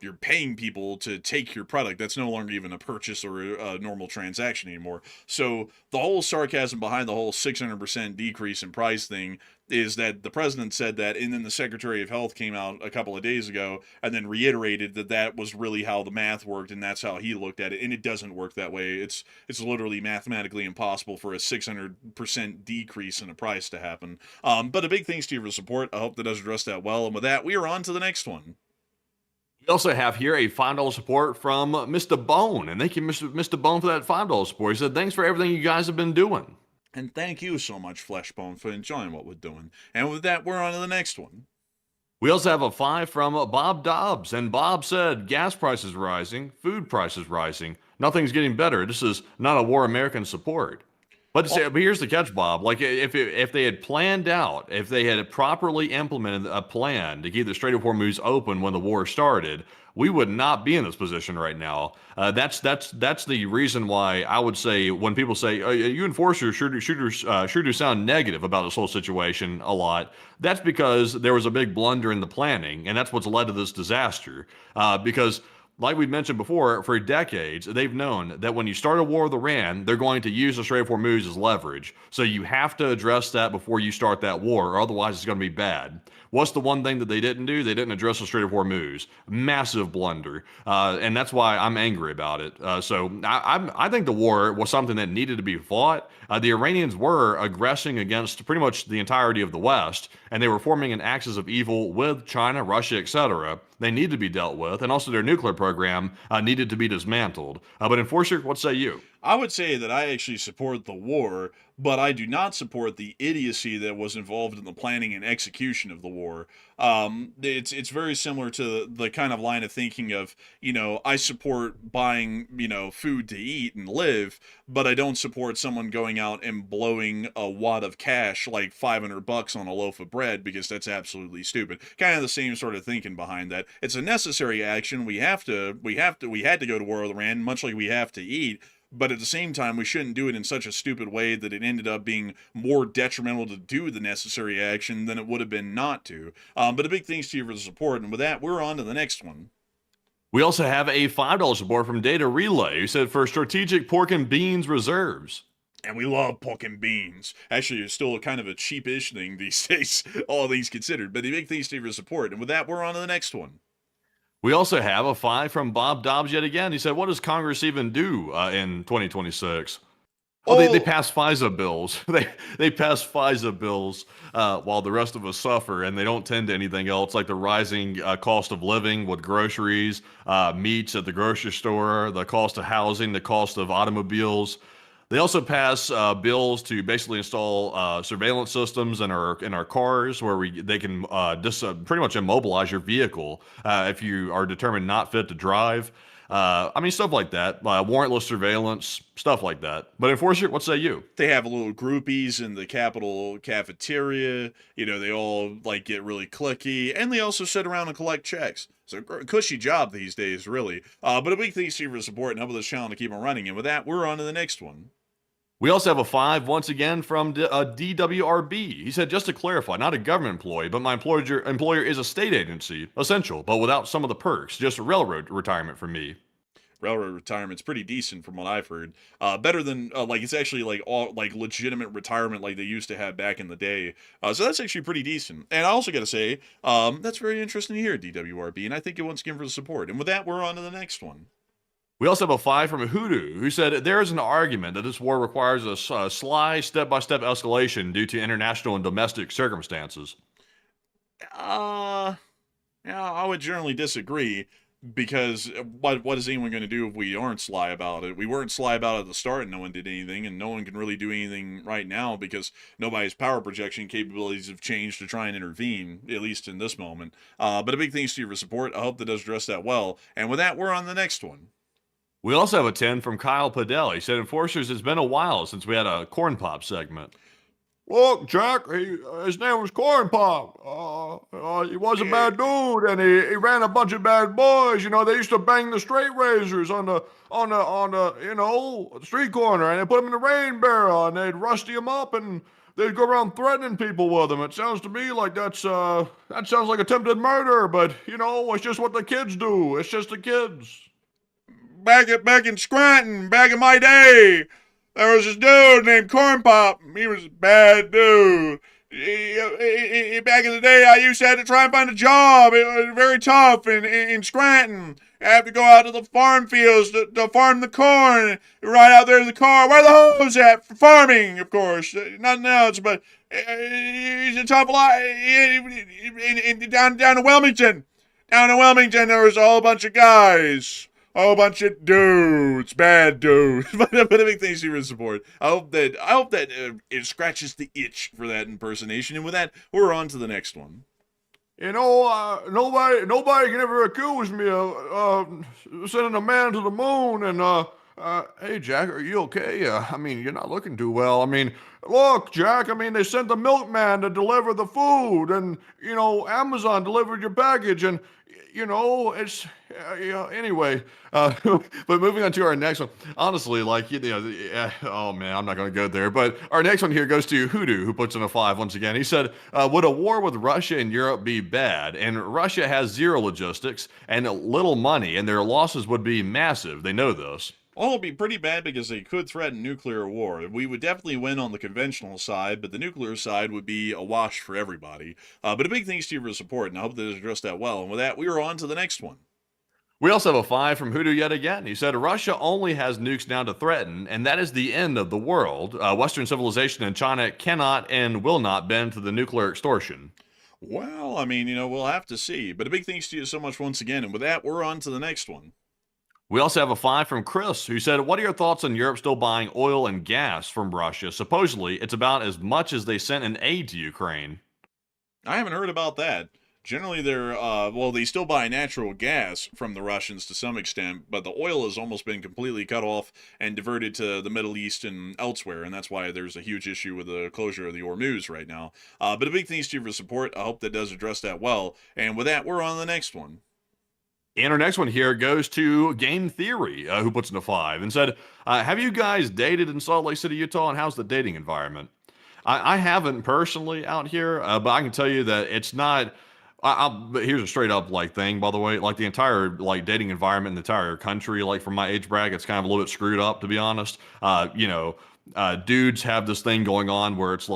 you're paying people to take your product. That's no longer even a purchase or a normal transaction anymore. So the whole sarcasm behind the whole 600% decrease in price thing is that the president said that, and then the Secretary of Health came out a couple of days ago and then reiterated that that was really how the math worked and that's how he looked at it. And it doesn't work that way. It's literally mathematically impossible for a 600% decrease in a price to happen. But a big thanks to you for support. I hope that does address that well. And with that, we are on to the next one. We also have here a $5 support from Mr. Bone. And thank you, Mr. Bone, for that $5 support. He said, thanks for everything you guys have been doing. And thank you so much, Fleshbone, for enjoying what we're doing. And with that, we're on to the next one. We also have a 5 from Bob Dobbs. And Bob said, gas prices rising, food prices rising. Nothing's getting better. This is not a war American support. But here's the catch, Bob. Like if they had planned out, if they had properly implemented a plan to keep the Strait of Hormuz open when the war started, we would not be in this position right now. That's the reason why I would say when people say you enforcers sure do sound negative about this whole situation a lot. That's because there was a big blunder in the planning, and that's what's led to this disaster. Because like we've mentioned before, for decades, they've known that when you start a war with Iran, they're going to use the Strait of Hormuz as leverage. So you have to address that before you start that war, or otherwise it's going to be bad. What's the one thing that they didn't do? They didn't address the Strait of Hormuz. Massive blunder. And that's why I'm angry about it. So I think the war was something that needed to be fought. The Iranians were aggressing against pretty much the entirety of the West, and they were forming an axis of evil with China, Russia, etc. They need to be dealt with, and also their nuclear program needed to be dismantled. But Enforcer, what say you? I would say that I actually support the war, but I do not support the idiocy that was involved in the planning and execution of the war. It's very similar to the kind of line of thinking of, I support buying, food to eat and live, but I don't support someone going out and blowing a wad of cash like $500 on a loaf of bread because that's absolutely stupid. Kind of the same sort of thinking behind that. It's a necessary action. We had to go to war with Iran, much like we have to eat. But at the same time, we shouldn't do it in such a stupid way that it ended up being more detrimental to do the necessary action than it would have been not to. But a big thanks to you for the support. And with that, we're on to the next one. We also have a $5 support from Data Relay, who said for strategic pork and beans reserves. And we love pork and beans. Actually, it's still kind of a cheapish thing these days, all things considered. But a big thanks to you for the support. And with that, we're on to the next one. We also have a 5 from Bob Dobbs yet again. He said, what does Congress even do in 2026? They pass FISA bills. They pass FISA bills while the rest of us suffer, and they don't tend to anything else, like the rising cost of living with groceries, meats at the grocery store, the cost of housing, the cost of automobiles. They also pass bills to basically install surveillance systems in our cars, where they can pretty much immobilize your vehicle if you are determined not fit to drive. Stuff like that, warrantless surveillance, stuff like that. But Enforcer, what say you? They have little groupies in the Capitol cafeteria. They all get really cliquey, and they also sit around and collect checks. It's a cushy job these days, really. But a big thanks to you for support and helping this channel to keep on running. And with that, we're on to the next one. We also have a 5 once again from DWRB. He said, just to clarify, not a government employee, but my employer is a state agency, essential, but without some of the perks. Just a railroad retirement for me. Railroad retirement's pretty decent from what I've heard. Better than it's actually legitimate retirement like they used to have back in the day. So that's actually pretty decent. And I also got to say, that's very interesting to hear, DWRB, and I thank you once again for the support. And with that, we're on to the next one. We also have a 5 from a Hoodoo, who said there is an argument that this war requires a sly step-by-step escalation due to international and domestic circumstances. Yeah, I would generally disagree, because what is anyone going to do if we aren't sly about it? We weren't sly about it at the start, and no one did anything, and no one can really do anything right now because nobody's power projection capabilities have changed to try and intervene, at least in this moment. But a big thanks to you for support. I hope that does address that well. And with that, we're on the next one. We also have a 10 from Kyle Padell. He said, Enforcers, it's been a while since we had a Corn Pop segment. Look, Jack, his name was Corn Pop. He was a bad dude, and he ran a bunch of bad boys. They used to bang the straight razors on the street corner, and they put them in the rain barrel, and they'd rusty them up, and they'd go around threatening people with them. It sounds to me like that sounds like attempted murder, but, it's just what the kids do. It's just the kids. Back in Scranton, back in my day, there was this dude named Corn Pop. He was a bad dude. Back in the day, I used to have to try and find a job. It was very tough in Scranton. I have to go out to the farm fields to farm the corn. Right out there in the car. Where the hose at? For farming, of course. Nothing else, but it's a tough life. Down in Wilmington. Down in Wilmington, there was a whole bunch of guys. A whole bunch of dudes, bad dudes. But a big thanks to your support. I hope that it scratches the itch for that impersonation. And with that, we're on to the next one. Nobody can ever accuse me of sending a man to the moon and Hey, Jack, are you okay? I mean, you're not looking too well. I mean, look, Jack, I mean, they sent the milkman to deliver the food, and, Amazon delivered your package, and, it's, yeah, anyway. But moving on to our next one, honestly, oh man, I'm not going to go there. But our next one here goes to Hoodoo, who puts in a 5 once again. He said, would a war with Russia and Europe be bad? And Russia has zero logistics and little money, and their losses would be massive. They know this. Well, it'd be pretty bad because they could threaten nuclear war. We would definitely win on the conventional side, but the nuclear side would be a wash for everybody. But a big thanks to you for your support, and I hope that it addressed that well. And with that, we are on to the next one. We also have a 5 from Hoodoo yet again. He said, Russia only has nukes now to threaten, and that is the end of the world. Western civilization and China cannot and will not bend to the nuclear extortion. Well, I mean, we'll have to see. But a big thanks to you so much once again. And with that, we're on to the next one. We also have a 5 from Chris, who said, what are your thoughts on Europe still buying oil and gas from Russia? Supposedly, it's about as much as they sent in aid to Ukraine. I haven't heard about that. Generally, they still buy natural gas from the Russians to some extent, but the oil has almost been completely cut off and diverted to the Middle East and elsewhere, and that's why there's a huge issue with the closure of the Hormuz right now. But a big thanks to you for support. I hope that does address that well. And with that, we're on to the next one. And our next one here goes to Game Theory, who puts in a 5 and said, have you guys dated in Salt Lake City, Utah, and how's the dating environment? I haven't personally out here, but I can tell you that it's not... but here's a straight up thing, by the way. The entire dating environment in the entire country, from my age bracket, it's kind of a little bit screwed up, to be honest. Dudes have this thing going on where it's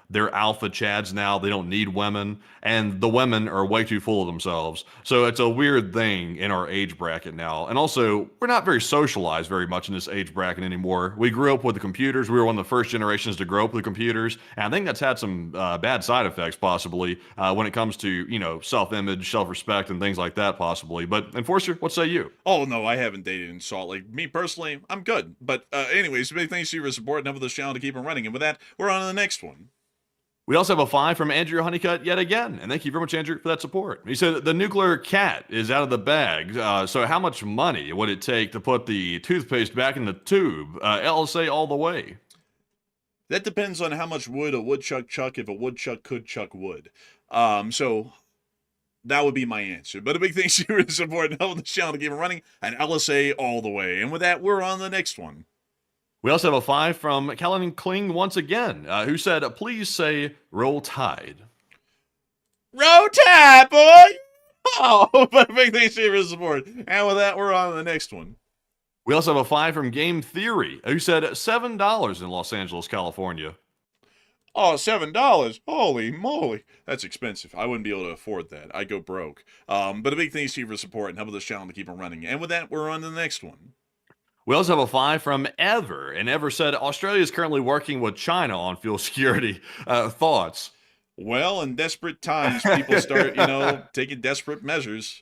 they're alpha chads now. They don't need women, and the women are way too full of themselves. So it's a weird thing in our age bracket now. And also, we're not very socialized very much in this age bracket anymore. We grew up with the computers. We were one of the first generations to grow up with computers, and I think that's had some bad side effects possibly when it comes to self-image, self-respect, and things like that possibly. But Enforcer, what say you? Oh no, I haven't dated in Salt Lake. Me personally, I'm good. But anyways, big thanks to you for support and helping this channel to keep on running. And with that, we're on to the next one. We also have a 5 from Andrew Honeycutt yet again, and thank you very much, Andrew, for that support. He said the nuclear cat is out of the bag, so how much money would it take to put the toothpaste back in the tube? LSA all the way. That depends on how much wood a woodchuck chuck, if a woodchuck could chuck wood. So that would be my answer. But a big thanks to you for the support and helping the channel to keep it running, and LSA all the way. And with that, we're on the next one. We also have a 5 from Kellen Kling once again, who said, please say Roll Tide. Roll Tide, boy! Oh, but a big thanks to you for the support. And with that, we're on to the next one. We also have a 5 from Game Theory, who said $7 in Los Angeles, California. Oh, $7? Holy moly. That's expensive. I wouldn't be able to afford that. I'd go broke. But a big thanks to you for the support and helping this channel to keep on running. And with that, we're on to the next one. We also have a 5 from Ever, and Ever said, Australia is currently working with China on fuel security. Thoughts? Well, in desperate times, people start, taking desperate measures.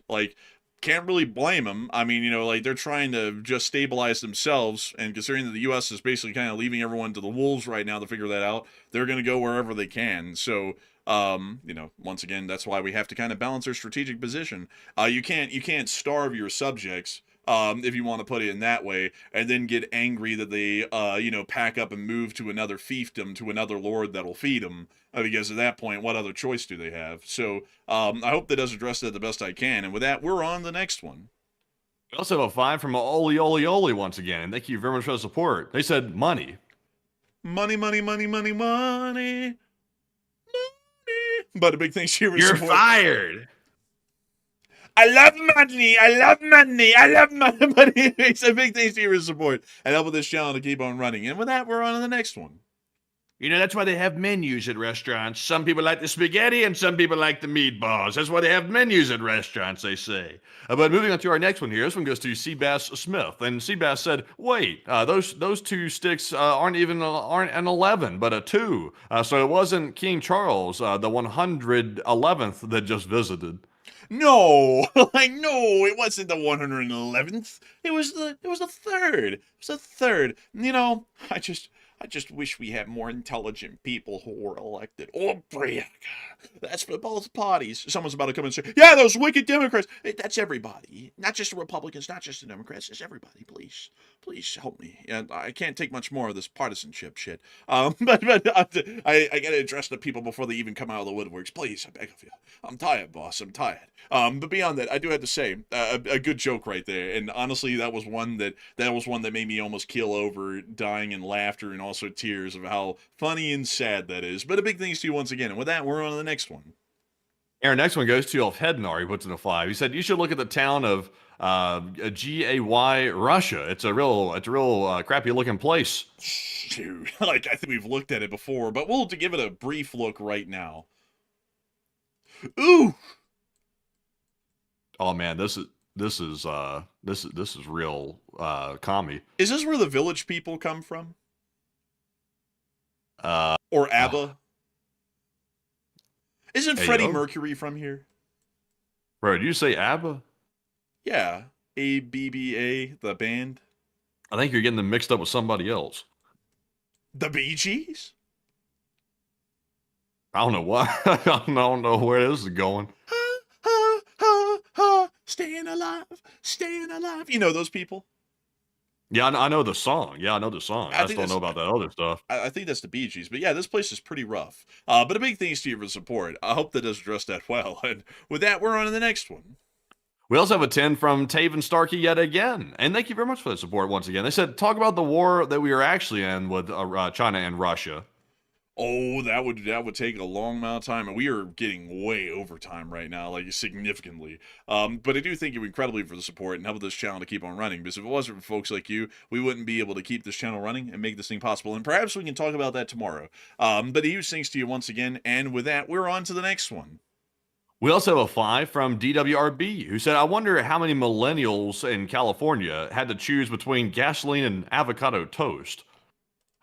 Can't really blame them. I mean, they're trying to just stabilize themselves, and considering that the U.S. is basically kind of leaving everyone to the wolves right now to figure that out, they're going to go wherever they can. So, once again, that's why we have to kind of balance our strategic position. You can't starve your subjects. If you want to put it in that way, and then get angry that they, pack up and move to another fiefdom, to another lord that'll feed them, because at that point, what other choice do they have? So, I hope that does address that the best I can, and with that, we're on the next one. We also have a 5 from Oli Oli Oli once again, and thank you very much for the support. They said money. Money, money, money, money, money. Money. But a big thanks to you for You're support. fired! I love money. I love money. I love money. It's a big thanks to your support and helping this channel to keep on running. And with that, we're on to the next one. That's why they have menus at restaurants. Some people like the spaghetti and some people like the meatballs. That's why they have menus at restaurants, they say. But moving on to our next one here. This one goes to Seabass Smith. And Seabass said, wait, those two sticks aren't an 11, but a 2. So it wasn't King Charles, the 111th that just visited. No, no, it wasn't the 111th. It was the third. It was the third. I just wish we had more intelligent people who were elected. Oh, that's for both parties. Someone's about to come and say, yeah, those wicked Democrats. Hey, that's everybody. Not just the Republicans, not just the Democrats. It's everybody. Please help me. And I can't take much more of this partisanship shit. But I got to address the people before they even come out of the woodworks. Please, I beg of you. I'm tired, boss. I'm tired. But beyond that, I do have to say, a good joke right there. And honestly, that was one that made me almost keel over, dying in laughter and also tears of how funny and sad that is. But a big thanks to you once again. And with that, we're on to the next one. Our next one goes to Hednar. He puts in a 5. He said, you should look at the town of Gay, Russia. It's a real crappy looking place. Dude, like, I think we've looked at it before, but we'll give it a brief look right now. Ooh! Oh man, this is real commie. Is this where the Village People come from? Or ABBA? Isn't Freddie Mercury from here? Bro, did you say ABBA? Yeah, ABBA, the band. I think you're getting them mixed up with somebody else. The Bee Gees? I don't know why. I don't know where this is going. Staying alive, staying alive. You know those people? Yeah, I know the song. Yeah, I know the song. I just don't know about that other stuff. I think that's the Bee Gees. But yeah, this place is pretty rough. But a big thanks to you for the support. I hope that does address that well. And with that, we're on to the next one. We also have a 10 from Taven Starkey yet again. And thank you very much for the support once again. They said, talk about the war that we are actually in with China and Russia. Oh, that would take a long amount of time, and we are getting way over time right now, like significantly. But I do thank you incredibly for the support and help this channel to keep on running, because if it wasn't for folks like you, we wouldn't be able to keep this channel running and make this thing possible. And perhaps we can talk about that tomorrow. But a huge thanks to you once again, and with that, we're on to the next one. We also have a 5 from DWRB, who said, I wonder how many millennials in California had to choose between gasoline and avocado toast.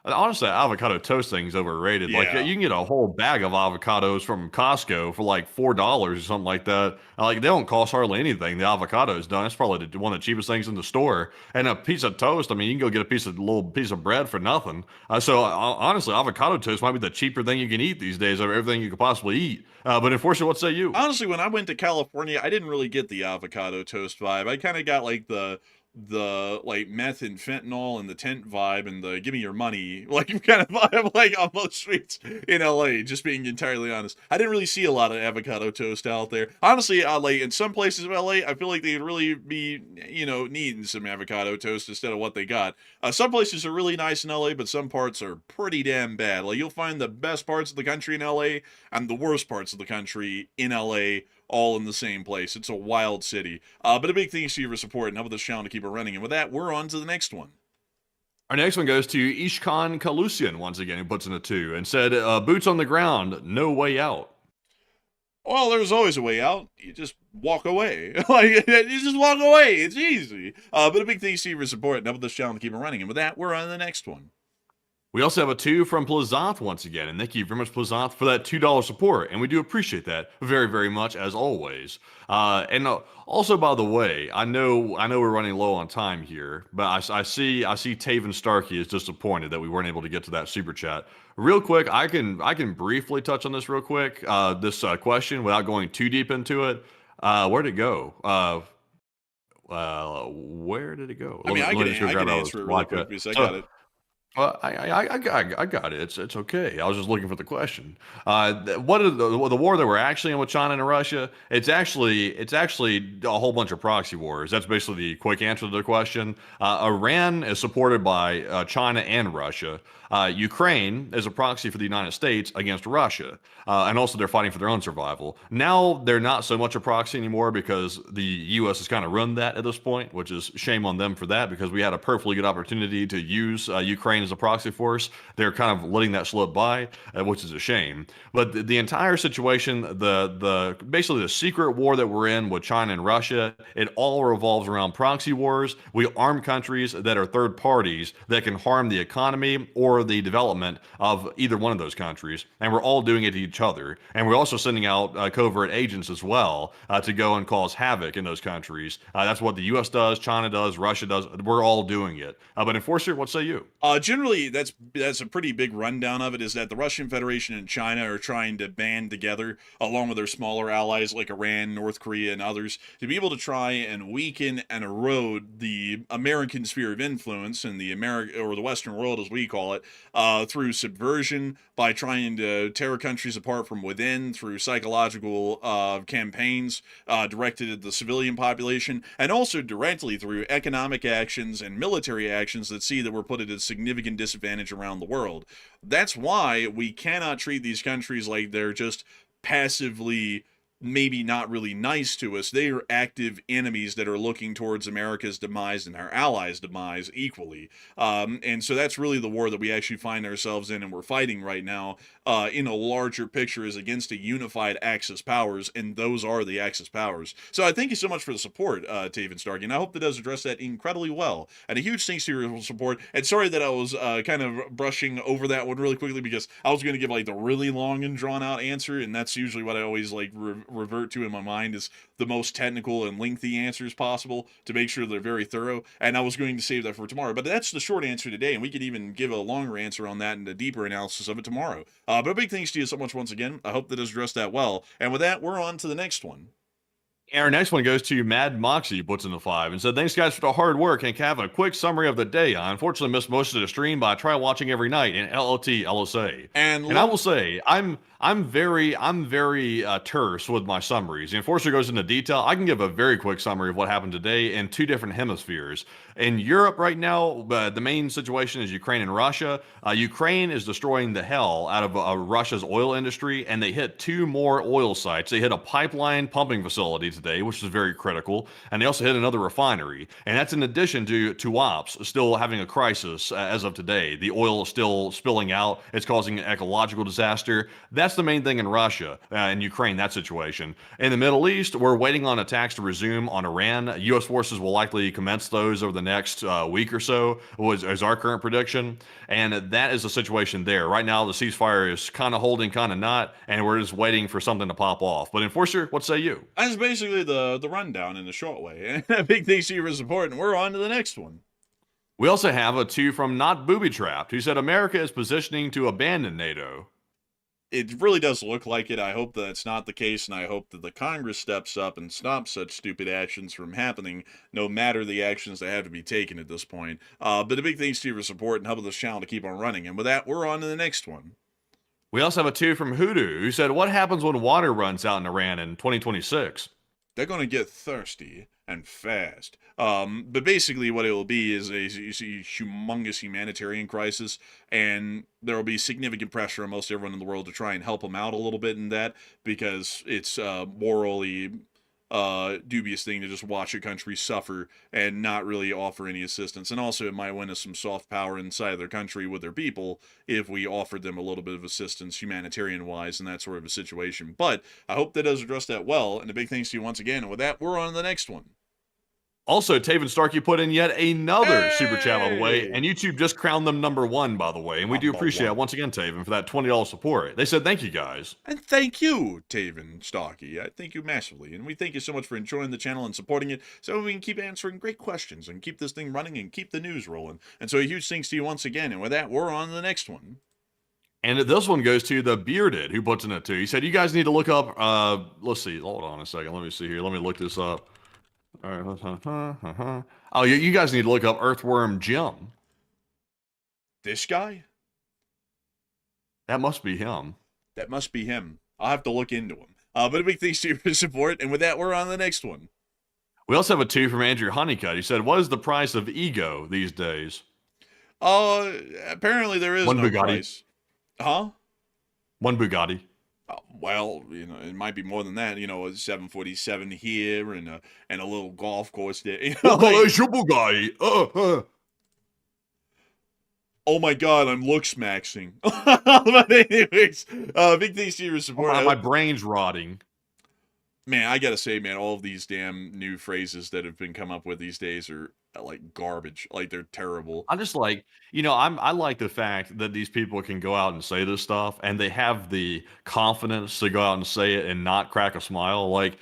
Honestly, avocado toast thing's overrated. Yeah. Like, you can get a whole bag of avocados from Costco for like $4 or something like that. Like, they don't cost hardly anything. The avocado's done. It's probably one of the cheapest things in the store. And a piece of toast, I mean, you can go get a little piece of bread for nothing. Honestly, avocado toast might be the cheaper thing you can eat these days of everything you could possibly eat. But unfortunately, what say you? Honestly, when I went to California, I didn't really get the avocado toast vibe. I kind of got like the like meth and fentanyl and the tent vibe and the give me your money like kind of vibe like on most streets in LA, just being entirely honest. I didn't really see a lot of avocado toast out there. Honestly, like in some places of LA, I feel like they'd really be, needing some avocado toast instead of what they got. Some places are really nice in LA, but some parts are pretty damn bad. Like you'll find the best parts of the country in LA and the worst parts of the country in LA all in the same place. It's a wild city. But a big thanks to you for support and help this channel to keep it running. And with that, we're on to the next one. Our next one goes to Ishkan Kalusian once again, who puts in a 2 and said, boots on the ground, no way out. Well, there's always a way out. You just walk away. You just walk away. It's easy. But a big thanks to you for support and help this channel to keep it running. And with that, we're on to the next one. We also have a 2 from Plazant once again, and thank you very much, Plazant, for that $2 support, and we do appreciate that very, very much as always. And also, by the way, I know we're running low on time here, but I see Taven Starkey is disappointed that we weren't able to get to that super chat. Real quick, I can briefly touch on this real quick. This question without going too deep into it. Where'd it go? Where did it go? I mean, I can answer it really quick because I got it. Well, I got it. It's okay. I was just looking for the question. What are the war that we're actually in with China and Russia? It's actually a whole bunch of proxy wars. That's basically the quick answer to the question. Iran is supported by China and Russia. Ukraine is a proxy for the United States against Russia, and also they're fighting for their own survival. Now they're not so much a proxy anymore because the U.S. has kind of run that at this point, which is shame on them for that because we had a perfectly good opportunity to use Ukraine as a proxy force. They're kind of letting that slip by, which is a shame. But the entire situation, basically the secret war that we're in with China and Russia, it all revolves around proxy wars. We arm countries that are third parties that can harm the economy or the development of either one of those countries, and we're all doing it to each other. And we're also sending out covert agents as well to go and cause havoc in those countries. That's what the U.S. does, China does, Russia does. We're all doing it. But Enforcer, what say you? generally, that's a pretty big rundown of it, is that the Russian Federation and China are trying to band together, along with their smaller allies like Iran, North Korea, and others, to be able to try and weaken and erode the American sphere of influence and the Western world, as we call it, through subversion, by trying to tear countries apart from within through psychological campaigns directed at the civilian population, and also directly through economic actions and military actions that see that we're put at a significant disadvantage around the world. That's why we cannot treat these countries like they're just passively maybe not really nice to us. They are active enemies that are looking towards America's demise and our allies' demise equally. And so that's really the war that we actually find ourselves in, and we're fighting right now in a larger picture, is against a unified Axis powers, and those are the Axis powers. So I thank you so much for the support, Taven Starkey, and I hope that does address that incredibly well. And a huge thanks to your support. And sorry that I was kind of brushing over that one really quickly, because I was going to give like the really long and drawn out answer, and that's usually what I always like revert to in my mind, is the most technical and lengthy answers possible to make sure they're very thorough. And I was going to save that for tomorrow, but that's the short answer today, and we could even give a longer answer on that and a deeper analysis of it tomorrow. But a big thanks to you so much once again. I hope that has addressed that well. And with that, we're on to the next one. Our next one goes to Mad Moxie, puts in the 5 and said, "Thanks guys for the hard work, and have a quick summary of the day. I unfortunately missed most of the stream, but I try watching every night in LLT LSA. And I will say, I'm very terse with my summaries. The Enforcer goes into detail. I can give a very quick summary of what happened today in 2 different hemispheres. In Europe right now, the main situation is Ukraine and Russia. Ukraine is destroying the hell out of Russia's oil industry, and they hit 2 more oil sites. They hit a pipeline pumping facility today, which is very critical, and they also hit another refinery. And that's in addition to Tuapse still having a crisis as of today. The oil is still spilling out. It's causing an ecological disaster. That's the main thing in Russia and Ukraine, that situation. In the Middle East, we're waiting on attacks to resume on Iran. U.S. forces will likely commence those over the next week or so, is our current prediction. And that is the situation there. Right now, the ceasefire is kind of holding, kind of not, and we're just waiting for something to pop off. But Enforcer, what say you? That's basically the rundown in a short way. And big thanks to you for support, and we're on to the next one. We also have a 2 from Not Booby Trapped, who said America is positioning to abandon NATO. It really does look like it. I hope that's not the case, and I hope that the Congress steps up and stops such stupid actions from happening, no matter the actions that have to be taken at this point. But a big thanks to you for support and helping this channel to keep on running. And with that, we're on to the next one. We also have a 2 from Hoodoo, who said, what happens when water runs out in Iran in 2026? They're going to get thirsty and fast. But basically what it will be is a humongous humanitarian crisis, and there will be significant pressure on most everyone in the world to try and help them out a little bit in that, because it's morally dubious thing to just watch a country suffer and not really offer any assistance. And also it might win us some soft power inside of their country with their people if we offered them a little bit of assistance humanitarian wise in that sort of a situation. But I hope that does address that well, and a big thanks to you once again. And with that, we're on to the next one. Also, Taven Starkey put in yet another super chat, by the way, and YouTube just crowned them #1, by the way, and we do appreciate it once again, Taven, for that $20 support. They said thank you, guys. And thank you, Taven Starkey. I thank you massively, and we thank you so much for enjoying the channel and supporting it, so we can keep answering great questions and keep this thing running and keep the news rolling. And so a huge thanks to you once again, and with that, we're on to the next one. And this one goes to the Bearded, who puts in it too. He said, you guys need to look up, let's see, hold on a second, let me see here, let me look this up. All right. Oh, you guys need to look up Earthworm Jim. This guy? That must be him. That must be him. I'll have to look into him. But a big thanks to you for support. And with that, we're on the next one. We also have a 2 from Andrew Honeycutt. He said, what is the price of ego these days? Apparently there is one no Bugatti. price. Huh? One Bugatti. Well, you know, it might be more than that. You know, a 747 here and a little golf course there. You know, it's your Bugatti. Oh my God, I'm looks-maxing. But anyways, big thanks to your support. My brain's rotting. Man, I gotta say, man, all of these damn new phrases that have been come up with these days are like garbage. Like, they're terrible. I'm just like, you know, I like the fact that these people can go out and say this stuff, and they have the confidence to go out and say it and not crack a smile. Like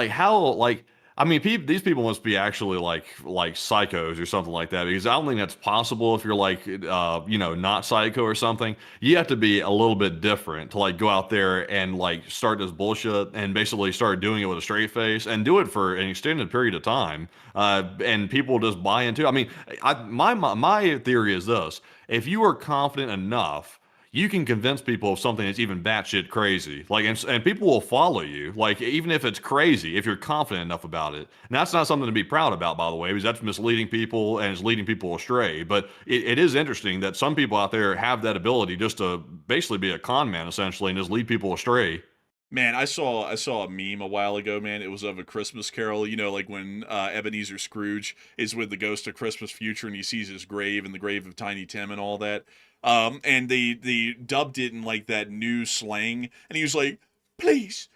how, like, I mean, these people must be actually like psychos or something like that, because I don't think that's possible if you're like, not psycho or something. You have to be a little bit different to like go out there and like start this bullshit and basically start doing it with a straight face and do it for an extended period of time. And people just buy into it. I mean, my theory is this: if you are confident enough, you can convince people of something that's even batshit crazy. Like, and people will follow you. Like, even if it's crazy, if you're confident enough about it. And that's not something to be proud about, by the way, because that's misleading people and it's leading people astray. But it is interesting that some people out there have that ability just to basically be a con man, essentially, and just lead people astray. Man, I saw a meme a while ago, man. It was of a Christmas Carol, like when Ebenezer Scrooge is with the ghost of Christmas future and he sees his grave and the grave of Tiny Tim and all that. And they dubbed it in like that new slang, and he was like, please,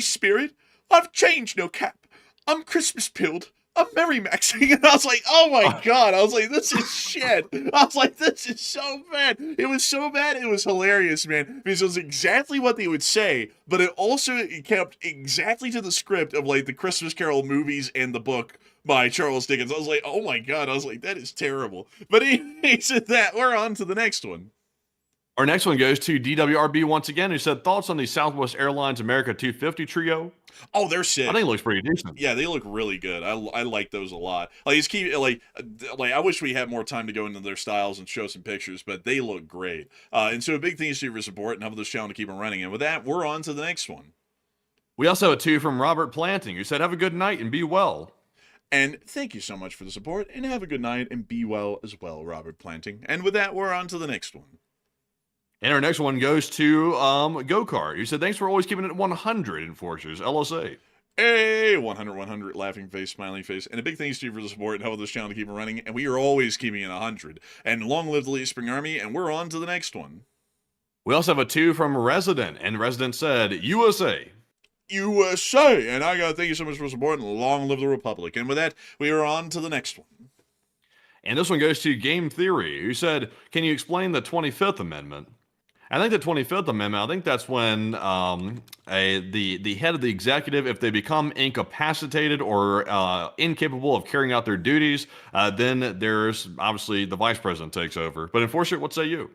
spirit, I've changed no cap. I'm Christmas pilled. I'm Merry Maxing. And I was like, oh my God. I was like, this is shit. I was like, this is so bad. It was so bad. It was hilarious, man. Because it was exactly what they would say, but it kept exactly to the script of like the Christmas Carol movies and the book by Charles Dickens. I was like, oh my God. I was like, that is terrible. But he said that. We're on to the next one. Our next one goes to DWRB once again, who said, thoughts on the Southwest Airlines America 250 trio? Oh, they're sick. I think it looks pretty decent. Yeah, they look really good. I like those a lot. Like I wish we had more time to go into their styles and show some pictures, but they look great. And so a big thanks to you for support and help this channel to keep them running. And with that, we're on to the next one. We also have a 2 from Robert Planting, who said, have a good night and be well. And thank you so much for the support, and have a good night and be well as well, Robert Planting. And with that, we're on to the next one. And our next one goes to Go-Kart, who said, thanks for always keeping it 100 Enforcers, LSA. Hey, 100, laughing face, smiling face. And a big thanks to you for the support and help this channel to keep it running. And we are always keeping it 100. And long live the Late Spring Army, and we're on to the next one. We also have a 2 from Resident, and Resident said, USA. USA! And I gotta thank you so much for the support, and long live the Republic. And with that, we are on to the next one. And this one goes to Game Theory, who said, can you explain the 25th Amendment? I think the 25th Amendment, I think that's when the head of the executive, if they become incapacitated or incapable of carrying out their duties, then there's obviously the vice president takes over. But Enforcer, what say you?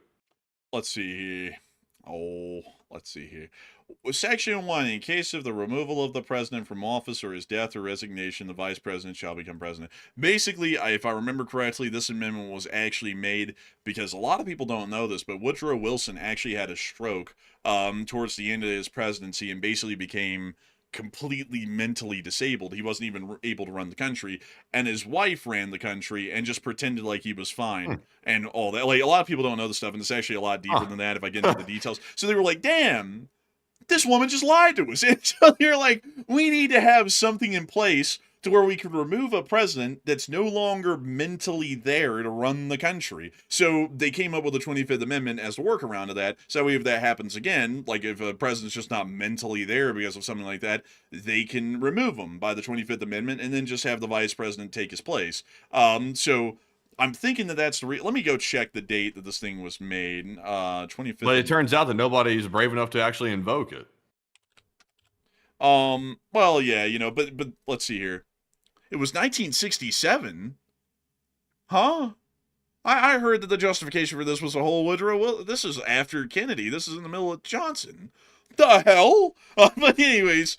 Let's see here. Section 1, in case of the removal of the president from office or his death or resignation, the vice president shall become president. Basically, if I remember correctly, this amendment was actually made because a lot of people don't know this, but Woodrow Wilson actually had a stroke towards the end of his presidency and basically became completely mentally disabled. He wasn't even able to run the country, and his wife ran the country and just pretended like he was fine and all that. Like, a lot of people don't know this stuff, and it's actually a lot deeper than that if I get into the details. So they were like, damn, this woman just lied to us. And so they're like, we need to have something in place to where we could remove a president that's no longer mentally there to run the country. So they came up with the 25th Amendment as the workaround of that. So if that happens again, like if a president's just not mentally there because of something like that, they can remove him by the 25th Amendment and then just have the vice president take his place. So I'm thinking that that's the let me go check the date that this thing was made. 25th. But it turns out that nobody's brave enough to actually invoke it. Well, yeah, but let's see here. It was 1967. Huh? I heard that the justification for this was a whole Woodrow. Well, this is after Kennedy. This is in the middle of Johnson. The hell? But anyways,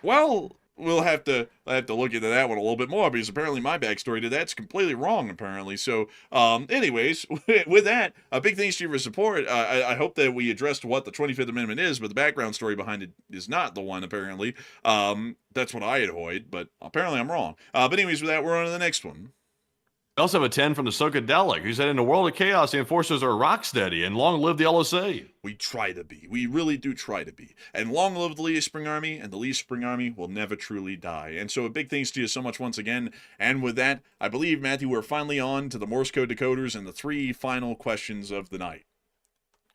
well, we'll have to look into that one a little bit more because apparently my backstory to that's completely wrong apparently. So anyways, with that, a big thanks to you for support. I hope that we addressed what the 25th Amendment is, but the background story behind it is not the one apparently. That's what I had heard, but apparently I'm wrong. But anyways, with that, we're on to the next one. We also have a 10 from the Socadelic, who said, in a world of chaos, the Enforcers are rock steady, and long live the LSA. We try to be. We really do try to be. And long live the Lee Spring Army, and the Lee Spring Army will never truly die. And so a big thanks to you so much once again. And with that, I believe, Matthew, we're finally on to the Morse code decoders and the 3 final questions of the night.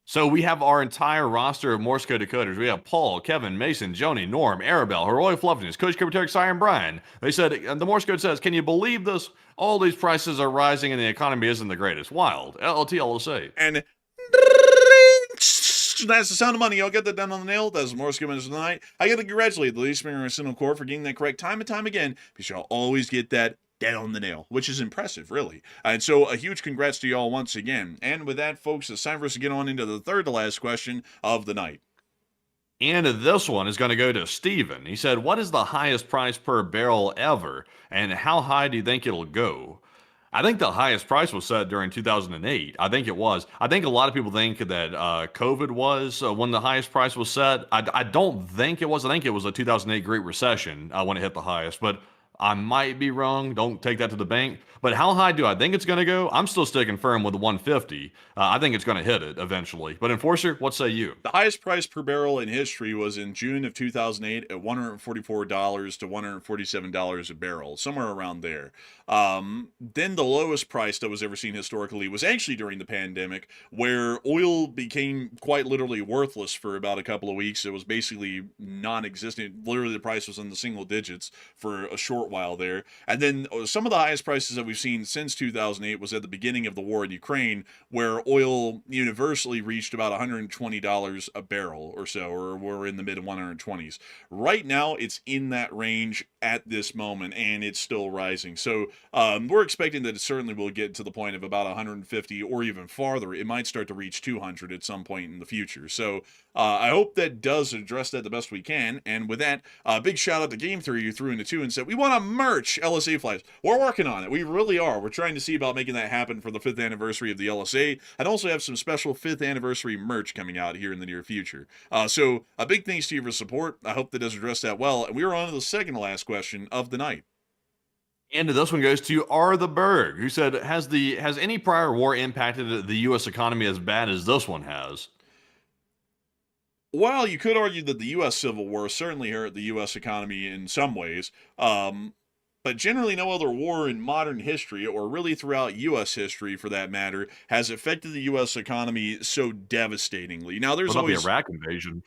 So we have our entire roster of Morse code decoders. We have Paul, Kevin, Mason, Joni, Norm, Arabelle, Heroic Fluffiness, Coach Cryptoteric, Siren, Brian. They said, the Morse code says, can you believe this? All these prices are rising and the economy isn't the greatest. Wild. LLT, LSA. And That's the sound of money. Y'all get that down on the nail. That's more skimming tonight. I got to congratulate the Lady Springer and Sinnoh Corps for getting that correct time and time again, because y'all always get that down the nail, which is impressive, really. And so a huge congrats to y'all once again. And with that, folks, it's time for us to get on into the third to last question of the night. And this one is going to go to Steven. He said, what is the highest price per barrel ever, and how high do you think it'll go? I think the highest price was set during 2008. I think it was. I think a lot of people think that COVID was when the highest price was set. I don't think it was. I think it was a 2008 Great Recession when it hit the highest, but I might be wrong. Don't take that to the bank. But how high do I think it's going to go? I'm still sticking firm with the 150. I think it's going to hit it eventually. But Enforcer, what say you? The highest price per barrel in history was in June of 2008 at $144 to $147 a barrel, somewhere around there. Then the lowest price that was ever seen historically was actually during the pandemic, where oil became quite literally worthless for about a couple of weeks. It was basically non-existent. Literally, the price was in the single digits for a short while there. And then some of the highest prices that we've seen since 2008 was at the beginning of the war in Ukraine, where oil universally reached about $120 a barrel or so, or we're in the mid 120s. Right now, it's in that range at this moment, and it's still rising. So we're expecting that it certainly will get to the point of about 150 or even farther. It might start to reach 200 at some point in the future. So I hope that does address that the best we can. And with that, big shout out to Game Theory, who threw in the 2 and said, we want to merch LSA flags. We're working on it. We really are. We're trying to see about making that happen for the 5th anniversary of the LSA, and also have some special 5th anniversary merch coming out here in the near future. So a big thanks to you for support. I hope that does address that well. And we are on to the second to last question of the night. And this one goes to R. the Berg, who said, has any prior war impacted the U.S. economy as bad as this one has? While you could argue that the U.S. Civil War certainly hurt the U.S. economy in some ways, but generally no other war in modern history, or really throughout U.S. history for that matter, has affected the U.S. economy so devastatingly. Now, there's always the Iraq invasion.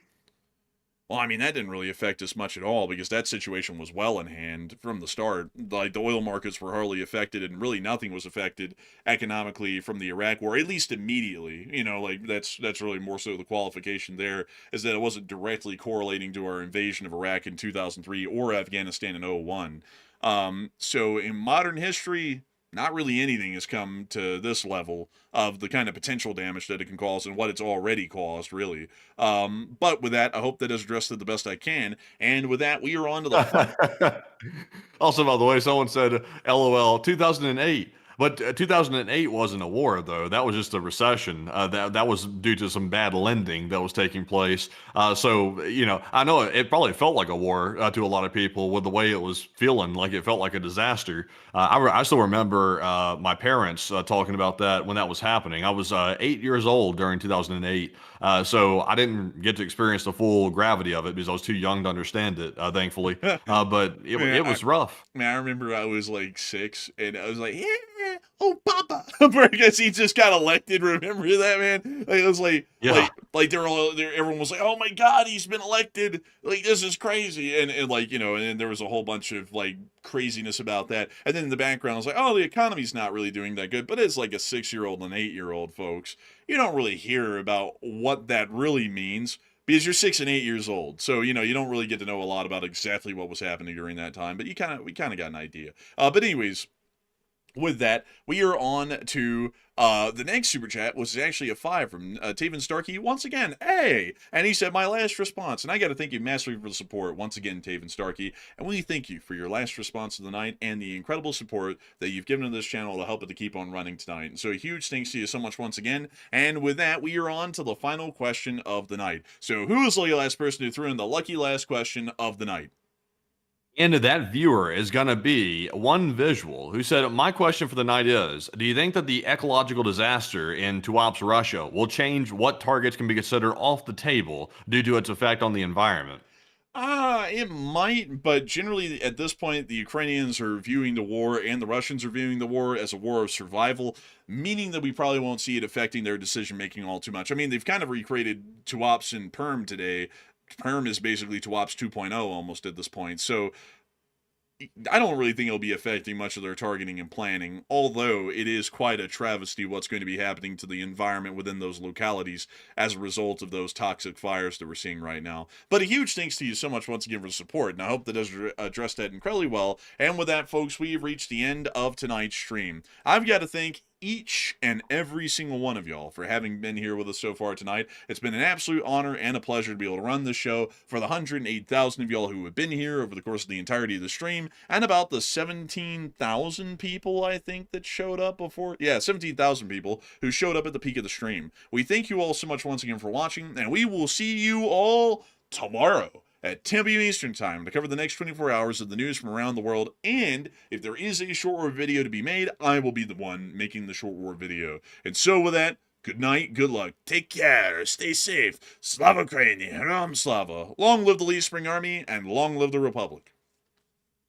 Well, I mean, that didn't really affect us much at all, because that situation was well in hand from the start. Like, the oil markets were hardly affected, and really nothing was affected economically from the Iraq War, at least immediately. You know, like, that's really more so the qualification there, is that it wasn't directly correlating to our invasion of Iraq in 2003 or Afghanistan in 2001. So in modern history, not really anything has come to this level of the kind of potential damage that it can cause and what it's already caused, really. But with that, I hope that has addressed it the best I can. And with that, we are on to the Also, by the way, someone said, LOL, 2008. But 2008 wasn't a war, though. That was just a recession. That was due to some bad lending that was taking place. So, you know, I know it probably felt like a war to a lot of people with the way it was feeling, like it felt like a disaster. I still remember my parents talking about that when that was happening. I was 8 years old during 2008. So I didn't get to experience the full gravity of it because I was too young to understand it, thankfully. But it was rough. Man, I remember I was like 6, and I was like, yeah, oh, Papa, because he just got elected. Remember that, man? Like, it was like, Yeah. like they were all there. Everyone was like, oh my God, he's been elected. Like, this is crazy. And like, you know, and there was a whole bunch of like craziness about that. And then in the background, I was like, oh, the economy's not really doing that good. But it's like a 6-year-old and 8-year-old, folks. You don't really hear about what that really means, because you're 6 and 8 years old. So, you know, you don't really get to know a lot about exactly what was happening during that time, but we kind of got an idea. But anyways, with that, we are on to the next super chat, which is actually a 5 from Taven Starkey once again. Hey! And he said, my last response. And I got to thank you massively for the support once again, Taven Starkey. And we thank you for your last response of the night and the incredible support that you've given to this channel to help it to keep on running tonight. And so a huge thanks to you so much once again. And with that, we are on to the final question of the night. So who is the last person who threw in the lucky last question of the night? And that viewer is going to be One Visual, who said, my question for the night is, do you think that the ecological disaster in Tuapse, Russia will change what targets can be considered off the table due to its effect on the environment? It might, but generally at this point, the Ukrainians are viewing the war and the Russians are viewing the war as a war of survival, meaning that we probably won't see it affecting their decision-making all too much. I mean, they've kind of recreated Tuapse and Perm today. Perm is basically Tuapse 2.0 almost at this point. So I don't really think it'll be affecting much of their targeting and planning, although it is quite a travesty what's going to be happening to the environment within those localities as a result of those toxic fires that we're seeing right now. But a huge thanks to you so much once again for the support, and I hope that does address that incredibly well. And with that, folks, we've reached the end of tonight's stream. I've got to thank each and every single one of y'all for having been here with us so far tonight. It's been an absolute honor and a pleasure to be able to run this show for the 108,000 of y'all who have been here over the course of the entirety of the stream, and about the 17,000 people, I think, that showed up before. Yeah, 17,000 people who showed up at the peak of the stream. We thank you all so much once again for watching, and we will see you all tomorrow at 10 p.m. Eastern Time to cover the next 24 hours of the news from around the world. And if there is a short war video to be made, I will be the one making the short war video. And so with that, good night, good luck, take care, stay safe, Slava Ukraini, Heram Slava, long live the Lee Spring Army, and long live the Republic.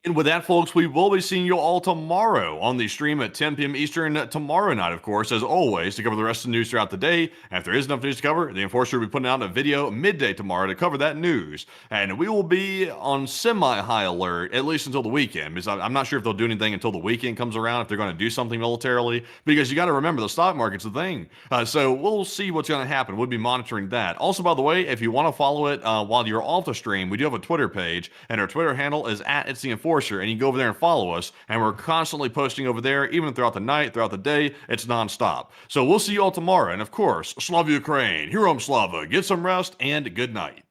And with that, folks, we will be seeing you all tomorrow on the stream at 10 p.m. Eastern tomorrow night, of course, as always, to cover the rest of the news throughout the day. And if there is enough news to cover, the Enforcer will be putting out a video midday tomorrow to cover that news. And we will be on semi-high alert, at least until the weekend, because I'm not sure if they'll do anything until the weekend comes around, if they're going to do something militarily, because you got to remember, the stock market's a thing. So we'll see what's going to happen. We'll be monitoring that. Also, by the way, if you want to follow it while you're off the stream, we do have a Twitter page, and our Twitter handle is @It'sTheEnforcer. And you can go over there and follow us, and we're constantly posting over there, even throughout the night, throughout the day. It's nonstop. So we'll see you all tomorrow, and of course, Slava Ukraine, Herom Slava, get some rest, and good night.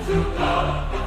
To God.